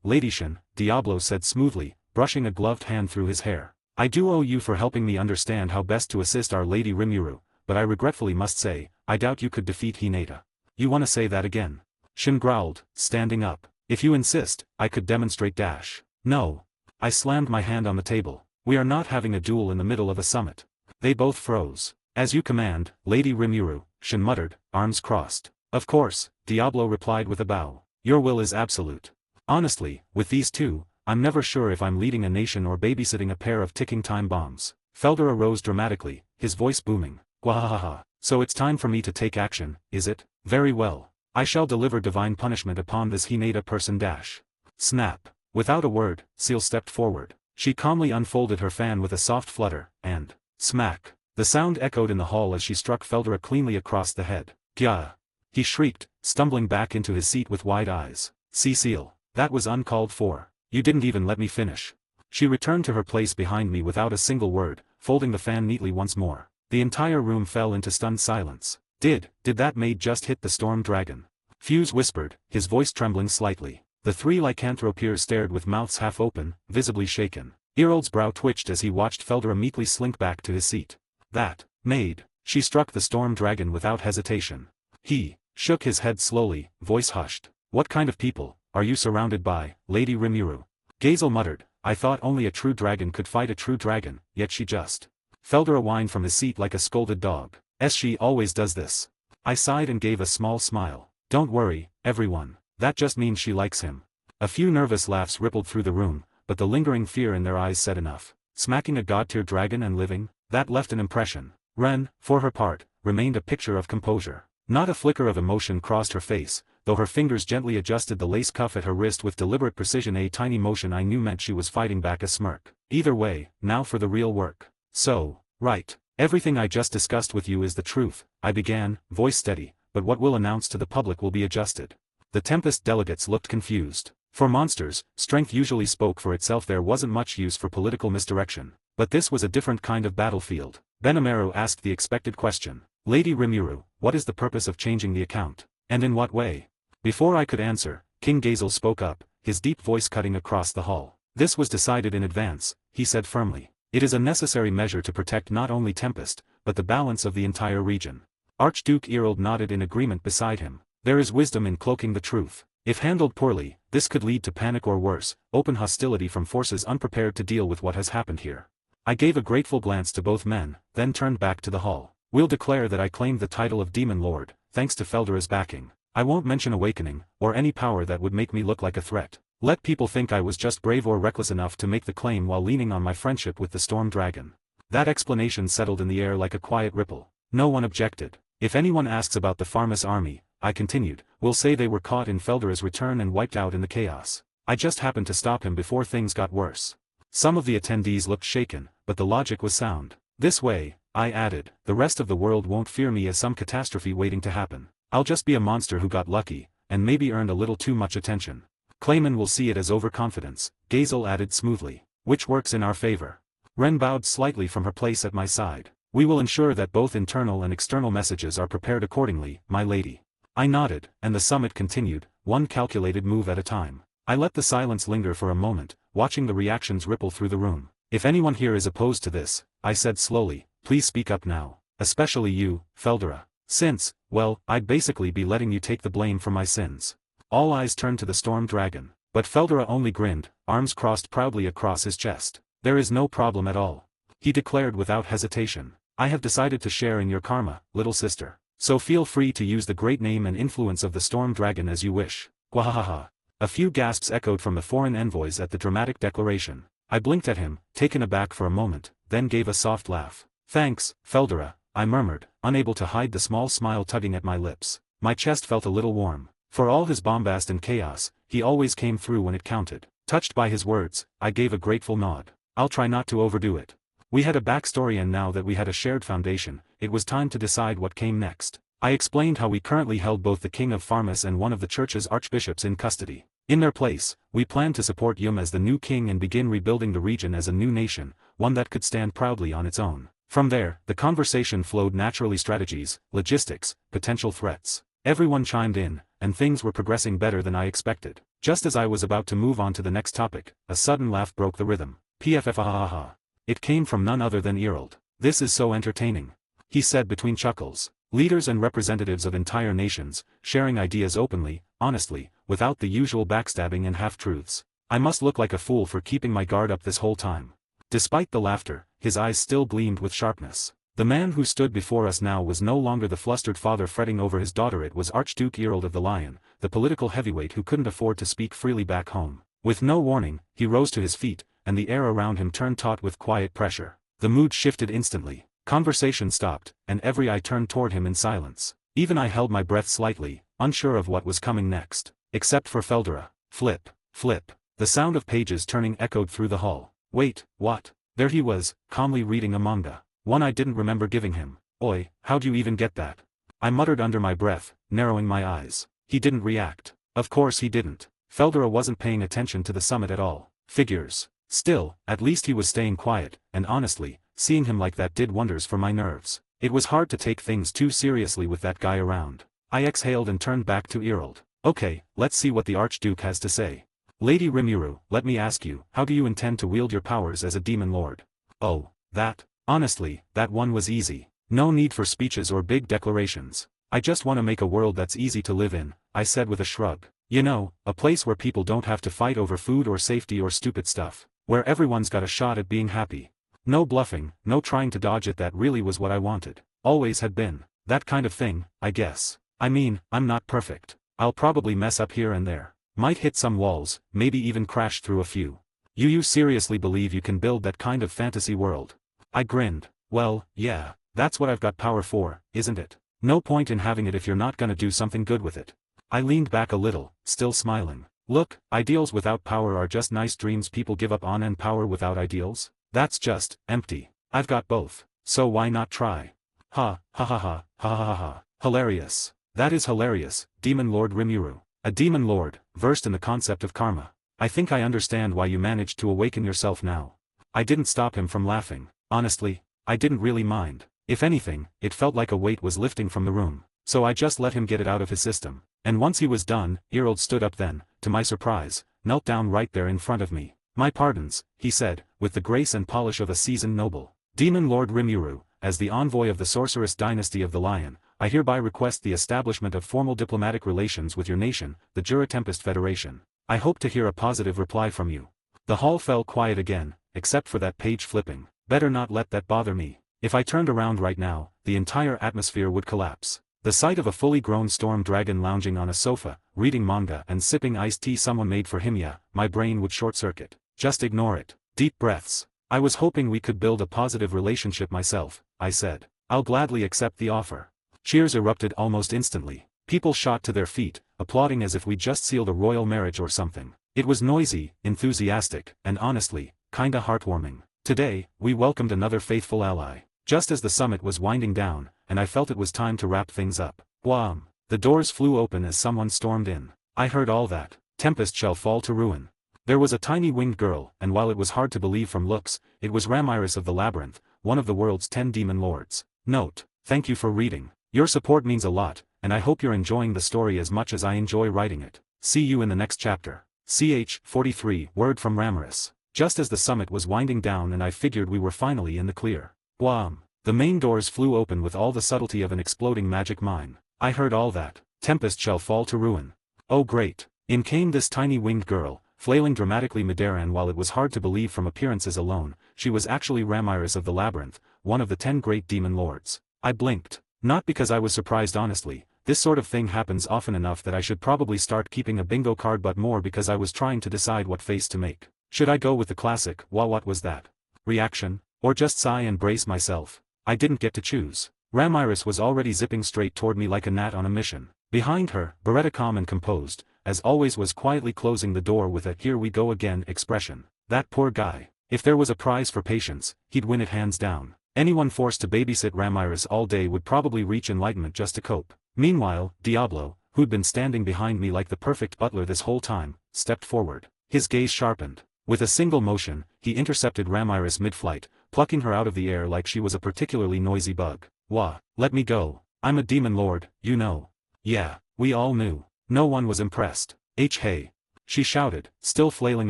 Lady Shin, Diablo said smoothly, brushing a gloved hand through his hair. I do owe you for helping me understand how best to assist our Lady Rimuru, but I regretfully must say, I doubt you could defeat Hinata. You want to say that again? Shin growled, standing up. If you insist, I could demonstrate dash. No. I slammed my hand on the table. We are not having a duel in the middle of a summit. They both froze. As you command, Lady Rimuru, Shin muttered, arms crossed. Of course, Diablo replied with a bow. Your will is absolute. Honestly, with these two, I'm never sure if I'm leading a nation or babysitting a pair of ticking time bombs. Felder arose dramatically, his voice booming. Gwahaha. So it's time for me to take action, is it? Very well. I shall deliver divine punishment upon this Hinata person dash. Snap. Without a word, Seal stepped forward. She calmly unfolded her fan with a soft flutter, and smack. The sound echoed in the hall as she struck Feldera cleanly across the head. Gah! He shrieked, stumbling back into his seat with wide eyes. See Seal, that was uncalled for. You didn't even let me finish. She returned to her place behind me without a single word, folding the fan neatly once more. The entire room fell into stunned silence. Did that maid just hit the storm dragon? Fuse whispered, his voice trembling slightly. The three lycanthropeers stared with mouths half open, visibly shaken. Earld's brow twitched as he watched Feldera meekly slink back to his seat. That maid. She struck the storm dragon without hesitation. He shook his head slowly, voice hushed. What kind of people are you surrounded by, Lady Rimuru? Gazel muttered, I thought only a true dragon could fight a true dragon, yet she just. Feldera whined from his seat like a scolded dog. She always does this. I sighed and gave a small smile. Don't worry, everyone. That just means she likes him. A few nervous laughs rippled through the room, but the lingering fear in their eyes said enough. Smacking a god-tier dragon and living? That left an impression. Ren, for her part, remained a picture of composure. Not a flicker of emotion crossed her face, though her fingers gently adjusted the lace cuff at her wrist with deliberate precision. A tiny motion I knew meant she was fighting back a smirk. Either way, now for the real work. So, right. Everything I just discussed with you is the truth, I began, voice steady, but what we'll announce to the public will be adjusted. The Tempest delegates looked confused. For monsters, strength usually spoke for itself. There wasn't much use for political misdirection. But this was a different kind of battlefield. Benamero asked the expected question. Lady Rimuru, what is the purpose of changing the account? And in what way? Before I could answer, King Gazel spoke up, his deep voice cutting across the hall. This was decided in advance, he said firmly. It is a necessary measure to protect not only Tempest, but the balance of the entire region. Archduke Earld nodded in agreement beside him. There is wisdom in cloaking the truth. If handled poorly, this could lead to panic or worse, open hostility from forces unprepared to deal with what has happened here. I gave a grateful glance to both men, then turned back to the hall. We'll declare that I claimed the title of Demon Lord, thanks to Feldera's backing. I won't mention awakening, or any power that would make me look like a threat. Let people think I was just brave or reckless enough to make the claim while leaning on my friendship with the Storm Dragon. That explanation settled in the air like a quiet ripple. No one objected. If anyone asks about the Pharmas army, I continued, we'll say they were caught in Feldera's return and wiped out in the chaos. I just happened to stop him before things got worse. Some of the attendees looked shaken, but the logic was sound. This way, I added, the rest of the world won't fear me as some catastrophe waiting to happen. I'll just be a monster who got lucky, and maybe earned a little too much attention. Clayman will see it as overconfidence, Gazel added smoothly, which works in our favor. Ren bowed slightly from her place at my side. We will ensure that both internal and external messages are prepared accordingly, my lady. I nodded, and the summit continued, one calculated move at a time. I let the silence linger for a moment, watching the reactions ripple through the room. If anyone here is opposed to this, I said slowly, please speak up now. Especially you, Feldera. Since, well, I'd basically be letting you take the blame for my sins. All eyes turned to the storm dragon, but Feldera only grinned, arms crossed proudly across his chest. There is no problem at all. He declared without hesitation. I have decided to share in your karma, little sister. So feel free to use the great name and influence of the storm dragon as you wish. Gwahahaha. A few gasps echoed from the foreign envoys at the dramatic declaration. I blinked at him, taken aback for a moment, then gave a soft laugh. Thanks, Feldera, I murmured, unable to hide the small smile tugging at my lips. My chest felt a little warm. For all his bombast and chaos, he always came through when it counted. Touched by his words, I gave a grateful nod. I'll try not to overdo it. We had a backstory, and now that we had a shared foundation, it was time to decide what came next. I explained how we currently held both the king of Pharmas and one of the church's archbishops in custody. In their place, we planned to support Yum as the new king and begin rebuilding the region as a new nation, one that could stand proudly on its own. From there, the conversation flowed naturally: strategies, logistics, potential threats. Everyone chimed in, and things were progressing better than I expected. Just as I was about to move on to the next topic, a sudden laugh broke the rhythm. PFFAHAHA. It came from none other than Erald. This is so entertaining, he said between chuckles. Leaders and representatives of entire nations, sharing ideas openly, honestly, without the usual backstabbing and half-truths. I must look like a fool for keeping my guard up this whole time. Despite the laughter, his eyes still gleamed with sharpness. The man who stood before us now was no longer the flustered father fretting over his daughter. It was Archduke Erald of the Lion, the political heavyweight who couldn't afford to speak freely back home. With no warning, he rose to his feet, and the air around him turned taut with quiet pressure. The mood shifted instantly. Conversation stopped, and every eye turned toward him in silence. Even I held my breath slightly, unsure of what was coming next. Except for Feldera. Flip, flip. The sound of pages turning echoed through the hall. Wait, what? There he was, calmly reading a manga. One I didn't remember giving him. Oi, how'd you even get that? I muttered under my breath, narrowing my eyes. He didn't react. Of course he didn't. Feldera wasn't paying attention to the summit at all. Figures. Still, at least he was staying quiet, and honestly, seeing him like that did wonders for my nerves. It was hard to take things too seriously with that guy around. I exhaled and turned back to Erald. Okay, let's see what the Archduke has to say. Lady Rimuru, let me ask you, how do you intend to wield your powers as a demon lord? Oh, that. Honestly, that one was easy. No need for speeches or big declarations. I just want to make a world that's easy to live in, I said with a shrug. You know, a place where people don't have to fight over food or safety or stupid stuff. Where everyone's got a shot at being happy. No bluffing, no trying to dodge it. That really was what I wanted. Always had been. That kind of thing, I guess. I mean, I'm not perfect. I'll probably mess up here and there. Might hit some walls, maybe even crash through a few. You seriously believe you can build that kind of fantasy world? I grinned. Well, yeah, that's what I've got power for, isn't it? No point in having it if you're not gonna do something good with it. I leaned back a little, still smiling. Look, ideals without power are just nice dreams people give up on, and power without ideals? That's just empty. I've got both, so why not try? Ha, ha ha ha, ha ha ha ha. Hilarious. That is hilarious, Demon Lord Rimuru. A demon lord, versed in the concept of karma. I think I understand why you managed to awaken yourself now. I didn't stop him from laughing. Honestly, I didn't really mind. If anything, it felt like a weight was lifting from the room. So I just let him get it out of his system. And once he was done, Erald stood up then, to my surprise, knelt down right there in front of me. My pardons, he said, with the grace and polish of a seasoned noble. Demon Lord Rimuru, as the envoy of the sorceress dynasty of the Lion, I hereby request the establishment of formal diplomatic relations with your nation, the Jura Tempest Federation. I hope to hear a positive reply from you. The hall fell quiet again, except for that page flipping. Better not let that bother me. If I turned around right now, the entire atmosphere would collapse. The sight of a fully grown storm dragon lounging on a sofa, reading manga and sipping iced tea someone made for him, my brain would short-circuit. Just ignore it. Deep breaths. I was hoping we could build a positive relationship myself, I said. I'll gladly accept the offer. Cheers erupted almost instantly. People shot to their feet, applauding as if we just sealed a royal marriage or something. It was noisy, enthusiastic, and honestly, kinda heartwarming. Today, we welcomed another faithful ally. Just as the summit was winding down, and I felt it was time to wrap things up. Wham! The doors flew open as someone stormed in. I heard all that. Tempest shall fall to ruin. There was a tiny winged girl, and while it was hard to believe from looks, it was Ramiris of the Labyrinth, one of the world's 10 demon lords. Note: thank you for reading. Your support means a lot, and I hope you're enjoying the story as much as I enjoy writing it. See you in the next chapter. Ch. 43. Word from Ramiris. Just as the summit was winding down and I figured we were finally in the clear. Wham! The main doors flew open with all the subtlety of an exploding magic mine. I heard all that. Tempest shall fall to ruin. Oh great. In came this tiny winged girl, flailing dramatically midair, and while it was hard to believe from appearances alone, she was actually Ramiris of the Labyrinth, one of the 10 great demon lords. I blinked. Not because I was surprised, honestly. This sort of thing happens often enough that I should probably start keeping a bingo card, but more because I was trying to decide what face to make. Should I go with the classic "Wah, what was that?" reaction, or just sigh and brace myself? I didn't get to choose. Ramiris was already zipping straight toward me like a gnat on a mission. Behind her, Beretta, calm and composed, as always, was quietly closing the door with a "here we go again" expression. That poor guy. If there was a prize for patience, he'd win it hands down. Anyone forced to babysit Ramiris all day would probably reach enlightenment just to cope. Meanwhile, Diablo, who'd been standing behind me like the perfect butler this whole time, stepped forward. His gaze sharpened. With a single motion, he intercepted Ramiris mid-flight, plucking her out of the air like she was a particularly noisy bug. Wah, let me go. I'm a demon lord, you know. Yeah, we all knew. No one was impressed. Hey. She shouted, still flailing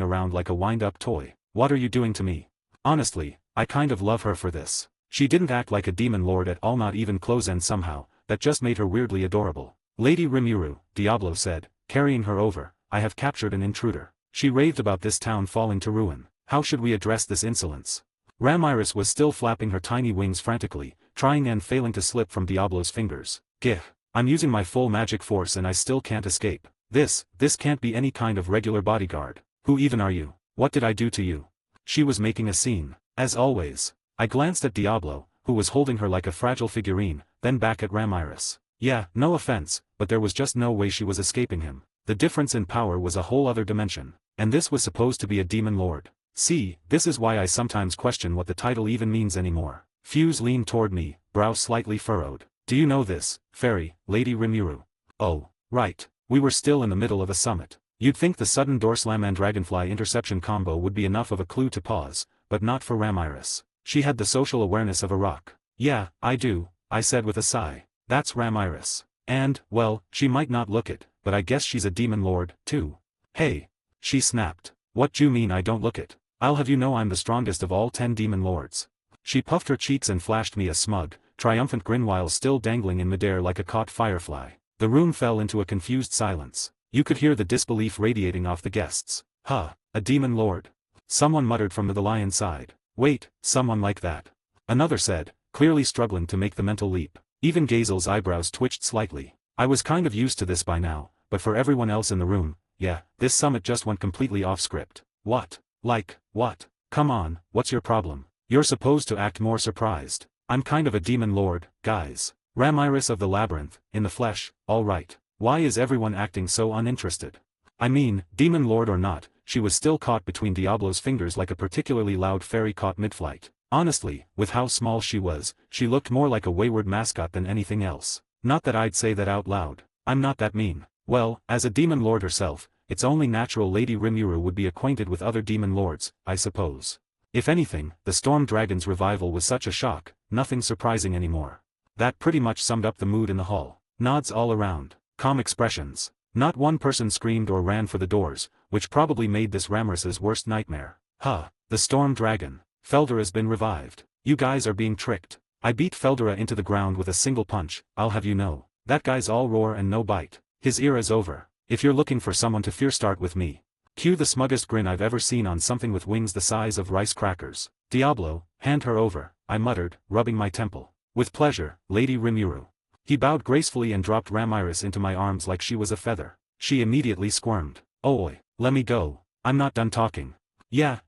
around like a wind-up toy. What are you doing to me? Honestly, I kind of love her for this. She didn't act like a demon lord at all, not even close, and somehow, that just made her weirdly adorable. Lady Rimuru, Diablo said, carrying her over, I have captured an intruder. She raved about this town falling to ruin. How should we address this insolence? Ramiris was still flapping her tiny wings frantically, trying and failing to slip from Diablo's fingers. Gih. I'm using my full magic force and I still can't escape. This can't be any kind of regular bodyguard. Who even are you? What did I do to you? She was making a scene. As always. I glanced at Diablo, who was holding her like a fragile figurine, then back at Ramiris. Yeah, no offense, but there was just no way she was escaping him. The difference in power was a whole other dimension. And this was supposed to be a demon lord. See, this is why I sometimes question what the title even means anymore. Fuse leaned toward me, brow slightly furrowed. Do you know this, fairy, Lady Rimuru? Oh, right. We were still in the middle of a summit. You'd think the sudden door slam and dragonfly interception combo would be enough of a clue to pause, but not for Ramiris. She had the social awareness of a rock. Yeah, I do, I said with a sigh. That's Ramiris. And, well, she might not look it, but I guess she's a demon lord, too. Hey. She snapped. What do you mean I don't look it? I'll have you know I'm the strongest of all 10 demon lords. She puffed her cheeks and flashed me a smug, triumphant grin while still dangling in midair like a caught firefly. The room fell into a confused silence. You could hear the disbelief radiating off the guests. Huh, a demon lord? Someone muttered from the lion's side. Wait, someone like that. Another said, clearly struggling to make the mental leap. Even Gazel's eyebrows twitched slightly. I was kind of used to this by now, but for everyone else in the room, yeah, this summit just went completely off script. What? Like, what? Come on, what's your problem? You're supposed to act more surprised. I'm kind of a demon lord, guys. Ramiris of the Labyrinth, in the flesh, all right. Why is everyone acting so uninterested? I mean, demon lord or not, she was still caught between Diablo's fingers like a particularly loud fairy caught mid-flight. Honestly, with how small she was, she looked more like a wayward mascot than anything else. Not that I'd say that out loud. I'm not that mean. Well, as a demon lord herself, it's only natural Lady Rimuru would be acquainted with other demon lords, I suppose. If anything, the Storm Dragon's revival was such a shock, nothing surprising anymore. That pretty much summed up the mood in the hall. Nods all around. Calm expressions. Not one person screamed or ran for the doors, which probably made this Ramiris's worst nightmare. Huh, the Storm Dragon. Feldera's been revived. You guys are being tricked. I beat Feldera into the ground with a single punch, I'll have you know. That guy's all roar and no bite. His era's over. If you're looking for someone to fear, start with me. Cue the smuggest grin I've ever seen on something with wings the size of rice crackers. Diablo, hand her over, I muttered, rubbing my temple. With pleasure, Lady Rimuru. He bowed gracefully and dropped Ramiris into my arms like she was a feather. She immediately squirmed. Oi, let me go. I'm not done talking. Yeah,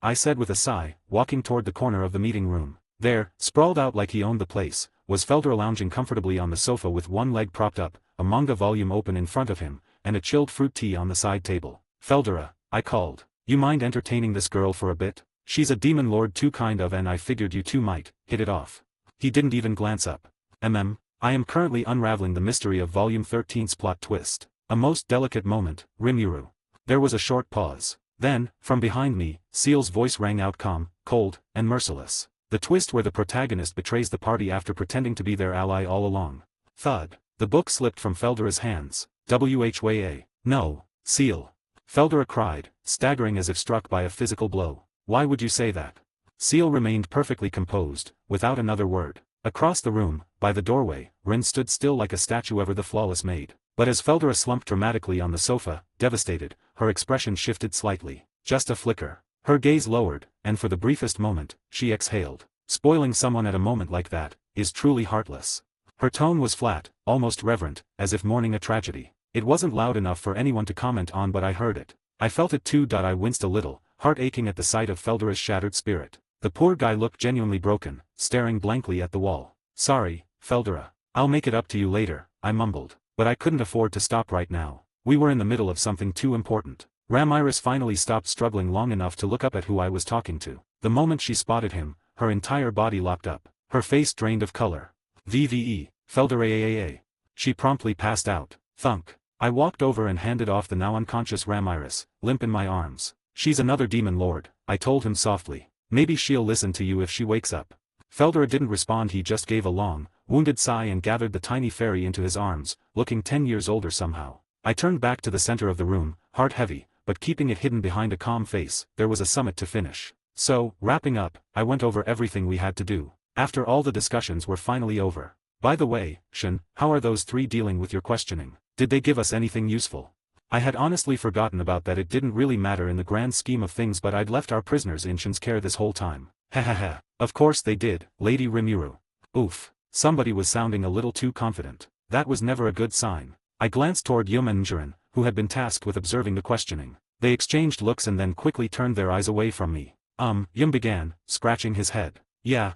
I said with a sigh, walking toward the corner of the meeting room. There, sprawled out like he owned the place, was Feldera lounging comfortably on the sofa with one leg propped up, a manga volume open in front of him, and a chilled fruit tea on the side table. Feldera, I called. You mind entertaining this girl for a bit? She's a demon lord too, kind of, and I figured you two might hit it off. He didn't even glance up. I am currently unraveling the mystery of Volume 13's plot twist. A most delicate moment, Rimuru. There was a short pause. Then, from behind me, Seal's voice rang out calm, cold, and merciless. The twist where the protagonist betrays the party after pretending to be their ally all along. Thud. The book slipped from Feldera's hands. Whwa. No, Seal. Feldera cried, staggering as if struck by a physical blow. Why would you say that? Seal remained perfectly composed, without another word. Across the room, by the doorway, Ren stood still like a statue ever the flawless maid. But as Feldera slumped dramatically on the sofa, devastated, her expression shifted slightly. Just a flicker. Her gaze lowered, and for the briefest moment, she exhaled. Spoiling someone at a moment like that is truly heartless. Her tone was flat, almost reverent, as if mourning a tragedy. It wasn't loud enough for anyone to comment on, but I heard it. I felt it too. I winced a little, heart aching at the sight of Feldera's shattered spirit. The poor guy looked genuinely broken, staring blankly at the wall. Sorry, Feldera. I'll make it up to you later, I mumbled. But I couldn't afford to stop right now. We were in the middle of something too important. Ramiris finally stopped struggling long enough to look up at who I was talking to. The moment she spotted him, her entire body locked up. Her face drained of color. VVE, Feldera. She promptly passed out. Thunk. I walked over and handed off the now unconscious Ramiris, limp in my arms. She's another demon lord, I told him softly. Maybe she'll listen to you if she wakes up. Feldera didn't respond. He just gave a long, wounded sigh and gathered the tiny fairy into his arms, looking 10 years older somehow. I turned back to the center of the room, heart heavy, but keeping it hidden behind a calm face. There was a summit to finish. So, wrapping up, I went over everything we had to do. After all the discussions were finally over. By the way, Shin, how are those three dealing with your questioning? Did they give us anything useful? I had honestly forgotten about that. It didn't really matter in the grand scheme of things, but I'd left our prisoners in Shin's care this whole time. Hahaha. Of course they did, Lady Rimuru. Oof. Somebody was sounding a little too confident. That was never a good sign. I glanced toward Yum and Jiren, who had been tasked with observing the questioning. They exchanged looks and then quickly turned their eyes away from me. Yum began, scratching his head. Yeah,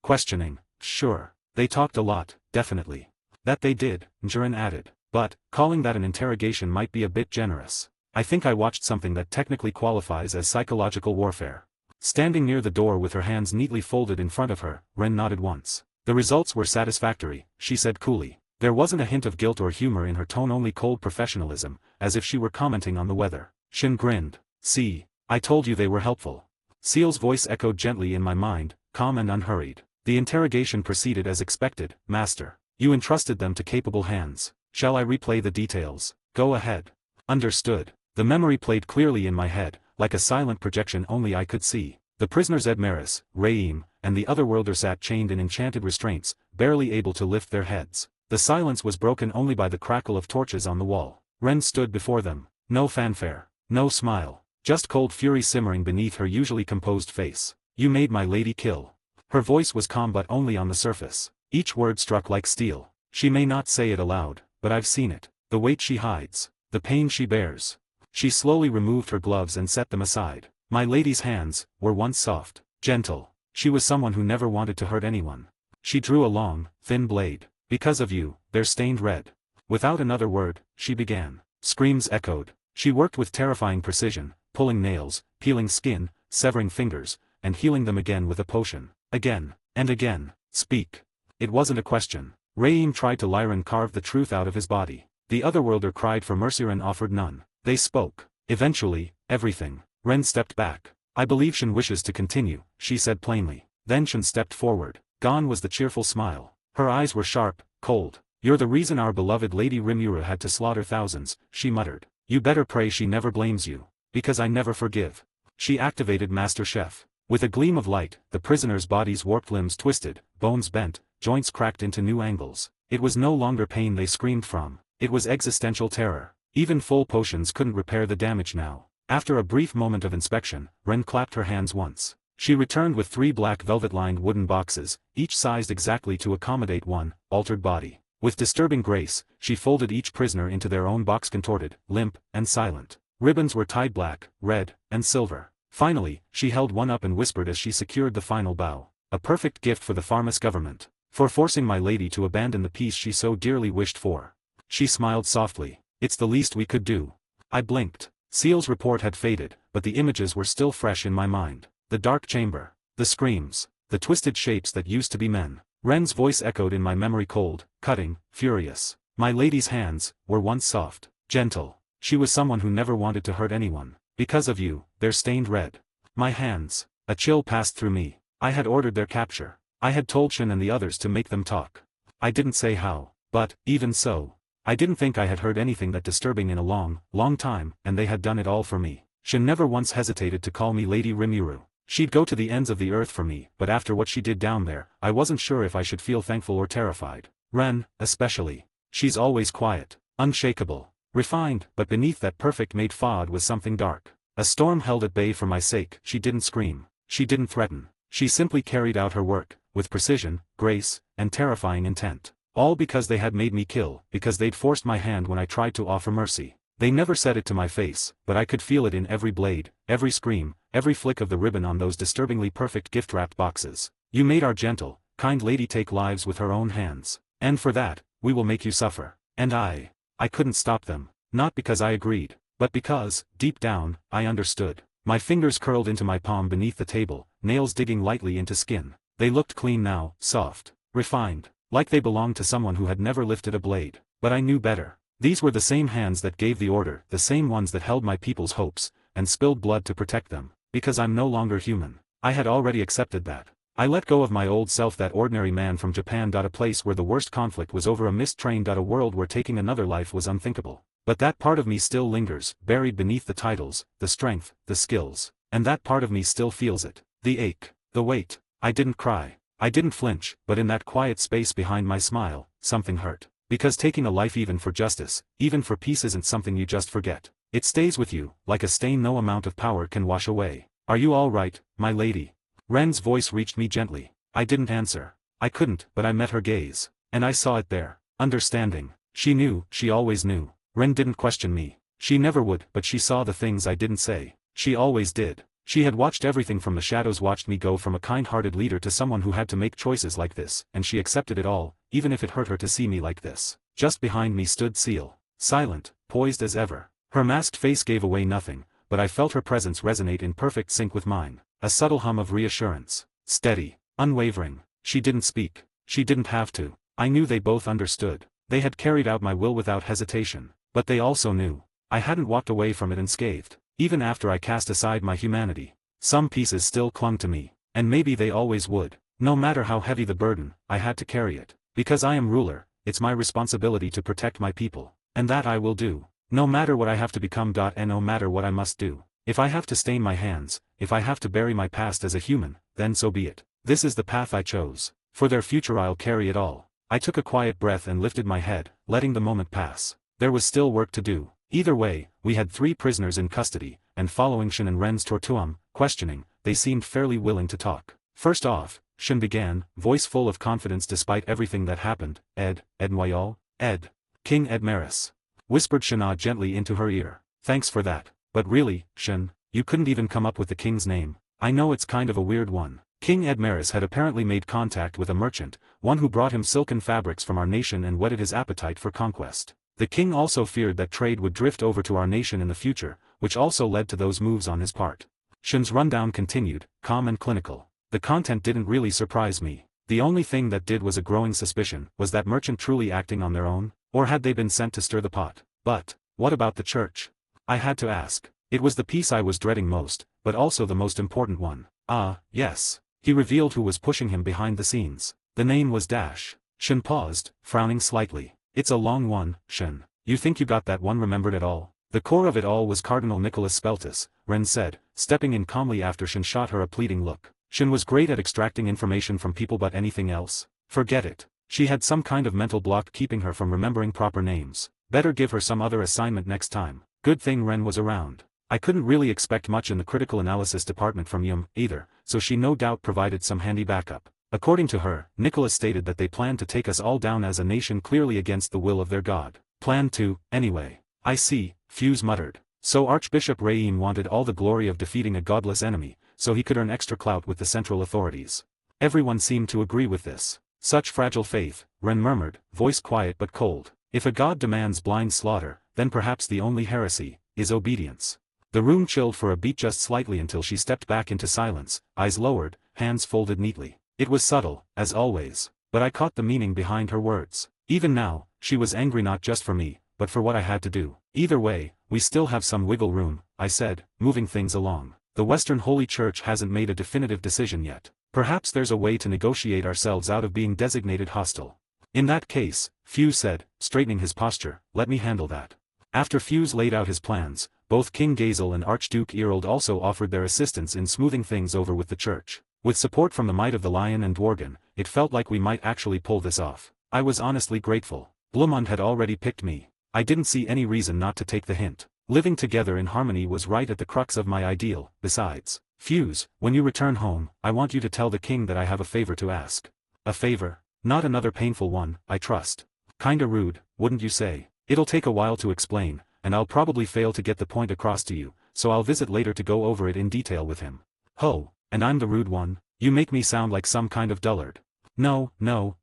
questioning, sure. They talked a lot, definitely. That they did, Jiren added. But, calling that an interrogation might be a bit generous. I think I watched something that technically qualifies as psychological warfare. Standing near the door with her hands neatly folded in front of her, Ren nodded once. The results were satisfactory, she said coolly. There wasn't a hint of guilt or humor in her tone, only cold professionalism, as if she were commenting on the weather. Shin grinned. See, I told you they were helpful. Seal's voice echoed gently in my mind, calm and unhurried. The interrogation proceeded as expected, Master. You entrusted them to capable hands. Shall I replay the details? Go ahead. Understood. The memory played clearly in my head, like a silent projection only I could see. The prisoners Edmaris, Raim, and the otherworlder sat chained in enchanted restraints, barely able to lift their heads. The silence was broken only by the crackle of torches on the wall. Ren stood before them. No fanfare. No smile. Just cold fury simmering beneath her usually composed face. You made my lady kill. Her voice was calm but only on the surface. Each word struck like steel. She may not say it aloud, but I've seen it. The weight she hides. The pain she bears. She slowly removed her gloves and set them aside. My lady's hands were once soft, gentle. She was someone who never wanted to hurt anyone. She drew a long, thin blade. Because of you, they're stained red. Without another word, she began. Screams echoed. She worked with terrifying precision, pulling nails, peeling skin, severing fingers, and healing them again with a potion. Again, and again. Speak. It wasn't a question. Raim tried to Lyran carved the truth out of his body. The otherworlder cried for mercy. Ren offered none. They spoke. Eventually, everything. Ren stepped back. I believe Shin wishes to continue, she said plainly. Then Shin stepped forward. Gone was the cheerful smile. Her eyes were sharp, cold. You're the reason our beloved Lady Rimuru had to slaughter thousands, she muttered. You better pray she never blames you. Because I never forgive. She activated Master Chef. With a gleam of light, the prisoners' bodies warped, limbs twisted, bones bent, joints cracked into new angles. It was no longer pain they screamed from. It was existential terror. Even full potions couldn't repair the damage now. After a brief moment of inspection, Ren clapped her hands once. She returned with 3 black velvet-lined wooden boxes, each sized exactly to accommodate one altered body. With disturbing grace, she folded each prisoner into their own box, contorted, limp, and silent. Ribbons were tied black, red, and silver. Finally, she held one up and whispered as she secured the final bow. A perfect gift for the Pharmas government. For forcing my lady to abandon the peace she so dearly wished for. She smiled softly. It's the least we could do. I blinked. Seal's report had faded, but the images were still fresh in my mind. The dark chamber. The screams. The twisted shapes that used to be men. Ren's voice echoed in my memory, cold, cutting, furious. My lady's hands were once soft, gentle. She was someone who never wanted to hurt anyone. Because of you, they're stained red. My hands. A chill passed through me. I had ordered their capture. I had told Shin and the others to make them talk. I didn't say how, but, even so, I didn't think I had heard anything that disturbing in a long, long time, and they had done it all for me. Shin never once hesitated to call me Lady Rimuru. She'd go to the ends of the earth for me, but after what she did down there, I wasn't sure if I should feel thankful or terrified. Ren, especially. She's always quiet, unshakable, refined, but beneath that perfect made facade was something dark. A storm held at bay for my sake. She didn't scream. She didn't threaten. She simply carried out her work, with precision, grace, and terrifying intent. All because they had made me kill, because they'd forced my hand when I tried to offer mercy. They never said it to my face, but I could feel it in every blade, every scream, every flick of the ribbon on those disturbingly perfect gift-wrapped boxes. You made our gentle, kind lady take lives with her own hands. And for that, we will make you suffer. And I couldn't stop them. Not because I agreed, but because, deep down, I understood. My fingers curled into my palm beneath the table, nails digging lightly into skin. They looked clean now, soft, refined, like they belonged to someone who had never lifted a blade. But I knew better. These were the same hands that gave the order, the same ones that held my people's hopes, and spilled blood to protect them. Because I'm no longer human. I had already accepted that. I let go of my old self, that ordinary man from Japan. A place where the worst conflict was over a missed train. A world where taking another life was unthinkable. But that part of me still lingers, buried beneath the titles, the strength, the skills. And that part of me still feels it. The ache, the weight. I didn't cry. I didn't flinch, but in that quiet space behind my smile, something hurt. Because taking a life, even for justice, even for peace, isn't something you just forget. It stays with you, like a stain no amount of power can wash away. Are you all right, my lady? Ren's voice reached me gently. I didn't answer. I couldn't, but I met her gaze. And I saw it there. Understanding. She knew, she always knew. Ren didn't question me. She never would, but she saw the things I didn't say. She always did. She had watched everything from the shadows, watched me go from a kind-hearted leader to someone who had to make choices like this, and she accepted it all, even if it hurt her to see me like this. Just behind me stood Seal. Silent, poised as ever. Her masked face gave away nothing, but I felt her presence resonate in perfect sync with mine. A subtle hum of reassurance. Steady. Unwavering. She didn't speak. She didn't have to. I knew they both understood. They had carried out my will without hesitation. But they also knew. I hadn't walked away from it unscathed. Even after I cast aside my humanity. Some pieces still clung to me. And maybe they always would. No matter how heavy the burden, I had to carry it. Because I am ruler, it's my responsibility to protect my people. And that I will do. No matter what I have to become. And no matter what I must do. If I have to stain my hands, if I have to bury my past as a human, then so be it. This is the path I chose. For their future I'll carry it all. I took a quiet breath and lifted my head, letting the moment pass. There was still work to do. Either way, we had 3 prisoners in custody, and following Shin and Ren's tortuam, questioning, they seemed fairly willing to talk. First off, Shin began, voice full of confidence despite everything that happened. Ed Noyal, Ed. King Ed Maris. Whispered Shana gently into her ear. Thanks for that. But really, Shin, you couldn't even come up with the king's name. I know it's kind of a weird one. King Ed Maris had apparently made contact with a merchant, one who brought him silken fabrics from our nation and whetted his appetite for conquest. The king also feared that trade would drift over to our nation in the future, which also led to those moves on his part. Shin's rundown continued, calm and clinical. The content didn't really surprise me. The only thing that did was a growing suspicion. Was that merchant truly acting on their own? Or had they been sent to stir the pot? But, what about the church? I had to ask. It was the piece I was dreading most, but also the most important one. Ah, yes. He revealed who was pushing him behind the scenes. The name was Dash. Shin paused, frowning slightly. It's a long one, Shin. You think you got that one remembered at all? The core of it all was Cardinal Nicholas Speltus, Ren said, stepping in calmly after Shin shot her a pleading look. Shin was great at extracting information from people, but anything else? Forget it. She had some kind of mental block keeping her from remembering proper names. Better give her some other assignment next time. Good thing Ren was around. I couldn't really expect much in the critical analysis department from Yum, either, so she no doubt provided some handy backup. According to her, Nicholas stated that they planned to take us all down as a nation, clearly against the will of their god. Planned to, anyway. I see, Fuse muttered. So Archbishop Raim wanted all the glory of defeating a godless enemy, so he could earn extra clout with the central authorities. Everyone seemed to agree with this. Such fragile faith, Ren murmured, voice quiet but cold. If a god demands blind slaughter, then perhaps the only heresy is obedience. The room chilled for a beat, just slightly, until she stepped back into silence, eyes lowered, hands folded neatly. It was subtle, as always, but I caught the meaning behind her words. Even now, she was angry not just for me, but for what I had to do. Either way, we still have some wiggle room, I said, moving things along. The Western Holy Church hasn't made a definitive decision yet. Perhaps there's a way to negotiate ourselves out of being designated hostile. In that case, Fuse said, straightening his posture, let me handle that. After Fuse laid out his plans, both King Gazel and Archduke Erold also offered their assistance in smoothing things over with the church. With support from the might of the Lion and Dworgen, it felt like we might actually pull this off. I was honestly grateful. Blumund had already picked me. I didn't see any reason not to take the hint. Living together in harmony was right at the crux of my ideal. Besides, Fuse, when you return home, I want you to tell the king that I have a favor to ask. A favor? Not another painful one, I trust. Kinda rude, wouldn't you say? It'll take a while to explain, and I'll probably fail to get the point across to you, so I'll visit later to go over it in detail with him. Ho, and I'm the rude one? You make me sound like some kind of dullard. No,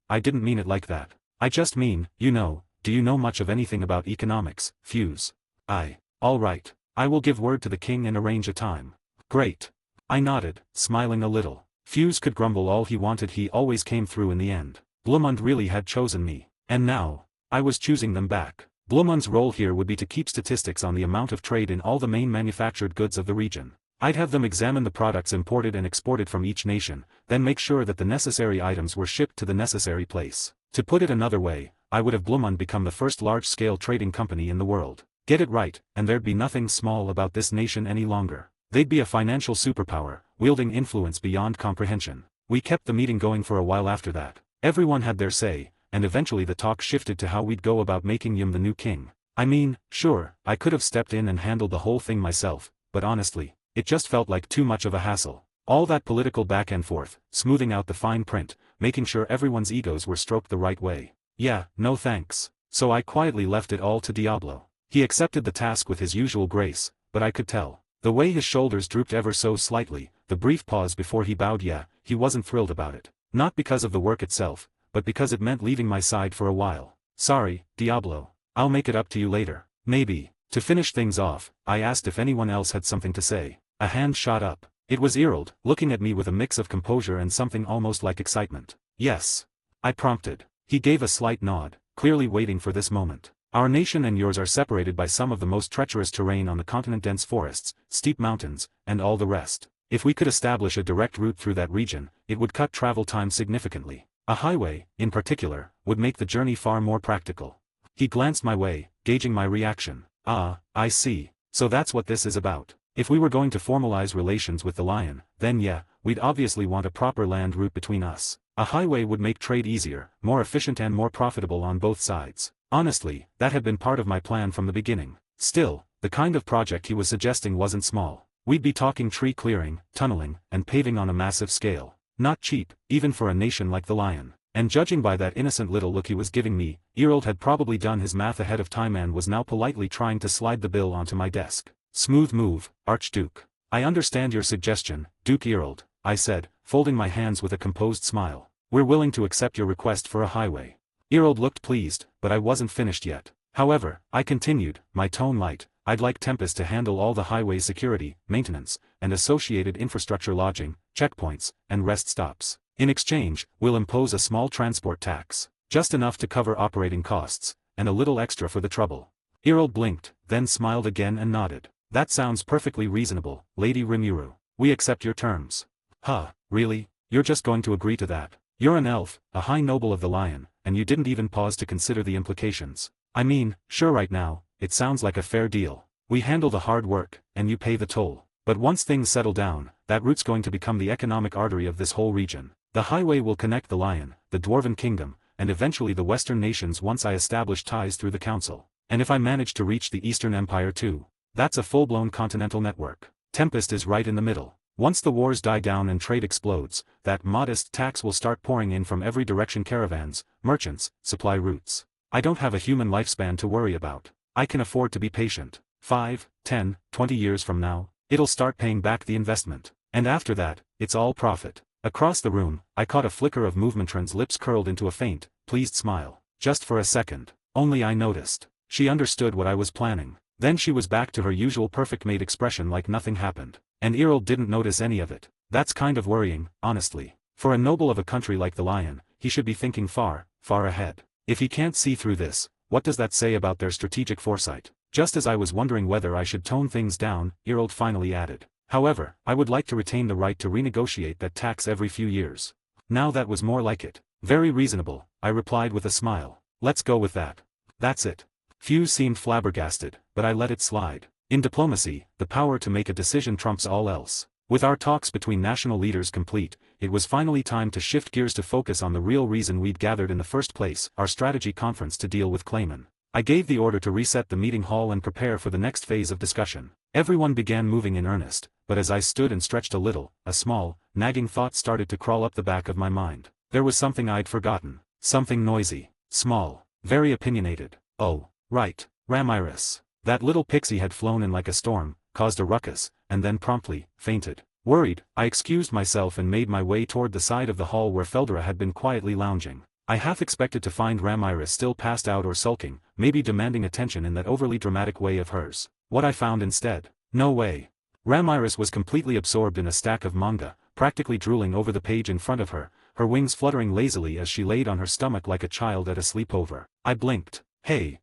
I didn't mean it like that. I just mean, do you know much of anything about economics, Fuse? All right. I will give word to the king and arrange a time. Great. I nodded, smiling a little. Fuse could grumble all he wanted, he always came through in the end. Blumund really had chosen me. And now, I was choosing them back. Blumund's role here would be to keep statistics on the amount of trade in all the main manufactured goods of the region. I'd have them examine the products imported and exported from each nation, then make sure that the necessary items were shipped to the necessary place. To put it another way, I would have Blumund become the first large-scale trading company in the world. Get it right, and there'd be nothing small about this nation any longer. They'd be a financial superpower, wielding influence beyond comprehension. We kept the meeting going for a while after that. Everyone had their say, and eventually the talk shifted to how we'd go about making Yum the new king. I mean, sure, I could have stepped in and handled the whole thing myself, but honestly, it just felt like too much of a hassle. All that political back and forth, smoothing out the fine print, making sure everyone's egos were stroked the right way. Yeah, no thanks. So I quietly left it all to Diablo. He accepted the task with his usual grace, but I could tell. The way his shoulders drooped ever so slightly, the brief pause before he bowed, he wasn't thrilled about it. Not because of the work itself, but because it meant leaving my side for a while. Sorry, Diablo. I'll make it up to you later. Maybe. To finish things off, I asked if anyone else had something to say. A hand shot up. It was Erold, looking at me with a mix of composure and something almost like excitement. Yes. I prompted. He gave a slight nod, clearly waiting for this moment. Our nation and yours are separated by some of the most treacherous terrain on the continent, dense forests, steep mountains, and all the rest. If we could establish a direct route through that region, it would cut travel time significantly. A highway, in particular, would make the journey far more practical. He glanced my way, gauging my reaction. Ah, I see. So that's what this is about. If we were going to formalize relations with the Lion, then we'd obviously want a proper land route between us. A highway would make trade easier, more efficient and more profitable on both sides. Honestly, that had been part of my plan from the beginning. Still, the kind of project he was suggesting wasn't small. We'd be talking tree clearing, tunneling, and paving on a massive scale. Not cheap, even for a nation like the Lion. And judging by that innocent little look he was giving me, Erold had probably done his math ahead of time and was now politely trying to slide the bill onto my desk. Smooth move, Archduke. I understand your suggestion, Duke Erold, I said, folding my hands with a composed smile. We're willing to accept your request for a highway. Erold looked pleased, but I wasn't finished yet. However, I continued, my tone light. I'd like Tempest to handle all the highway security, maintenance, and associated infrastructure, lodging, checkpoints, and rest stops. In exchange, we'll impose a small transport tax, just enough to cover operating costs, and a little extra for the trouble. Erold blinked, then smiled again and nodded. That sounds perfectly reasonable, Lady Rimuru. We accept your terms. Huh, really? You're just going to agree to that? You're an elf, a high noble of the Lion, and you didn't even pause to consider the implications. I mean, sure, right now, it sounds like a fair deal. We handle the hard work, and you pay the toll. But once things settle down, that route's going to become the economic artery of this whole region. The highway will connect the Lion, the Dwarven Kingdom, and eventually the Western nations once I establish ties through the Council. And if I manage to reach the Eastern Empire too, that's a full-blown continental network. Tempest is right in the middle. Once the wars die down and trade explodes, that modest tax will start pouring in from every direction: caravans, merchants, supply routes. I don't have a human lifespan to worry about. I can afford to be patient. 5, 10, 20 years from now, it'll start paying back the investment. And after that, it's all profit. Across the room, I caught a flicker of Movementron's lips curled into a faint, pleased smile. Just for a second. Only I noticed. She understood what I was planning. Then she was back to her usual perfect maid expression like nothing happened. And Erold didn't notice any of it. That's kind of worrying, honestly. For a noble of a country like the Lion, he should be thinking far, far ahead. If he can't see through this, what does that say about their strategic foresight? Just as I was wondering whether I should tone things down, Earl finally added. However, I would like to retain the right to renegotiate that tax every few years. Now that was more like it. Very reasonable, I replied with a smile. Let's go with that. That's it. Few seemed flabbergasted, but I let it slide. In diplomacy, the power to make a decision trumps all else. With our talks between national leaders complete, it was finally time to shift gears to focus on the real reason we'd gathered in the first place, our strategy conference to deal with Clayman. I gave the order to reset the meeting hall and prepare for the next phase of discussion. Everyone began moving in earnest, but as I stood and stretched a little, a small, nagging thought started to crawl up the back of my mind. There was something I'd forgotten. Something noisy, small, very opinionated. Oh, right, Ramiris. That little pixie had flown in like a storm, caused a ruckus, and then promptly fainted. Worried, I excused myself and made my way toward the side of the hall where Feldera had been quietly lounging. I half expected to find Ramiris still passed out or sulking, maybe demanding attention in that overly dramatic way of hers. What I found instead? No way. Ramiris was completely absorbed in a stack of manga, practically drooling over the page in front of her, her wings fluttering lazily as she laid on her stomach like a child at a sleepover. I blinked. Hey,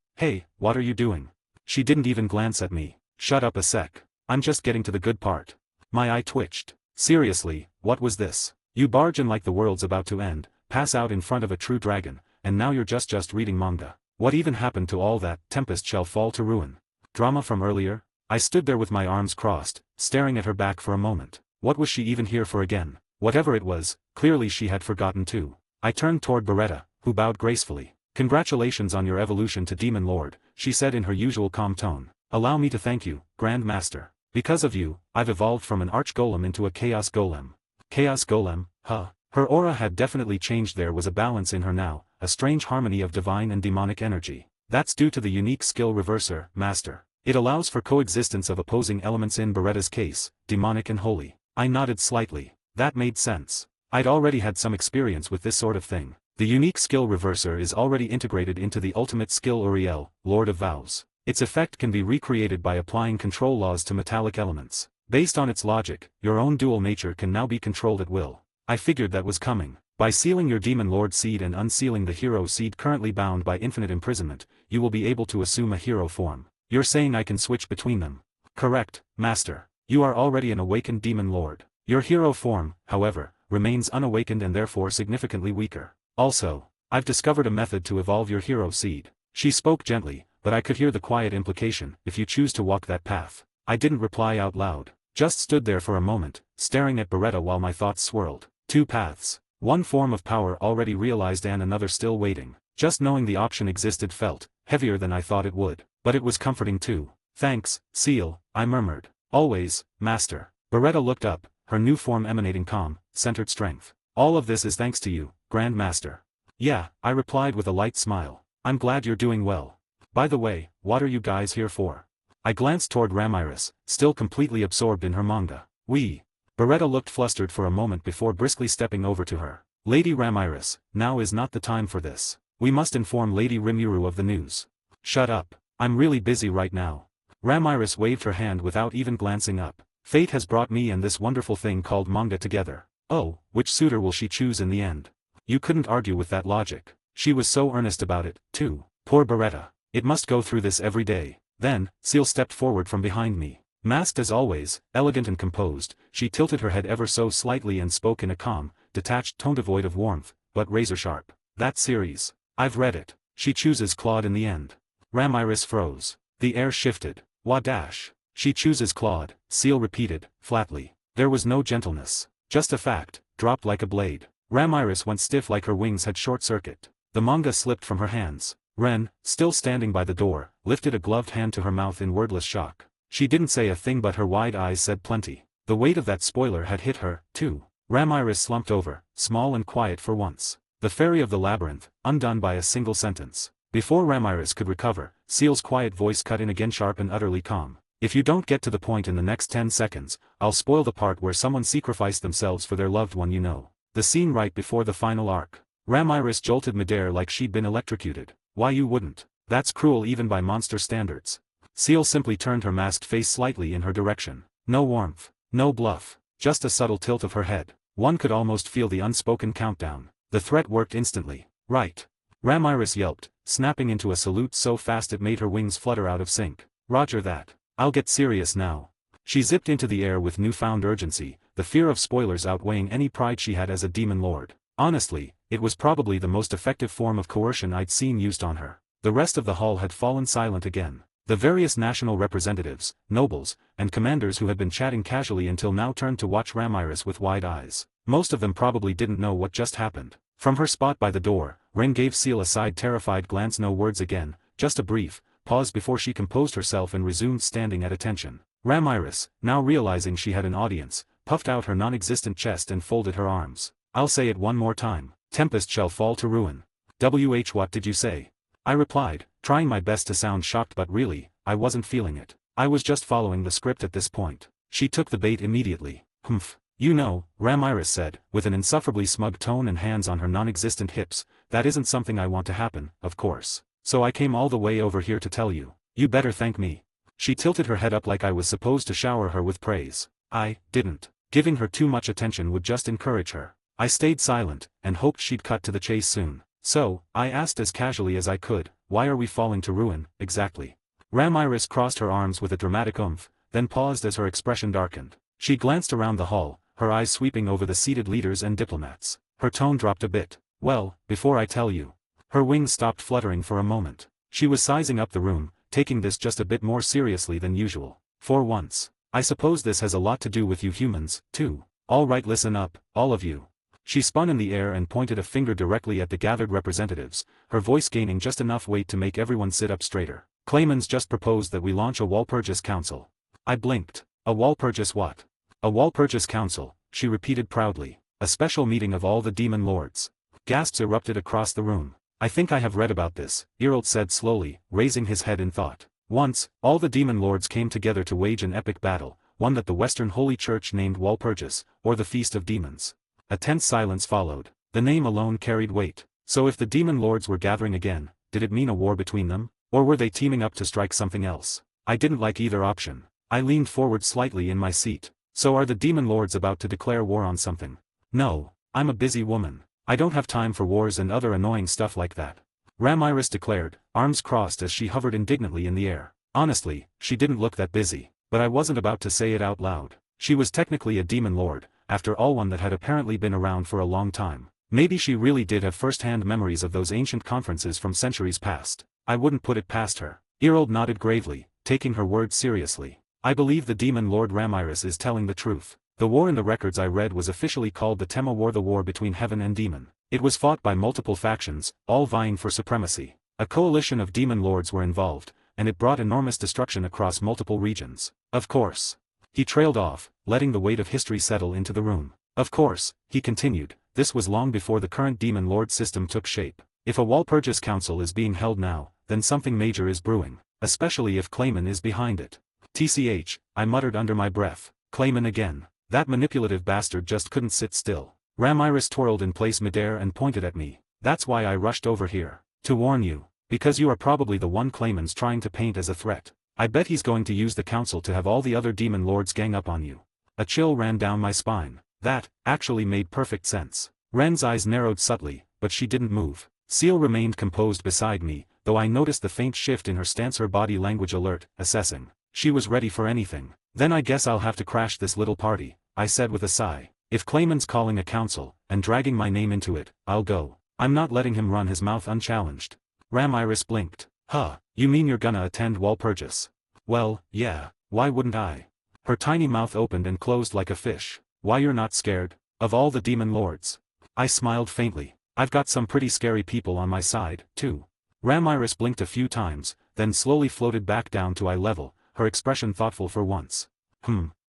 what are you doing? She didn't even glance at me. Shut up a sec. I'm just getting to the good part. My eye twitched. Seriously, what was this? You barge in like the world's about to end, pass out in front of a true dragon, and now you're just reading manga. What even happened to all that? Tempest shall fall to ruin. Drama from earlier? I stood there with my arms crossed, staring at her back for a moment. What was she even here for again? Whatever it was, clearly she had forgotten too. I turned toward Beretta, who bowed gracefully. Congratulations on your evolution to Demon Lord, she said in her usual calm tone. Allow me to thank you, Grand Master. Because of you, I've evolved from an arch golem into a chaos golem. Chaos golem, huh? Her aura had definitely changed. There was a balance in her now, a strange harmony of divine and demonic energy. That's due to the unique skill Reverser, Master. It allows for coexistence of opposing elements in Beretta's case, demonic and holy. I nodded slightly. That made sense. I'd already had some experience with this sort of thing. The unique skill Reverser is already integrated into the ultimate skill Uriel, Lord of Vows. Its effect can be recreated by applying control laws to metallic elements. Based on its logic, your own dual nature can now be controlled at will. I figured that was coming. By sealing your Demon Lord seed and unsealing the hero seed currently bound by infinite imprisonment, you will be able to assume a hero form. You're saying I can switch between them? Correct, Master. You are already an awakened Demon Lord. Your hero form, however, remains unawakened and therefore significantly weaker. Also, I've discovered a method to evolve your hero seed. She spoke gently, but I could hear the quiet implication, if you choose to walk that path. I didn't reply out loud, just stood there for a moment, staring at Beretta while my thoughts swirled. Two paths. One form of power already realized and another still waiting. Just knowing the option existed felt heavier than I thought it would, but it was comforting too. Thanks, Seal, I murmured. Always, Master. Beretta looked up, her new form emanating calm, centered strength. All of this is thanks to you, Grand Master. Yeah, I replied with a light smile. I'm glad you're doing well. By the way, what are you guys here for? I glanced toward Ramiris, still completely absorbed in her manga. Beretta looked flustered for a moment before briskly stepping over to her. Lady Ramiris, now is not the time for this. We must inform Lady Rimuru of the news. Shut up. I'm really busy right now. Ramiris waved her hand without even glancing up. Fate has brought me and this wonderful thing called manga together. Oh, which suitor will she choose in the end? You couldn't argue with that logic. She was so earnest about it, too. Poor Beretta. It must go through this every day. Then, Seal stepped forward from behind me. Masked as always, elegant and composed, she tilted her head ever so slightly and spoke in a calm, detached tone devoid of warmth, but razor-sharp. That series. I've read it. She chooses Claude in the end. Ramiris froze. The air shifted. Wadash. She chooses Claude, Seal repeated, flatly. There was no gentleness. Just a fact, dropped like a blade. Ramiris went stiff like her wings had short-circuit. The manga slipped from her hands. Ren, still standing by the door, lifted a gloved hand to her mouth in wordless shock. She didn't say a thing but her wide eyes said plenty. The weight of that spoiler had hit her, too. Ramiris slumped over, small and quiet for once. The Fairy of the Labyrinth, undone by a single sentence. Before Ramiris could recover, Seal's quiet voice cut in again sharp and utterly calm. If you don't get to the point in the next 10 seconds, I'll spoil the part where someone sacrificed themselves for their loved one, you know. The scene right before the final arc. Ramiris jolted midair like she'd been electrocuted. Why you wouldn't? That's cruel even by monster standards. Seal simply turned her masked face slightly in her direction. No warmth. No bluff. Just a subtle tilt of her head. One could almost feel the unspoken countdown. The threat worked instantly. Right. Ramiris yelped, snapping into a salute so fast it made her wings flutter out of sync. Roger that. I'll get serious now. She zipped into the air with newfound urgency, the fear of spoilers outweighing any pride she had as a demon lord. Honestly, it was probably the most effective form of coercion I'd seen used on her. The rest of the hall had fallen silent again. The various national representatives, nobles, and commanders who had been chatting casually until now turned to watch Ramiris with wide eyes. Most of them probably didn't know what just happened. From her spot by the door, Ren gave Seal a side terrified glance. No words again, just a brief pause before she composed herself and resumed standing at attention. Ramiris, now realizing she had an audience, puffed out her non-existent chest and folded her arms. I'll say it one more time. Tempest shall fall to ruin. What did you say? I replied, trying my best to sound shocked, but really, I wasn't feeling it. I was just following the script at this point. She took the bait immediately. Humph. You know, Ramiris said, with an insufferably smug tone and hands on her non-existent hips, that isn't something I want to happen, of course. So I came all the way over here to tell you. You better thank me. She tilted her head up like I was supposed to shower her with praise. I didn't. Giving her too much attention would just encourage her. I stayed silent, and hoped she'd cut to the chase soon. So, I asked as casually as I could, why are we falling to ruin, exactly? Ramiris crossed her arms with a dramatic oomph, then paused as her expression darkened. She glanced around the hall, her eyes sweeping over the seated leaders and diplomats. Her tone dropped a bit. Well, before I tell you. Her wings stopped fluttering for a moment. She was sizing up the room, taking this just a bit more seriously than usual. For once. I suppose this has a lot to do with you humans, too. All right, listen up, all of you. She spun in the air and pointed a finger directly at the gathered representatives, her voice gaining just enough weight to make everyone sit up straighter. Clayman's just proposed that we launch a Walpurgis Council. I blinked. A Walpurgis what? A Walpurgis Council, she repeated proudly. A special meeting of all the demon lords. Gasps erupted across the room. I think I have read about this, Geralt said slowly, raising his head in thought. Once, all the demon lords came together to wage an epic battle, one that the Western Holy Church named Walpurgis, or the Feast of Demons. A tense silence followed. The name alone carried weight. So if the demon lords were gathering again, did it mean a war between them? Or were they teaming up to strike something else? I didn't like either option. I leaned forward slightly in my seat. So are the demon lords about to declare war on something? No, I'm a busy woman. I don't have time for wars and other annoying stuff like that. Ramiris declared, arms crossed as she hovered indignantly in the air. Honestly, she didn't look that busy. But I wasn't about to say it out loud. She was technically a demon lord, after all, one that had apparently been around for a long time. Maybe she really did have first-hand memories of those ancient conferences from centuries past. I wouldn't put it past her. Geralt nodded gravely, taking her words seriously. I believe the demon lord Ramiris is telling the truth. The war in the records I read was officially called the Tema War, the war between heaven and demon. It was fought by multiple factions, all vying for supremacy. A coalition of demon lords were involved, and it brought enormous destruction across multiple regions. Of course. He trailed off, letting the weight of history settle into the room. Of course, he continued, this was long before the current demon lord system took shape. If a Walpurgis Council is being held now, then something major is brewing, especially if Clayman is behind it. TCH, I muttered under my breath. Clayman again. That manipulative bastard just couldn't sit still. Ramiris twirled in place midair and pointed at me. That's why I rushed over here. To warn you. Because you are probably the one Clayman's trying to paint as a threat. I bet he's going to use the council to have all the other demon lords gang up on you. A chill ran down my spine. That, actually made perfect sense. Ren's eyes narrowed subtly, but she didn't move. Seal remained composed beside me, though I noticed the faint shift in her stance, her body language alert, assessing. She was ready for anything. Then I guess I'll have to crash this little party, I said with a sigh. If Clayman's calling a council, and dragging my name into it, I'll go. I'm not letting him run his mouth unchallenged. Ramiris blinked. Huh, you mean you're gonna attend Walpurgis? Well, yeah, why wouldn't I? Her tiny mouth opened and closed like a fish. Why, you're not scared? Of all the demon lords? I smiled faintly. I've got some pretty scary people on my side, too. Ramiris blinked a few times, then slowly floated back down to eye level, her expression thoughtful for once.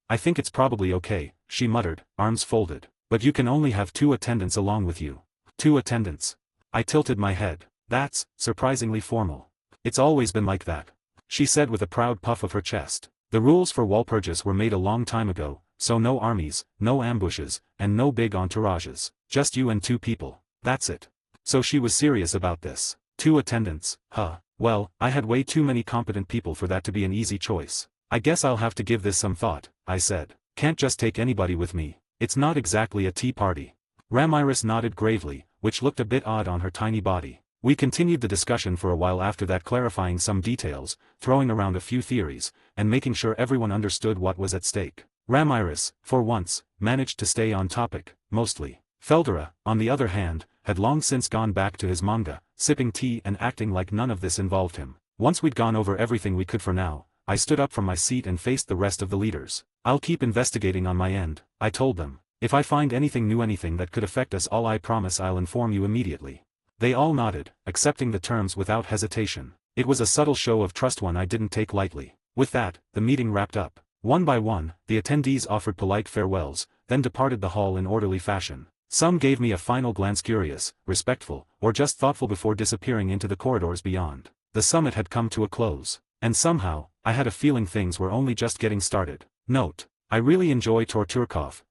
I think it's probably okay, she muttered, arms folded. But you can only have 2 attendants along with you. 2 attendants. I tilted my head. That's surprisingly formal. It's always been like that, she said with a proud puff of her chest. The rules for Walpurgis were made a long time ago, so no armies, no ambushes, and no big entourages. Just you and 2 people. That's it. So she was serious about this. 2 attendants, huh? Well, I had way too many competent people for that to be an easy choice. I guess I'll have to give this some thought, I said. Can't just take anybody with me. It's not exactly a tea party. Ramiris nodded gravely, which looked a bit odd on her tiny body. We continued the discussion for a while after that, clarifying some details, throwing around a few theories, and making sure everyone understood what was at stake. Ramiris, for once, managed to stay on topic, mostly. Feldera, on the other hand, had long since gone back to his manga, sipping tea and acting like none of this involved him. Once we'd gone over everything we could for now, I stood up from my seat and faced the rest of the leaders. I'll keep investigating on my end, I told them. If I find anything that could affect us all, I promise I'll inform you immediately. They all nodded, accepting the terms without hesitation. It was a subtle show of trust, one I didn't take lightly. With that, the meeting wrapped up. One by one, the attendees offered polite farewells, then departed the hall in orderly fashion. Some gave me a final glance, curious, respectful, or just thoughtful, before disappearing into the corridors beyond. The summit had come to a close. And somehow, I had a feeling things were only just getting started. Note: I really enjoy Torturkov.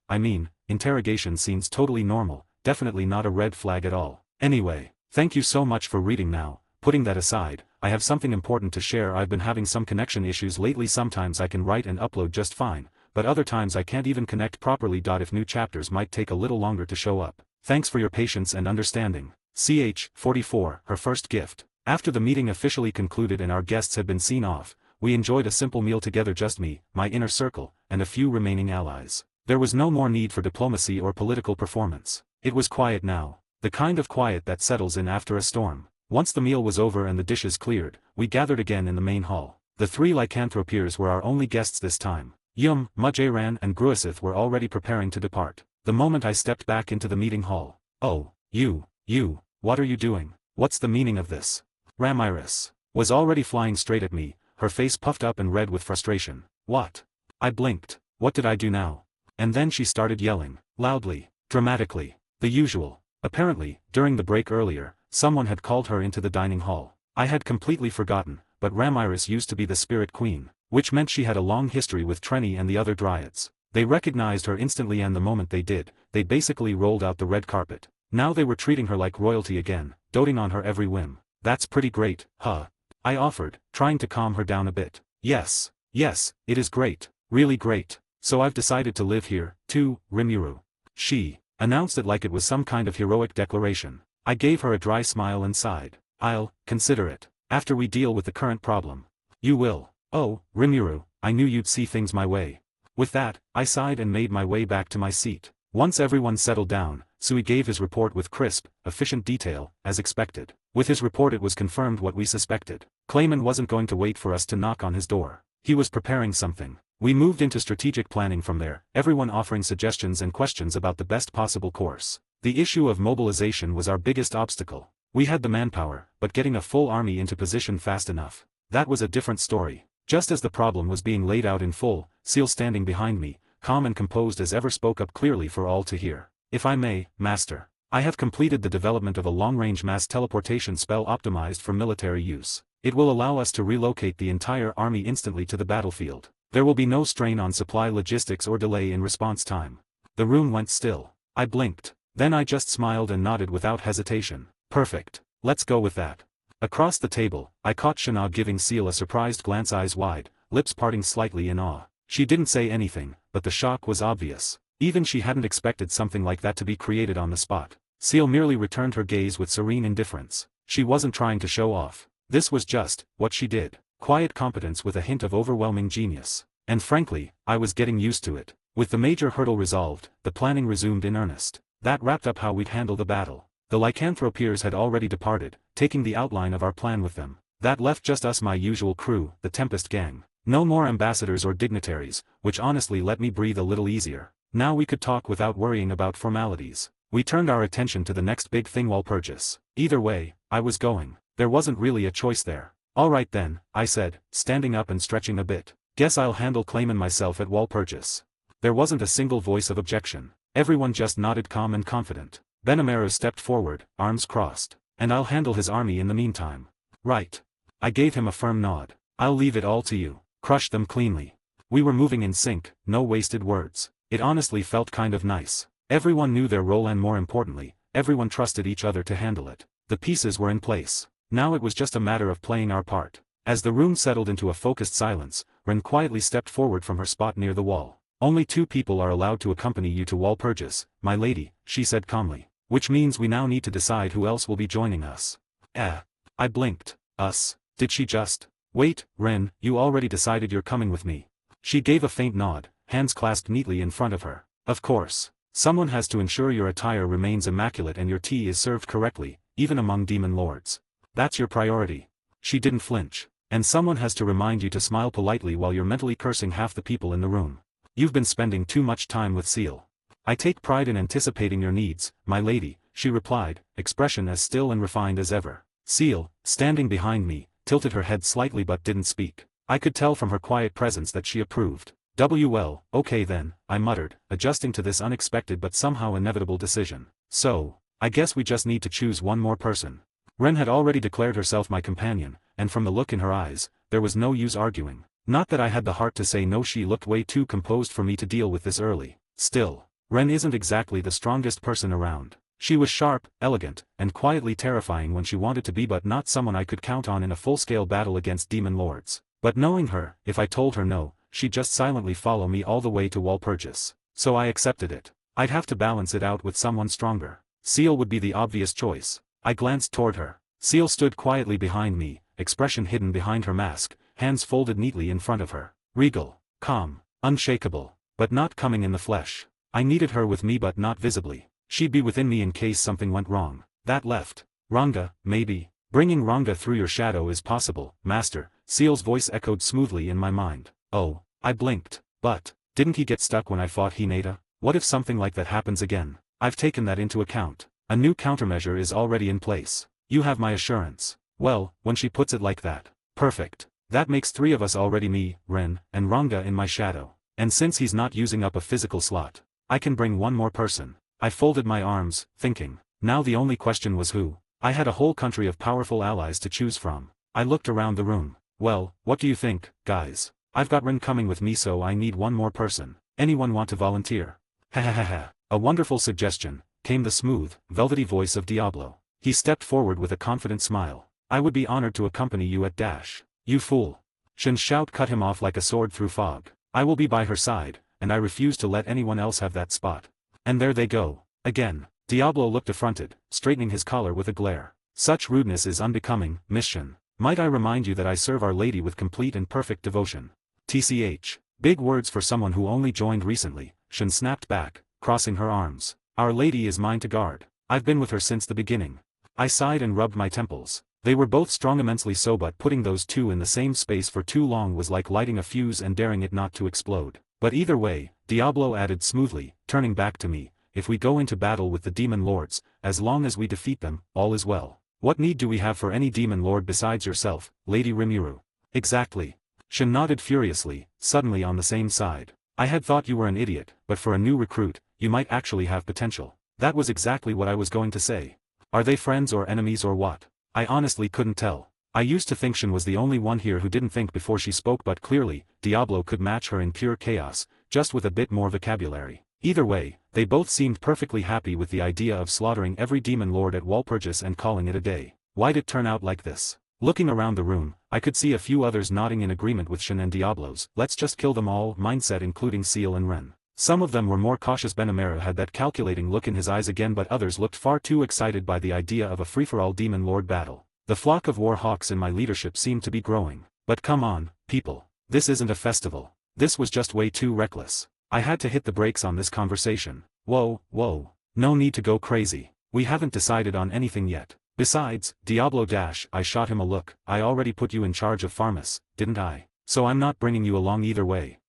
Interrogation scenes totally normal, definitely not a red flag at all. Anyway, thank you so much for reading now. Putting that aside, I have something important to share. I've been having some connection issues lately. Sometimes I can write and upload just fine, but other times I can't even connect properly. If new chapters might take a little longer to show up. Thanks for your patience and understanding. CH44, her first gift. After the meeting officially concluded and our guests had been seen off, we enjoyed a simple meal together, just me, my inner circle, and a few remaining allies. There was no more need for diplomacy or political performance. It was quiet now, the kind of quiet that settles in after a storm. Once the meal was over and the dishes cleared, we gathered again in the main hall. The three lycanthropeers were our only guests this time. Yum, Mujayran and Gruasith were already preparing to depart. The moment I stepped back into the meeting hall. Oh, you, what are you doing? What's the meaning of this? Ramiris was already flying straight at me, her face puffed up and red with frustration. What? I blinked. What did I do now? And then she started yelling, loudly, dramatically, the usual. Apparently, during the break earlier, someone had called her into the dining hall. I had completely forgotten, but Ramiris used to be the spirit queen, which meant she had a long history with Trenny and the other dryads. They recognized her instantly, and the moment they did, they basically rolled out the red carpet. Now they were treating her like royalty again, doting on her every whim. That's pretty great, huh? I offered, trying to calm her down a bit. Yes, it is great, really great. So I've decided to live here, too, Rimuru. She announced it like it was some kind of heroic declaration. I gave her a dry smile and sighed. I'll consider it after we deal with the current problem. You will? Oh, Rimuru, I knew you'd see things my way. With that, I sighed and made my way back to my seat. Once everyone settled down, Sui gave his report with crisp, efficient detail, as expected. With his report it was confirmed what we suspected. Clayman wasn't going to wait for us to knock on his door. He was preparing something. We moved into strategic planning from there, everyone offering suggestions and questions about the best possible course. The issue of mobilization was our biggest obstacle. We had the manpower, but getting a full army into position fast enough. That was a different story. Just as the problem was being laid out in full, Seal, standing behind me, calm and composed as ever, spoke up clearly for all to hear. If I may, Master. I have completed the development of a long-range mass teleportation spell optimized for military use. It will allow us to relocate the entire army instantly to the battlefield. There will be no strain on supply logistics or delay in response time. The room went still. I blinked. Then I just smiled and nodded without hesitation. Perfect. Let's go with that. Across the table, I caught Shana giving Seal a surprised glance, eyes wide, lips parting slightly in awe. She didn't say anything, but the shock was obvious. Even she hadn't expected something like that to be created on the spot. Seal merely returned her gaze with serene indifference. She wasn't trying to show off. This was just what she did. Quiet competence with a hint of overwhelming genius. And frankly, I was getting used to it. With the major hurdle resolved, the planning resumed in earnest. That wrapped up how we'd handle the battle. The lycanthropeers had already departed, taking the outline of our plan with them. That left just us, my usual crew, the Tempest gang. No more ambassadors or dignitaries, which honestly let me breathe a little easier. Now we could talk without worrying about formalities. We turned our attention to the next big thing, wall purchase. Either way, I was going. There wasn't really a choice there. All right then, I said, standing up and stretching a bit. Guess I'll handle Clayman myself at wall purchase. There wasn't a single voice of objection. Everyone just nodded, calm and confident. Benameru stepped forward, arms crossed. And I'll handle his army in the meantime. Right. I gave him a firm nod. I'll leave it all to you. Crush them cleanly. We were moving in sync, no wasted words. It honestly felt kind of nice. Everyone knew their role and, more importantly, everyone trusted each other to handle it. The pieces were in place. Now it was just a matter of playing our part. As the room settled into a focused silence, Ren quietly stepped forward from her spot near the wall. Only 2 people are allowed to accompany you to Walpurgis, my lady, she said calmly. Which means we now need to decide who else will be joining us. I blinked. Us? Did she just? Wait, Ren, you already decided you're coming with me. She gave a faint nod, hands clasped neatly in front of her. Of course. Someone has to ensure your attire remains immaculate and your tea is served correctly, even among demon lords. That's your priority. She didn't flinch. And someone has to remind you to smile politely while you're mentally cursing half the people in the room. You've been spending too much time with Seal. I take pride in anticipating your needs, my lady, she replied, expression as still and refined as ever. Seal, standing behind me, tilted her head slightly but didn't speak. I could tell from her quiet presence that she approved. Well, okay then, I muttered, adjusting to this unexpected but somehow inevitable decision. So, I guess we just need to choose one more person. Ren had already declared herself my companion, and from the look in her eyes, there was no use arguing. Not that I had the heart to say no, she looked way too composed for me to deal with this early. Still, Ren isn't exactly the strongest person around. She was sharp, elegant, and quietly terrifying when she wanted to be, but not someone I could count on in a full-scale battle against demon lords. But knowing her, if I told her no, she'd just silently follow me all the way to Walpurgis. So I accepted it. I'd have to balance it out with someone stronger. Seal would be the obvious choice. I glanced toward her. Seal stood quietly behind me, expression hidden behind her mask, hands folded neatly in front of her. Regal, calm, unshakable, but not coming in the flesh. I needed her with me but not visibly. She'd be within me in case something went wrong. That left. Ranga, maybe. Bringing Ranga through your shadow is possible, master, Seal's voice echoed smoothly in my mind. Oh, I blinked. But, didn't he get stuck when I fought Hinata? What if something like that happens again? I've taken that into account. A new countermeasure is already in place. You have my assurance. Well, when she puts it like that. Perfect. That makes 3 of us already, me, Ren, and Ranga in my shadow. And since he's not using up a physical slot, I can bring one more person. I folded my arms, thinking. Now the only question was who. I had a whole country of powerful allies to choose from. I looked around the room. Well, what do you think, guys? I've got Ren coming with me, so I need one more person. Anyone want to volunteer? Ha. A wonderful suggestion, came the smooth, velvety voice of Diablo. He stepped forward with a confident smile. I would be honored to accompany you at Dash. You fool. Shin's shout cut him off like a sword through fog. I will be by her side, and I refuse to let anyone else have that spot. And there they go. Again. Diablo looked affronted, straightening his collar with a glare. Such rudeness is unbecoming, Miss Shin. Might I remind you that I serve Our Lady with complete and perfect devotion. TCH. Big words for someone who only joined recently, Shin snapped back, crossing her arms. Our Lady is mine to guard. I've been with her since the beginning. I sighed and rubbed my temples. They were both strong, immensely so, but putting those two in the same space for too long was like lighting a fuse and daring it not to explode. But either way, Diablo added smoothly, turning back to me, if we go into battle with the demon lords, as long as we defeat them, all is well. What need do we have for any demon lord besides yourself, Lady Rimuru? Exactly. Shin nodded furiously, suddenly on the same side. I had thought you were an idiot, but for a new recruit, you might actually have potential. That was exactly what I was going to say. Are they friends or enemies or what? I honestly couldn't tell. I used to think Shin was the only one here who didn't think before she spoke, but clearly, Diablo could match her in pure chaos, just with a bit more vocabulary. Either way, they both seemed perfectly happy with the idea of slaughtering every demon lord at Walpurgis and calling it a day. Why'd it turn out like this? Looking around the room, I could see a few others nodding in agreement with Shin and Diablo's "let's just kill them all" mindset, including Seal and Ren. Some of them were more cautious. Benamera had that calculating look in his eyes again, but others looked far too excited by the idea of a free-for-all demon lord battle. The flock of war hawks in my leadership seemed to be growing. But come on, people. This isn't a festival. This was just way too reckless. I had to hit the brakes on this conversation. Whoa. No need to go crazy. We haven't decided on anything yet. Besides, Diablo Dash, I shot him a look. I already put you in charge of Pharmas, didn't I? So I'm not bringing you along either way.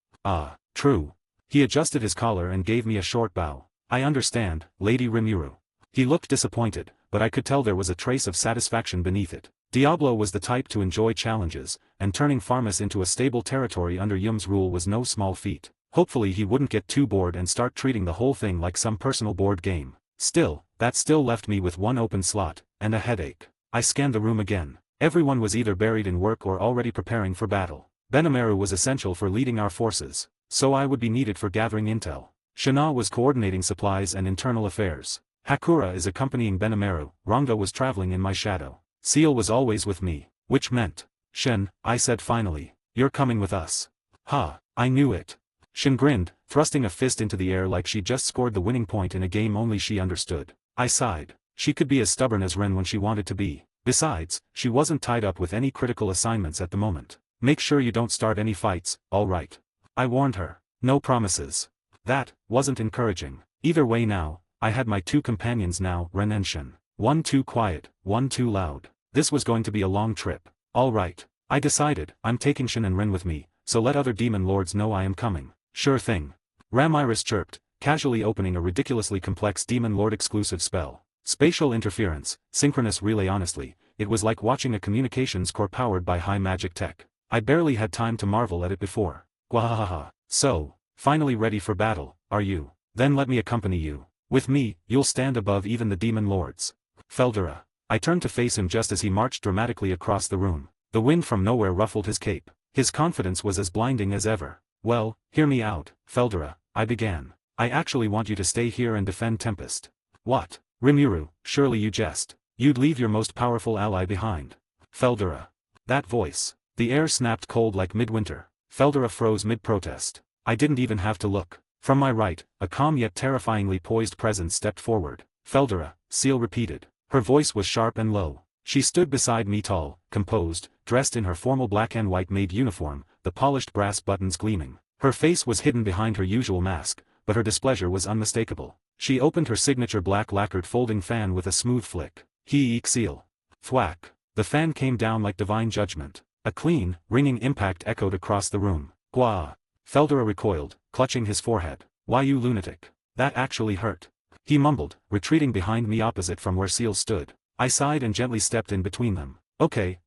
True. He adjusted his collar and gave me a short bow. I understand, Lady Rimuru. He looked disappointed, but I could tell there was a trace of satisfaction beneath it. Diablo was the type to enjoy challenges, and turning Pharmas into a stable territory under Yum's rule was no small feat. Hopefully he wouldn't get too bored and start treating the whole thing like some personal board game. Still, that still left me with one open slot, and a headache. I scanned the room again. Everyone was either buried in work or already preparing for battle. Benamaru was essential for leading our forces, so I would be needed for gathering intel. Shana was coordinating supplies and internal affairs. Hakura is accompanying Benamaru. Ranga was traveling in my shadow. Seal was always with me, which meant, Shen, I said finally, you're coming with us. Ha, I knew it. Shin grinned, thrusting a fist into the air like she just scored the winning point in a game only she understood. I sighed. She could be as stubborn as Ren when she wanted to be. Besides, she wasn't tied up with any critical assignments at the moment. Make sure you don't start any fights, alright? I warned her. No promises. That wasn't encouraging. Either way now, I had my two companions now, Ren and Shin. One too quiet, one too loud. This was going to be a long trip. Alright. I decided, I'm taking Shin and Ren with me, so let other demon lords know I am coming. Sure thing. Ramiris chirped, casually opening a ridiculously complex demon lord exclusive spell. Spatial interference, synchronous relay. Honestly, it was like watching a communications core powered by high magic tech. I barely had time to marvel at it before. Gwahahaha. So, finally ready for battle, are you? Then let me accompany you. With me, you'll stand above even the demon lords. Feldura. I turned to face him just as he marched dramatically across the room. The wind from nowhere ruffled his cape. His confidence was as blinding as ever. Well, hear me out, Feldura, I began. I actually want you to stay here and defend Tempest. What? Rimuru, surely you jest. You'd leave your most powerful ally behind. Feldura. That voice. The air snapped cold like midwinter. Feldura froze mid-protest. I didn't even have to look. From my right, a calm yet terrifyingly poised presence stepped forward. Feldura, Seal repeated. Her voice was sharp and low. She stood beside me tall, composed, dressed in her formal black and white maid uniform, the polished brass buttons gleaming. Her face was hidden behind her usual mask, but her displeasure was unmistakable. She opened her signature black lacquered folding fan with a smooth flick. He-eek Seal. Thwack. The fan came down like divine judgment. A clean, ringing impact echoed across the room. Gwa. Feldura recoiled, clutching his forehead. Why you lunatic? That actually hurt. He mumbled, retreating behind me opposite from where Seal stood. I sighed and gently stepped in between them. Okay,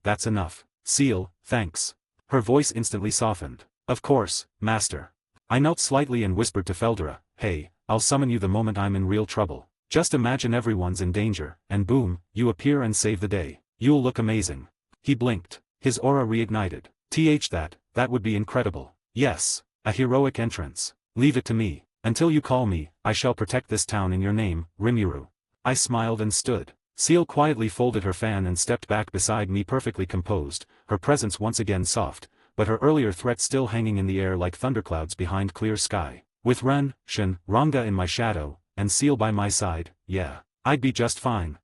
that's enough. Seal, thanks. Her voice instantly softened. Of course, master. I knelt slightly and whispered to Feldura, hey, I'll summon you the moment I'm in real trouble. Just imagine everyone's in danger, and boom, you appear and save the day. You'll look amazing. He blinked. His aura reignited. That would be incredible. Yes, a heroic entrance. Leave it to me. Until you call me, I shall protect this town in your name, Rimuru. I smiled and stood. Seal quietly folded her fan and stepped back beside me perfectly composed, her presence once again soft, but her earlier threat still hanging in the air like thunderclouds behind clear sky. With Ren, Shin, Ranga in my shadow, and Seal by my side, yeah, I'd be just fine.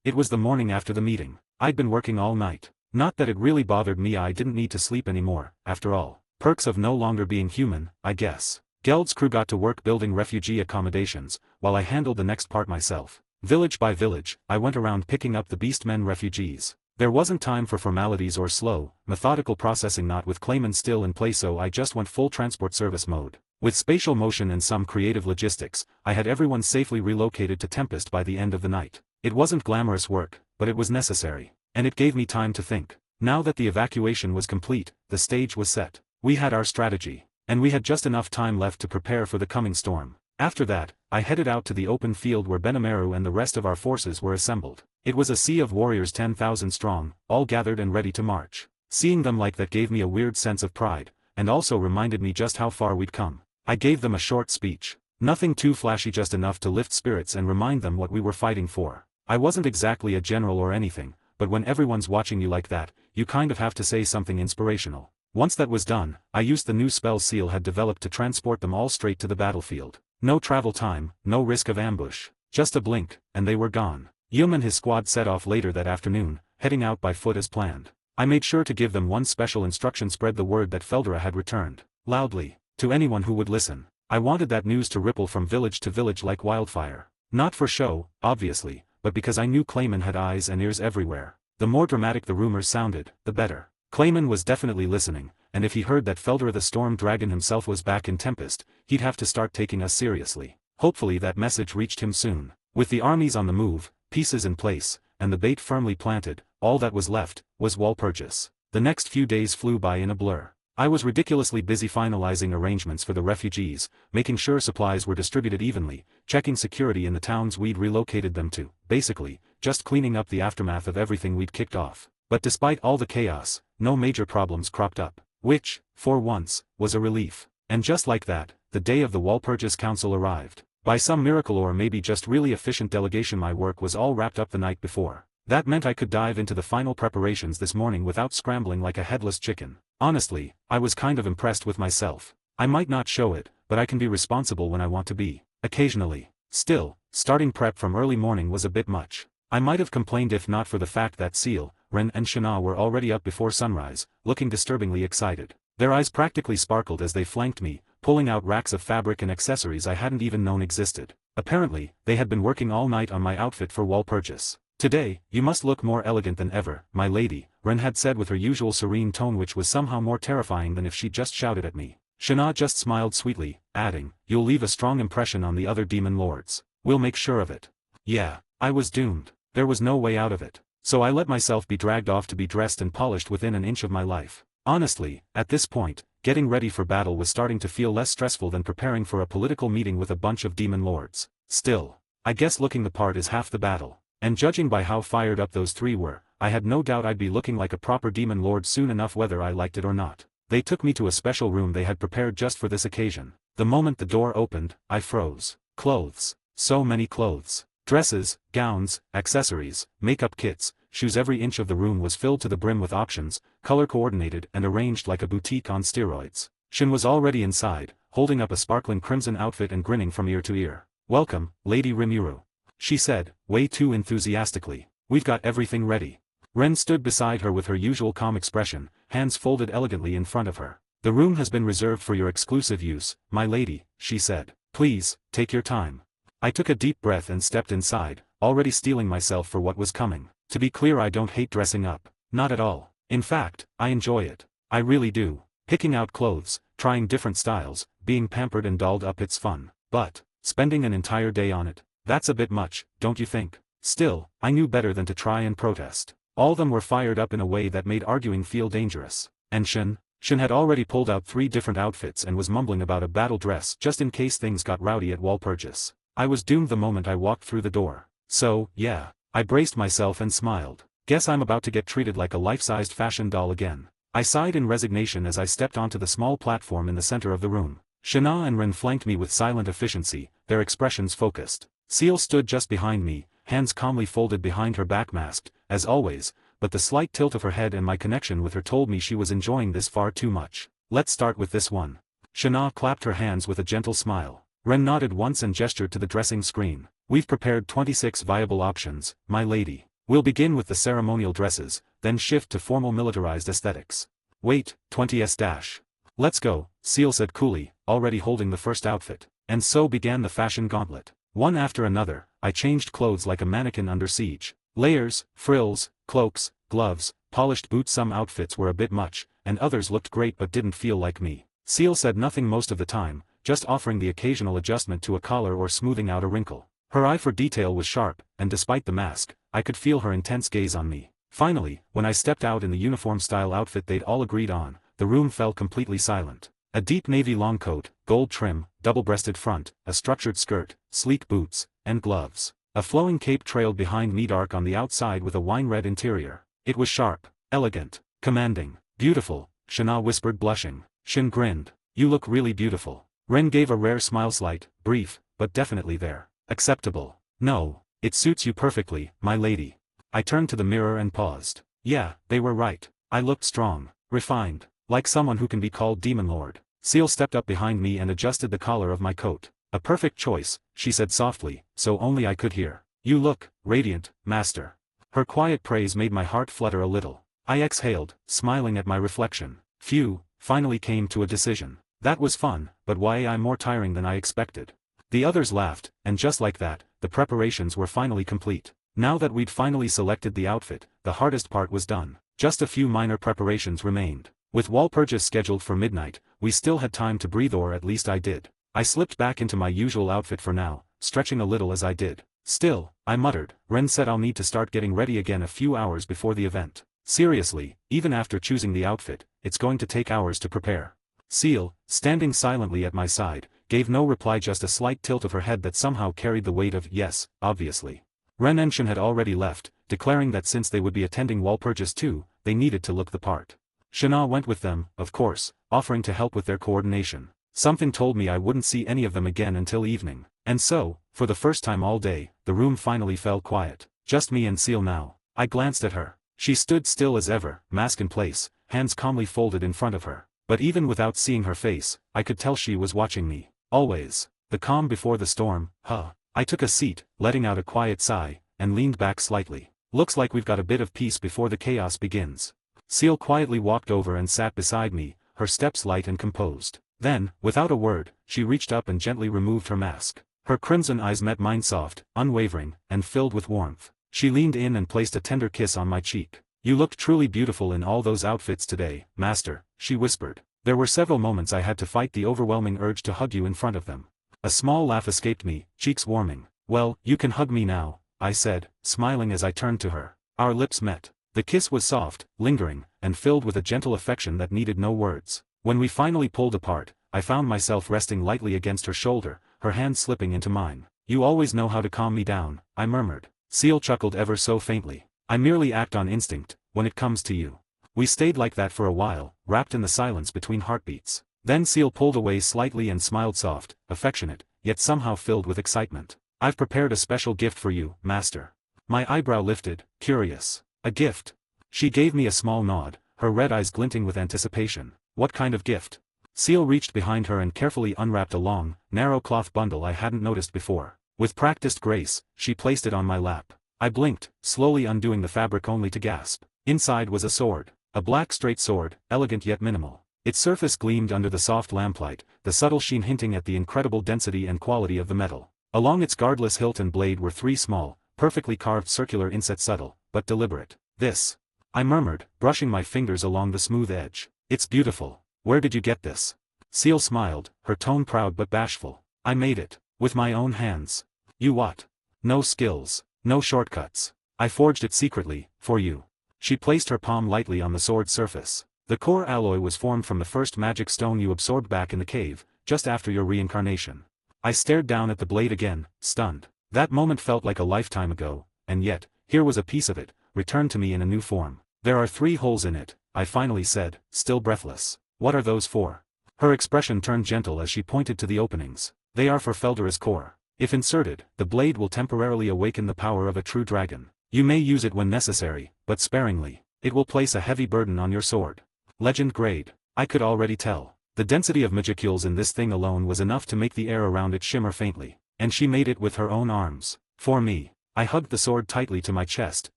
It was the morning after the meeting. I'd been working all night. Not that it really bothered me, I didn't need to sleep anymore, after all. Perks of no longer being human, I guess. Geld's crew got to work building refugee accommodations, while I handled the next part myself. Village by village, I went around picking up the beastmen refugees. There wasn't time for formalities or slow, methodical processing, not with Clayman still in play, so I just went full transport service mode. With spatial motion and some creative logistics, I had everyone safely relocated to Tempest by the end of the night. It wasn't glamorous work, but it was necessary. And it gave me time to think. Now that the evacuation was complete, the stage was set. We had our strategy. And we had just enough time left to prepare for the coming storm. After that, I headed out to the open field where Benimaru and the rest of our forces were assembled. It was a sea of warriors 10,000 strong, all gathered and ready to march. Seeing them like that gave me a weird sense of pride, and also reminded me just how far we'd come. I gave them a short speech. Nothing too flashy, just enough to lift spirits and remind them what we were fighting for. I wasn't exactly a general or anything, but when everyone's watching you like that, you kind of have to say something inspirational. Once that was done, I used the new spell Seal had developed to transport them all straight to the battlefield. No travel time, no risk of ambush. Just a blink, and they were gone. Yum and his squad set off later that afternoon, heading out by foot as planned. I made sure to give them one special instruction: spread the word that Feldura had returned. Loudly. To anyone who would listen. I wanted that news to ripple from village to village like wildfire. Not for show, obviously, but because I knew Clayman had eyes and ears everywhere. The more dramatic the rumors sounded, the better. Clayman was definitely listening, and if he heard that Feldura the Storm Dragon himself was back in Tempest, he'd have to start taking us seriously. Hopefully that message reached him soon. With the armies on the move, pieces in place, and the bait firmly planted, all that was left was Walpurgis. The next few days flew by in a blur. I was ridiculously busy finalizing arrangements for the refugees, making sure supplies were distributed evenly, checking security in the towns we'd relocated them to, basically, just cleaning up the aftermath of everything we'd kicked off. But despite all the chaos, no major problems cropped up, which, for once, was a relief. And just like that, the day of the Walpurgis Council arrived. By some miracle, or maybe just really efficient delegation, my work was all wrapped up the night before. That meant I could dive into the final preparations this morning without scrambling like a headless chicken. Honestly, I was kind of impressed with myself. I might not show it, but I can be responsible when I want to be. Occasionally. Still, starting prep from early morning was a bit much. I might have complained if not for the fact that Seal, Ren and Shana were already up before sunrise, looking disturbingly excited. Their eyes practically sparkled as they flanked me, pulling out racks of fabric and accessories I hadn't even known existed. Apparently, they had been working all night on my outfit for wall purchase. "Today, you must look more elegant than ever, my lady," Ren had said with her usual serene tone, which was somehow more terrifying than if she just shouted at me. Shana just smiled sweetly, adding, "You'll leave a strong impression on the other demon lords. We'll make sure of it." Yeah, I was doomed. There was no way out of it. So I let myself be dragged off to be dressed and polished within an inch of my life. Honestly, at this point, getting ready for battle was starting to feel less stressful than preparing for a political meeting with a bunch of demon lords. Still, I guess looking the part is half the battle. And judging by how fired up those three were, I had no doubt I'd be looking like a proper demon lord soon enough, whether I liked it or not. They took me to a special room they had prepared just for this occasion. The moment the door opened, I froze. Clothes. So many clothes. Dresses, gowns, accessories, makeup kits, shoes. Every inch of the room was filled to the brim with options, color-coordinated and arranged like a boutique on steroids. Shin was already inside, holding up a sparkling crimson outfit and grinning from ear to ear. "Welcome, Lady Rimuru," she said, way too enthusiastically. "We've got everything ready." Ren stood beside her with her usual calm expression, hands folded elegantly in front of her. "The room has been reserved for your exclusive use, my lady," she said. "Please, take your time." I took a deep breath and stepped inside, already steeling myself for what was coming. To be clear, I don't hate dressing up. Not at all. In fact, I enjoy it. I really do. Picking out clothes, trying different styles, being pampered and dolled up, it's fun. But, spending an entire day on it, that's a bit much, don't you think? Still, I knew better than to try and protest. All of them were fired up in a way that made arguing feel dangerous. And Shin had already pulled out 3 different outfits and was mumbling about a battle dress just in case things got rowdy at wall purchase. I was doomed the moment I walked through the door. So, yeah, I braced myself and smiled. Guess I'm about to get treated like a life-sized fashion doll again. I sighed in resignation as I stepped onto the small platform in the center of the room. Shana and Ren flanked me with silent efficiency, their expressions focused. Seal stood just behind me, hands calmly folded behind her back, masked, as always, but the slight tilt of her head and my connection with her told me she was enjoying this far too much. "Let's start with this one." Shana clapped her hands with a gentle smile. Ren nodded once and gestured to the dressing screen. "We've prepared 26 viable options, my lady. We'll begin with the ceremonial dresses, then shift to formal militarized aesthetics." "Wait, 20s-. Let's go," Seal said coolly, already holding the first outfit. And so began the fashion gauntlet. One after another, I changed clothes like a mannequin under siege. Layers, frills, cloaks, gloves, polished boots. Some outfits were a bit much, and others looked great but didn't feel like me. Seal said nothing most of the time, just offering the occasional adjustment to a collar or smoothing out a wrinkle. Her eye for detail was sharp, and despite the mask, I could feel her intense gaze on me. Finally, when I stepped out in the uniform-style outfit they'd all agreed on, the room fell completely silent. A deep navy long coat, gold trim, double-breasted front, a structured skirt, sleek boots, and gloves. A flowing cape trailed behind me, dark on the outside with a wine-red interior. It was sharp, elegant, commanding. "Beautiful," Shana whispered, blushing. Shin grinned. "You look really beautiful." Ren gave a rare smile, slight, brief, but definitely there. "Acceptable." "No, it suits you perfectly, my lady." I turned to the mirror and paused. Yeah, they were right. I looked strong, refined, like someone who can be called Demon Lord. Seal stepped up behind me and adjusted the collar of my coat. "A perfect choice," she said softly, so only I could hear. "You look radiant, master." Her quiet praise made my heart flutter a little. I exhaled, smiling at my reflection. Phew, finally came to a decision. That was fun, but why I'm more tiring than I expected. The others laughed, and just like that, the preparations were finally complete. Now that we'd finally selected the outfit, the hardest part was done. Just a few minor preparations remained. With wall purchase scheduled for midnight, we still had time to breathe, or at least I did. I slipped back into my usual outfit for now, stretching a little as I did. "Still," I muttered, "Ren said I'll need to start getting ready again a few hours before the event." Seriously, even after choosing the outfit, it's going to take hours to prepare. Seal, standing silently at my side, gave no reply, just a slight tilt of her head that somehow carried the weight of yes, obviously. Ren and Shin had already left, declaring that since they would be attending wall purchase too, they needed to look the part. Shana went with them, of course, offering to help with their coordination. Something told me I wouldn't see any of them again until evening. And so, for the first time all day, the room finally fell quiet. Just me and Seal now. I glanced at her. She stood still as ever, mask in place, hands calmly folded in front of her. But even without seeing her face, I could tell she was watching me. Always. The calm before the storm, huh? I took a seat, letting out a quiet sigh, and leaned back slightly. Looks like we've got a bit of peace before the chaos begins. Seal quietly walked over and sat beside me, her steps light and composed. Then, without a word, she reached up and gently removed her mask. Her crimson eyes met mine, soft, unwavering, and filled with warmth. She leaned in and placed a tender kiss on my cheek. "You looked truly beautiful in all those outfits today, Master," she whispered. There were several moments I had to fight the overwhelming urge to hug you in front of them. A small laugh escaped me, cheeks warming. "Well, you can hug me now," I said, smiling as I turned to her. Our lips met. The kiss was soft, lingering, and filled with a gentle affection that needed no words. When we finally pulled apart, I found myself resting lightly against her shoulder, her hand slipping into mine. "You always know how to calm me down," I murmured. Seal chuckled ever so faintly. "I merely act on instinct, when it comes to you." We stayed like that for a while, wrapped in the silence between heartbeats. Then Seal pulled away slightly and smiled, soft, affectionate, yet somehow filled with excitement. "I've prepared a special gift for you, Master." My eyebrow lifted, curious. "A gift?" She gave me a small nod, her red eyes glinting with anticipation. "What kind of gift?" Seal reached behind her and carefully unwrapped a long, narrow cloth bundle I hadn't noticed before. With practiced grace, she placed it on my lap. I blinked, slowly undoing the fabric only to gasp. Inside was a sword. A black straight sword, elegant yet minimal. Its surface gleamed under the soft lamplight, the subtle sheen hinting at the incredible density and quality of the metal. Along its guardless hilt and blade were three small, perfectly carved circular insets, subtle, but deliberate. "This," I murmured, brushing my fingers along the smooth edge. "It's beautiful. Where did you get this?" Seal smiled, her tone proud but bashful. "I made it. With my own hands." "You what?" "No skills. No shortcuts. I forged it secretly, for you." She placed her palm lightly on the sword's surface. "The core alloy was formed from the first magic stone you absorbed back in the cave, just after your reincarnation." I stared down at the blade again, stunned. That moment felt like a lifetime ago, and yet, here was a piece of it, returned to me in a new form. "There are 3 holes in it," I finally said, still breathless. "What are those for?" Her expression turned gentle as she pointed to the openings. "They are for Feldera's core. If inserted, the blade will temporarily awaken the power of a true dragon. You may use it when necessary, but sparingly. It will place a heavy burden on your sword." Legend grade. I could already tell. The density of magicules in this thing alone was enough to make the air around it shimmer faintly. And she made it with her own arms. For me. I hugged the sword tightly to my chest,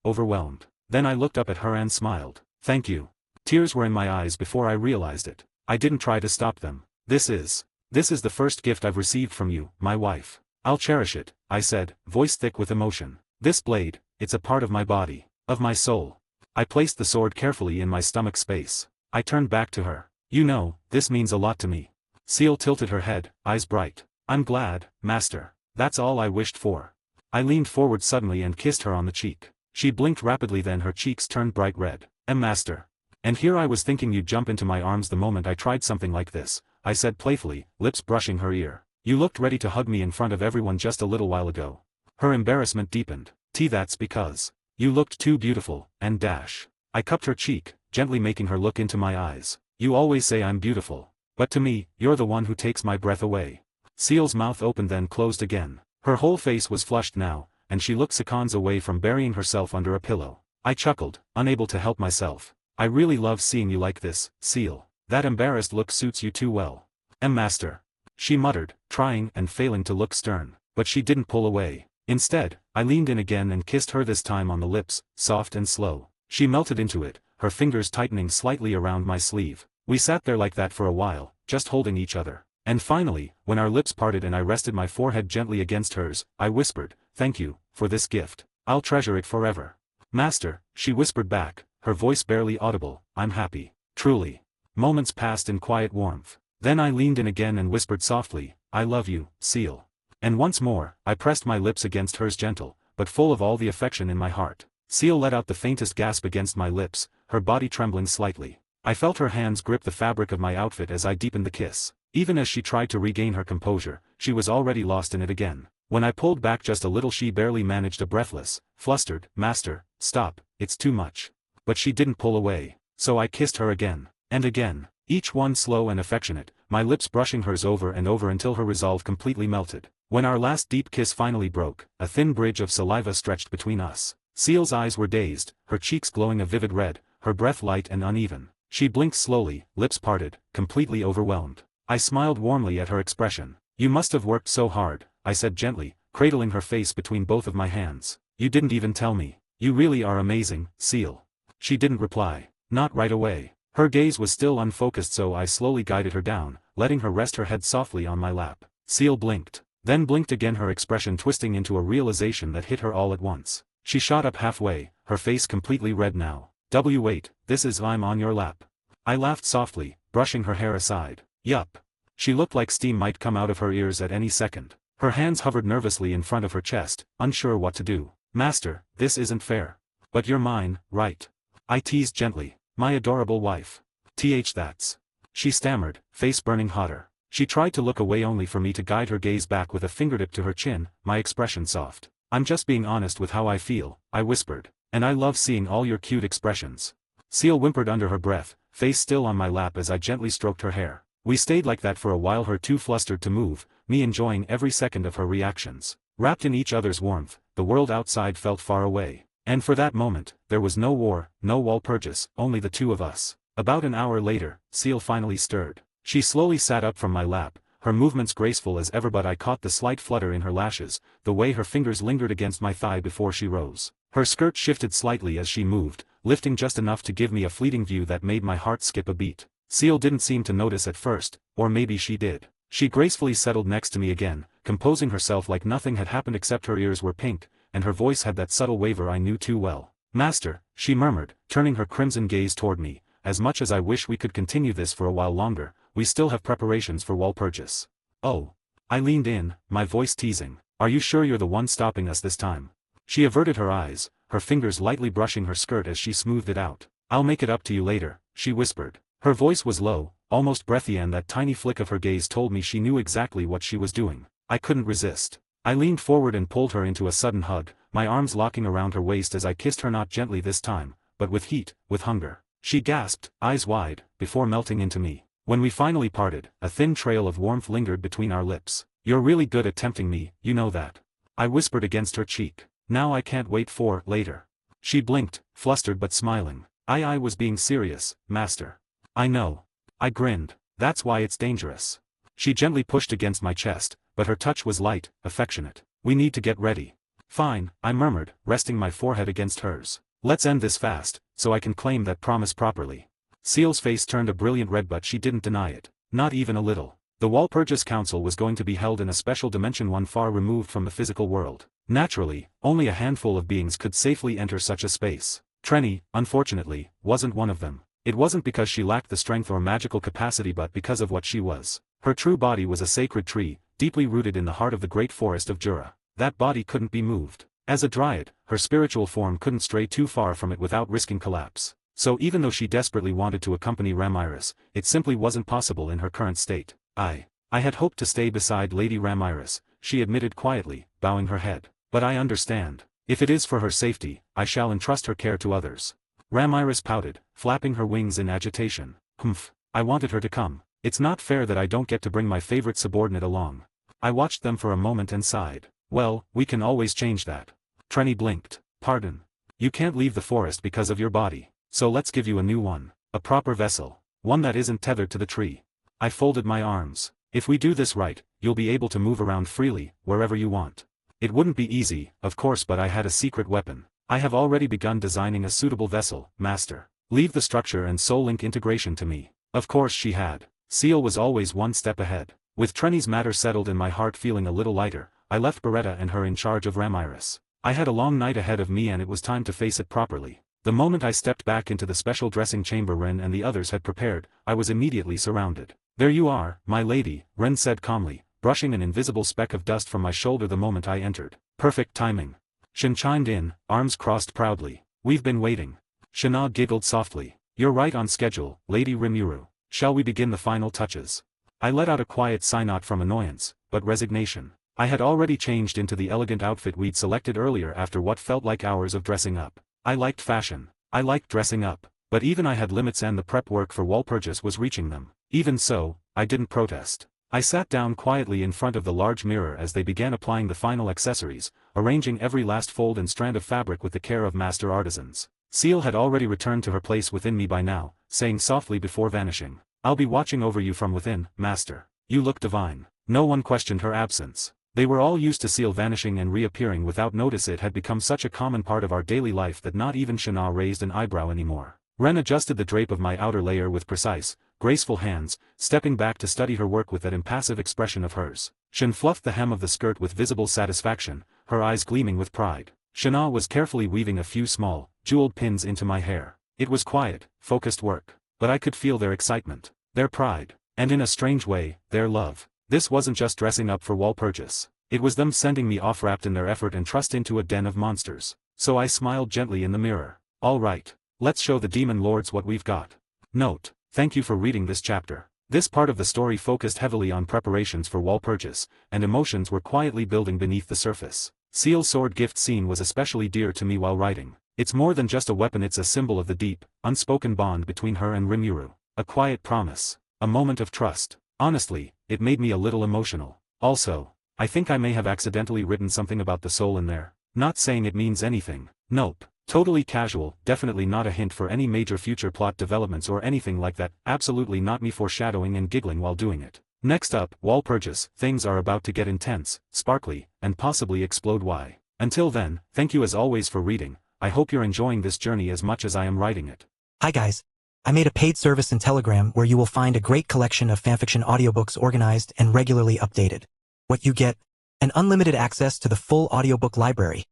overwhelmed. Then I looked up at her and smiled. "Thank you." Tears were in my eyes before I realized it. I didn't try to stop them. This is the first gift I've received from you, my wife. I'll cherish it," I said, voice thick with emotion. "This blade, it's a part of my body, of my soul." I placed the sword carefully in my stomach space. I turned back to her. "You know, this means a lot to me." Seal tilted her head, eyes bright. "I'm glad, Master. That's all I wished for." I leaned forward suddenly and kissed her on the cheek. She blinked rapidly, then her cheeks turned bright red. Master. And here I was thinking you'd jump into my arms the moment I tried something like this," I said playfully, lips brushing her ear. "You looked ready to hug me in front of everyone just a little while ago." Her embarrassment deepened. "That's because you looked too beautiful, and dash." I cupped her cheek, gently making her look into my eyes. "You always say I'm beautiful. But to me, you're the one who takes my breath away." Seal's mouth opened then closed again. Her whole face was flushed now, and she looked seconds away from burying herself under a pillow. I chuckled, unable to help myself. "I really love seeing you like this, Seal. That embarrassed look suits you too well." Master," she muttered, trying and failing to look stern. But she didn't pull away. Instead, I leaned in again and kissed her, this time on the lips, soft and slow. She melted into it, her fingers tightening slightly around my sleeve. We sat there like that for a while, just holding each other. And finally, when our lips parted and I rested my forehead gently against hers, I whispered, "Thank you, for this gift. I'll treasure it forever." "Master," she whispered back, her voice barely audible, "I'm happy. Truly." Moments passed in quiet warmth. Then I leaned in again and whispered softly, "I love you, Seal." And once more, I pressed my lips against hers, gentle, but full of all the affection in my heart. Seal let out the faintest gasp against my lips, her body trembling slightly. I felt her hands grip the fabric of my outfit as I deepened the kiss. Even as she tried to regain her composure, she was already lost in it again. When I pulled back just a little, she barely managed a breathless, flustered, "Master, stop, it's too much." But she didn't pull away. So I kissed her again, and again, each one slow and affectionate, my lips brushing hers over and over until her resolve completely melted. When our last deep kiss finally broke, a thin bridge of saliva stretched between us. Seal's eyes were dazed, her cheeks glowing a vivid red, her breath light and uneven. She blinked slowly, lips parted, completely overwhelmed. I smiled warmly at her expression. You must have worked so hard, I said gently, cradling her face between both of my hands. You didn't even tell me. You really are amazing, Seal. She didn't reply. Not right away. Her gaze was still unfocused, so I slowly guided her down, letting her rest her head softly on my lap. Seal blinked. Then blinked again, her expression twisting into a realization that hit her all at once. She shot up halfway, her face completely red now. Wait, this is I'm on your lap. I laughed softly, brushing her hair aside. Yup. She looked like steam might come out of her ears at any second. Her hands hovered nervously in front of her chest, unsure what to do. Master, this isn't fair. But you're mine, right? I teased gently. My adorable wife. That's. She stammered, face burning hotter. She tried to look away only for me to guide her gaze back with a fingertip to her chin, my expression soft. I'm just being honest with how I feel, I whispered. And I love seeing all your cute expressions. Seal whimpered under her breath, face still on my lap as I gently stroked her hair. We stayed like that for a while, her too flustered to move, me enjoying every second of her reactions. Wrapped in each other's warmth, the world outside felt far away. And for that moment, there was no war, no Walpurgis, only the two of us. About an hour later, Seal finally stirred. She slowly sat up from my lap, her movements graceful as ever, but I caught the slight flutter in her lashes, the way her fingers lingered against my thigh before she rose. Her skirt shifted slightly as she moved, lifting just enough to give me a fleeting view that made my heart skip a beat. Seal didn't seem to notice at first, or maybe she did. She gracefully settled next to me again, composing herself like nothing had happened except her ears were pink, and her voice had that subtle waver I knew too well. Master, she murmured, turning her crimson gaze toward me, as much as I wish we could continue this for a while longer, we still have preparations for Walpurgis. Oh. I leaned in, my voice teasing. Are you sure you're the one stopping us this time? She averted her eyes, her fingers lightly brushing her skirt as she smoothed it out. I'll make it up to you later, she whispered. Her voice was low, almost breathy, and that tiny flick of her gaze told me she knew exactly what she was doing. I couldn't resist. I leaned forward and pulled her into a sudden hug, my arms locking around her waist as I kissed her, not gently this time, but with heat, with hunger. She gasped, eyes wide, before melting into me. When we finally parted, a thin trail of warmth lingered between our lips. You're really good at tempting me, you know that. I whispered against her cheek. Now I can't wait for later. She blinked, flustered but smiling. I was being serious, Master. I know. I grinned. That's why it's dangerous. She gently pushed against my chest, but her touch was light, affectionate. We need to get ready. Fine, I murmured, resting my forehead against hers. Let's end this fast, so I can claim that promise properly. Seal's face turned a brilliant red, but she didn't deny it. Not even a little. The Walpurgis Council was going to be held in a special dimension, one far removed from the physical world. Naturally, only a handful of beings could safely enter such a space. Trenny, unfortunately, wasn't one of them. It wasn't because she lacked the strength or magical capacity, but because of what she was. Her true body was a sacred tree, deeply rooted in the heart of the great forest of Jura. That body couldn't be moved. As a dryad, her spiritual form couldn't stray too far from it without risking collapse. So even though she desperately wanted to accompany Ramiris, it simply wasn't possible in her current state. I had hoped to stay beside Lady Ramiris, she admitted quietly, bowing her head. But I understand. If it is for her safety, I shall entrust her care to others. Ramiris pouted, flapping her wings in agitation. Humph, I wanted her to come. It's not fair that I don't get to bring my favorite subordinate along. I watched them for a moment and sighed. Well, we can always change that. Trenny blinked. Pardon. You can't leave the forest because of your body. So let's give you a new one. A proper vessel. One that isn't tethered to the tree. I folded my arms. If we do this right, you'll be able to move around freely, wherever you want. It wouldn't be easy, of course, but I had a secret weapon. I have already begun designing a suitable vessel, Master. Leave the structure and soul link integration to me. Of course she had. Seal was always one step ahead. With Trenny's matter settled and my heart feeling a little lighter, I left Beretta and her in charge of Ramiris. I had a long night ahead of me and it was time to face it properly. The moment I stepped back into the special dressing chamber Ren and the others had prepared, I was immediately surrounded. There you are, my lady, Ren said calmly, brushing an invisible speck of dust from my shoulder the moment I entered. Perfect timing. Shin chimed in, arms crossed proudly. We've been waiting. Shana giggled softly. You're right on schedule, Lady Rimuru. Shall we begin the final touches? I let out a quiet sigh, not from annoyance, but resignation. I had already changed into the elegant outfit we'd selected earlier after what felt like hours of dressing up. I liked fashion. I liked dressing up. But even I had limits and the prep work for Walpurgis was reaching them. Even so, I didn't protest. I sat down quietly in front of the large mirror as they began applying the final accessories, arranging every last fold and strand of fabric with the care of master artisans. Seal had already returned to her place within me by now, saying softly before vanishing, "I'll be watching over you from within, Master. You look divine." No one questioned her absence. They were all used to Seal vanishing and reappearing without notice. It had become such a common part of our daily life that not even Shana raised an eyebrow anymore. Ren adjusted the drape of my outer layer with precise, graceful hands, stepping back to study her work with that impassive expression of hers. Shin fluffed the hem of the skirt with visible satisfaction, her eyes gleaming with pride. Shana was carefully weaving a few small, jeweled pins into my hair. It was quiet, focused work, but I could feel their excitement, their pride, and in a strange way, their love. This wasn't just dressing up for Walpurgis. It was them sending me off wrapped in their effort and trust into a den of monsters. So I smiled gently in the mirror. All right, let's show the demon lords what we've got. Note: thank you for reading this chapter. This part of the story focused heavily on preparations for Walpurgis, and emotions were quietly building beneath the surface. Seal's sword gift scene was especially dear to me while writing. It's more than just a weapon, it's a symbol of the deep, unspoken bond between her and Rimuru. A quiet promise. A moment of trust. Honestly, it made me a little emotional. Also, I think I may have accidentally written something about the soul in there. Not saying it means anything. Nope. Totally casual, definitely not a hint for any major future plot developments or anything like that, absolutely not me foreshadowing and giggling while doing it. Next up, Walpurgis, things are about to get intense, sparkly, and possibly explode. Why? Until then, thank you as always for reading. I hope you're enjoying this journey as much as I am writing it. Hi guys. I made a paid service in Telegram where you will find a great collection of fanfiction audiobooks organized and regularly updated. What you get: an unlimited access to the full audiobook library.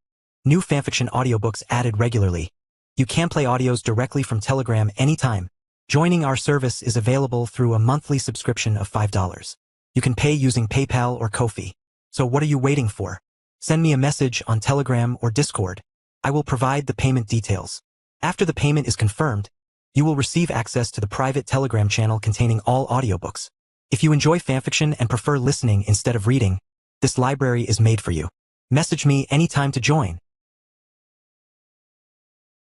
New fanfiction audiobooks added regularly. You can play audios directly from Telegram anytime. Joining our service is available through a monthly subscription of $5. You can pay using PayPal or Ko-fi. So what are you waiting for? Send me a message on Telegram or Discord. I will provide the payment details. After the payment is confirmed, you will receive access to the private Telegram channel containing all audiobooks. If you enjoy fanfiction and prefer listening instead of reading, this library is made for you. Message me anytime to join.